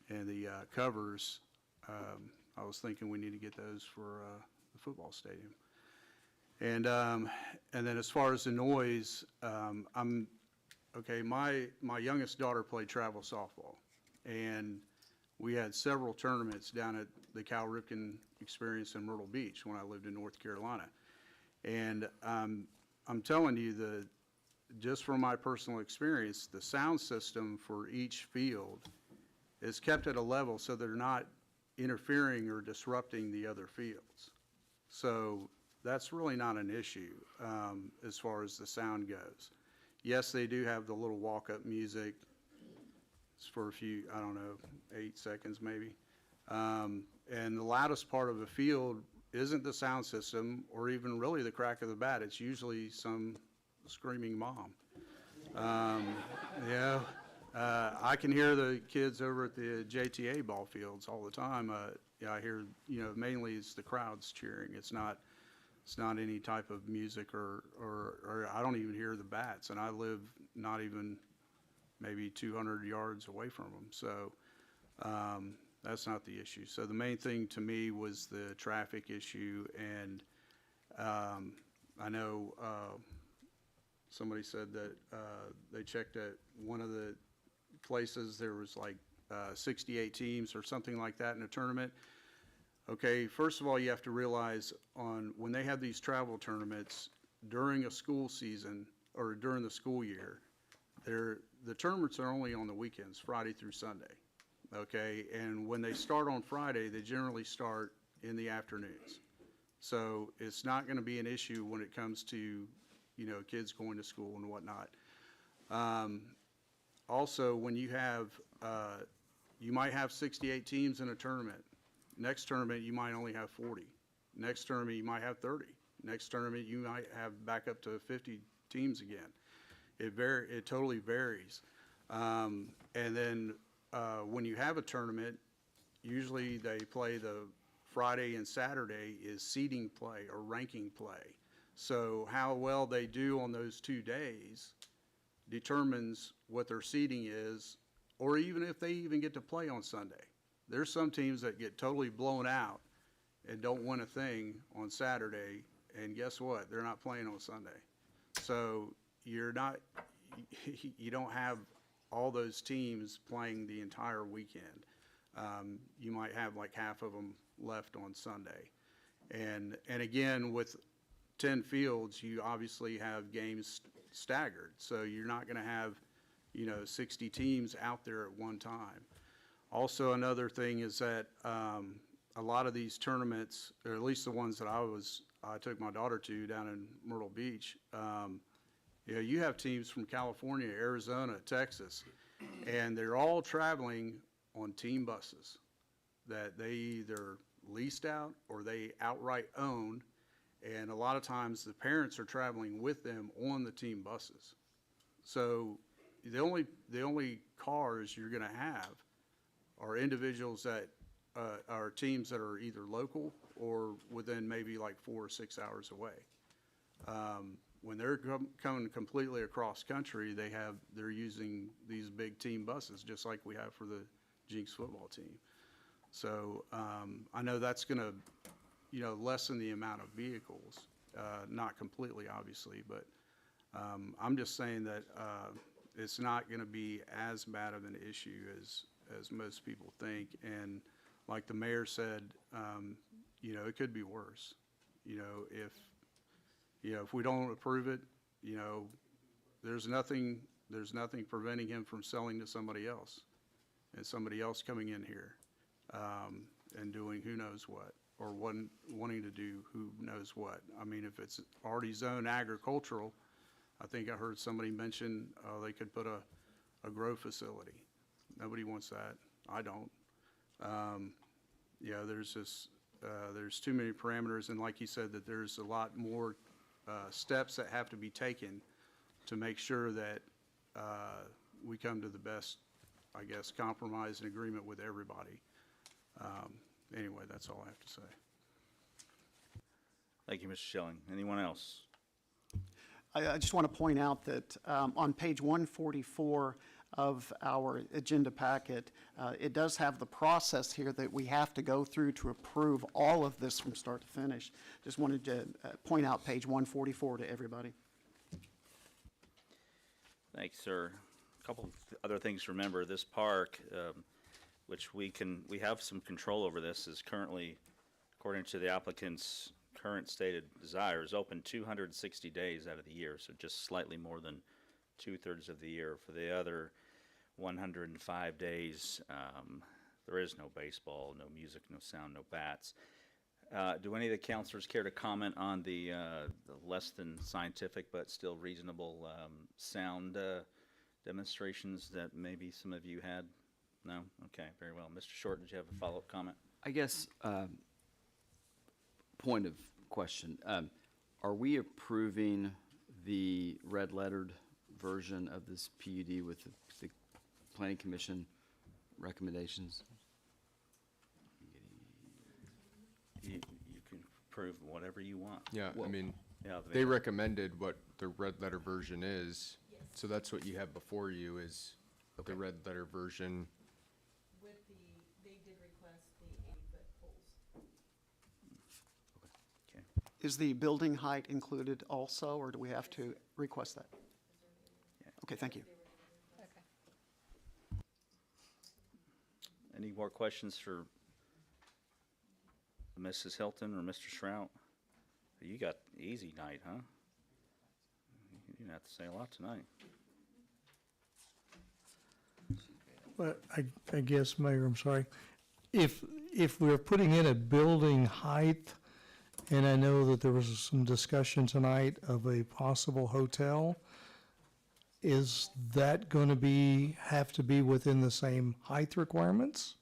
and the covers, I was thinking we need to get those for the football stadium. And then as far as the noise, my youngest daughter played travel softball, and we had several tournaments down at the Cal Ripken Experience in Myrtle Beach when I lived in North Carolina. And I'm telling you, just from my personal experience, the sound system for each field is kept at a level so they're not interfering or disrupting the other fields. So that's really not an issue as far as the sound goes. Yes, they do have the little walk-up music. It's for a few, 8 seconds maybe. And the loudest part of the field isn't the sound system or even really the crack of the bat. It's usually some screaming mom. I can hear the kids over at the JTA ball fields all the time. I hear, mainly it's the crowds cheering. It's not any type of music or I don't even hear the bats, and I live not even maybe 200 yards away from them. So that's not the issue. So the main thing to me was the traffic issue, and I know somebody said that they checked at one of the places, there was like 68 teams or something like that in a tournament. Okay, first of all, you have to realize when they have these travel tournaments during a school season or during the school year, the tournaments are only on the weekends, Friday through Sunday. Okay, and when they start on Friday, they generally start in the afternoons. So it's not going to be an issue when it comes to, kids going to school and whatnot. Also, when you have you might have 68 teams in a tournament. Next tournament, you might only have 40. Next tournament, you might have 30. Next tournament, you might have back up to 50 teams again. It totally varies. And then when you have a tournament, usually they play the Friday and Saturday is seeding play or ranking play. So how well they do on those 2 days determines what their seeding is, or even if they even get to play on Sunday. There's some teams that get totally blown out and don't win a thing on Saturday, and guess what? They're not playing on Sunday. So you don't have all those teams playing the entire weekend. You might have like half of them left on Sunday. And again, with 10 fields, you obviously have games staggered. So you're not going to have, 60 teams out there at one time. Also, another thing is that a lot of these tournaments, or at least the ones that I took my daughter to down in Myrtle Beach, you have teams from California, Arizona, Texas, and they're all traveling on team buses that they either leased out or they outright own, and a lot of times the parents are traveling with them on the team buses. So the only cars you're going to have are individuals that are teams that are either local or within maybe like 4 or 6 hours away. When they're coming completely across country, they're using these big team buses, just like we have for the Jenks football team. So I know that's going to, lessen the amount of vehicles, not completely, obviously, but I'm just saying that it's not going to be as bad of an issue as most people think. And like the mayor said, it could be worse. If we don't approve it, there's nothing preventing him from selling to somebody else, and somebody else coming in here and doing who knows what, or wanting to do who knows what. I mean, if it's already zoned agricultural, I think I heard somebody mention they could put a grow facility. Nobody wants that. I don't. There's too many parameters, and like you said, that there's a lot more steps that have to be taken to make sure that we come to the best, I guess, compromise and agreement with everybody. Anyway, that's all I have to say. Thank you, Mr. Schilling. Anyone else? I just want to point out that on page 144 of our agenda packet, it does have the process here that we have to go through to approve all of this from start to finish. Just wanted to point out page 144 to everybody. Thanks, sir. A couple of other things to remember. This park, which we have some control over this, is currently, according to the applicant's current stated desire, is open 260 days out of the year, so just slightly more than 2/3 of the year. For the other 105 days, there is no baseball, no music, no sound, no bats. Do any of the counselors care to comment on the less than scientific but still reasonable sound demonstrations that maybe some of you had? No? Okay, very well. Mr. Short, did you have a follow-up comment? I guess, point of question, are we approving the red-lettered version of this PUD with the Planning Commission recommendations? You can approve whatever you want. Yeah, Well, I mean, Yeah, they recommended what the red letter version is. So that's what you have before you is the red letter version. They did request the 80-foot poles. Okay. Is the building height included also, or do we have to request that? Okay, thank you. Any more questions for Mrs. Hilton or Mr. Shrout? You got easy night, huh? You didn't have to say a lot tonight. Well, I guess, Mayor, I'm sorry. If we're putting in a building height, and I know that there was some discussion tonight of a possible hotel, is that going to have to be within the same height requirements?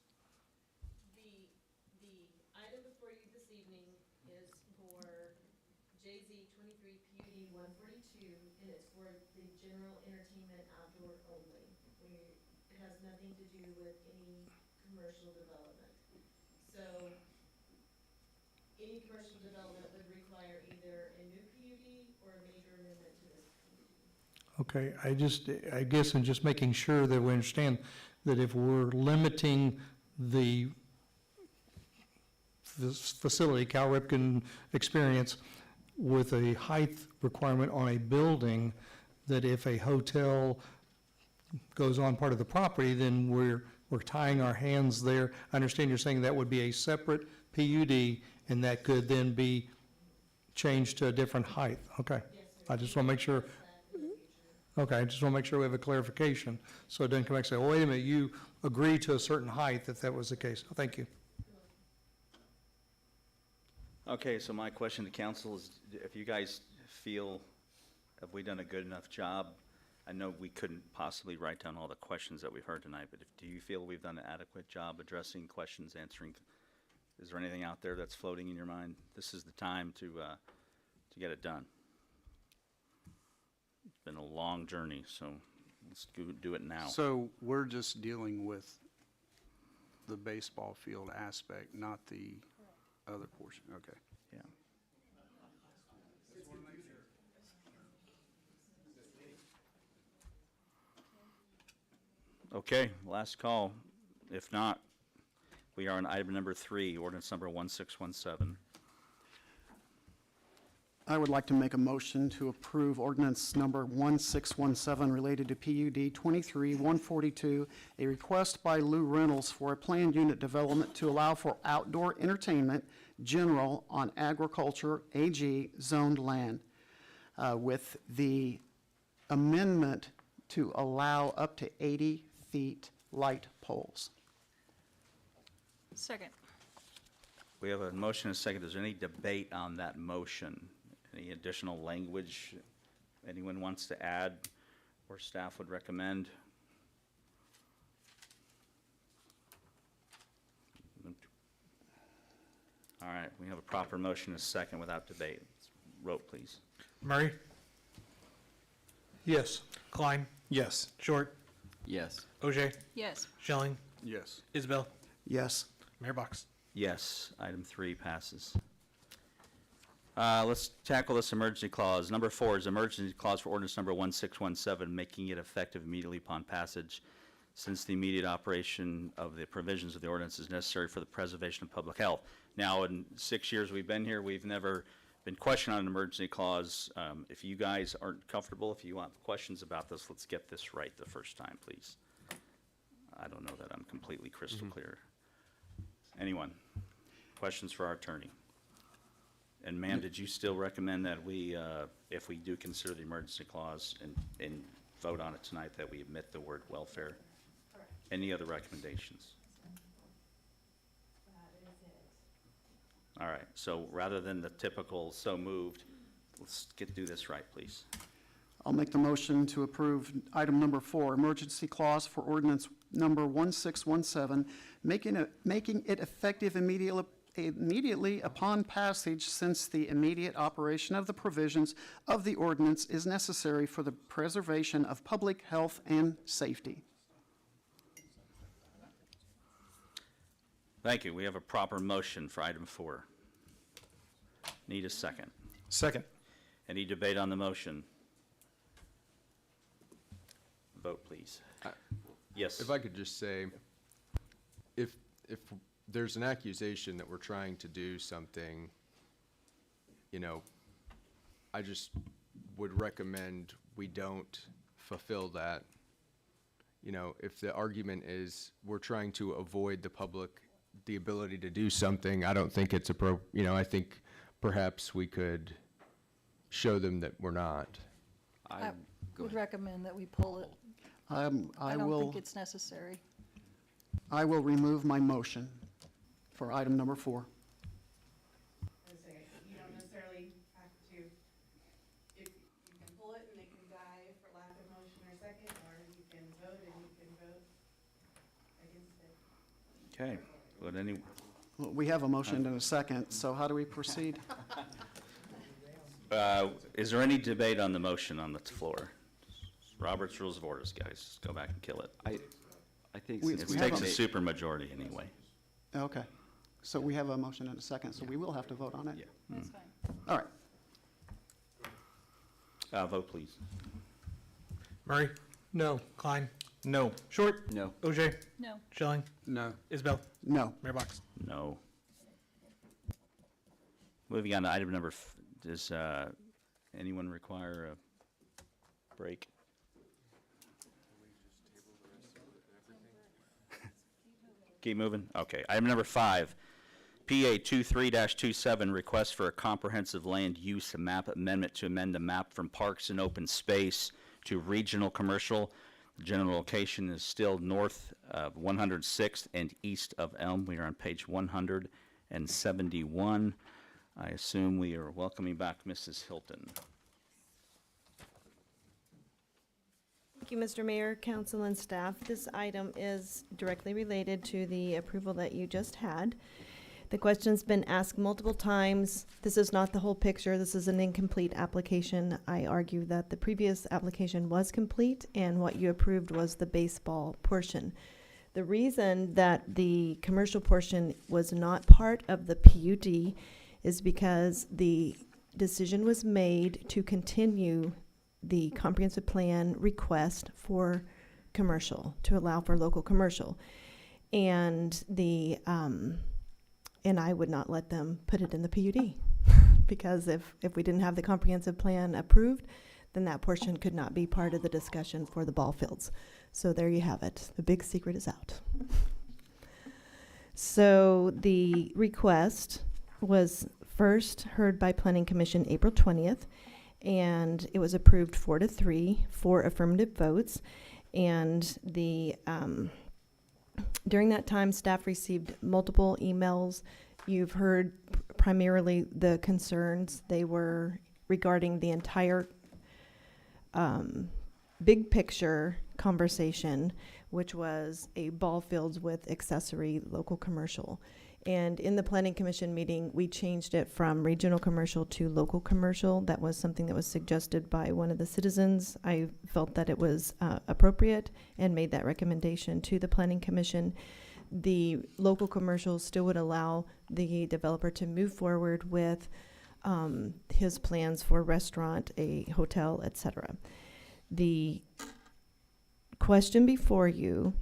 The item before you this evening is for JZ 23 PUD 142, and it's for the general entertainment outdoor only. It has nothing to do with any commercial development. So any commercial development would require either a new PUD or a major amendment to this PUD. Okay, I guess I'm just making sure that we understand that if we're limiting this facility, Cal Ripken Experience, with a height requirement on a building, that if a hotel goes on part of the property, then we're tying our hands there. I understand you're saying that would be a separate PUD, and that could then be changed to a different height. Okay, I just want to make sure. Okay, I just want to make sure we have a clarification, so it doesn't come back and say, oh, wait a minute, you agreed to a certain height if that was the case. Thank you. Okay, so my question to council is, if you guys feel, have we done a good enough job? I know we couldn't possibly write down all the questions that we've heard tonight, but do you feel we've done an adequate job addressing questions, answering? Is there anything out there that's floating in your mind? This is the time to get it done. It's been a long journey, so let's do it now. So we're just dealing with the baseball field aspect, not the other portion, okay. Yeah. Okay, last call. If not, we are on item number 3, ordinance number 1617. I would like to make a motion to approve ordinance number 1617 related to PUD 23-142, a request by Lou Reynolds for a planned unit development to allow for outdoor entertainment general on agriculture AG zoned land, with the amendment to allow up to 80 feet light poles. Second. We have a motion and a second. Is there any debate on that motion? Any additional language anyone wants to add or staff would recommend? All right, we have a proper motion and a second without debate. Vote, please. Murray? Yes. Klein? Yes. Short? Yes. OJ? Yes. Schilling? Yes. Isabel? Yes. Mayor Box? Yes, item 3 passes. Let's tackle this emergency clause. Number 4 is emergency clause for ordinance number 1617, making it effective immediately upon passage, since the immediate operation of the provisions of the ordinance is necessary for the preservation of public health. Now, in 6 years we've been here, we've never been questioned on an emergency clause. If you guys aren't comfortable, if you want questions about this, let's get this right the first time, please. I don't know that I'm completely crystal clear. Anyone? Questions for our attorney? And ma'am, did you still recommend that we, if we do consider the emergency clause and vote on it tonight, that we omit the word welfare? Correct. Any other recommendations? That is it. All right, so rather than the typical so moved, let's do this right, please. I'll make the motion to approve item number 4, emergency clause for ordinance number 1617, making it effective immediately upon passage, since the immediate operation of the provisions of the ordinance is necessary for the preservation of public health and safety. Thank you. We have a proper motion for item 4. Need a second. Second. Any debate on the motion? Vote, please. Yes. If I could just say, if there's an accusation that we're trying to do something, you know, I just would recommend we don't fulfill that. You know, if the argument is we're trying to avoid the public the ability to do something, I don't think it's I think perhaps we could show them that we're not. I would recommend that we pull it. I don't will, think it's necessary. I will remove my motion for item number 4. You don't necessarily have to, if you can pull it and it can die for lack of motion or Okay, would any, Well, we have a motion and a second, so how do we proceed? is there any debate on the motion on the floor? Robert's Rules of Orders, guys, just go back and kill it. I think We- since It we takes a made- supermajority anyway. Okay. So we have a motion and a second, so we will have to vote on it? Yeah. That's fine. All right. Vote, please. Murray? No. Klein? No. Short? No. OJ? No. Schilling? No. Isbell? No. Mayor Box? No. Moving on to item number, does anyone require a break? Keep moving? Okay. Item number 5, PA 23-27, request for a comprehensive land use map amendment to amend the map from parks and open space to regional commercial. The general location is still north of 106th and east of Elm. We are on page 171. I assume we are welcoming back Mrs. Hilton. Thank you, Mr. Mayor, council, and staff. This item is directly related to the approval that you just had. The question's been asked multiple times. This is not the whole picture. This is an incomplete application. I argue that the previous application was complete, and what you approved was the baseball portion. The reason that the commercial portion was not part of the PUD is because the decision was made to continue the comprehensive plan request for commercial, to allow for local commercial. And and I would not let them put it in the PUD because if we didn't have the comprehensive plan approved, then that portion could not be part of the discussion for the ball fields. So there you have it. The big secret is out. So the request was first heard by Planning Commission April 20th, and it was approved 4-3, 4 affirmative votes. And the during that time, staff received multiple emails. You've heard primarily the concerns. They were regarding the entire big picture conversation, which was a ball fields with accessory local commercial. And in the Planning Commission meeting, we changed it from regional commercial to local commercial. That was something that was suggested by one of the citizens. I felt that it was appropriate and made that recommendation to the Planning Commission. The local commercial still would allow the developer to move forward with his plans for a restaurant, a hotel, etc. The question before you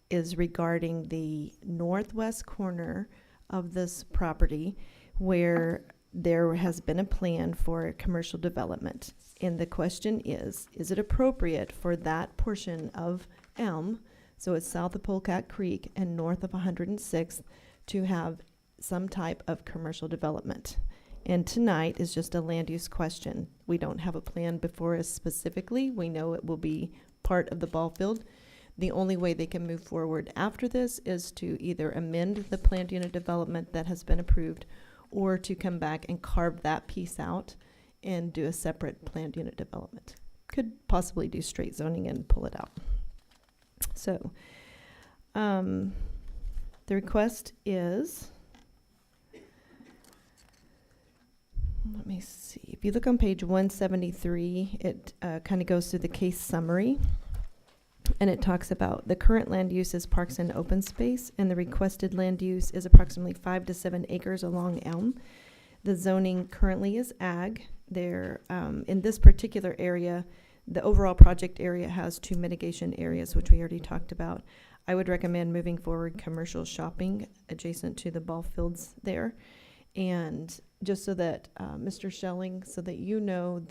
is regarding the northwest corner of this property where there has been a plan for commercial development. And the question is it appropriate for that portion of Elm, so it's south of Polecat Creek and north of 106th, to have some type of commercial development? And tonight is just a land use question. We don't have a plan before us specifically. We know it will be part of the ball field. The only way they can move forward after this is to either amend the planned unit development that has been approved or to come back and carve that piece out and do a separate planned unit development. Could possibly do straight zoning and pull it out. So, the request is, let me see, if you look on page 173, it kind of goes through the case summary. And it talks about the current land use is parks and open space, and the requested land use is approximately 5 to 7 acres along Elm. The zoning currently is ag. There, in this particular area, the overall project area has 2 mitigation areas, which we already talked about. I would recommend moving forward commercial shopping adjacent to the ball fields there. And just so that, Mr. Schelling, so that you know,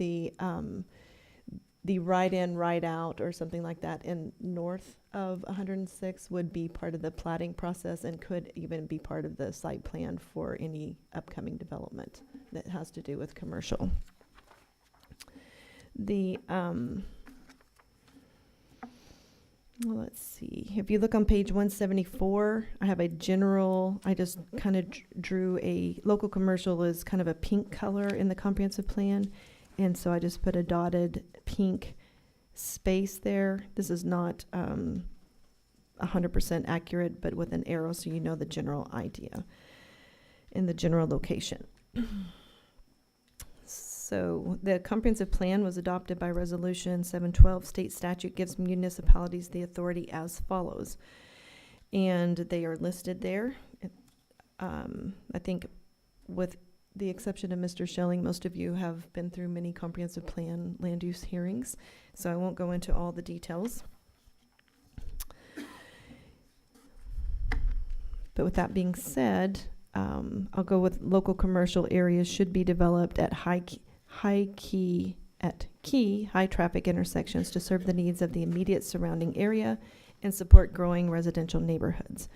the right in, right out, or something like that in north of 106 would be part of the platting process and could even be part of the site plan for any upcoming development that has to do with commercial. The, well, let's see. If you look on page 174, I have a general, I just kind of drew a local commercial is kind of a pink color in the comprehensive plan. And so I just put a dotted pink space there. This is not 100% accurate, but with an arrow so you know the general idea in the general location. So the comprehensive plan was adopted by Resolution 712. State statute gives municipalities the authority as follows. And they are listed there. I think with the exception of Mr. Schelling, most of you have been through many comprehensive plan land use hearings, so I won't go into all the details. But with that being said, I'll go with local commercial areas should be developed at high traffic intersections to serve the needs of the immediate surrounding area and support growing residential neighborhoods.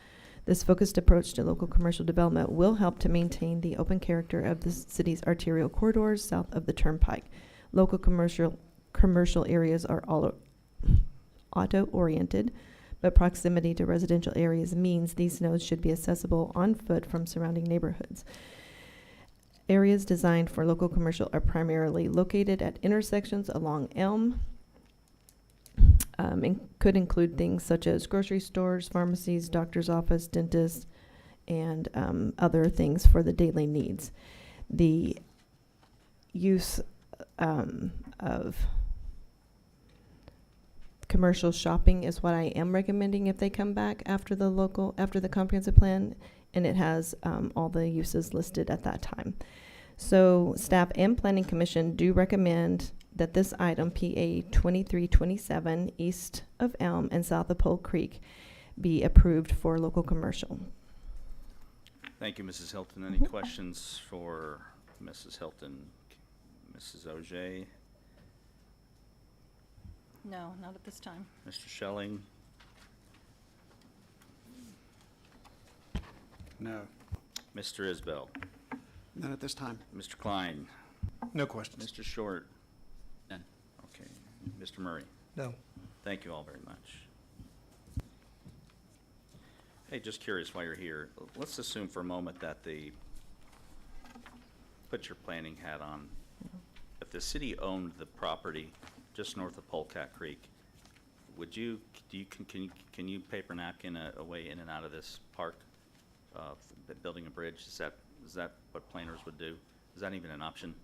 This focused approach to local commercial development will help to maintain the open character of the city's arterial corridors south of the turnpike. Local commercial areas are all auto-oriented, but proximity to residential areas means these nodes should be accessible on foot from surrounding neighborhoods. Areas designed for local commercial are primarily located at intersections along Elm, and could include things such as grocery stores, pharmacies, doctor's office, dentists, and other things for the daily needs. The use of commercial shopping is what I am recommending if they come back after the comprehensive plan, and it has all the uses listed at that time. So staff and planning commission do recommend that this item, PA 2327, east of Elm and south of Pole Creek, be approved for local commercial. Thank you, Mrs. Hilton. Any questions for Mrs. Hilton? Mrs. Auger? No, not at this time. Mr. Schelling? No. Mr. Isbell? None at this time. Mr. Klein? No questions. Mr. Short? None. Okay. Mr. Murray? No. Thank you all very much. Hey, just curious while you're here, let's assume for a moment that put your planning hat on. If the city owned the property just north of Polecat Creek, can you paper napkin a way in and out of this park? Building a bridge, is that what planners would do? Is that even an option?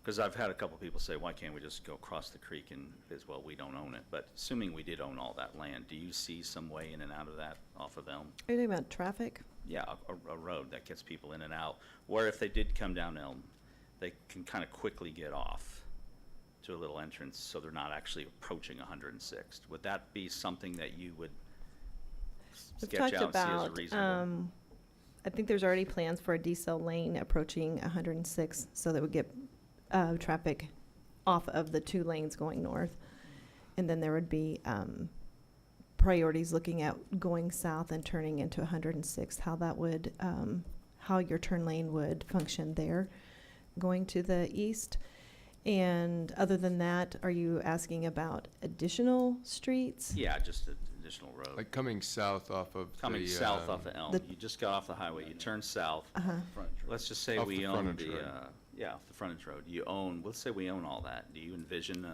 Because I've had a couple people say, why can't we just go across the creek? And as well, we don't own it. But assuming we did own all that land, do you see some way in and out of that off of Elm? Are you talking about traffic? Yeah, a road that gets people in and out, where if they did come down Elm, they can kind of quickly get off to a little entrance so they're not actually approaching 106th. Would that be something that you would We've sketch talked out and see as a about, reasonable? I think there's already plans for a decel lane approaching 106, so that would get traffic off of the two lanes going north. And then there would be priorities looking at going south and turning into 106th, how that would, how your turn lane would function there going to the east. And other than that, are you asking about additional streets? Yeah, just an additional road. Like coming south off of South off of Elm, you just got off the highway, you turn south. Let's just say Off we the own frontage road. off the frontage road. Let's say we own all that. Do you envision,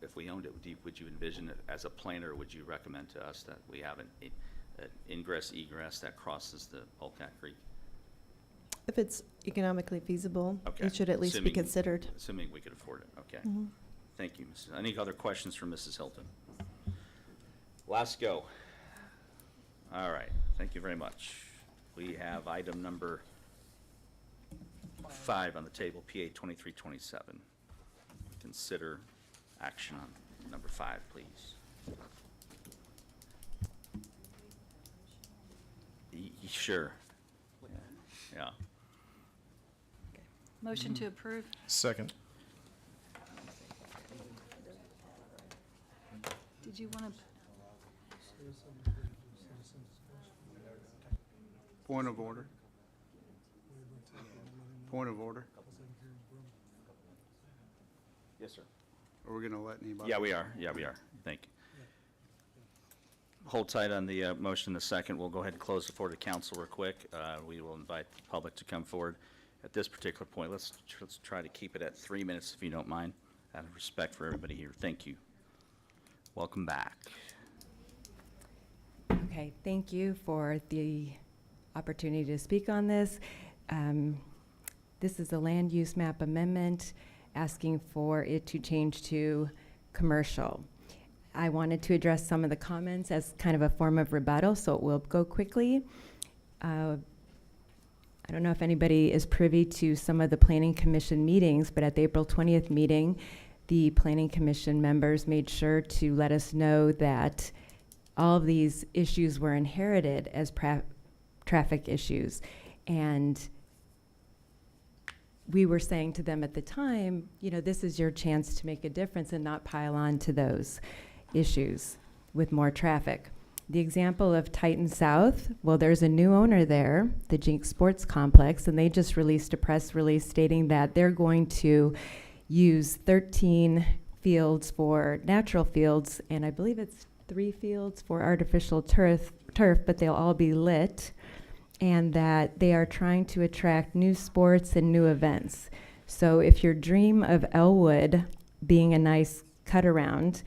if we owned it, would you envision it as a planner, would you recommend to us that we have an ingress egress that crosses the Polecat Creek? If it's economically feasible, Okay. it should at least be Assuming- considered. Assuming we could afford it, okay. Mhm. Thank you, Mrs. Any other questions for Mrs. Hilton? Last go. All right, thank you very much. We have item number 5 on the table, PA 2327. Consider action on number 5, please. Sure. Yeah. Motion to approve? Second. Did you want to? Point of order. Point of order. Yes, sir. Are we going to let anybody? Yeah, we are. Thank you. Hold tight on the motion in a second. We'll go ahead and close the floor to council real quick. We will invite the public to come forward. At this particular point, let's try to keep it at 3 minutes, if you don't mind, out of respect for everybody here. Thank you. Welcome back. Okay, thank you for the opportunity to speak on this. This is a land use map amendment asking for it to change to commercial. I wanted to address some of the comments as kind of a form of rebuttal, so it will go quickly. I don't know if anybody is privy to some of the Planning Commission meetings, but at the April 20th meeting, the Planning Commission members made sure to let us know that all of these issues were inherited as traffic issues. And we were saying to them at the time, you know, this is your chance to make a difference and not pile on to those issues with more traffic. The example of Titan South, well, there's a new owner there, the Jenks Sports Complex, and they just released a press release stating that they're going to use 13 fields for natural fields, and I believe it's 3 fields for artificial turf, but they'll all be lit, and that they are trying to attract new sports and new events. So if your dream of Elwood being a nice cut around,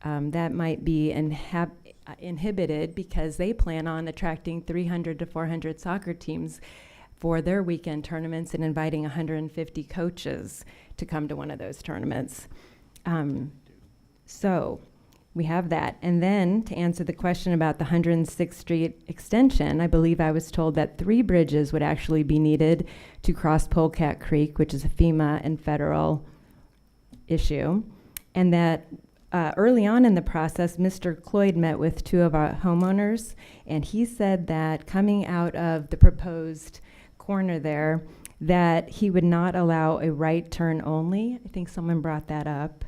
that might be inhibited because they plan on attracting 300 to 400 soccer teams for their weekend tournaments and inviting 150 coaches to come to one of those tournaments. So we have that. And then to answer the question about the 106th Street extension, I believe I was told that 3 bridges would actually be needed to cross Polecat Creek, which is a FEMA and federal issue. And that early on in the process, Mr. Cloyd met with 2 of our homeowners, and he said that coming out of the proposed corner there, that he would not allow a right turn only. I think someone brought that up.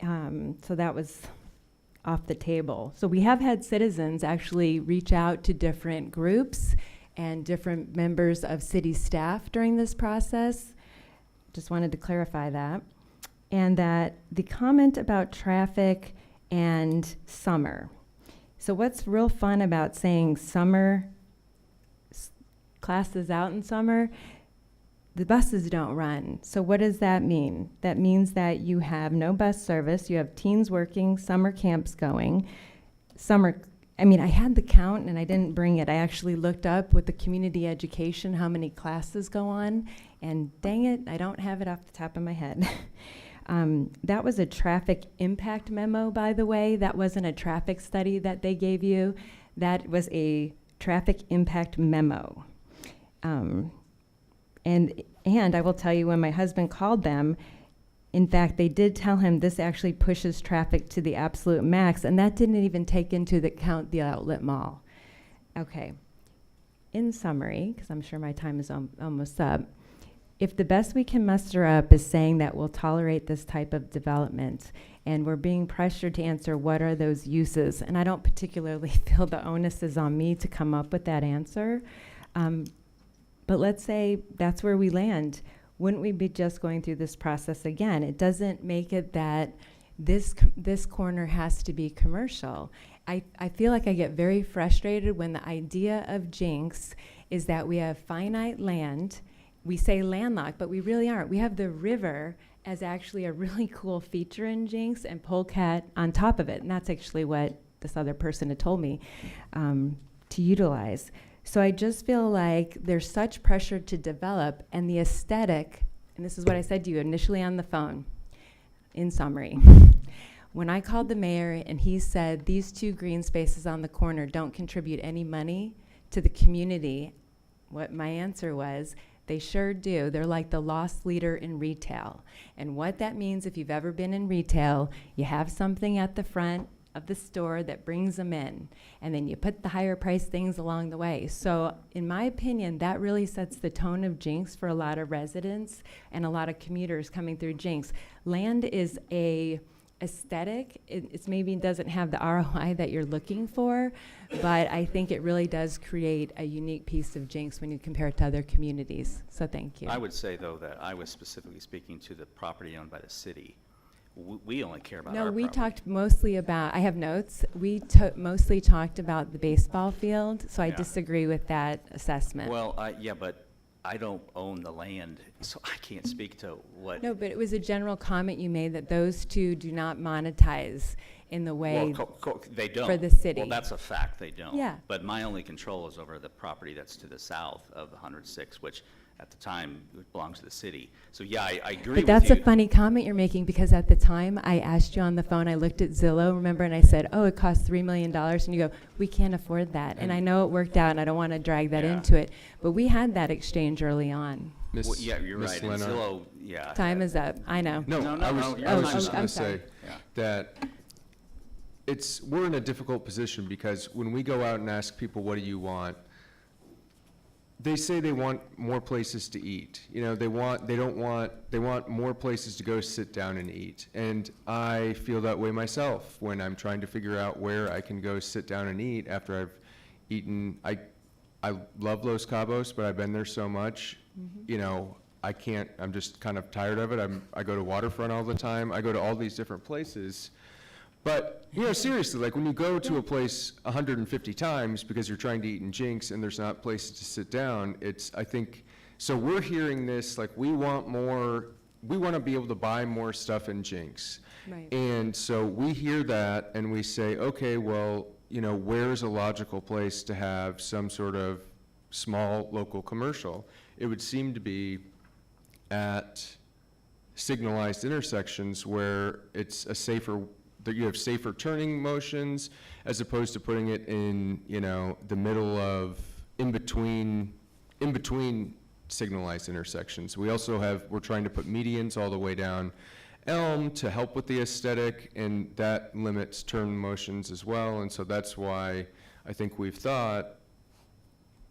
So that was off the table. So we have had citizens actually reach out to different groups and different members of city staff during this process. Just wanted to clarify that. And that the comment about traffic and summer. So what's real fun about saying summer, classes out in summer? The buses don't run. So what does that mean? That means that you have no bus service, you have teens working, summer camps going. I had the count and I didn't bring it. I actually looked up with the community education how many classes go on, and dang it, I don't have it off the top of my head. That was a traffic impact memo, by the way. That wasn't a traffic study that they gave you. That was a traffic impact memo. And I will tell you, when my husband called them, in fact, they did tell him this actually pushes traffic to the absolute max, and that didn't even take into account the outlet mall. Okay. In summary, because I'm sure my time is almost up, if the best we can muster up is saying that we'll tolerate this type of development, and we're being pressured to answer what are those uses, and I don't particularly feel the onus is on me to come up with that answer, but let's say that's where we land. Wouldn't we be just going through this process again? It doesn't make it that this corner has to be commercial. I feel like I get very frustrated when the idea of Jenks is that we have finite land. We say landlocked, but we really aren't. We have the river as actually a really cool feature in Jenks, and Polecat on top of it. And that's actually what this other person had told me to utilize. So I just feel like there's such pressure to develop, and the aesthetic, and this is what I said to you initially on the phone, in summary. When I called the mayor and he said these 2 green spaces on the corner don't contribute any money to the community, what my answer was, they sure do. They're like the loss leader in retail. And what that means, if you've ever been in retail, you have something at the front of the store that brings them in, and then you put the higher priced things along the way. So in my opinion, that really sets the tone of Jenks for a lot of residents and a lot of commuters coming through Jenks. Land is a aesthetic. It's maybe doesn't have the ROI that you're looking for, but I think it really does create a unique piece of Jenks when you compare it to other communities. So thank you. I would say, though, that I was specifically speaking to the property owned by the city. We only care about our No, we property. talked mostly about, I have notes, we mostly talked about the baseball field, so I Yeah. disagree with that assessment. Well, yeah, but I don't own the land, so I can't speak to what. No, but it was a general comment you made that those 2 do not monetize. in the way They don't. for the city. Well, that's a fact, they don't. Yeah. But my only control is over the property that's to the south of 106, which at the time belongs to the city. So yeah, I agree with you. But that's a funny comment you're making, because at the time I asked you on the phone, I looked at Zillow, remember, and I said, oh, it costs $3 million. And you go, we can't afford that. And I know it worked out, and I don't want to drag that into it. But we had that exchange early on. Well, yeah, you're Miss right. And Leonard. Zillow, yeah. Time is up. I know. No, No, no, I no, was, you're I was fine. just I'm gonna sorry. say Yeah. that we're in a difficult position because when we go out and ask people, what do you want? They say they want more places to eat. You know, they want more places to go sit down and eat. And I feel that way myself when I'm trying to figure out where I can go sit down and eat after I've eaten. I love Los Cabos, but I've been there so much, you know, I'm just kind of tired of it. I go to Waterfront all the time. I go to all these different places. But, you know, seriously, like when you go to a place 150 times because you're trying to eat in Jenks and there's not places to sit down, I think, so we're hearing this, like we want to be able to buy more stuff in Jenks. Right. And so we hear that and we say, okay, well, you know, where's a logical place to have some sort of small local commercial? It would seem to be at signalized intersections where it's that you have safer turning motions as opposed to putting it in, you know, the middle of, in between signalized intersections. We're trying to put medians all the way down Elm to help with the aesthetic, and that limits turn motions as well. And so that's why I think we've thought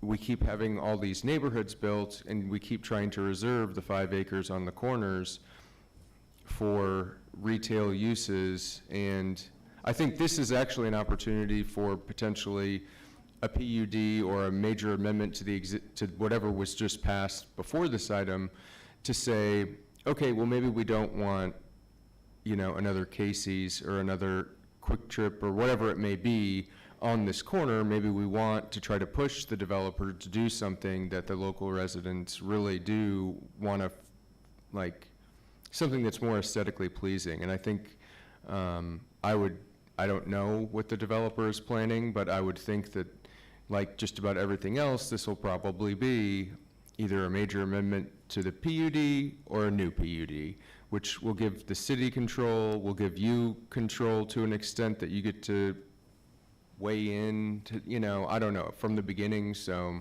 we keep having all these neighborhoods built and we keep trying to reserve the 5 acres on the corners for retail uses. And I think this is actually an opportunity for potentially a PUD or a major amendment to whatever was just passed before this item to say, okay, well, maybe we don't want, you know, another Casey's or another Quick Trip or whatever it may be on this corner. Maybe we want to try to push the developer to do something that the local residents really do want to, like, something that's more aesthetically pleasing. And I think I don't know what the developer is planning, but I would think that, like just about everything else, this will probably be either a major amendment to the PUD or a new PUD, which will give the city control, will give you control to an extent that you get to weigh in to, you know, I don't know, from the beginning. So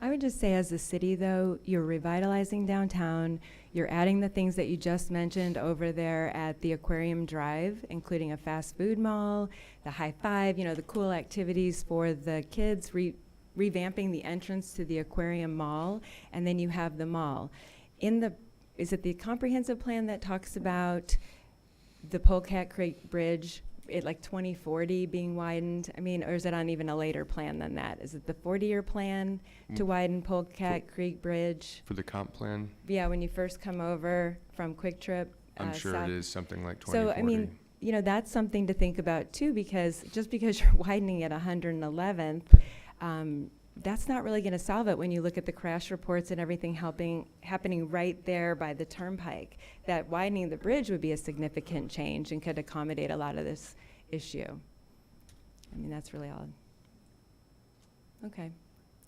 I would just say, as a city, though, you're revitalizing downtown. You're adding the things that you just mentioned over there at the Aquarium Drive, including a fast food mall, the High Five, you know, the cool activities for the kids, revamping the entrance to the Aquarium Mall, and then you have the mall. Is it the comprehensive plan that talks about the Polecat Creek Bridge, like 2040 being widened? I mean, or is it on even a later plan than that? Is it the 40-year plan to widen Polecat Creek Bridge? for the comp plan, Yeah, when you first come over from Quick Trip. I'm sure south. it is something like 2040. So, I mean, you know, that's something to think about too, because just because you're widening at 111th, that's not really going to solve it when you look at the crash reports and everything happening right there by the turnpike. That widening the bridge would be a significant change and could accommodate a lot of this issue. I mean, that's really all. Okay.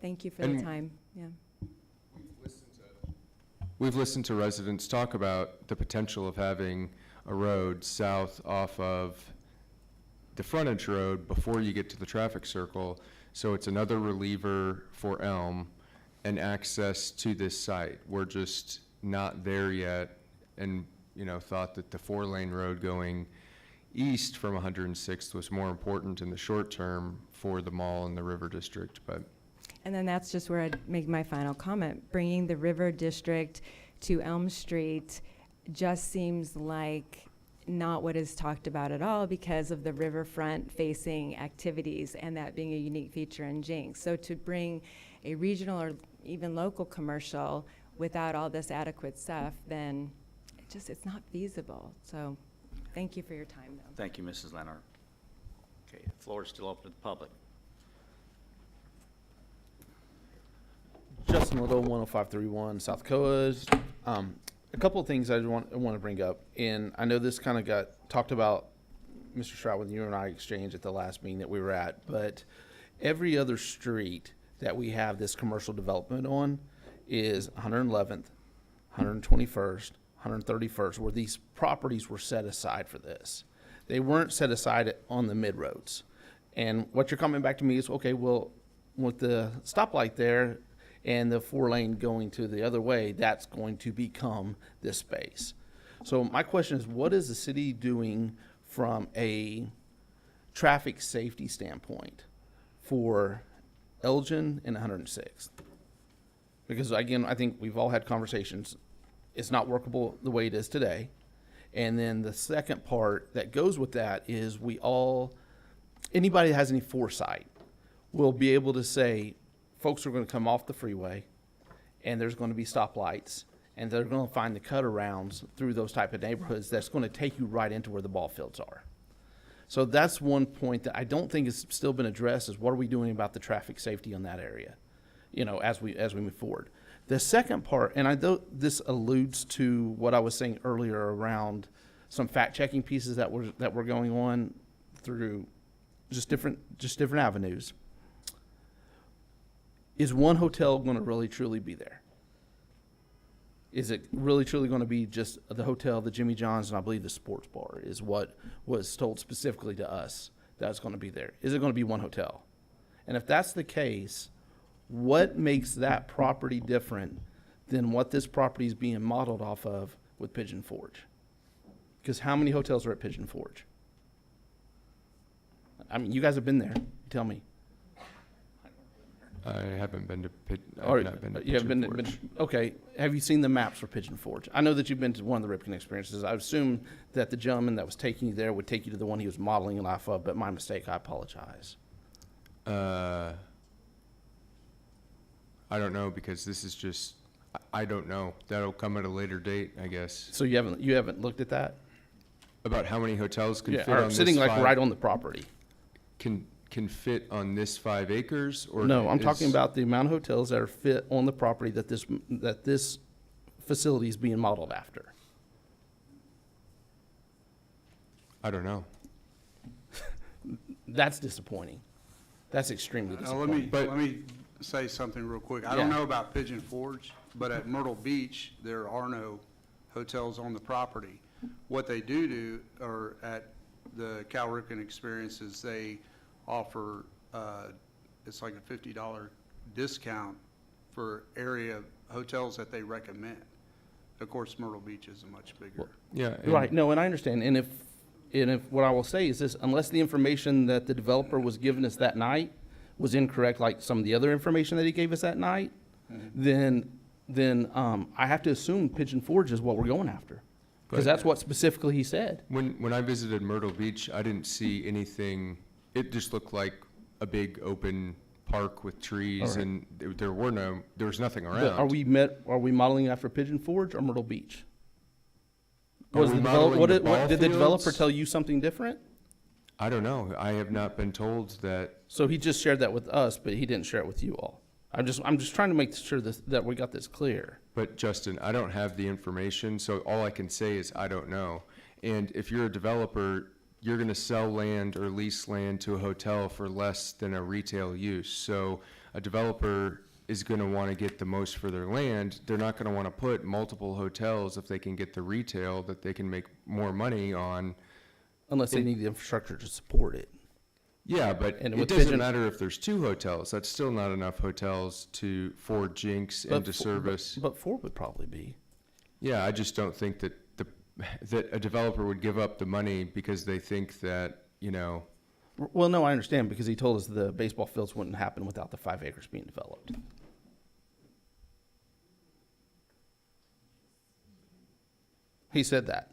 Thank you for the And time. Yeah. We've listened to residents talk about the potential of having a road south off of the frontage road before you get to the traffic circle. So it's another reliever for Elm and access to this site. We're just not there yet, and, you know, thought that the 4-lane road going east from 106th was more important in the short term for the mall and the River District, but. And then that's just where I'd make my final comment. Bringing the River District to Elm Street just seems like not what is talked about at all because of the riverfront facing activities and that being a unique feature in Jenks. So to bring a regional or even local commercial without all this adequate stuff, then it's not feasible. So thank you for your time, though. Thank you, Mrs. Leonard. Okay, the floor is still open to the public. Justin Little, 10531 South Coas. A couple of things I want to bring up, and I know this kind of got talked about Mr. Stroud, with you and I exchanged at the last meeting that we were at, but every other street that we have this commercial development on is 111th, 121st, 131st, where these properties were set aside for this. They weren't set aside on the mid roads. And what you're coming back to me is, okay, well, with the stoplight there and the 4-lane going to the other way, that's going to become this space. So my question is, what is the city doing from a traffic safety standpoint for Elgin and 106th? Because again, I think we've all had conversations. It's not workable the way it is today. And then the second part that goes with that is anybody that has any foresight will be able to say, folks are going to come off the freeway and there's going to be stoplights and they're going to find the cut arounds through those type of neighborhoods that's going to take you right into where the ball fields are. So that's one point that I don't think has still been addressed, is what are we doing about the traffic safety in that area, as we move forward. The second part, and I know this alludes to what I was saying earlier around some fact-checking pieces that were going on through just different avenues. Is one hotel going to really truly be there? Is it really truly going to be just the hotel, the Jimmy John's, and I believe the sports bar is what was told specifically to us that's going to be there? Is it going to be one hotel? And if that's the case, what makes that property different than what this property is being modeled off of with Pigeon Forge? Because how many hotels are at Pigeon Forge? I mean, you guys have been there. Tell me. I haven't been to You haven't been. Okay. Have you seen the maps for Pigeon Forge? I know that you've been to one of the Ripken experiences. I assume that the gentleman that was taking you there would take you to the one he was modeling it off of, but my mistake. I apologize. I don't know, because this is just, I don't know. That'll come at a later date, I guess. So you haven't looked at that? About how many hotels can fit are on this sitting like right on the property. Can fit on this 5 acres, or no? I'm talking about the amount of hotels that are fit on the property that this facility is being modeled after. I don't know. That's disappointing. That's extremely disappointing. Let me say something real quick. I don't know about Pigeon Forge, but at Myrtle Beach, there are no hotels on the property. What they do, or at the Cal Ripken experience, is they offer, it's like a $50 discount for area hotels that they recommend. Of course, Myrtle Beach is a much bigger. Yeah. Right. No, and I understand. And if what I will say is this, unless the information that the developer was giving us that night was incorrect, like some of the other information that he gave us that night, then I have to assume Pigeon Forge is what we're going after. Because that's what specifically he said. When I visited Myrtle Beach, I didn't see anything. It just looked like a big open park with trees, Right. and there was nothing around. But are we modeling after Pigeon Forge or Myrtle Beach? Are we modeling the ball Did the developer fields? tell you something different? I don't know. I have not been told that. So he just shared that with us, but he didn't share it with you all. I'm just trying to make sure that we got this clear. But Justin, I don't have the information, so all I can say is I don't know. And if you're a developer, you're going to sell land or lease land to a hotel for less than a retail use. So a developer is going to want to get the most for their land. They're not going to want to put multiple hotels if they can get the retail that they can make more money on. Unless they need the infrastructure to support it. Yeah, but And it with doesn't Pigeon- matter if there's 2 hotels. That's still not enough hotels for Jenks and to service. But 4 would probably be. Yeah, I just don't think that that a developer would give up the money because they think that, Well, no, I understand, because he told us the baseball fields wouldn't happen without the 5 acres being developed. He said that.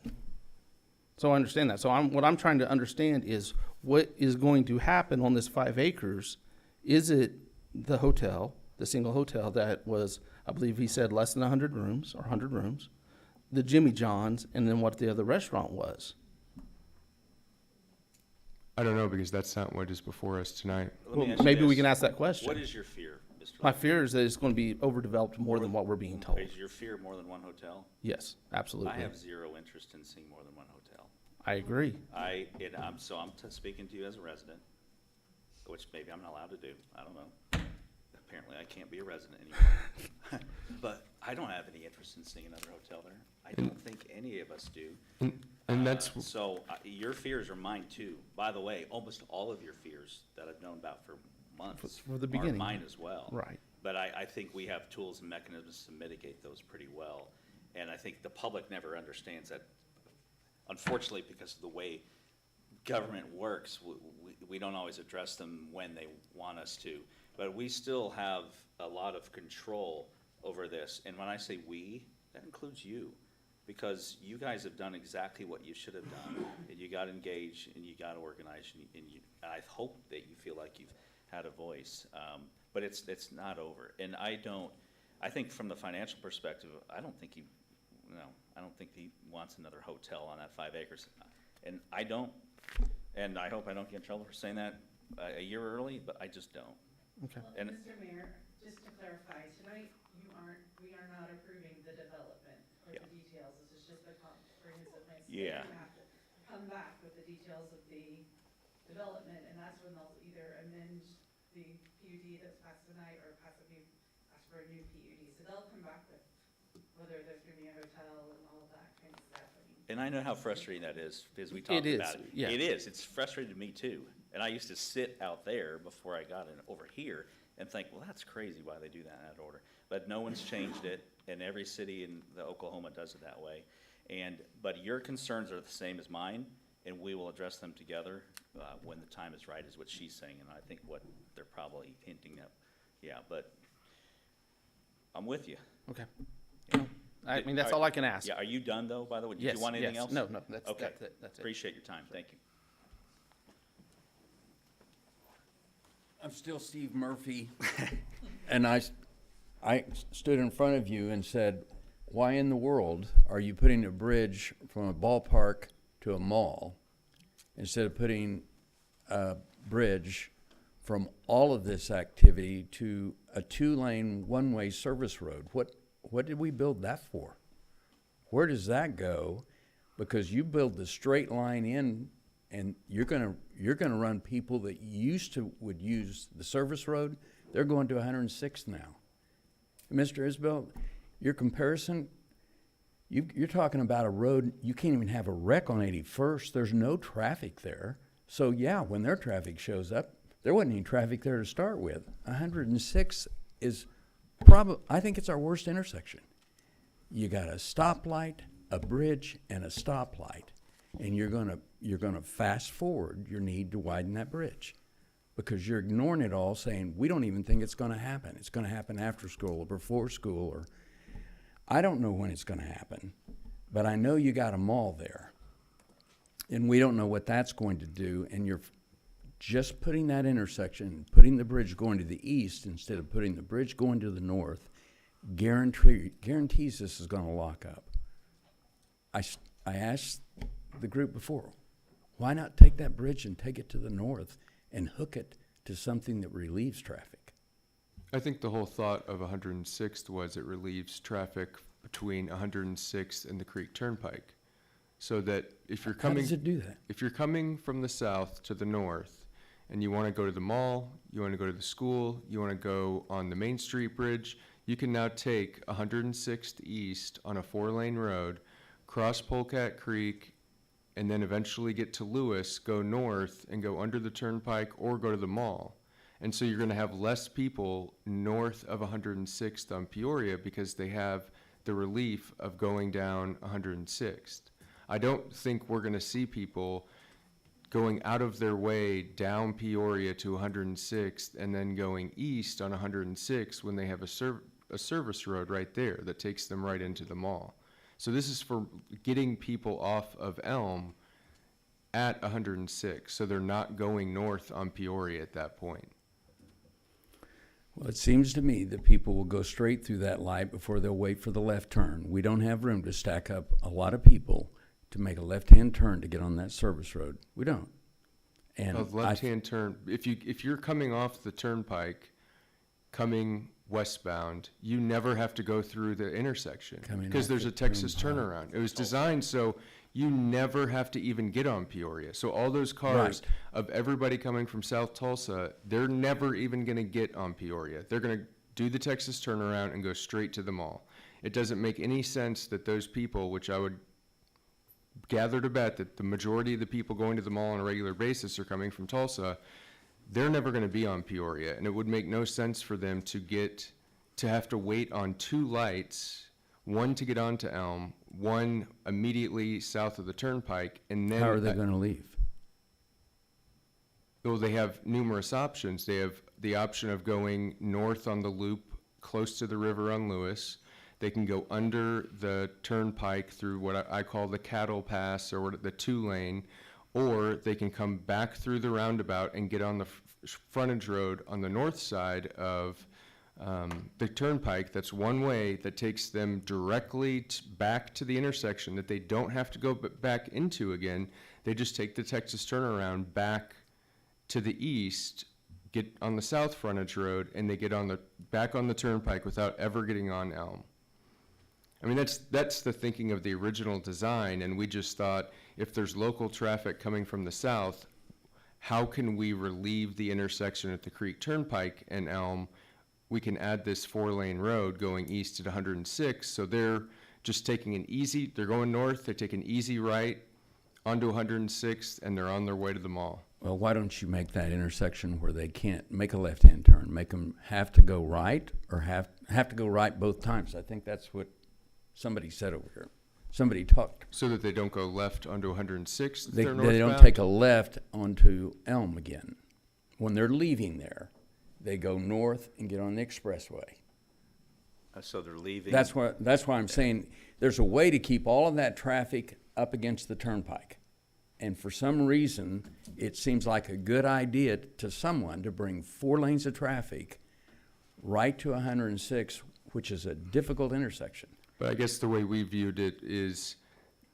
So I understand that. So what I'm trying to understand is what is going to happen on this 5 acres. Is it the hotel, the single hotel that was, I believe he said, less than 100 rooms or 100 rooms, the Jimmy John's, and then what the other restaurant was? I don't know, because that's not what is before us tonight. Well, maybe we can ask that question. What is your fear, Mr. My fear is that it's going to be overdeveloped more than what we're being told. Is your fear more than one hotel? Yes, absolutely. I have zero interest in seeing more than one hotel. I agree. I'm speaking to you as a resident, which maybe I'm not allowed to do. I don't know. Apparently, I can't be a resident anymore. But I don't have any interest in seeing another hotel there. I don't think any of us do. And that's, Your fears are mine too. By the way, almost all of your fears that I've known about for months For the are beginning. mine as well. Right. But I think we have tools and mechanisms to mitigate those pretty well. And I think the public never understands that. Unfortunately, because of the way government works, we don't always address them when they want us to. But we still have a lot of control over this. And when I say we, that includes you. Because you guys have done exactly what you should have done. And you got engaged and you got organized. And I hope that you feel like you've had a voice. But it's not over. And I think from the financial perspective, I don't think he wants another hotel on that 5 acres. And I don't. And I hope I don't get in trouble for saying that a year early, but I just don't. Okay. Well, Mr. Mayor, just to clarify, tonight we are not approving the development or the details. This is just the comprehensive plan. So Yeah. they're gonna have to come back with the details of the development, and that's when they'll either amend the PUD that's passed tonight or ask for a new PUD. So they'll come back with whether there's gonna be a hotel and all of that kind of stuff. I mean, And I know how frustrating that is, because we talked is, about it. yeah. It is. It's frustrating to me too. And I used to sit out there before I got in over here and think, well, that's crazy why they do that in that order. But no one's changed it, and every city in Oklahoma does it that way. But your concerns are the same as mine, and we will address them together when the time is right, is what she's saying, and I think what they're probably hinting at. Yeah, but I'm with you. Okay. I mean, that's all I can ask. Yeah, are you done though, by the way? Did Yes, you want anything yes. else? No, that's Okay. it. That's it. Appreciate your time. Thank you. I'm still Steve Murphy. And I stood in front of you and said, why in the world are you putting a bridge from a ballpark to a mall instead of putting a bridge from all of this activity to a 2-lane, one-way service road? What did we build that for? Where does that go? Because you build the straight line in, and you're gonna run people that would use the service road. They're going to 106th now. Mr. Isbell, your comparison, you're talking about a road, you can't even have a wreck on 81st. There's no traffic there. So yeah, when their traffic shows up, there wasn't any traffic there to start with. 106 is I think it's our worst intersection. You got a stoplight, a bridge, and a stoplight, and you're gonna fast forward your need to widen that bridge, because you're ignoring it all, saying we don't even think it's going to happen. It's going to happen after school or before school, or I don't know when it's going to happen, but I know you got a mall there, and we don't know what that's going to do. And you're just putting that intersection, putting the bridge going to the east instead of putting the bridge going to the north, guarantees this is going to lock up. I asked the group before, why not take that bridge and take it to the north and hook it to something that relieves traffic? I think the whole thought of 106th was it relieves traffic between 106th and the Creek Turnpike. So that if you're coming, How does it do that? If you're coming from the south to the north and you want to go to the mall, you want to go to the school, you want to go on the Main Street Bridge, you can now take 106th east on a 4-lane road, cross Polecat Creek, and then eventually get to Lewis, go north and go under the turnpike or go to the mall. And so you're going to have less people north of 106th on Peoria because they have the relief of going down 106th. I don't think we're going to see people going out of their way down Peoria to 106th and then going east on 106th when they have a service road right there that takes them right into the mall. So this is for getting people off of Elm at 106, so they're not going north on Peoria at that point. Well, it seems to me that people will go straight through that light before they'll wait for the left turn. We don't have room to stack up a lot of people to make a left-hand turn to get on that service road. We don't. And A left-hand turn, if you're coming off the turnpike, coming westbound, you never have to go through the intersection because there's a Texas turnaround. It was designed so you never have to even get on Peoria. So all those cars of everybody coming from South Tulsa, they're never even going to get on Peoria. They're going to do the Texas turnaround and go straight to the mall. It doesn't make any sense that those people, which I would gather to bet that the majority of the people going to the mall on a regular basis are coming from Tulsa, they're never going to be on Peoria. And it would make no sense for them to have to wait on two lights, one to get onto Elm, one immediately south of the turnpike, and then... How are they going to leave? Well, they have numerous options. They have the option of going north on the loop close to the river on Lewis. They can go under the turnpike through what I call the cattle pass, or the 2-lane, or they can come back through the roundabout and get on the frontage road on the north side of the turnpike. That's one way that takes them directly back to the intersection that they don't have to go back into again. They just take the Texas turnaround back to the east, get on the south frontage road, and they get back on the turnpike without ever getting on Elm. I mean, that's the thinking of the original design, and we just thought, if there's local traffic coming from the south, how can we relieve the intersection at the Creek Turnpike and Elm? We can add this 4-lane road going east at 106, so they're just taking they're going north, they take an easy right onto 106, and they're on their way to the mall. Well, why don't you make that intersection where they can't make a left-hand turn, make them have to go right, or have to go right both times? I think that's what somebody said over here. Somebody talked. So that they don't go left onto 106? They don't take a left onto Elm again. When they're leaving there, they go north and get on the expressway. So they're leaving. That's why I'm saying there's a way to keep all of that traffic up against the turnpike. And for some reason, it seems like a good idea to someone to bring 4 lanes of traffic right to 106, which is a difficult intersection. But I guess the way we viewed it is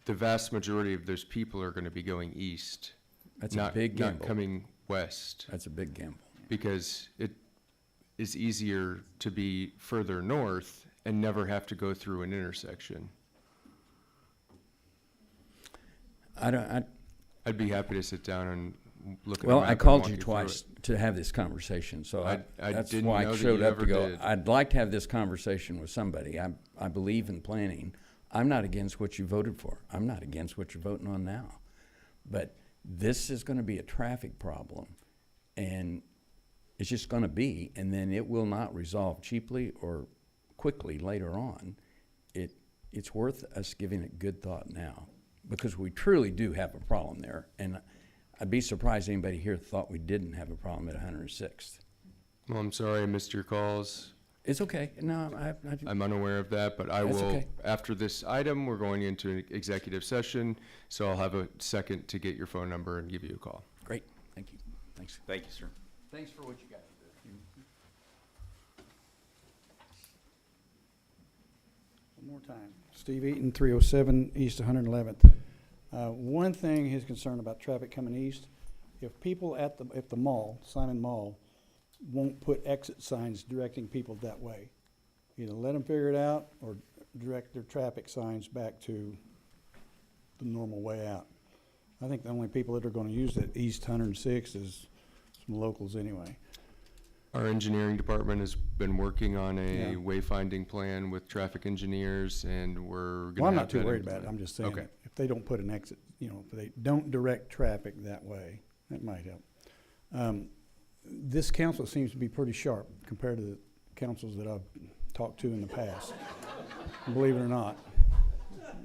the vast majority of those people are going to be going east. That's a big gamble. Not coming west. That's a big gamble. Because it is easier to be further north and never have to go through an intersection. I'd be happy to sit down and look at the Well, map I and called walk you twice to have this conversation, so that's didn't why know I that showed you up to ever go. did. I'd like to have this conversation with somebody. I believe in planning. I'm not against what you voted for. I'm not against what you're voting on now. But this is going to be a traffic problem, and it's just going to be, and then it will not resolve cheaply or quickly later on. It's worth us giving it good thought now, because we truly do have a problem there, and I'd be surprised anybody here thought we didn't have a problem at 106th. Well, I'm sorry I missed your calls. It's okay. No, I'm unaware of that, but I That's will, okay. after this item, we're going into an executive session, so I'll have a second to get your phone number and give you a call. Great. Thank you. Thanks. Thank you, sir. Thanks for what you guys do. One more time. Steve Eaton, 307 East 111th. One thing he's concerned about traffic coming east, if people at the mall, Simon Mall, won't put exit signs directing people that way, either let them figure it out or direct their traffic signs back to the normal way out. I think the only people that are going to use that East 106 is some locals anyway. Our engineering department has been working on Yeah. a wayfinding plan with traffic engineers, and we're going to Well, I'm not too worried about it. I'm just saying, Okay. if they don't put an exit, if they don't direct traffic that way, that might help. This council seems to be pretty sharp compared to the councils that I've talked to in the past. Believe it or not,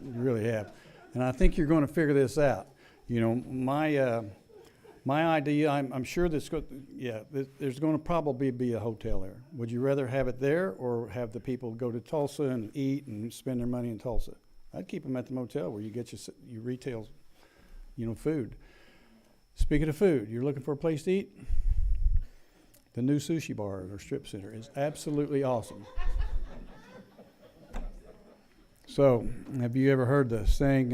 you really have. And I think you're going to figure this out. My idea, I'm sure there's going to probably be a hotel there. Would you rather have it there or have the people go to Tulsa and eat and spend their money in Tulsa? I'd keep them at the motel where you get your retail, food. Speaking of food, you're looking for a place to eat? The new sushi bar or strip center is absolutely awesome. So, have you ever heard the saying,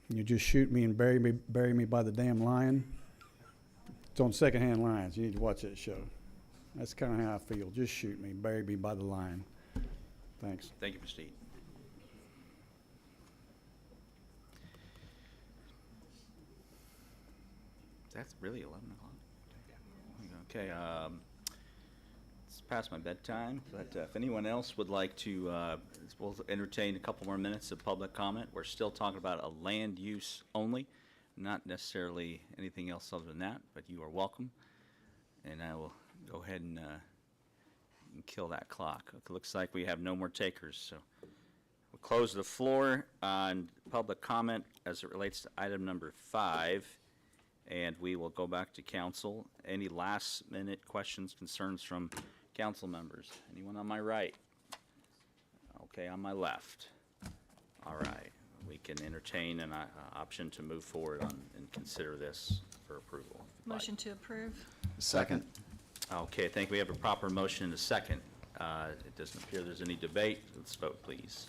you just shoot me and bury me by the damn lion? It's on Secondhand Lions. You need to watch that show. That's kind of how I feel. Just shoot me, bury me by the lion. Thanks. Thank you, Mr. Eaton. That's really 11 o'clock. Okay, it's past my bedtime, but if anyone else would like to, we'll entertain a couple more minutes of public comment. We're still talking about a land use only, not necessarily anything else other than that, but you are welcome. And I will go ahead and kill that clock. It looks like we have no more takers, so we'll close the floor on public comment as it relates to item number 5. And we will go back to council. Any last-minute questions, concerns from council members? Anyone on my right? Okay, on my left. All right, we can entertain an option to move forward on and consider this for approval. Motion to approve. Second. Okay, I think we have a proper motion and a second. It doesn't appear there's any debate. Let's vote, please.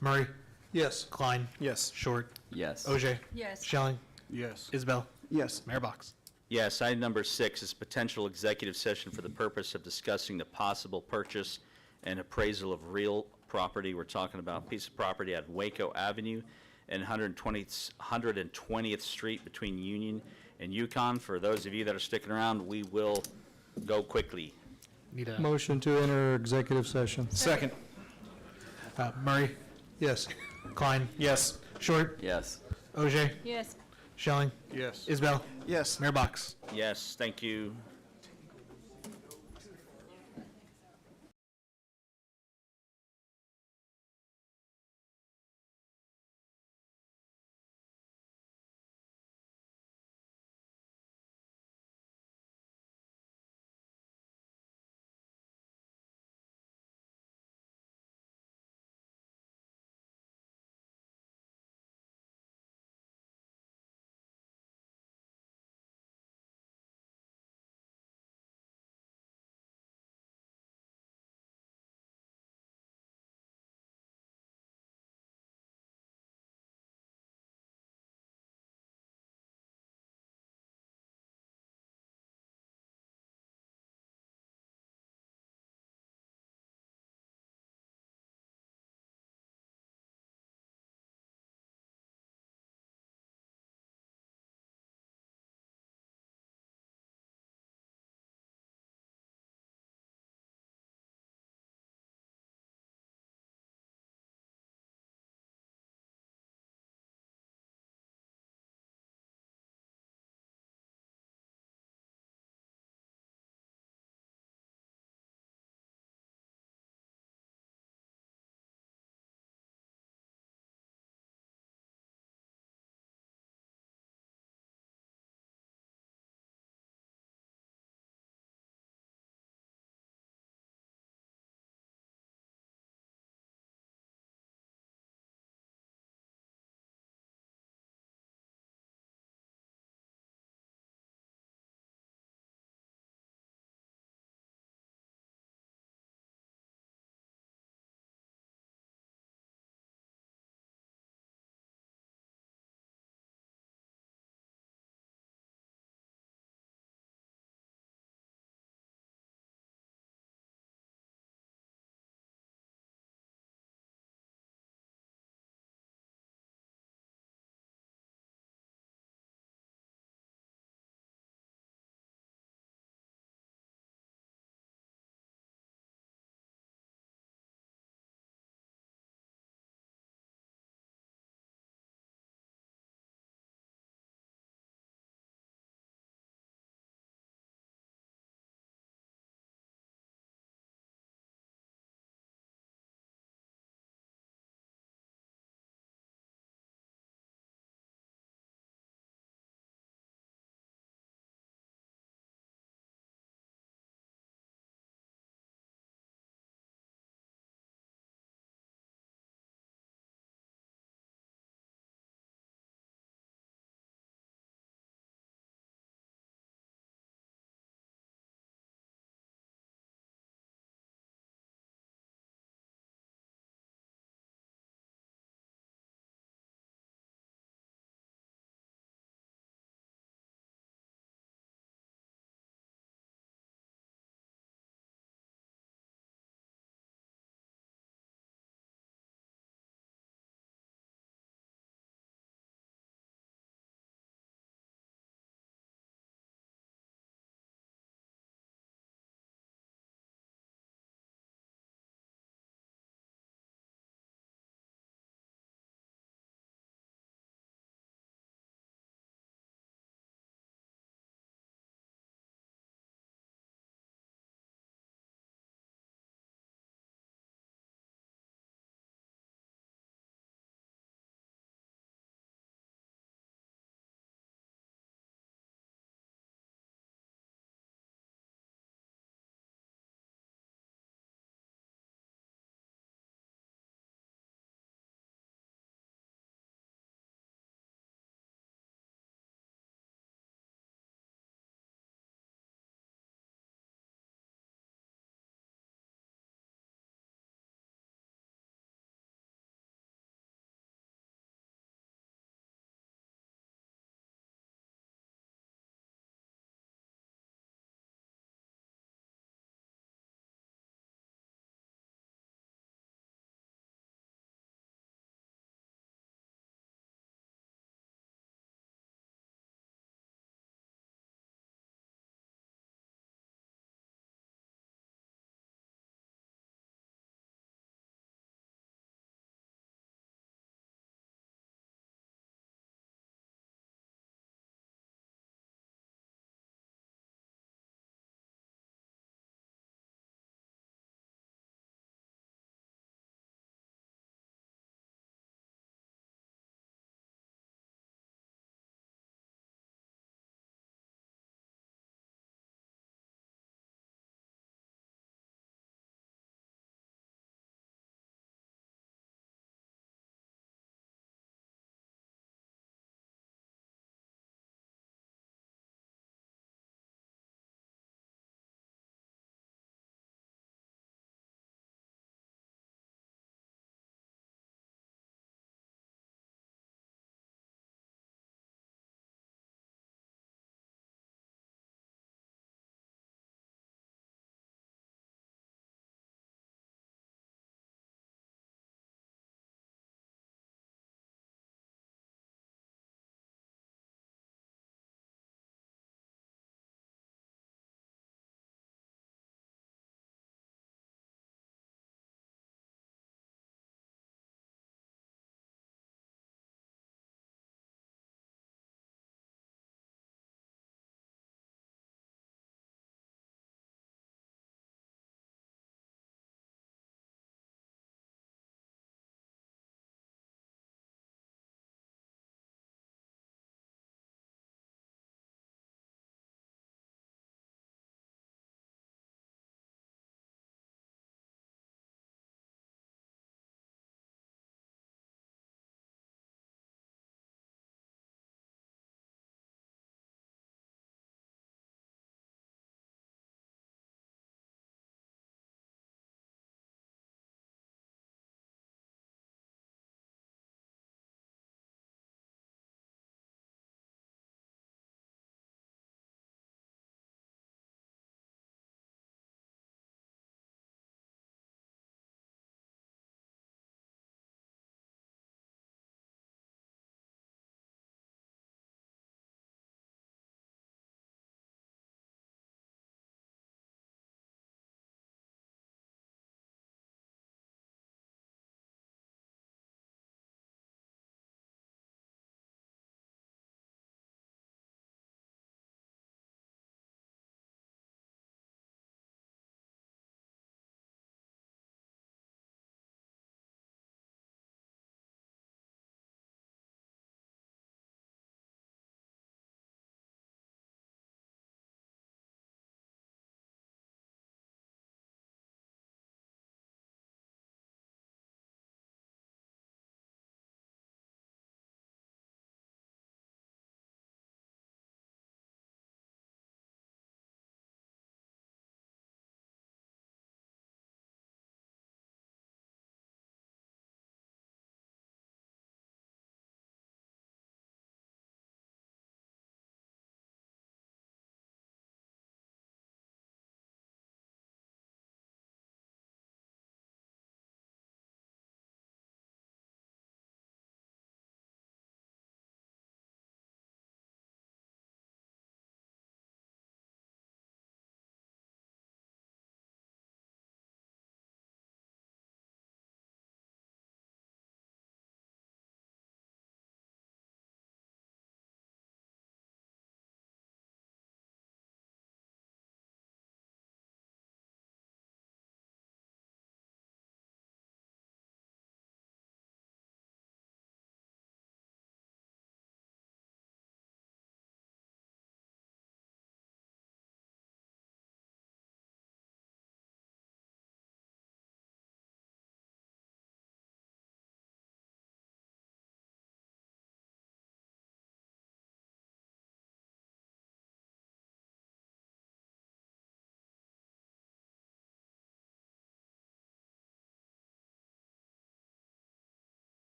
Murray? Yes. Klein? Yes. Short? Yes. OJ? Yes. Schelling? Yes. Isbell? Yes. Mayor Box? Yes, item number 6 is potential executive session for the purpose of discussing the possible purchase and appraisal of real property. We're talking about a piece of property at Waco Avenue and 120th Street between Union and Yukon. For those of you that are sticking around, we will go quickly. Need a Motion to enter executive session. second. Murray? Yes. Klein? Yes. Short? Yes. OJ? Yes. Schelling? Yes. Isbell? Yes. Mayor Box? Yes, thank you.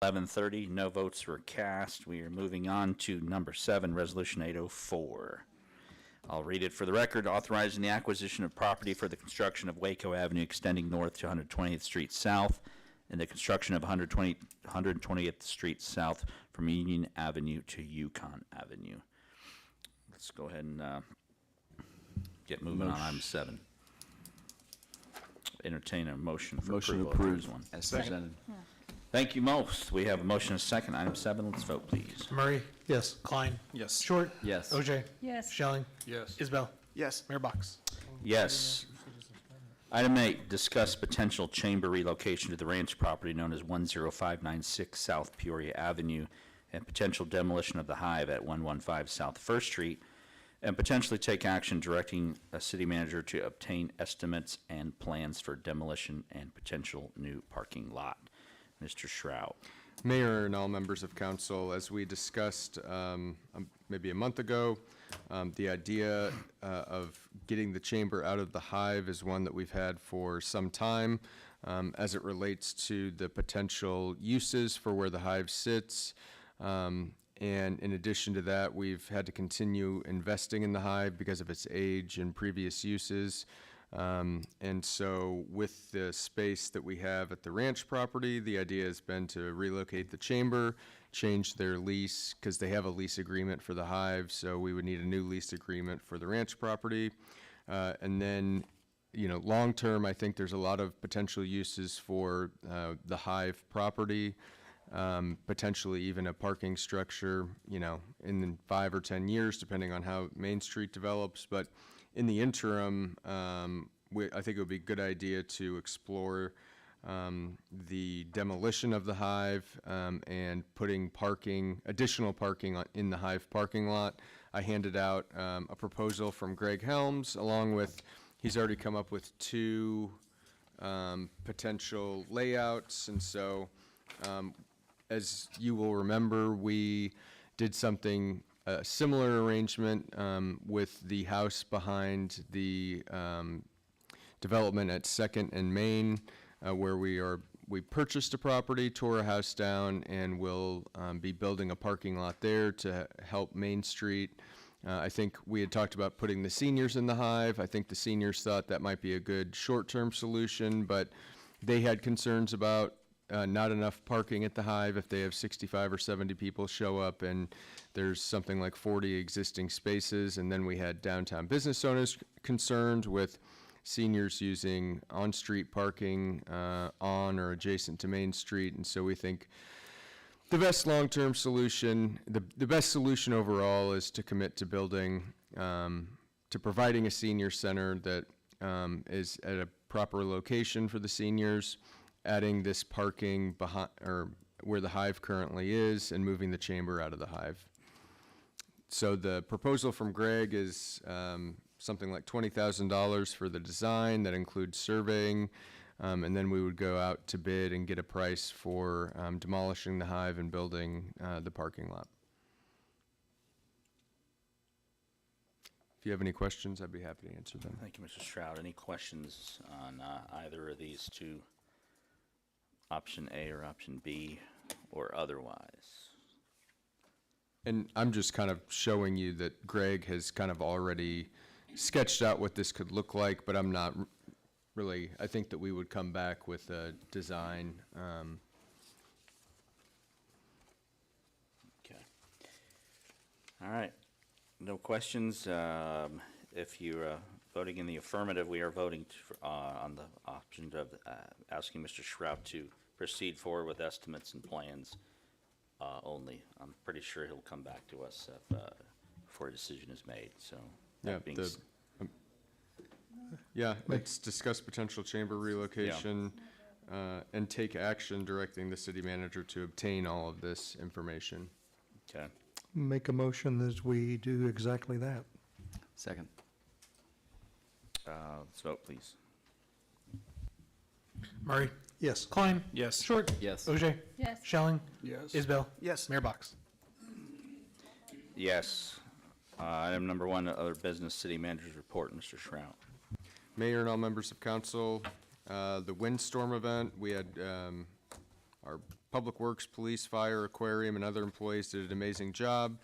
11:30, no votes were cast. We are moving on to number 7, Resolution 804. I'll read it for the record. Authorizing the acquisition of property for the construction of Waco Avenue extending north to 120th Street South and the construction of 120th Street South from Union Avenue to Yukon Avenue. Let's go ahead and get moving on item 7. Entertain a motion for Motion approval approved of one. as presented. Thank you most. We have a motion and a second. Item 7, let's vote, please. Murray? Yes. Klein? Yes. Short? Yes. OJ? Yes. Schelling? Yes. Isbell? Yes. Mayor Box? Yes. Item 8, discuss potential chamber relocation to the ranch property known as 10596 South Peoria Avenue and potential demolition of the hive at 115 South First Street, and potentially take action directing a city manager to obtain estimates and plans for demolition and potential new parking lot. Mr. Shrout. Mayor and all members of council, as we discussed maybe a month ago, the idea of getting the chamber out of the hive is one that we've had for some time as it relates to the potential uses for where the hive sits. And in addition to that, we've had to continue investing in the hive because of its age and previous uses. And so with the space that we have at the ranch property, the idea has been to relocate the chamber, change their lease, because they have a lease agreement for the hive, so we would need a new lease agreement for the ranch property. And then, long-term, I think there's a lot of potential uses for the hive property, potentially even a parking structure, in 5 or 10 years, depending on how Main Street develops. But in the interim, I think it would be a good idea to explore the demolition of the hive and putting additional parking in the hive parking lot. I handed out a proposal from Greg Helms, along with, he's already come up with 2 potential layouts. And so, as you will remember, we did something a similar arrangement with the house behind the development at 2nd and Main, where we purchased a property, tore a house down, and will be building a parking lot there to help Main Street. I think we had talked about putting the seniors in the hive. I think the seniors thought that might be a good short-term solution, but they had concerns about not enough parking at the hive if they have 65 or 70 people show up and there's something like 40 existing spaces. And then we had downtown business owners concerned with seniors using on-street parking on or adjacent to Main Street. And so we think the best long-term solution, the best solution overall, is to commit to building, to providing a senior center that is at a proper location for the seniors, adding this parking behind, or where the hive currently is, and moving the chamber out of the hive. So the proposal from Greg is something like $20,000 for the design. That includes surveying, and then we would go out to bid and get a price for demolishing the hive and building the parking lot. If you have any questions, I'd be happy to answer them. Thank you, Mr. Shrout. Any questions on either of these 2, option A or option B, or otherwise? And I'm just kind of showing you that Greg has kind of already sketched out what this could look like, but I'm not really, I think that we would come back with a design. Okay. All right. No questions. If you're voting in the affirmative, we are voting on the option of asking Mr. Shrout to proceed forward with estimates and plans only. I'm pretty sure he'll come back to us before a decision is made. So that being s- let's discuss potential chamber relocation and take action directing the city manager to obtain all of this information. Okay. Make a motion as we do exactly that. Second. Let's vote, please. Murray? Yes. Klein? Yes. Short? Yes. OJ? Yes. Schelling? Yes. Isbell? Yes. Mayor Box? Yes. Item number 1, other business, city manager's report. Mr. Shrout. Mayor and all members of council, the windstorm event, we had our Public Works, Police, Fire, Aquarium, and other employees did an amazing job.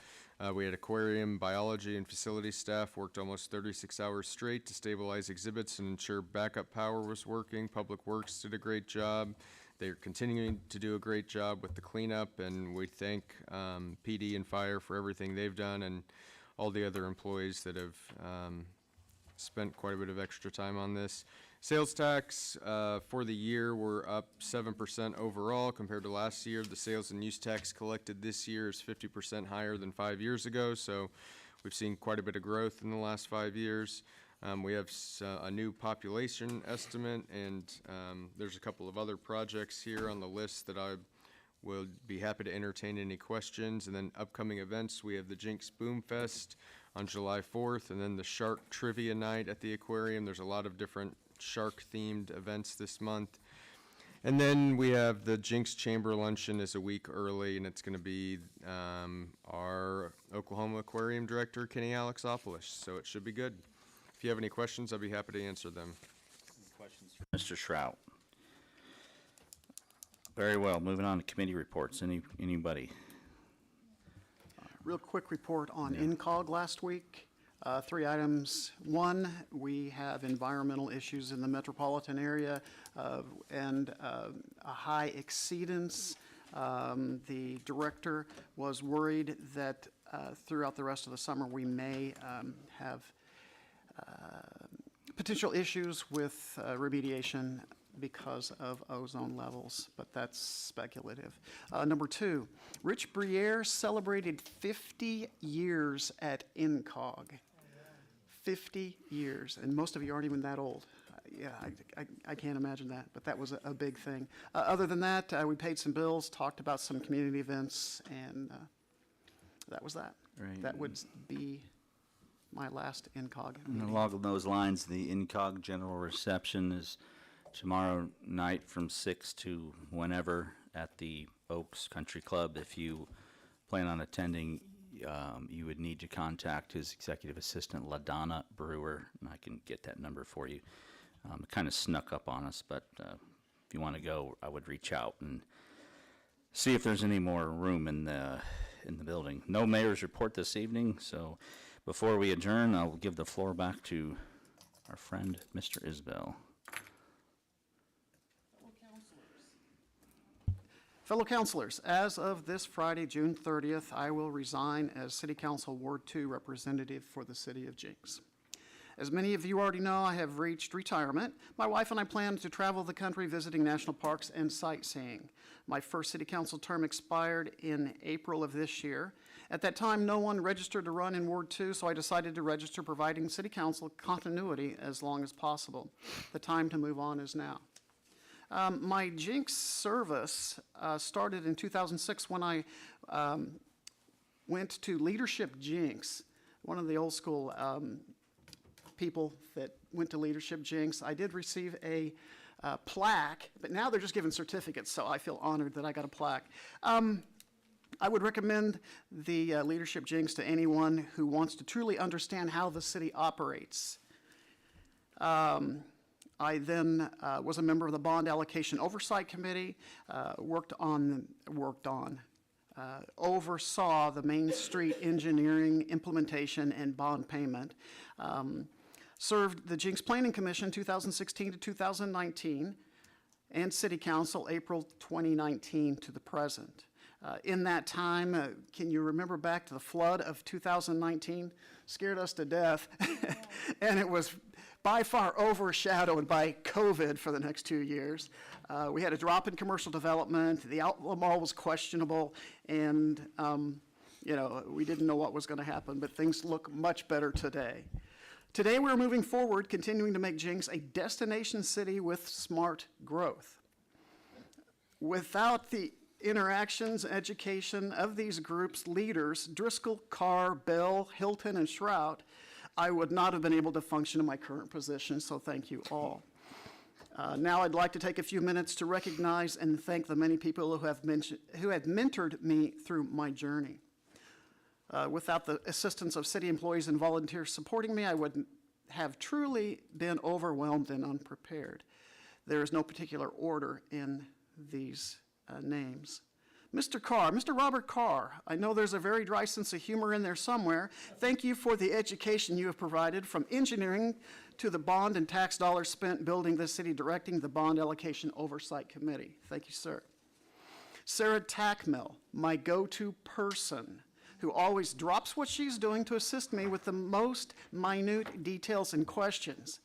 We had aquarium, biology, and facility staff worked almost 36 hours straight to stabilize exhibits and ensure backup power was working. Public Works did a great job. They're continuing to do a great job with the cleanup, and we thank PD and Fire for everything they've done, and all the other employees that have spent quite a bit of extra time on this. Sales tax for the year were up 7% overall compared to last year. The sales and use tax collected this year is 50% higher than 5 years ago, so we've seen quite a bit of growth in the last 5 years. We have a new population estimate, and there's a couple of other projects here on the list that I will be happy to entertain any questions. And then upcoming events, we have the Jenks Boom Fest on July 4th, and then the Shark Trivia Night at the Aquarium. There's a lot of different shark-themed events this month. And then we have the Jenks Chamber Luncheon is a week early, and it's going to be our Oklahoma Aquarium Director, Kenny Alexopoulos, so it should be good. If you have any questions, I'll be happy to answer them. Questions for Mr. Shrout? Very well. Moving on to committee reports. Anybody? Real quick report on INCOG last week. 3 items. 1, we have environmental issues in the metropolitan area and a high exceedance. The director was worried that throughout the rest of the summer we may have potential issues with remediation because of ozone levels, but that's speculative. Number 2, Rich Briere celebrated 50 years at INCOG. 50 years, and most of you aren't even that old. Yeah, I can't imagine that, but that was a big thing. Other than that, we paid some bills, talked about some community events, and that was that. Right. That would be my last INCOG And meeting. along those lines, the INCOG general reception is tomorrow night from 6 to whenever at the Oaks Country Club. If you plan on attending, you would need to contact his executive assistant, LaDonna Brewer, and I can get that number for you. It kind of snuck up on us, but if you want to go, I would reach out and see if there's any more room in the building. No mayor's report this evening, so before we adjourn, I'll give the floor back to our friend, Mr. Isbell. Fellow councilors, as of this Friday, June 30th, I will resign as City Council Ward 2 representative for the City of Jenks. As many of you already know, I have reached retirement. My wife and I plan to travel the country visiting national parks and sightseeing. My first City Council term expired in April of this year. At that time, no one registered to run in Ward 2, so I decided to register, providing City Council continuity as long as possible. The time to move on is now. My Jenks service started in 2006 when I went to Leadership Jenks, one of the old school people that went to Leadership Jenks. I did receive a plaque, but now they're just giving certificates, so I feel honored that I got a plaque. I would recommend the Leadership Jenks to anyone who wants to truly understand how the city operates. I then was a member of the Bond Allocation Oversight Committee, oversaw the Main Street engineering, implementation, and bond payment. Served the Jenks Planning Commission 2016 to 2019, and City Council April 2019 to the present. In that time, can you remember back to the flood of 2019? Scared us to death, and it was by far overshadowed by COVID for the next 2 years. We had a drop in commercial development, the outlet mall was questionable, and we didn't know what was going to happen, but things look much better today. Today we're moving forward, continuing to make Jenks a destination city with smart growth. Without the interactions, education of these groups' leaders, Driscoll, Carr, Bell, Hilton, and Shrout, I would not have been able to function in my current position, so thank you all. Now I'd like to take a few minutes to recognize and thank the many people who have mentored me through my journey. Without the assistance of city employees and volunteers supporting me, I would have truly been overwhelmed and unprepared. There is no particular order in these names. Mr. Carr, Mr. Robert Carr, I know there's a very dry sense of humor in there somewhere. Thank you for the education you have provided, from engineering to the bond and tax dollars spent building this city, directing the Bond Allocation Oversight Committee. Thank you, sir. Sarah Tackmill, my go-to person, who always drops what she's doing to assist me with the most minute details and questions.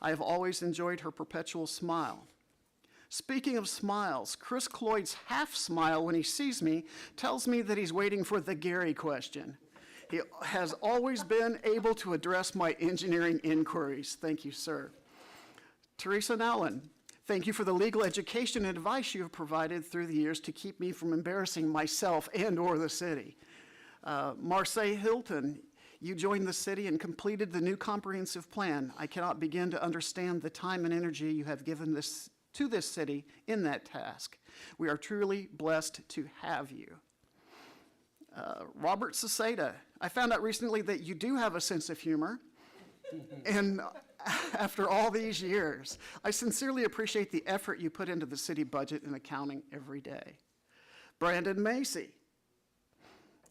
I have always enjoyed her perpetual smile. Speaking of smiles, Chris Cloyd's half smile when he sees me tells me that he's waiting for the Gary question. He has always been able to address my engineering inquiries. Thank you, sir. Teresa Nowlin, thank you for the legal education and advice you have provided through the years to keep me from embarrassing myself and or the city. Marseille Hilton, you joined the city and completed the new comprehensive plan. I cannot begin to understand the time and energy you have given to this city in that task. We are truly blessed to have you. Robert Seseda, I found out recently that you do have a sense of humor. And after all these years, I sincerely appreciate the effort you put into the city budget and accounting every day. Brandon Macy,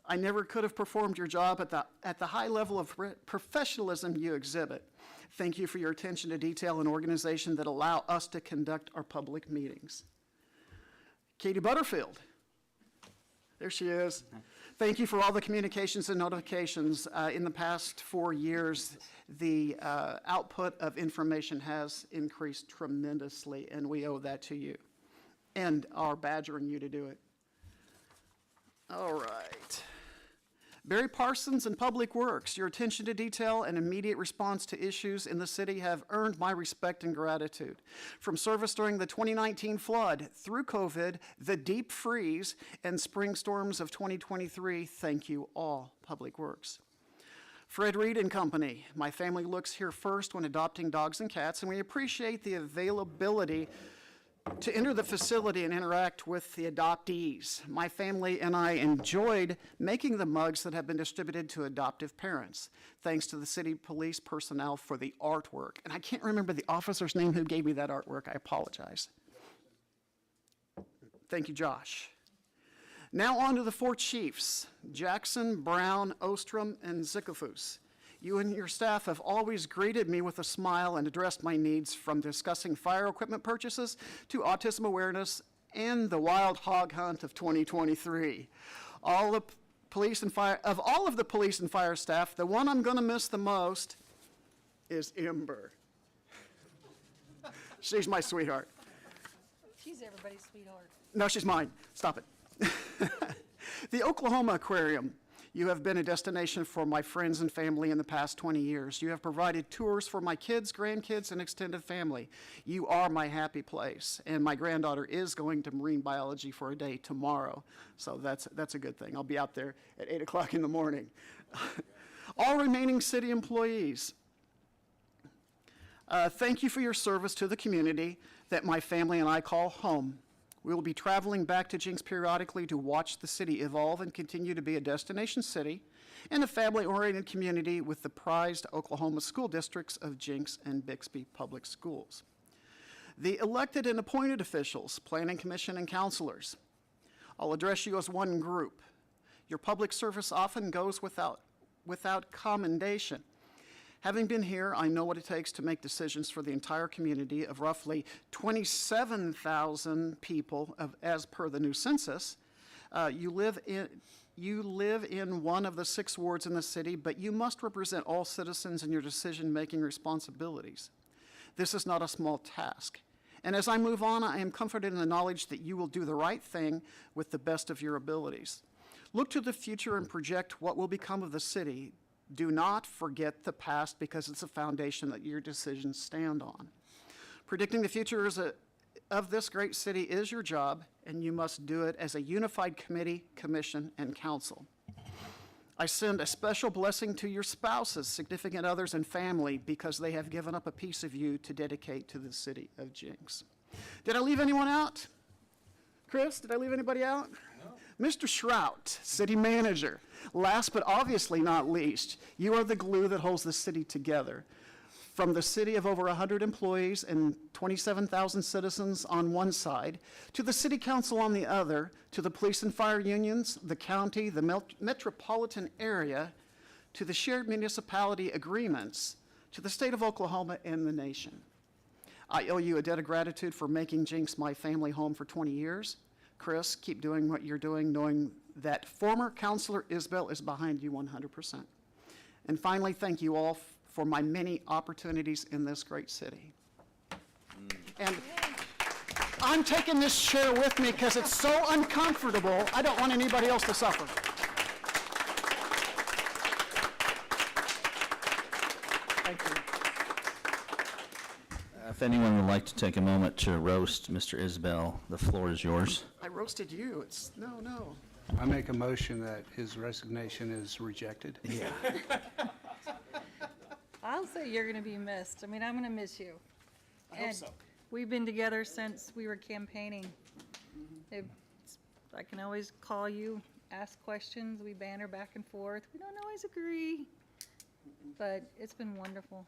I never could have performed your job at the high level of professionalism you exhibit. Thank you for your attention to detail and organization that allow us to conduct our public meetings. Katie Butterfield, there she is. Thank you for all the communications and notifications. In the past 4 years, the output of information has increased tremendously, and we owe that to you and are badgering you to do it. All right. Barry Parsons and Public Works, your attention to detail and immediate response to issues in the city have earned my respect and gratitude. From service during the 2019 flood, through COVID, the deep freeze, and spring storms of 2023, thank you all, Public Works. Fred Reed and Company, my family looks here first when adopting dogs and cats, and we appreciate the availability to enter the facility and interact with the adoptees. My family and I enjoyed making the mugs that have been distributed to adoptive parents. Thanks to the city police personnel for the artwork. And I can't remember the officer's name who gave me that artwork. I apologize. Thank you, Josh. Now on to the 4 chiefs, Jackson, Brown, Ostrom, and Zikafus. You and your staff have always greeted me with a smile and addressed my needs, from discussing fire equipment purchases to autism awareness and the wild hog hunt of 2023. All of the police and fire staff, the one I'm going to miss the most is Ember. She's my sweetheart. She's everybody's sweetheart. No, she's mine. Stop it. The Oklahoma Aquarium. You have been a destination for my friends and family in the past 20 years. You have provided tours for my kids, grandkids, and extended family. You are my happy place. And my granddaughter is going to marine biology for a day tomorrow. So that's a good thing. I'll be out there at 8 o'clock in the morning. All remaining city employees, thank you for your service to the community that my family and I call home. We will be traveling back to Jenks periodically to watch the city evolve and continue to be a destination city and a family-oriented community with the prized Oklahoma school districts of Jenks and Bixby Public Schools. The elected and appointed officials, Planning Commission and counselors, I'll address you as one group. Your public service often goes without commendation. Having been here, I know what it takes to make decisions for the entire community of roughly 27,000 people as per the new census. You live in one of the 6 wards in the city, but you must represent all citizens in your decision-making responsibilities. This is not a small task. And as I move on, I am comforted in the knowledge that you will do the right thing with the best of your abilities. Look to the future and project what will become of the city. Do not forget the past, because it's a foundation that your decisions stand on. Predicting the future of this great city is your job, and you must do it as a unified committee, commission, and council. I send a special blessing to your spouses, significant others, and family, because they have given up a piece of you to dedicate to the city of Jenks. Did I leave anyone out? Chris, did I leave anybody out? No. Mr. Shrout, city manager. Last but obviously not least, you are the glue that holds the city together. from the city of over 100 employees and 27,000 citizens on one side, to the city council on the other, to the police and fire unions, the county, the metropolitan area, to the shared municipality agreements, to the state of Oklahoma and the nation. I owe you a debt of gratitude for making Jenks my family home for 20 years. Chris, keep doing what you're doing, knowing that former Councilor Isbell is behind you 100%. And finally, thank you all for my many opportunities in this great city. And I'm taking this chair with me because it's so uncomfortable, I don't want anybody else to suffer. Thank you. If anyone would like to take a moment to roast Mr. Isbell, the floor is yours. I roasted you. It's, no. I make a motion that his resignation is rejected. Yeah. I'll say you're going to be missed. I mean, I'm going to miss you. I hope And so. we've been together since we were campaigning. I can always call you, ask questions, we banter back and forth. We don't always agree, but it's been wonderful,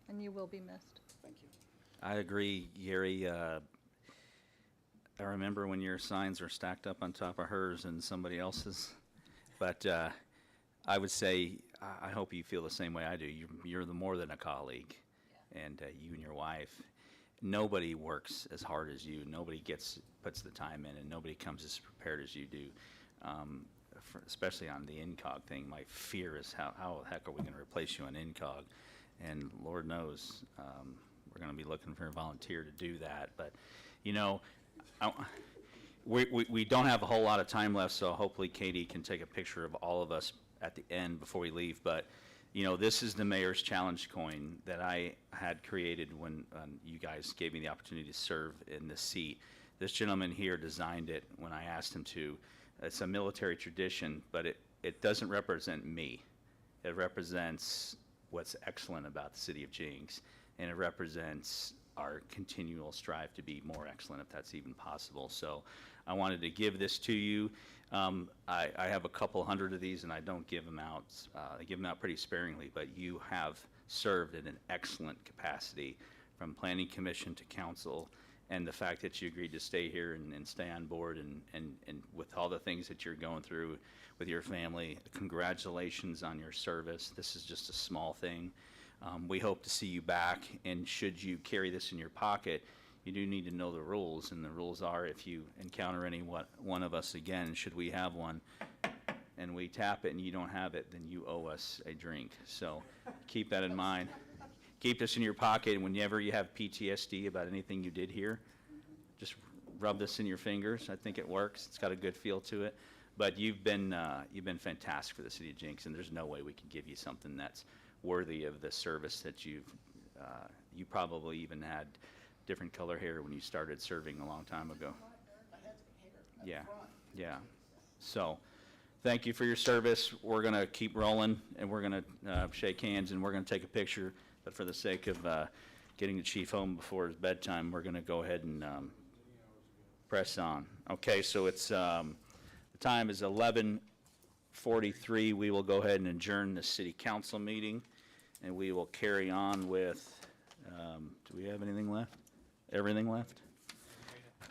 and you will be missed. Thank you. I agree, Gary. I remember when your signs were stacked up on top of hers and somebody else's. But I would say, I hope you feel the same way I do. You're the more than a colleague, and you and your wife. Nobody works as hard as you. Nobody puts the time in, and nobody comes as prepared as you do. Especially on the INCOG thing, my fear is how the heck are we going to replace you on INCOG? And Lord knows, we're going to be looking for a volunteer to do that. But, you know, we don't have a whole lot of time left, so hopefully Katie can take a picture of all of us at the end before we leave. But, you know, this is the Mayor's Challenge coin that I had created when you guys gave me the opportunity to serve in this seat. This gentleman here designed it when I asked him to. It's a military tradition, but it doesn't represent me. It represents what's excellent about the city of Jenks, and it represents our continual strive to be more excellent, if that's even possible. So I wanted to give this to you. I have a couple hundred of these, and I don't give them out. I give them out pretty sparingly, but you have served in an excellent capacity, from Planning Commission to Council, and the fact that you agreed to stay here and stay on board, and with all the things that you're going through with your family, congratulations on your service. This is just a small thing. We hope to see you back, and should you carry this in your pocket, you do need to know the rules, and the rules are, if you encounter one of us again, should we have one, and we tap it and you don't have it, then you owe us a drink. So keep that in mind. Keep this in your pocket, and whenever you have PTSD about anything you did here, just rub this in your fingers. I think it works. It's got a good feel to it. But you've been fantastic for the city of Jenks, and there's no way we can give you something that's worthy of the service that you probably even had different color hair when you started serving a long time ago. Yeah. So thank you for your service. We're going to keep rolling, and we're going to shake hands, and we're going to take a picture. But for the sake of getting the chief home before his bedtime, we're going to go ahead and press on. Okay, so it's the time is 11:43. We will go ahead and adjourn the city council meeting, and we will carry on with, do we have anything left? Everything left?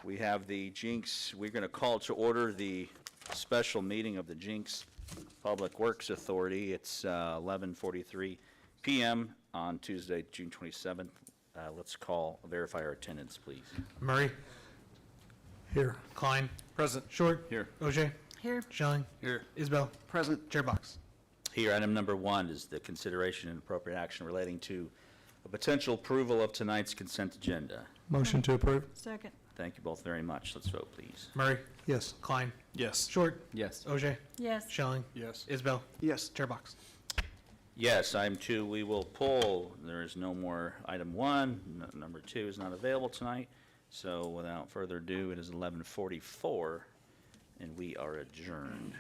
We have the Jenks, we're going to call to order the special meeting of the Jenks Public Works Authority. It's 11:43 p.m. on Tuesday, June 27th. Let's verify our attendance, please. Murray? Here. Klein? Present. Short? Here. OJ? Here. Schilling? Here. Isbell? Present. Chair Box? Here, item number 1 is the consideration and appropriate action relating to a potential approval of tonight's consent agenda. Motion to approve. Second. Thank you both very much. Let's vote, please. Murray? Yes. Klein? Yes. Short? Yes. OJ? Yes. Schilling? Yes. Isbell? Yes. Chair Box? Yes, item 2 we will pull. There is no more item 1. Number 2 is not available tonight. So without further ado, it is 11:44, and we are adjourned.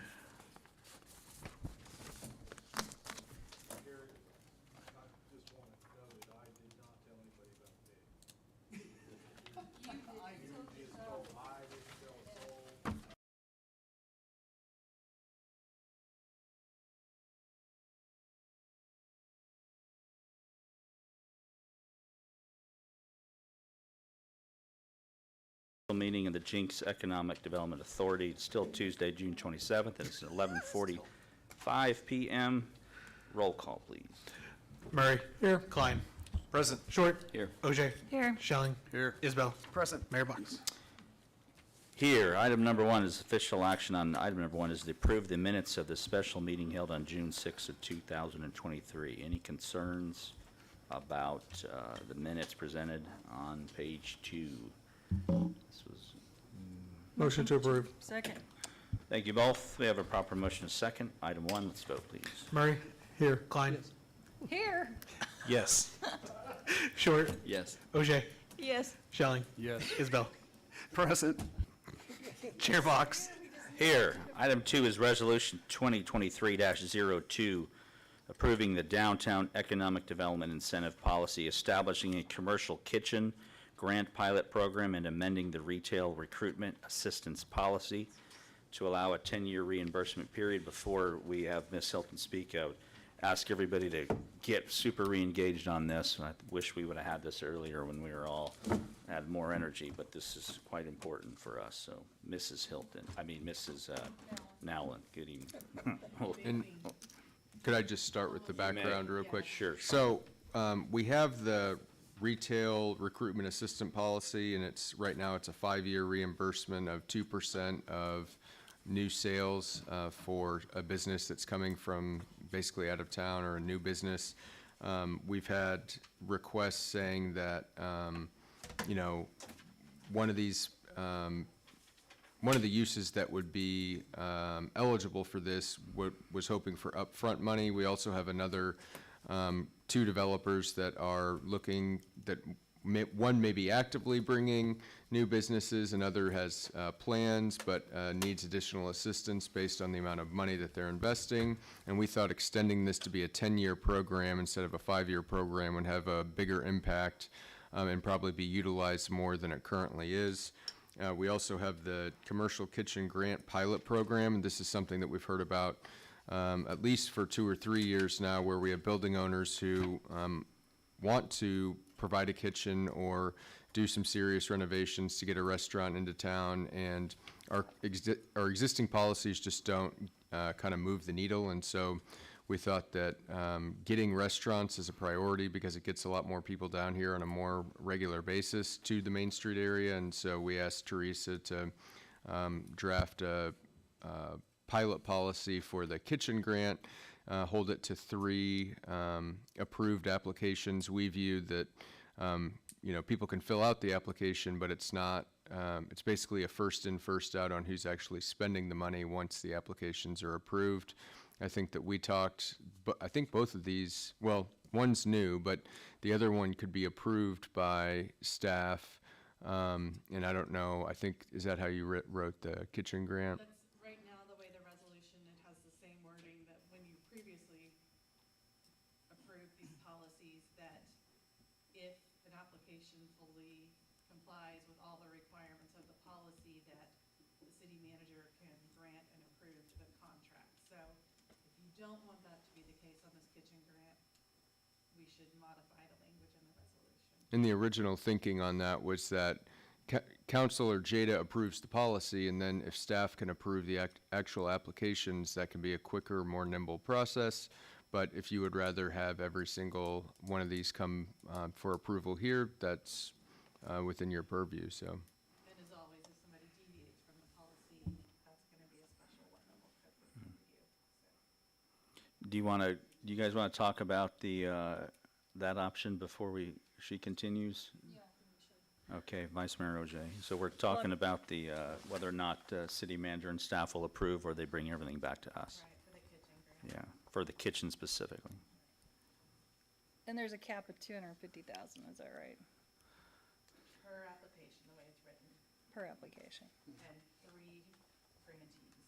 meeting of the Jenks Economic Development Authority. It's still Tuesday, June 27th, and it's 11:45 p.m. Roll call, please. Murray. Here. Klein. Present. Short. Here. OJ. Here. Shelling. Here. Isbell. Present. Mayor Box. Here, item number one is official action on, item number one is to approve the minutes of the special meeting held on June 6th of 2023. Any concerns about the minutes presented on page 2? This was. Motion to approve. Second. Thank you both. We have a proper motion, a second. Item one, let's vote, please. Murray. Here. Klein. Here. Yes. Short. Yes. OJ. Yes. Shelling. Yes. Isbell. Present. Chair Box. Here, item two is resolution 2023-02, approving the downtown economic development incentive policy, establishing a commercial kitchen grant pilot program, and amending the retail recruitment assistance policy to allow a 10-year reimbursement period. Before we have Ms. Hilton speak, I would ask everybody to get super re-engaged on this. I wish we would have had this earlier when we were all had more energy, but this is quite important for us. So, Mrs. Nowlin, good evening. And could I just start with the background real quick? Sure. So, we have the retail recruitment assistant policy, and right now it's a 5-year reimbursement of 2% of new sales for a business that's coming from basically out of town or a new business. We've had requests saying that, one of the uses that would be eligible for this was hoping for upfront money. We also have another 2 developers that are looking, one may be actively bringing new businesses, another has plans but needs additional assistance based on the amount of money that they're investing. And we thought extending this to be a 10-year program instead of a 5-year program would have a bigger impact and probably be utilized more than it currently is. We also have the commercial kitchen grant pilot program. This is something that we've heard about at least for 2 or 3 years now, where we have building owners who want to provide a kitchen or do some serious renovations to get a restaurant into town, and our existing policies just don't kind of move the needle. And so we thought that getting restaurants is a priority because it gets a lot more people down here on a more regular basis to the Main Street area. And so we asked Teresa to draft a pilot policy for the kitchen grant, hold it to 3 approved applications. We view that people can fill out the application, but it's not, it's basically a first in, first out on who's actually spending the money once the applications are approved. I think that we talked, but I think both of these, well, one's new, but the other one could be approved by staff. And I don't know, I think, is that how you wrote the kitchen grant? That's right now the way the resolution, it has the same wording that when you previously approved these policies, that if an application fully complies with all the requirements of the policy, that the city manager can grant and approve the contract. So if you don't want that to be the case on this kitchen grant, we should modify the language in the resolution. And the original thinking on that was that council or JEDA approves the policy, and then if staff can approve the actual applications, that can be a quicker, more nimble process. But if you would rather have every single one of these come for approval here, that's within your purview, so. And as always, if somebody deviates from the policy, that's gonna be a special one that we'll put before you. Do you guys want to talk about that option before she continues? Yeah, I think we should. Okay, Vice Mayor Ojai. So we're talking about the, whether or not city manager and staff will approve, or they bring everything back to us. Right, for the kitchen grant. Yeah, for the kitchen specifically. And there's a cap of 250,000, is that right? Per application, the way it's written, Per application. and 3 grantees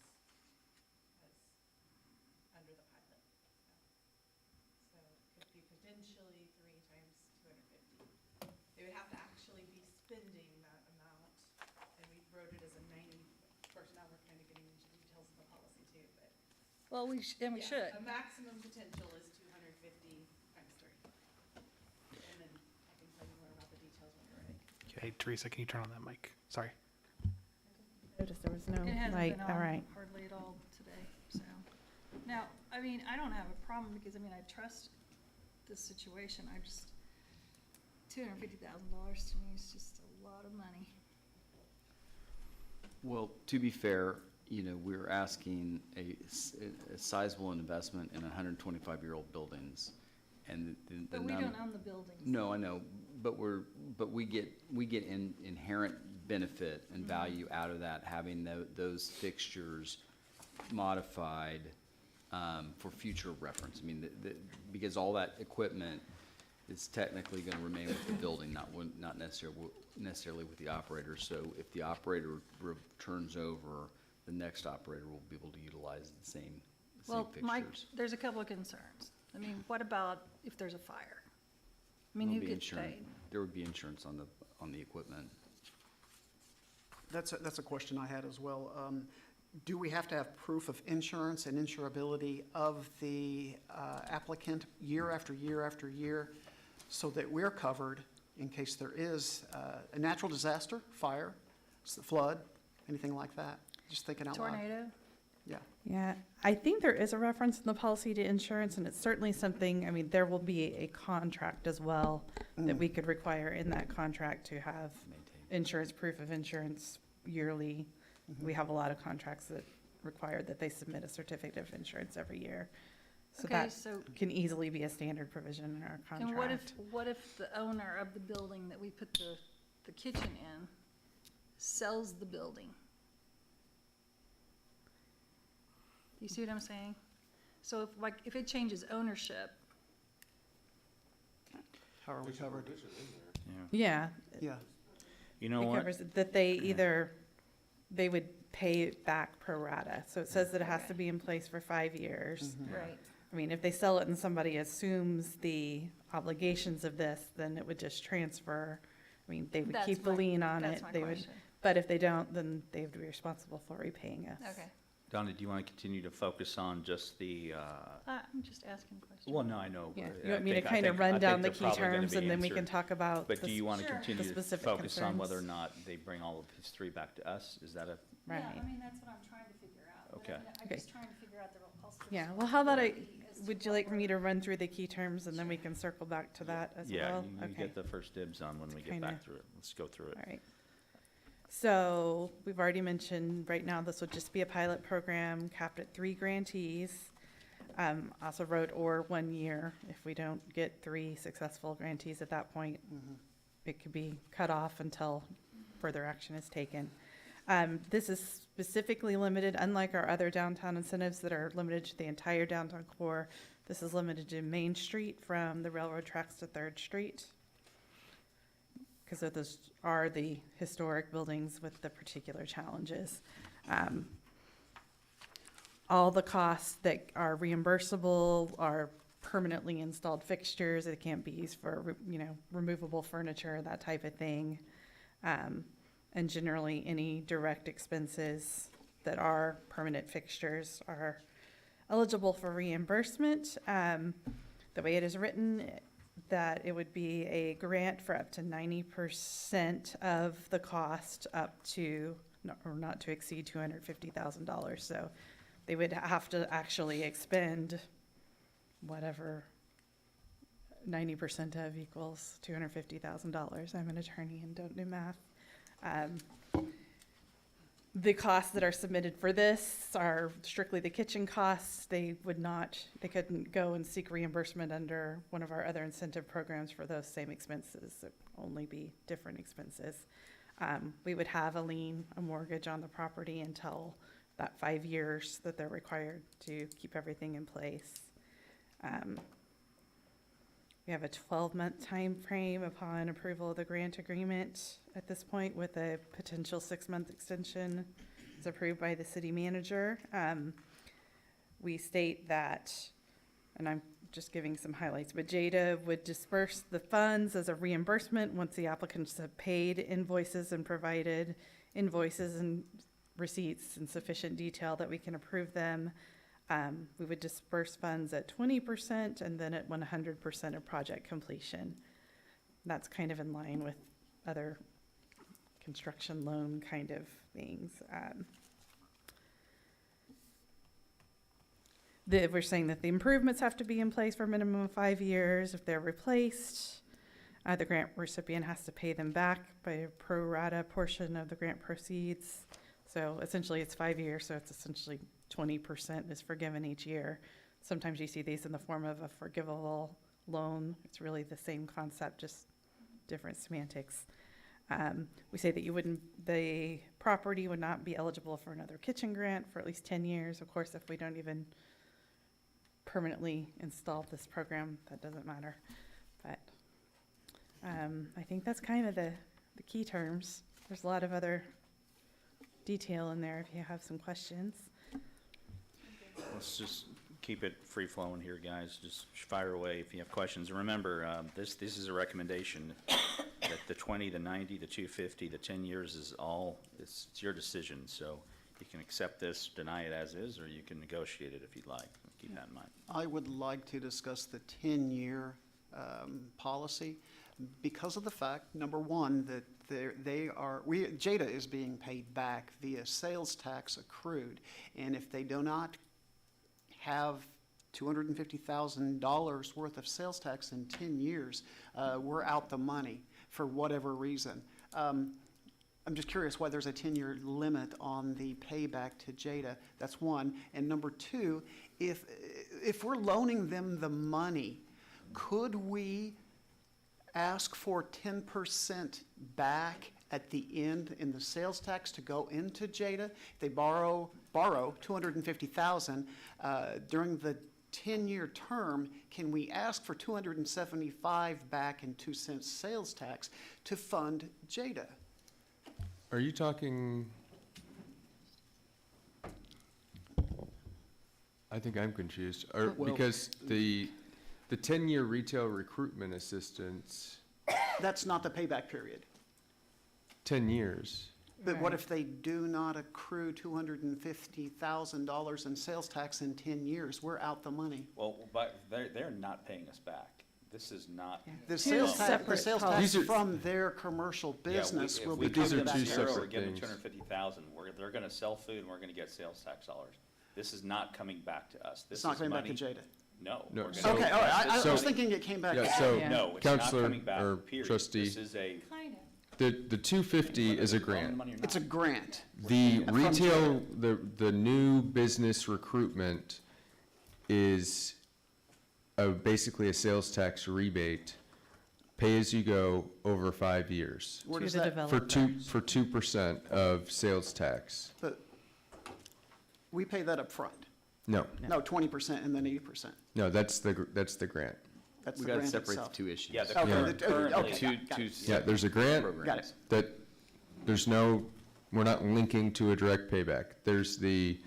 as under the pilot. So it could be potentially 3 times 250. They would have to actually be spending that amount, and we wrote it as a 90, of course, now we're kind of getting into the details of the policy too, but. Well, we Yeah, should. A maximum potential is 250 times 3. And then I can tell you more about the details when you're ready. Hey, Teresa, can you turn on that mic? Sorry. noticed there was no It hasn't light. been All on right. hardly at all today, so. Now, I mean, I don't have a problem because, I mean, I trust this situation. I just, $250,000 to me is just a lot of money. Well, to be fair, you know, we're asking a sizable investment in 125-year-old buildings, and the But we num- don't own the buildings. No, I know, but we get inherent benefit and value out of that, having those fixtures modified for future reference. I mean, because all that equipment is technically going to remain with the building, not necessarily with the operator. So if the operator turns over, the next operator will be able to utilize the same Well, Mike, fixtures. there's a couple of concerns. I mean, what about if there's a fire? I mean, There'll who be gets insurance- paid? There would be insurance on the equipment. That's a question I had as well. Do we have to have proof of insurance and insurability of the applicant year after year after year so that we're covered in case there is a natural disaster, fire, flood, anything like that? Just thinking out loud. Tornado? Yeah. Yeah, I think there is a reference in the policy to insurance, and it's certainly something, I mean, there will be a contract as well that we could require in that contract to have insurance, proof of insurance yearly. We have a lot of contracts that require that they submit a certificate of insurance every year. So Okay, that so- can easily be a standard provision in our contract. And what if the owner of the building that we put the kitchen in sells the building? Do you see what I'm saying? So if it changes ownership, How are we covered? Yeah. Yeah. You know It what? covers it, that they would pay it back pro rata. So it says that it has to be in place for 5 years. right? I mean, if they sell it and somebody assumes the obligations of this, then it would just transfer. I mean, they would That's keep the my- lien on that's it. my They would, question. but if they don't, then they would be responsible for repaying us. Okay. Donna, do you want to continue to focus on just the, I'm just asking questions. well, no, I know. Yeah, but you want I me to think- I kind of think- run I think down the they're key probably gonna terms be and then we can answered. talk about But the do you want to Sure. continue the to specific focus on whether or concerns. not they bring all of his three back to us? Is that a, Right. Yeah, I mean, that's what I'm trying to figure out. But Okay. I mean, I'm Okay. just trying to figure out the Yeah, well, how about would you like for me to run through the key terms and then we can circle back to that as yeah, well? you get the first dibs on when we get kinda- back through it. Let's go through it. All right. So we've already mentioned, right now, this would just be a pilot program capped at 3 grantees. Also wrote or 1 year. If we don't get 3 successful grantees at that point, it could be cut off until further action is taken. This is specifically limited, unlike our other downtown incentives that are limited to the entire downtown core. This is limited to Main Street from the railroad tracks to 3rd Street. Because those are the historic buildings with the particular challenges. All the costs that are reimbursable are permanently installed fixtures. It can't be used for, removable furniture, that type of thing. And generally, any direct expenses that are permanent fixtures are eligible for reimbursement. The way it is written, that it would be a grant for up to 90% of the cost up to, or not to exceed $250,000. So they would have to actually expend whatever 90% of equals $250,000. I'm an attorney and don't do math. The costs that are submitted for this are strictly the kitchen costs. They couldn't go and seek reimbursement under one of our other incentive programs for those same expenses. It'd only be different expenses. We would have a mortgage on the property until that 5 years that they're required to keep everything in place. We have a 12-month time frame upon approval of the grant agreement at this point, with a potential 6-month extension as approved by the city manager. We state that, and I'm just giving some highlights, but JEDA would disperse the funds as a reimbursement once the applicants have paid invoices and provided invoices and receipts in sufficient detail that we can approve them. We would disperse funds at 20% and then at 100% of project completion. That's kind of in line with other construction loan kind of things. We're saying that the improvements have to be in place for a minimum of 5 years. If they're replaced, the grant recipient has to pay them back by a pro rata portion of the grant proceeds. So essentially it's 5 years, so it's essentially 20% is forgiven each year. Sometimes you see these in the form of a forgivable loan. It's really the same concept, just different semantics. We say that the property would not be eligible for another kitchen grant for at least 10 years. Of course, if we don't even permanently install this program, that doesn't matter. But I think that's kind of the key terms. There's a lot of other detail in there if you have some questions. Let's just keep it free-flowing here, guys. Just fire away if you have questions. And remember, this is a recommendation that the 20, the 90, the 250, the 10 years is all, it's your decision. So you can accept this, deny it as is, or you can negotiate it if you'd like. Keep that in mind. I would like to discuss the 10-year policy because of the fact, number one, that JEDA is being paid back via sales tax accrued. And if they do not have $250,000 worth of sales tax in 10 years, we're out the money for whatever reason. I'm just curious why there's a 10-year limit on the payback to JEDA. That's one. And number two, if we're loaning them the money, could we ask for 10% back at the end in the sales tax to go into JEDA? If they borrow $250,000 during the 10-year term, can we ask for $275 back in 2 cents sales tax to fund JEDA? Are you talking? I think I'm confused. Because the 10-year retail recruitment assistance. That's not the payback period. 10 years. But what if they do not accrue $250,000 in sales tax in 10 years? We're out the money. Well, but they're not paying us back. This is not. The sales tax from their commercial business will be These are covered. two separate things. Give them $250,000. They're going to sell food, and we're going to get sales tax dollars. This is not coming back to us. This It's not is coming money. back to JEDA. No. No, we're gonna so- Okay, all right. I So- was thinking it came back. Yeah, to so, JEDA. No, it's not Counselor coming back, or period. trustee. This is a. The 250 is a grant. It's a grant. The From retail, the new business recruitment is basically a sales tax rebate, pay as you go over 5 years. Where To does the that, For developers. 2% of sales tax. but we pay that up front. No, No, 20% and then 80%. no, that's the grant. That's We the gotta grant separate the itself. two issues. Yeah, the Okay, current- currently. okay, got it. Yeah, there's a grant Got it. that we're not linking to a direct payback. There's the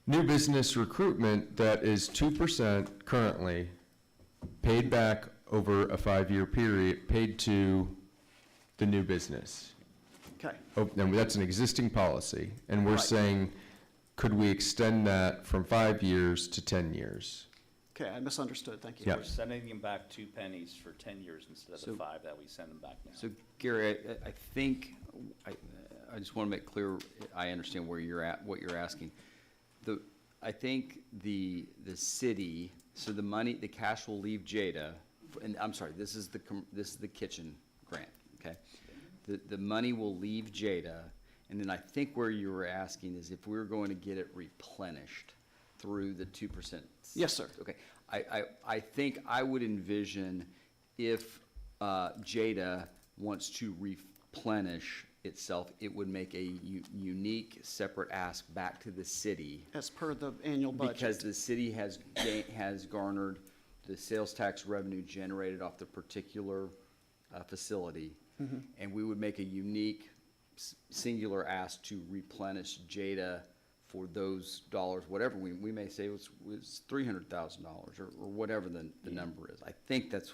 new business recruitment that is 2% currently, paid back over a 5-year period, paid to the new business. Okay. Oh, and that's an existing policy, and we're Right. saying, could we extend that from 5 years to 10 years? Okay, I misunderstood. Thank you. Yeah. We're sending them back 2 pennies for 10 years instead of the 5 that we send them back now. So Gary, I think, I just want to make clear, I understand where you're at, what you're asking. I think the city, so the money, the cash will leave JEDA, and I'm sorry, this is the kitchen grant, okay? The money will leave JEDA, and then I think where you were asking is if we're going to get it replenished through the 2%. Yes, sir. Okay, I think I would envision if JEDA wants to replenish itself, it would make a unique, separate ask back to the city. As per the annual budget. Because the city has garnered the sales tax revenue generated off the particular facility. Mhm. And we would make a unique, singular ask to replenish JEDA for those dollars, whatever, we may say was $300,000 or whatever the number is. I think that's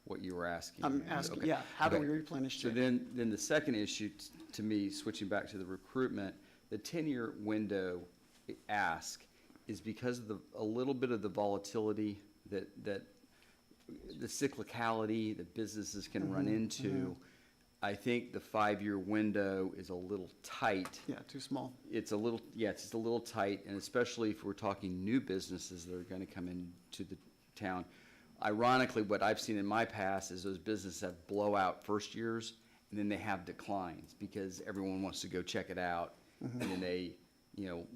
what you were asking. I'm asking, Okay. yeah, how do Okay. we replenish So JEDA? then the second issue to me, switching back to the recruitment, the 10-year window ask is because of a little bit of the volatility that the cyclicality that businesses can run into. I think the 5-year window is a little tight. Yeah, too small. It's a little, yeah, it's just a little tight, and especially if we're talking new businesses that are gonna come into the town. Ironically, what I've seen in my past is those businesses have blowout first years, and then they have declines, because everyone wants to go check it out, and then they,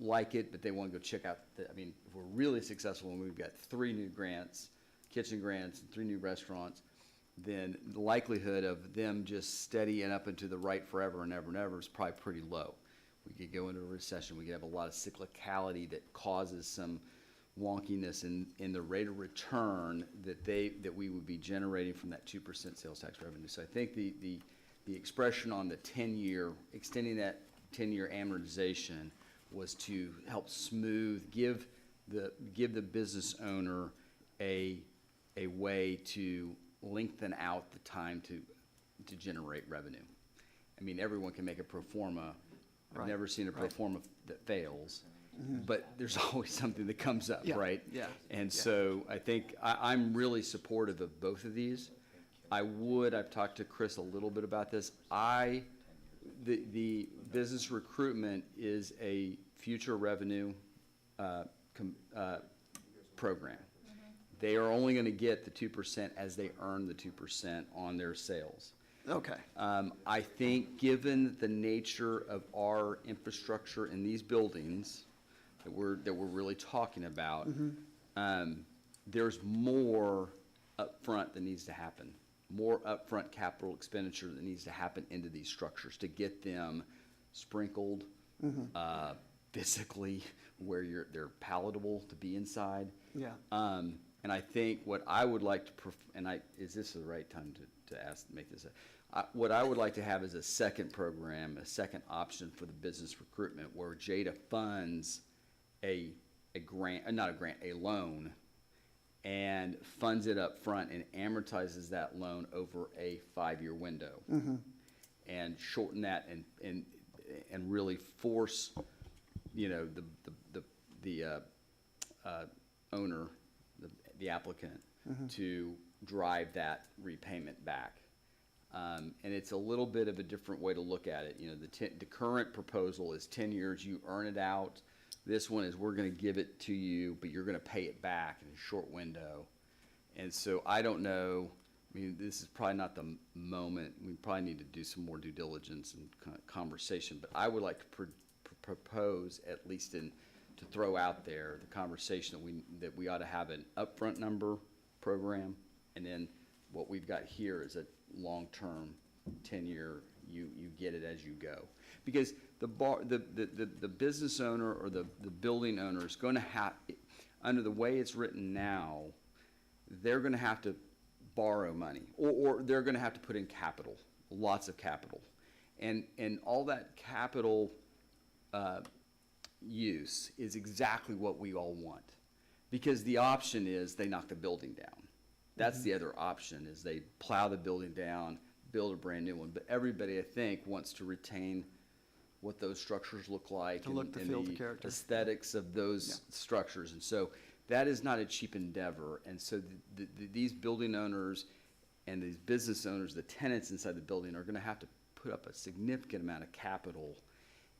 like it, but they wanna go check out I mean, if we're really successful and we've got 3 new grants, kitchen grants, and 3 new restaurants, then the likelihood of them just steadying up into the right forever and ever and ever is probably pretty low. We could go into a recession. We could have a lot of cyclicality that causes some wonkiness in the rate of return that we would be generating from that 2% sales tax revenue. So I think the expression on the 10-year, extending that 10-year amortization was to help smooth, give the business owner a way to lengthen out the time to generate revenue. I mean, everyone can make a pro forma. I've never seen a pro forma that fails, but there's always something that comes up, right? Yeah. And so I think I'm really supportive of both of these. I've talked to Chris a little bit about this. The business recruitment is a future revenue program. They are only going to get the 2% as they earn the 2% on their sales. Okay. I think given the nature of our infrastructure in these buildings that we're really talking about, there's more upfront that needs to happen, more upfront capital expenditure that needs to happen into these structures to get them sprinkled physically where they're palatable to be inside. Yeah. And I think what I would like to, is this the right time to make this? What I would like to have is a second program, a second option for the business recruitment where JEDA funds a loan, and funds it up front and amortizes that loan over a 5-year window. And shorten that and really force, the owner, the applicant, to drive that repayment back. And it's a little bit of a different way to look at it. The current proposal is 10 years, you earn it out. This one is we're going to give it to you, but you're going to pay it back in a short window. And so I don't know, this is probably not the moment. We probably need to do some more due diligence and conversation, but I would like to propose, at least to throw out there, the conversation that we ought to have an upfront number program, and then what we've got here is a long-term 10-year, you get it as you go. Because the business owner or the building owner is going to have, under the way it's written now, they're going to have to borrow money, or they're going to have to put in capital, lots of capital. And all that capital use is exactly what we all want. Because the option is they knock the building down. That's the other option, is they plow the building down, build a brand new one. But everybody, I think, wants to retain what those structures look like, and the character. aesthetics of those structures. And so that is not a cheap endeavor. And so these building owners and these business owners, the tenants inside the building, are going to have to put up a significant amount of capital.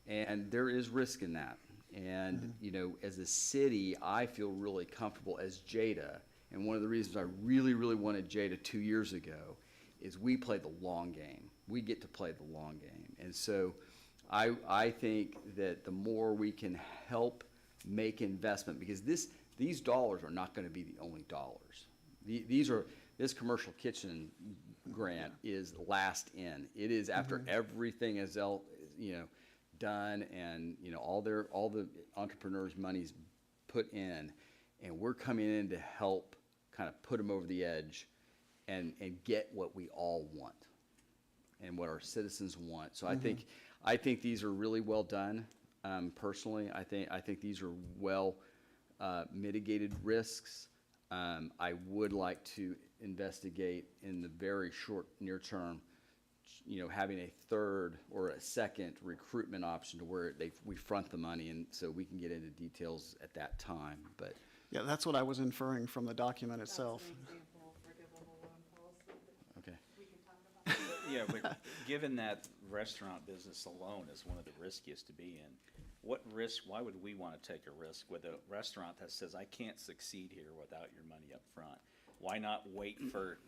And there is risk in that. And, as a city, I feel really comfortable as JEDA. And one of the reasons I really, really wanted JEDA 2 years ago is we play the long game. We get to play the long game. And so I think that the more we can help make investment, because these dollars are not going to be the only dollars. This commercial kitchen grant is last in. It is after everything is done, and all the entrepreneurs' money's put in, and we're coming in to help kind of put them over the edge and get what we all want and what our citizens want. So I think these are really well done. Personally, I think these are well mitigated risks. I would like to investigate in the very short near term, having a third or a second recruitment option to where we front the money, and so we can get into details at that time. But Yeah, that's what I was inferring from the document itself. okay. Yeah, but given that restaurant business alone is one of the riskiest to be in, what risk, why would we want to take a risk with a restaurant that says, I can't succeed here without your money up front? Why not wait for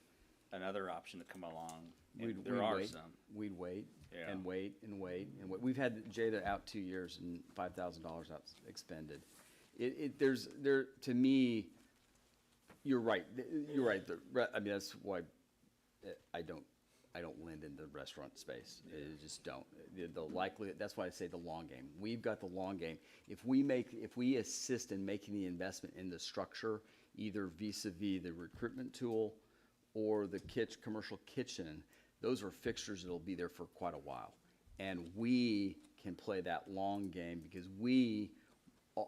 another option to come along? And there are some. We'd wait Yeah. and wait and wait and wait. We've had JEDA out 2 years and $5,000 out expended. To me, you're right. You're right. I mean, that's why I don't lend in the restaurant space. I just don't. The likelihood, that's why I say the long game. We've got the long game. If we assist in making the investment in the structure, either vis-a-vis the recruitment tool or the commercial kitchen, those are fixtures that'll be there for quite a while. And we can play that long game because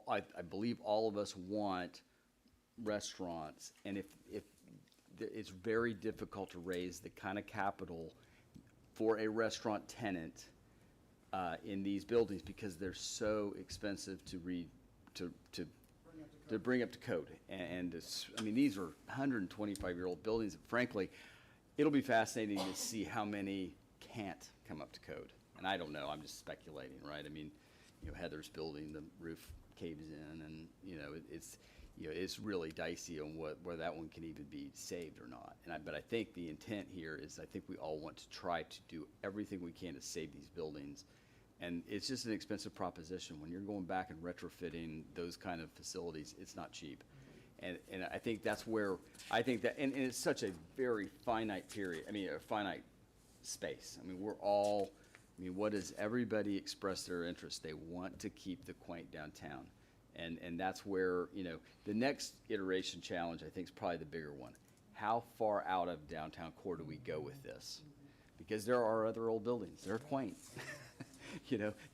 I believe all of us want restaurants, and if it's very difficult to raise the kind of capital for a restaurant tenant in these buildings because they're so expensive to bring up to code. I mean, these are 125-year-old buildings. And frankly, it'll be fascinating to see how many can't come up to code. And I don't know. I'm just speculating, right? I mean, Heather's building, the roof caves in, and it's really dicey on whether that one can even be saved or not. But I think the intent here is I think we all want to try to do everything we can to save these buildings. And it's just an expensive proposition. When you're going back and retrofitting those kind of facilities, it's not cheap. And I think that's where, and it's such a very finite period, a finite space. What does everybody express their interest? They want to keep the quaint downtown. And that's where, the next iteration challenge, I think, is probably the bigger one. How far out of downtown core do we go with this? Because there are other old buildings. They're quaint,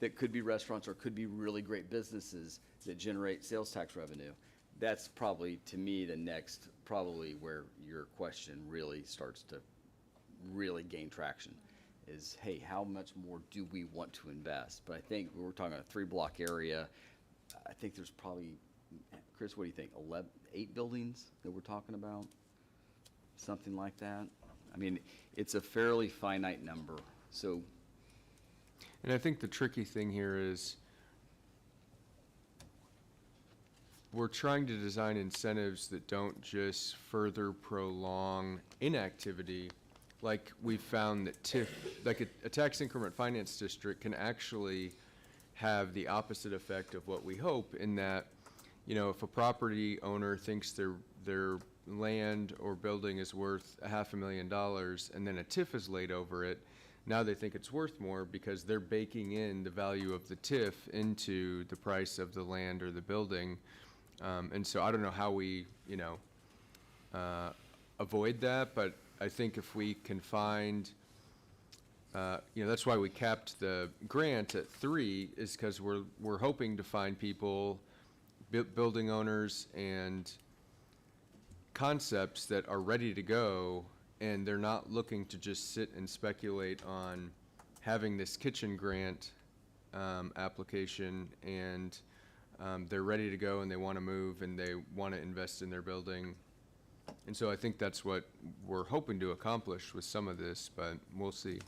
that could be restaurants or could be really great businesses that generate sales tax revenue. That's probably, to me, the next, probably where your question really starts to really gain traction is, hey, how much more do we want to invest? But I think we're talking a 3-block area. I think there's probably, Chris, what do you think, 8 buildings that we're talking about? Something like that? It's a fairly finite number, so. And I think the tricky thing here is we're trying to design incentives that don't just further prolong inactivity. Like we found that TIF, like a tax increment finance district can actually have the opposite effect of what we hope, in that, if a property owner thinks their land or building is worth $500,000 and then a TIF is laid over it, now they think it's worth more because they're baking in the value of the TIF into the price of the land or the building. And so I don't know how we, avoid that, but I think if we can find, that's why we capped the grant at 3, is because we're hoping to find people, building owners and concepts that are ready to go, and they're not looking to just sit and speculate on having this kitchen grant application, and they're ready to go and they want to move and they want to invest in their building. And so I think that's what we're hoping to accomplish with some of this, but we'll see.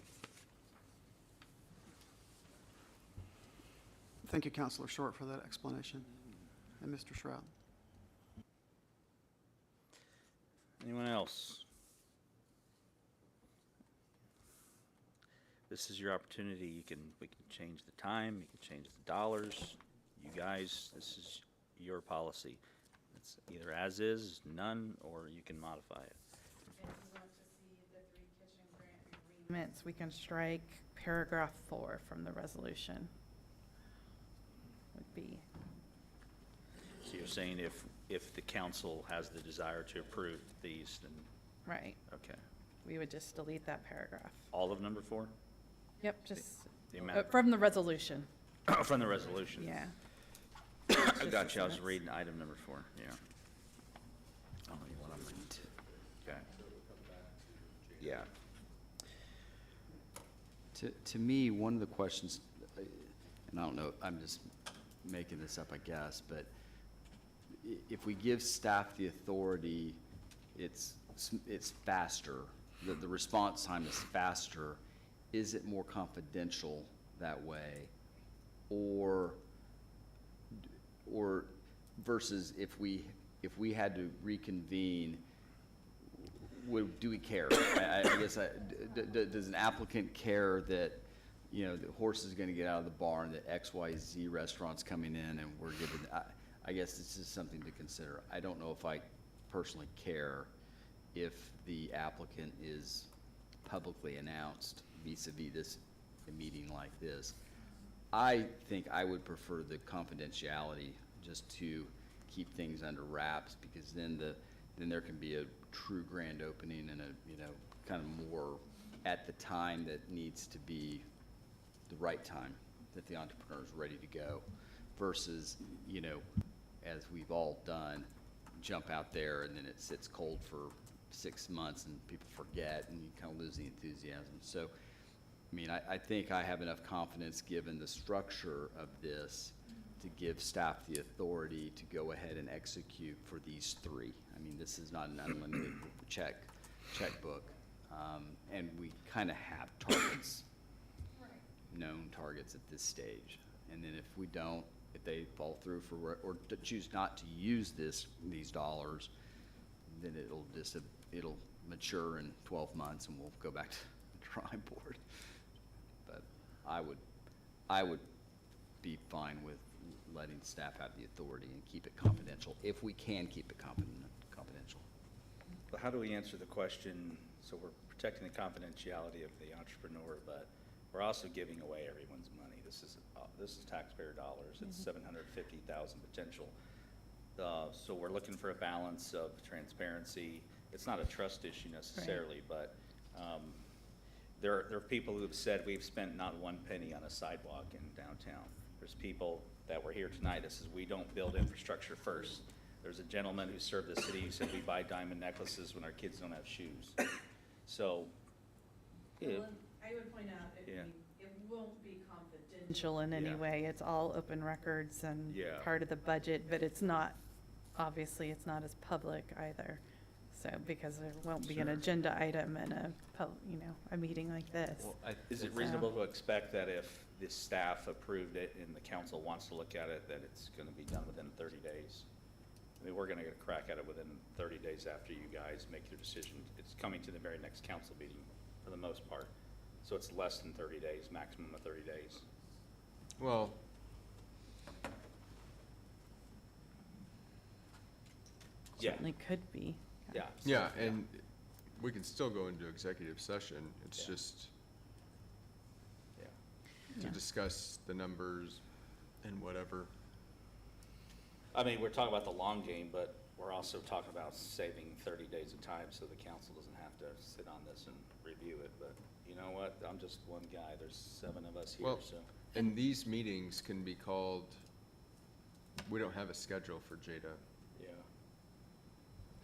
Thank you, Councilor Short, for that explanation. And Mr. Shroud. Anyone else? This is your opportunity. We can change the time, you can change the dollars. You guys, this is your policy. It's either as is, none, or you can modify it. If you want to see the 3 kitchen grant agreements, we can strike paragraph 4 from the resolution. Would be. So you're saying if the council has the desire to approve these, then? Right. Okay. We would just delete that paragraph. All of number 4? Yep, just The amount. from the resolution. From the resolution? Yeah. I got you. I was reading item number 4, yeah. Oh, you want to read? Okay. Yeah. To me, one of the questions, and I don't know, I'm just making this up, I guess, but if we give staff the authority, it's faster the response time is faster, is it more confidential that way? Or versus if we had to reconvene, do we care? I guess, does an applicant care that, you know, the horse is gonna get out of the barn, that XYZ restaurant's coming in and we're giving, I guess this is something to consider. I don't know if I personally care if the applicant is publicly announced vis-a-vis this, a meeting like this. I think I would prefer the confidentiality, just to keep things under wraps, because then there can be a true grand opening and a, you know, kind of more at the time that needs to be the right time, that the entrepreneur's ready to go, versus, you know, as we've all done, jump out there and then it sits cold for 6 months and people forget and you kind of lose the enthusiasm. So, I mean, I think I have enough confidence, given the structure of this, to give staff the authority to go ahead and execute for these 3. I mean, this is not an unlimited checkbook, and we kind of have targets, known targets at this stage. And then if we don't, if they fall through for, or choose not to use these dollars, then it'll mature in 12 months and we'll go back to the drawing board. But I would be fine with letting staff have the authority and keep it confidential, if we can keep it confidential. Well, how do we answer the question? So we're protecting the confidentiality of the entrepreneur, but we're also giving away everyone's money. This is taxpayer dollars. It's 750,000 potential. So we're looking for a balance of transparency. It's not a trust issue necessarily, but there are people who have said we've spent not one penny on a sidewalk in downtown. There's people that were here tonight that says we don't build infrastructure first. There's a gentleman who served the city who said we buy diamond necklaces when our kids don't have shoes. So, I would point out, it won't be confidential in any Yeah. way. It's all open records and Yeah. part of the budget, but it's not, obviously, it's not as public either. So, because there won't be an agenda item in a meeting like this. well, is it reasonable to expect that if the staff approved it and the council wants to look at it, that it's gonna be done within 30 days? I mean, we're gonna get a crack at it within 30 days after you guys make your decision. It's coming to the very next council meeting for the most part. So it's less than 30 days, maximum of 30 days. Well, Yeah, Certainly could be. yeah. yeah, and we can still go into executive session. It's Yeah. just Yeah. to Yeah. discuss the numbers and whatever. I mean, we're talking about the long game, but we're also talking about saving 30 days of time so the council doesn't have to sit on this and review it. But you know what? I'm just one guy. There's 7 of us here, Well, so. and these meetings can be called, we don't have a schedule for JEDA. Yeah.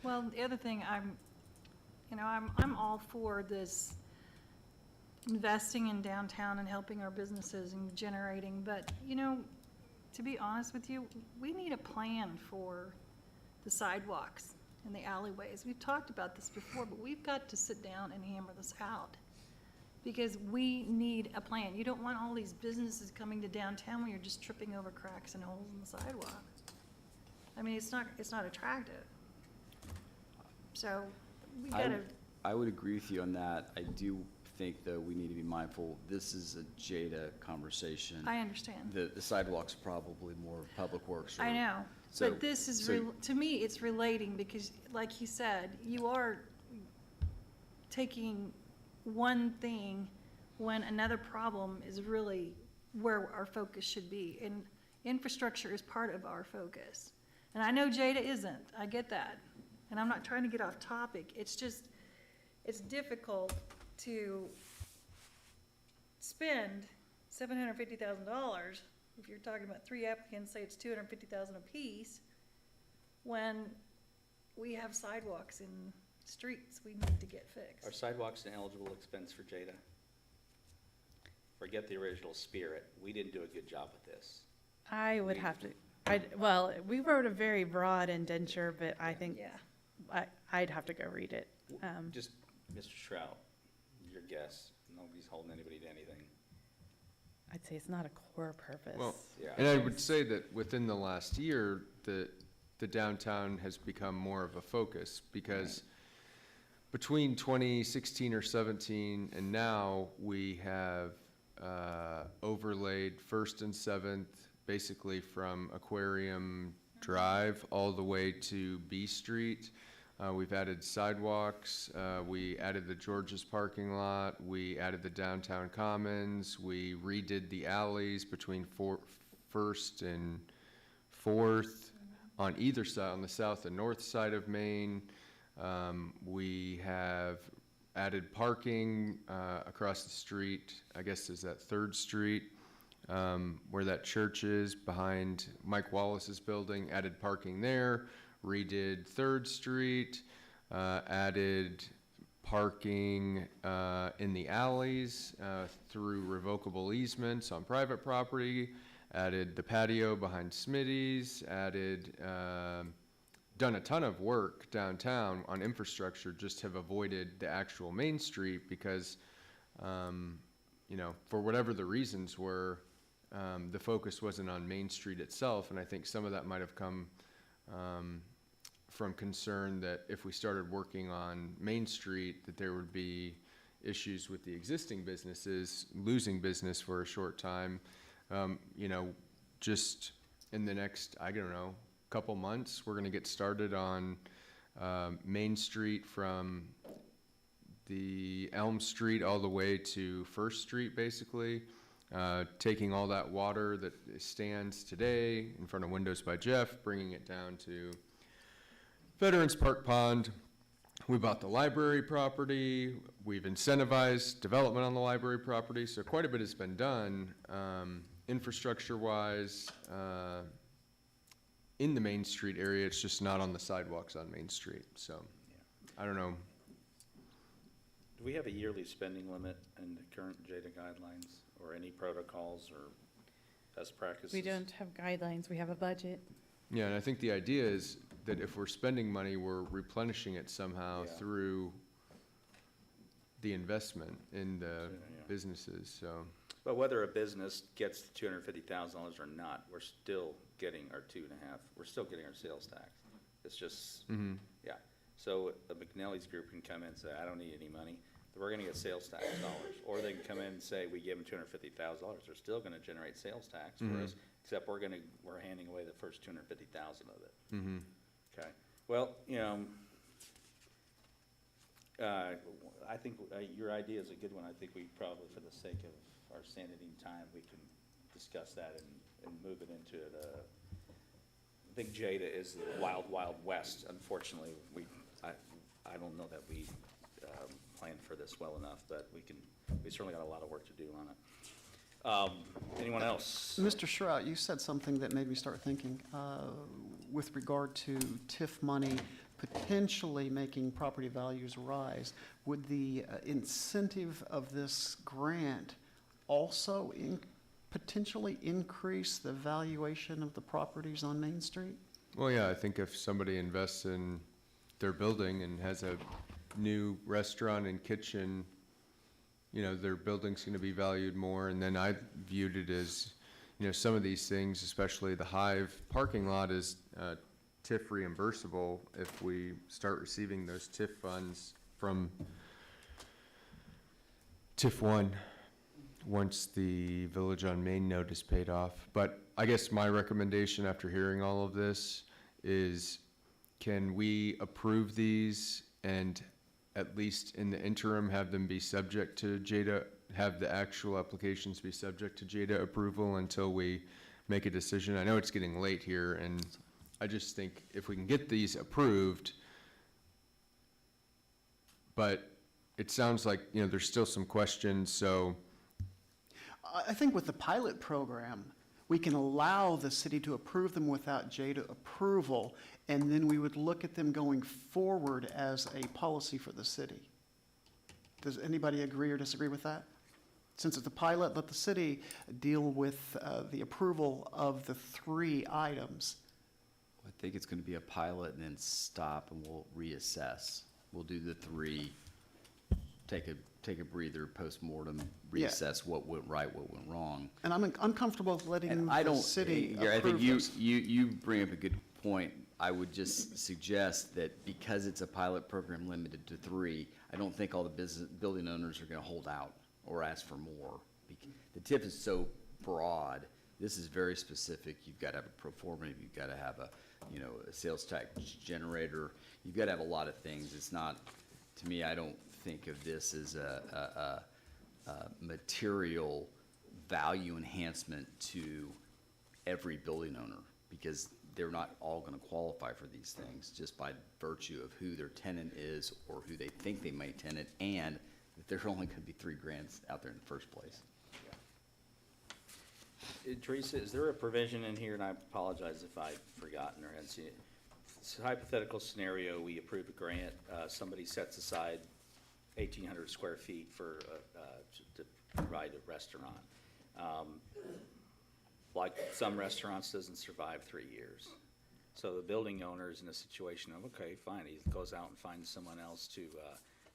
Well, the other thing, I'm all for this investing in downtown and helping our businesses and generating, but, you know, to be honest with you, we need a plan for the sidewalks and the alleyways. We've talked about this before, but we've got to sit down and hammer this out, because we need a plan. You don't want all these businesses coming to downtown when you're just tripping over cracks and holes in the sidewalk. I mean, it's not attractive. So, we gotta, I would agree with you on that. I do think, though, we need to be mindful, this is a JEDA conversation. I understand. The sidewalks probably more public works. I know, So- but this is, so- to me, it's relating, because like he said, you are taking one thing when another problem is really where our focus should be. And infrastructure is part of our focus. And I know JEDA isn't, I get that. And I'm not trying to get off topic, it's just, it's difficult to spend $750,000, if you're talking about 3 applicants, say it's $250,000 apiece, when we have sidewalks in streets we need to get fixed. Are sidewalks an eligible expense for JEDA? Forget the original spirit. We didn't do a good job with this. I would have to, well, we wrote a very broad indenture, but I think Yeah. I'd have to go read it. Just Mr. Shrout, your guess. Nobody's holding anybody to anything. I'd say it's not a core purpose. Well, Yeah. and I would say that within the last year, the downtown has become more of a focus because between 2016 or 17 and now, we have overlaid First and Seventh, basically from Aquarium Drive all the way to B Street. We've added sidewalks, we added the George's parking lot, we added the downtown commons, we redid the alleys between First and Fourth on either side, on the south and north side of Main. We have added parking across the street, I guess is that Third Street, where that church is behind Mike Wallace's building, added parking there. Redid Third Street, added parking in the alleys through revocable easements on private property, added the patio behind Smitty's, added, done a ton of work downtown on infrastructure, just have avoided the actual Main Street because, you know, for whatever the reasons were, the focus wasn't on Main Street itself, and I think some of that might have come from concern that if we started working on Main Street, that there would be issues with the existing businesses losing business for a short time. You know, just in the next, I don't know, couple months, we're gonna get started on Main Street from the Elm Street all the way to First Street, basically. Taking all that water that stands today in front of Windows by Jeff, bringing it down to Veterans Park Pond. We bought the library property. We've incentivized development on the library property. So quite a bit has been done infrastructure-wise in the Main Street area. It's just not on the sidewalks on Main Street. So I don't know. Do we have a yearly spending limit in the current JEDA guidelines or any protocols or best practices? We don't have guidelines, we have a budget. Yeah, and I think the idea is that if we're spending money, we're replenishing it somehow Yeah. through the investment in the Yeah. businesses, so. But whether a business gets the $250,000 or not, we're still getting our 2.5, we're still getting our sales tax. It's just, yeah. So the McNally's group can come in and say, I don't need any money. We're gonna get sales tax dollars. Or they can come in and say, we give them $250,000. They're still gonna generate sales tax for us, except we're handing away the first 250,000 of it. Okay. Well, you know, I think your idea is a good one. I think we probably, for the sake of our sanity and time, we can discuss that and move it into it. I think JEDA is the wild, wild west. Unfortunately, I don't know that we planned for this well enough, but we certainly got a lot of work to do on it. Anyone else? Mr. Shrout, you said something that made me start thinking with regard to TIF money potentially making property values rise. Would the incentive of this grant also potentially increase the valuation of the properties on Main Street? Well, yeah, I think if somebody invests in their building and has a new restaurant and kitchen, you know, their building's gonna be valued more. And then I viewed it as, you know, some of these things, especially the Hive parking lot, is TIF reimbursable if we start receiving those TIF funds from TIF 1 once the Village on Main note is paid off. But I guess my recommendation after hearing all of this is, can we approve these and at least in the interim have them be subject to JEDA, have the actual applications be subject to JEDA approval until we make a decision? I know it's getting late here, and I just think if we can get these approved, but it sounds like, you know, there's still some questions, so. I think with the pilot program, we can allow the city to approve them without JEDA approval, and then we would look at them going forward as a policy for the city. Does anybody agree or disagree with that? Since it's a pilot, let the city deal with the approval of the 3 items. I think it's gonna be a pilot and then stop and we'll reassess. We'll do the 3 take a breather, post-mortem, Yeah. reassess what went right, what went wrong. And I'm uncomfortable with letting And I the don't, city I think approve this. you bring up a good point. I would just suggest that because it's a pilot program limited to 3, I don't think all the building owners are gonna hold out or ask for more. The TIF is so broad, this is very specific. You've gotta have a pro forma, you've gotta have a sales tax generator. You've gotta have a lot of things. It's not, to me, I don't think of this as a material value enhancement to every building owner, because they're not all gonna qualify for these things just by virtue of who their tenant is or who they think they may tenant, and that there's only gonna be $3,000 out there in the first place. Teresa, is there a provision in here, and I apologize if I've forgotten or hadn't seen it. It's a hypothetical scenario, we approve a grant, somebody sets aside 1,800 square feet for, to provide a restaurant. Like some restaurants, doesn't survive 3 years. So the building owner is in a situation of, okay, fine, he goes out and finds someone else to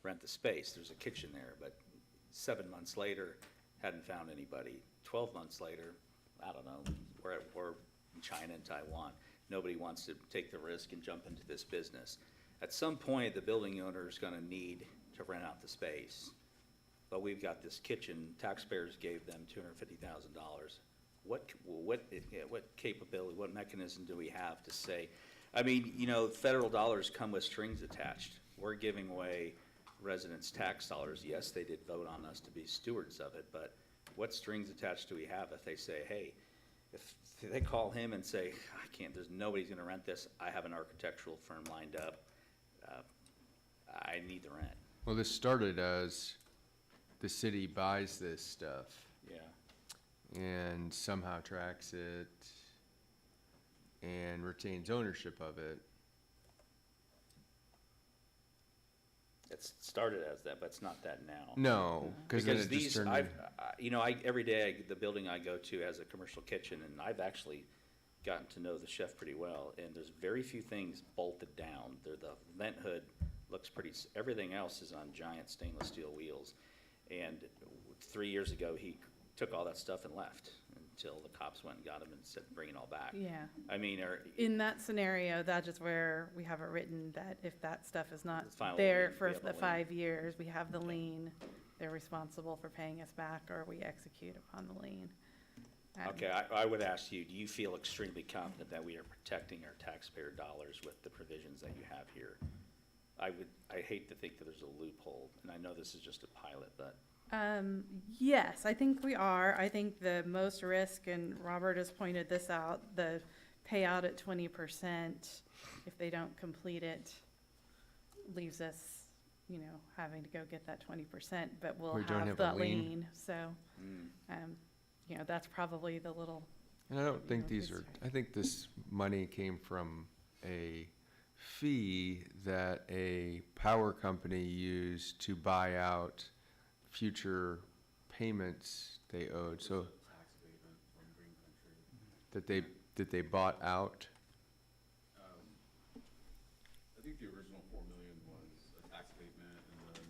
rent the space. There's a kitchen there, but 7 months later, hadn't found anybody. 12 months later, I don't know, we're in China and Taiwan. Nobody wants to take the risk and jump into this business. At some point, the building owner is gonna need to rent out the space. But we've got this kitchen, taxpayers gave them $250,000. What capability, what mechanism do we have to say, I mean, federal dollars come with strings attached. We're giving away residents' tax dollars. Yes, they did vote on us to be stewards of it, but what strings attached do we have if they say, hey, if they call him and say, I can't, nobody's gonna rent this, I have an architectural firm lined up, I need the rent. Well, this started as the city buys this stuff. Yeah. And somehow tracks it and retains ownership of it. It started as that, but it's not that now. No, because then it these, just turned. Every day, the building I go to has a commercial kitchen, and I've actually gotten to know the chef pretty well, and there's very few things bolted down. The vent hood looks everything else is on giant stainless steel wheels. And 3 years ago, he took all that stuff and left until the cops went and got him and said, bring it all back. Yeah. I mean, In that scenario, that is where we have it written that if that stuff is not It's final there lien, for we have the the lien. 5 years, we have the lien, they're responsible for paying us back, or we execute upon the lien. okay, I would ask you, do you feel extremely confident that we are protecting our taxpayer dollars with the provisions that you have here? I hate to think that there's a loophole, and I know this is just a pilot, but. Yes, I think we are. I think the most risk, and Robert has pointed this out, the payout at 20%, if they don't complete it, leaves us, having to go get that 20%, but we'll We don't have have a that lien. lien. So, that's probably the little. And I don't think I think this money came from a fee that a power company used to buy out future payments they owed, so that they bought out. I think the original $4 million was a tax abatement, and then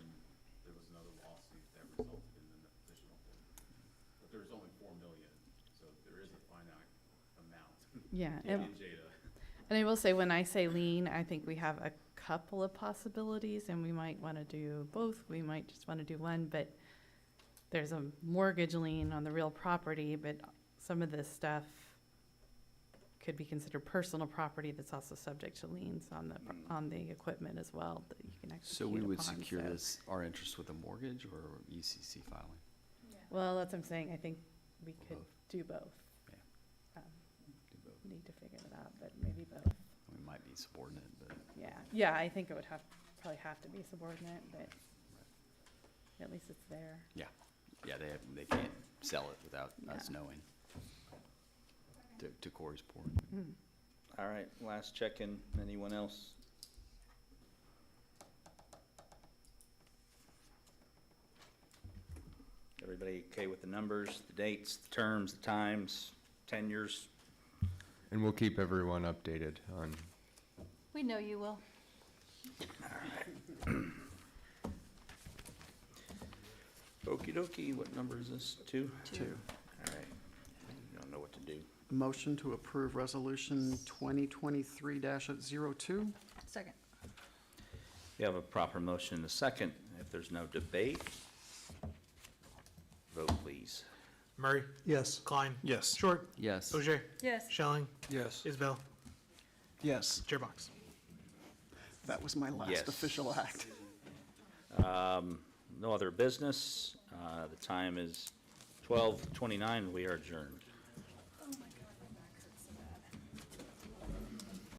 there was another lawsuit that resulted in an additional $4 million. But there was only $4 million, so there is a finite amount. Yeah, in JEDA. And I will say, when I say lien, I think we have a couple of possibilities, and we might want to do both. We might just want to do one, but there's a mortgage lien on the real property, but some of this stuff could be considered personal property that's also subject to liens on the equipment as well that you can execute So we would upon, secure so- this, our interest with a mortgage or UCC filing? Well, that's what I'm saying. I think we could do both. Yeah. Do both. Need to figure it out, but maybe both. We might be subordinate, but. Yeah, I think it would probably have to be subordinate, but at least it's there. Yeah, they can't sell it without us knowing. To Corey's point. All right, last check-in. Anyone else? Everybody okay with the numbers, the dates, the terms, the times, tenures? And we'll keep everyone updated on. We know you will. Okey-dokey, what number is this? Two? Two. All right. You don't know what to do. Motion to approve resolution 2023-02. Second. We have a proper motion and a second. If there's no debate, vote please. Murray? Yes. Klein? Yes. Short? Yes. Ogier? Yes. Shelling? Yes. Isbell? Yes. Chairbox? That was my last Yes. official act. No other business. The time is 12:29. We are adjourned.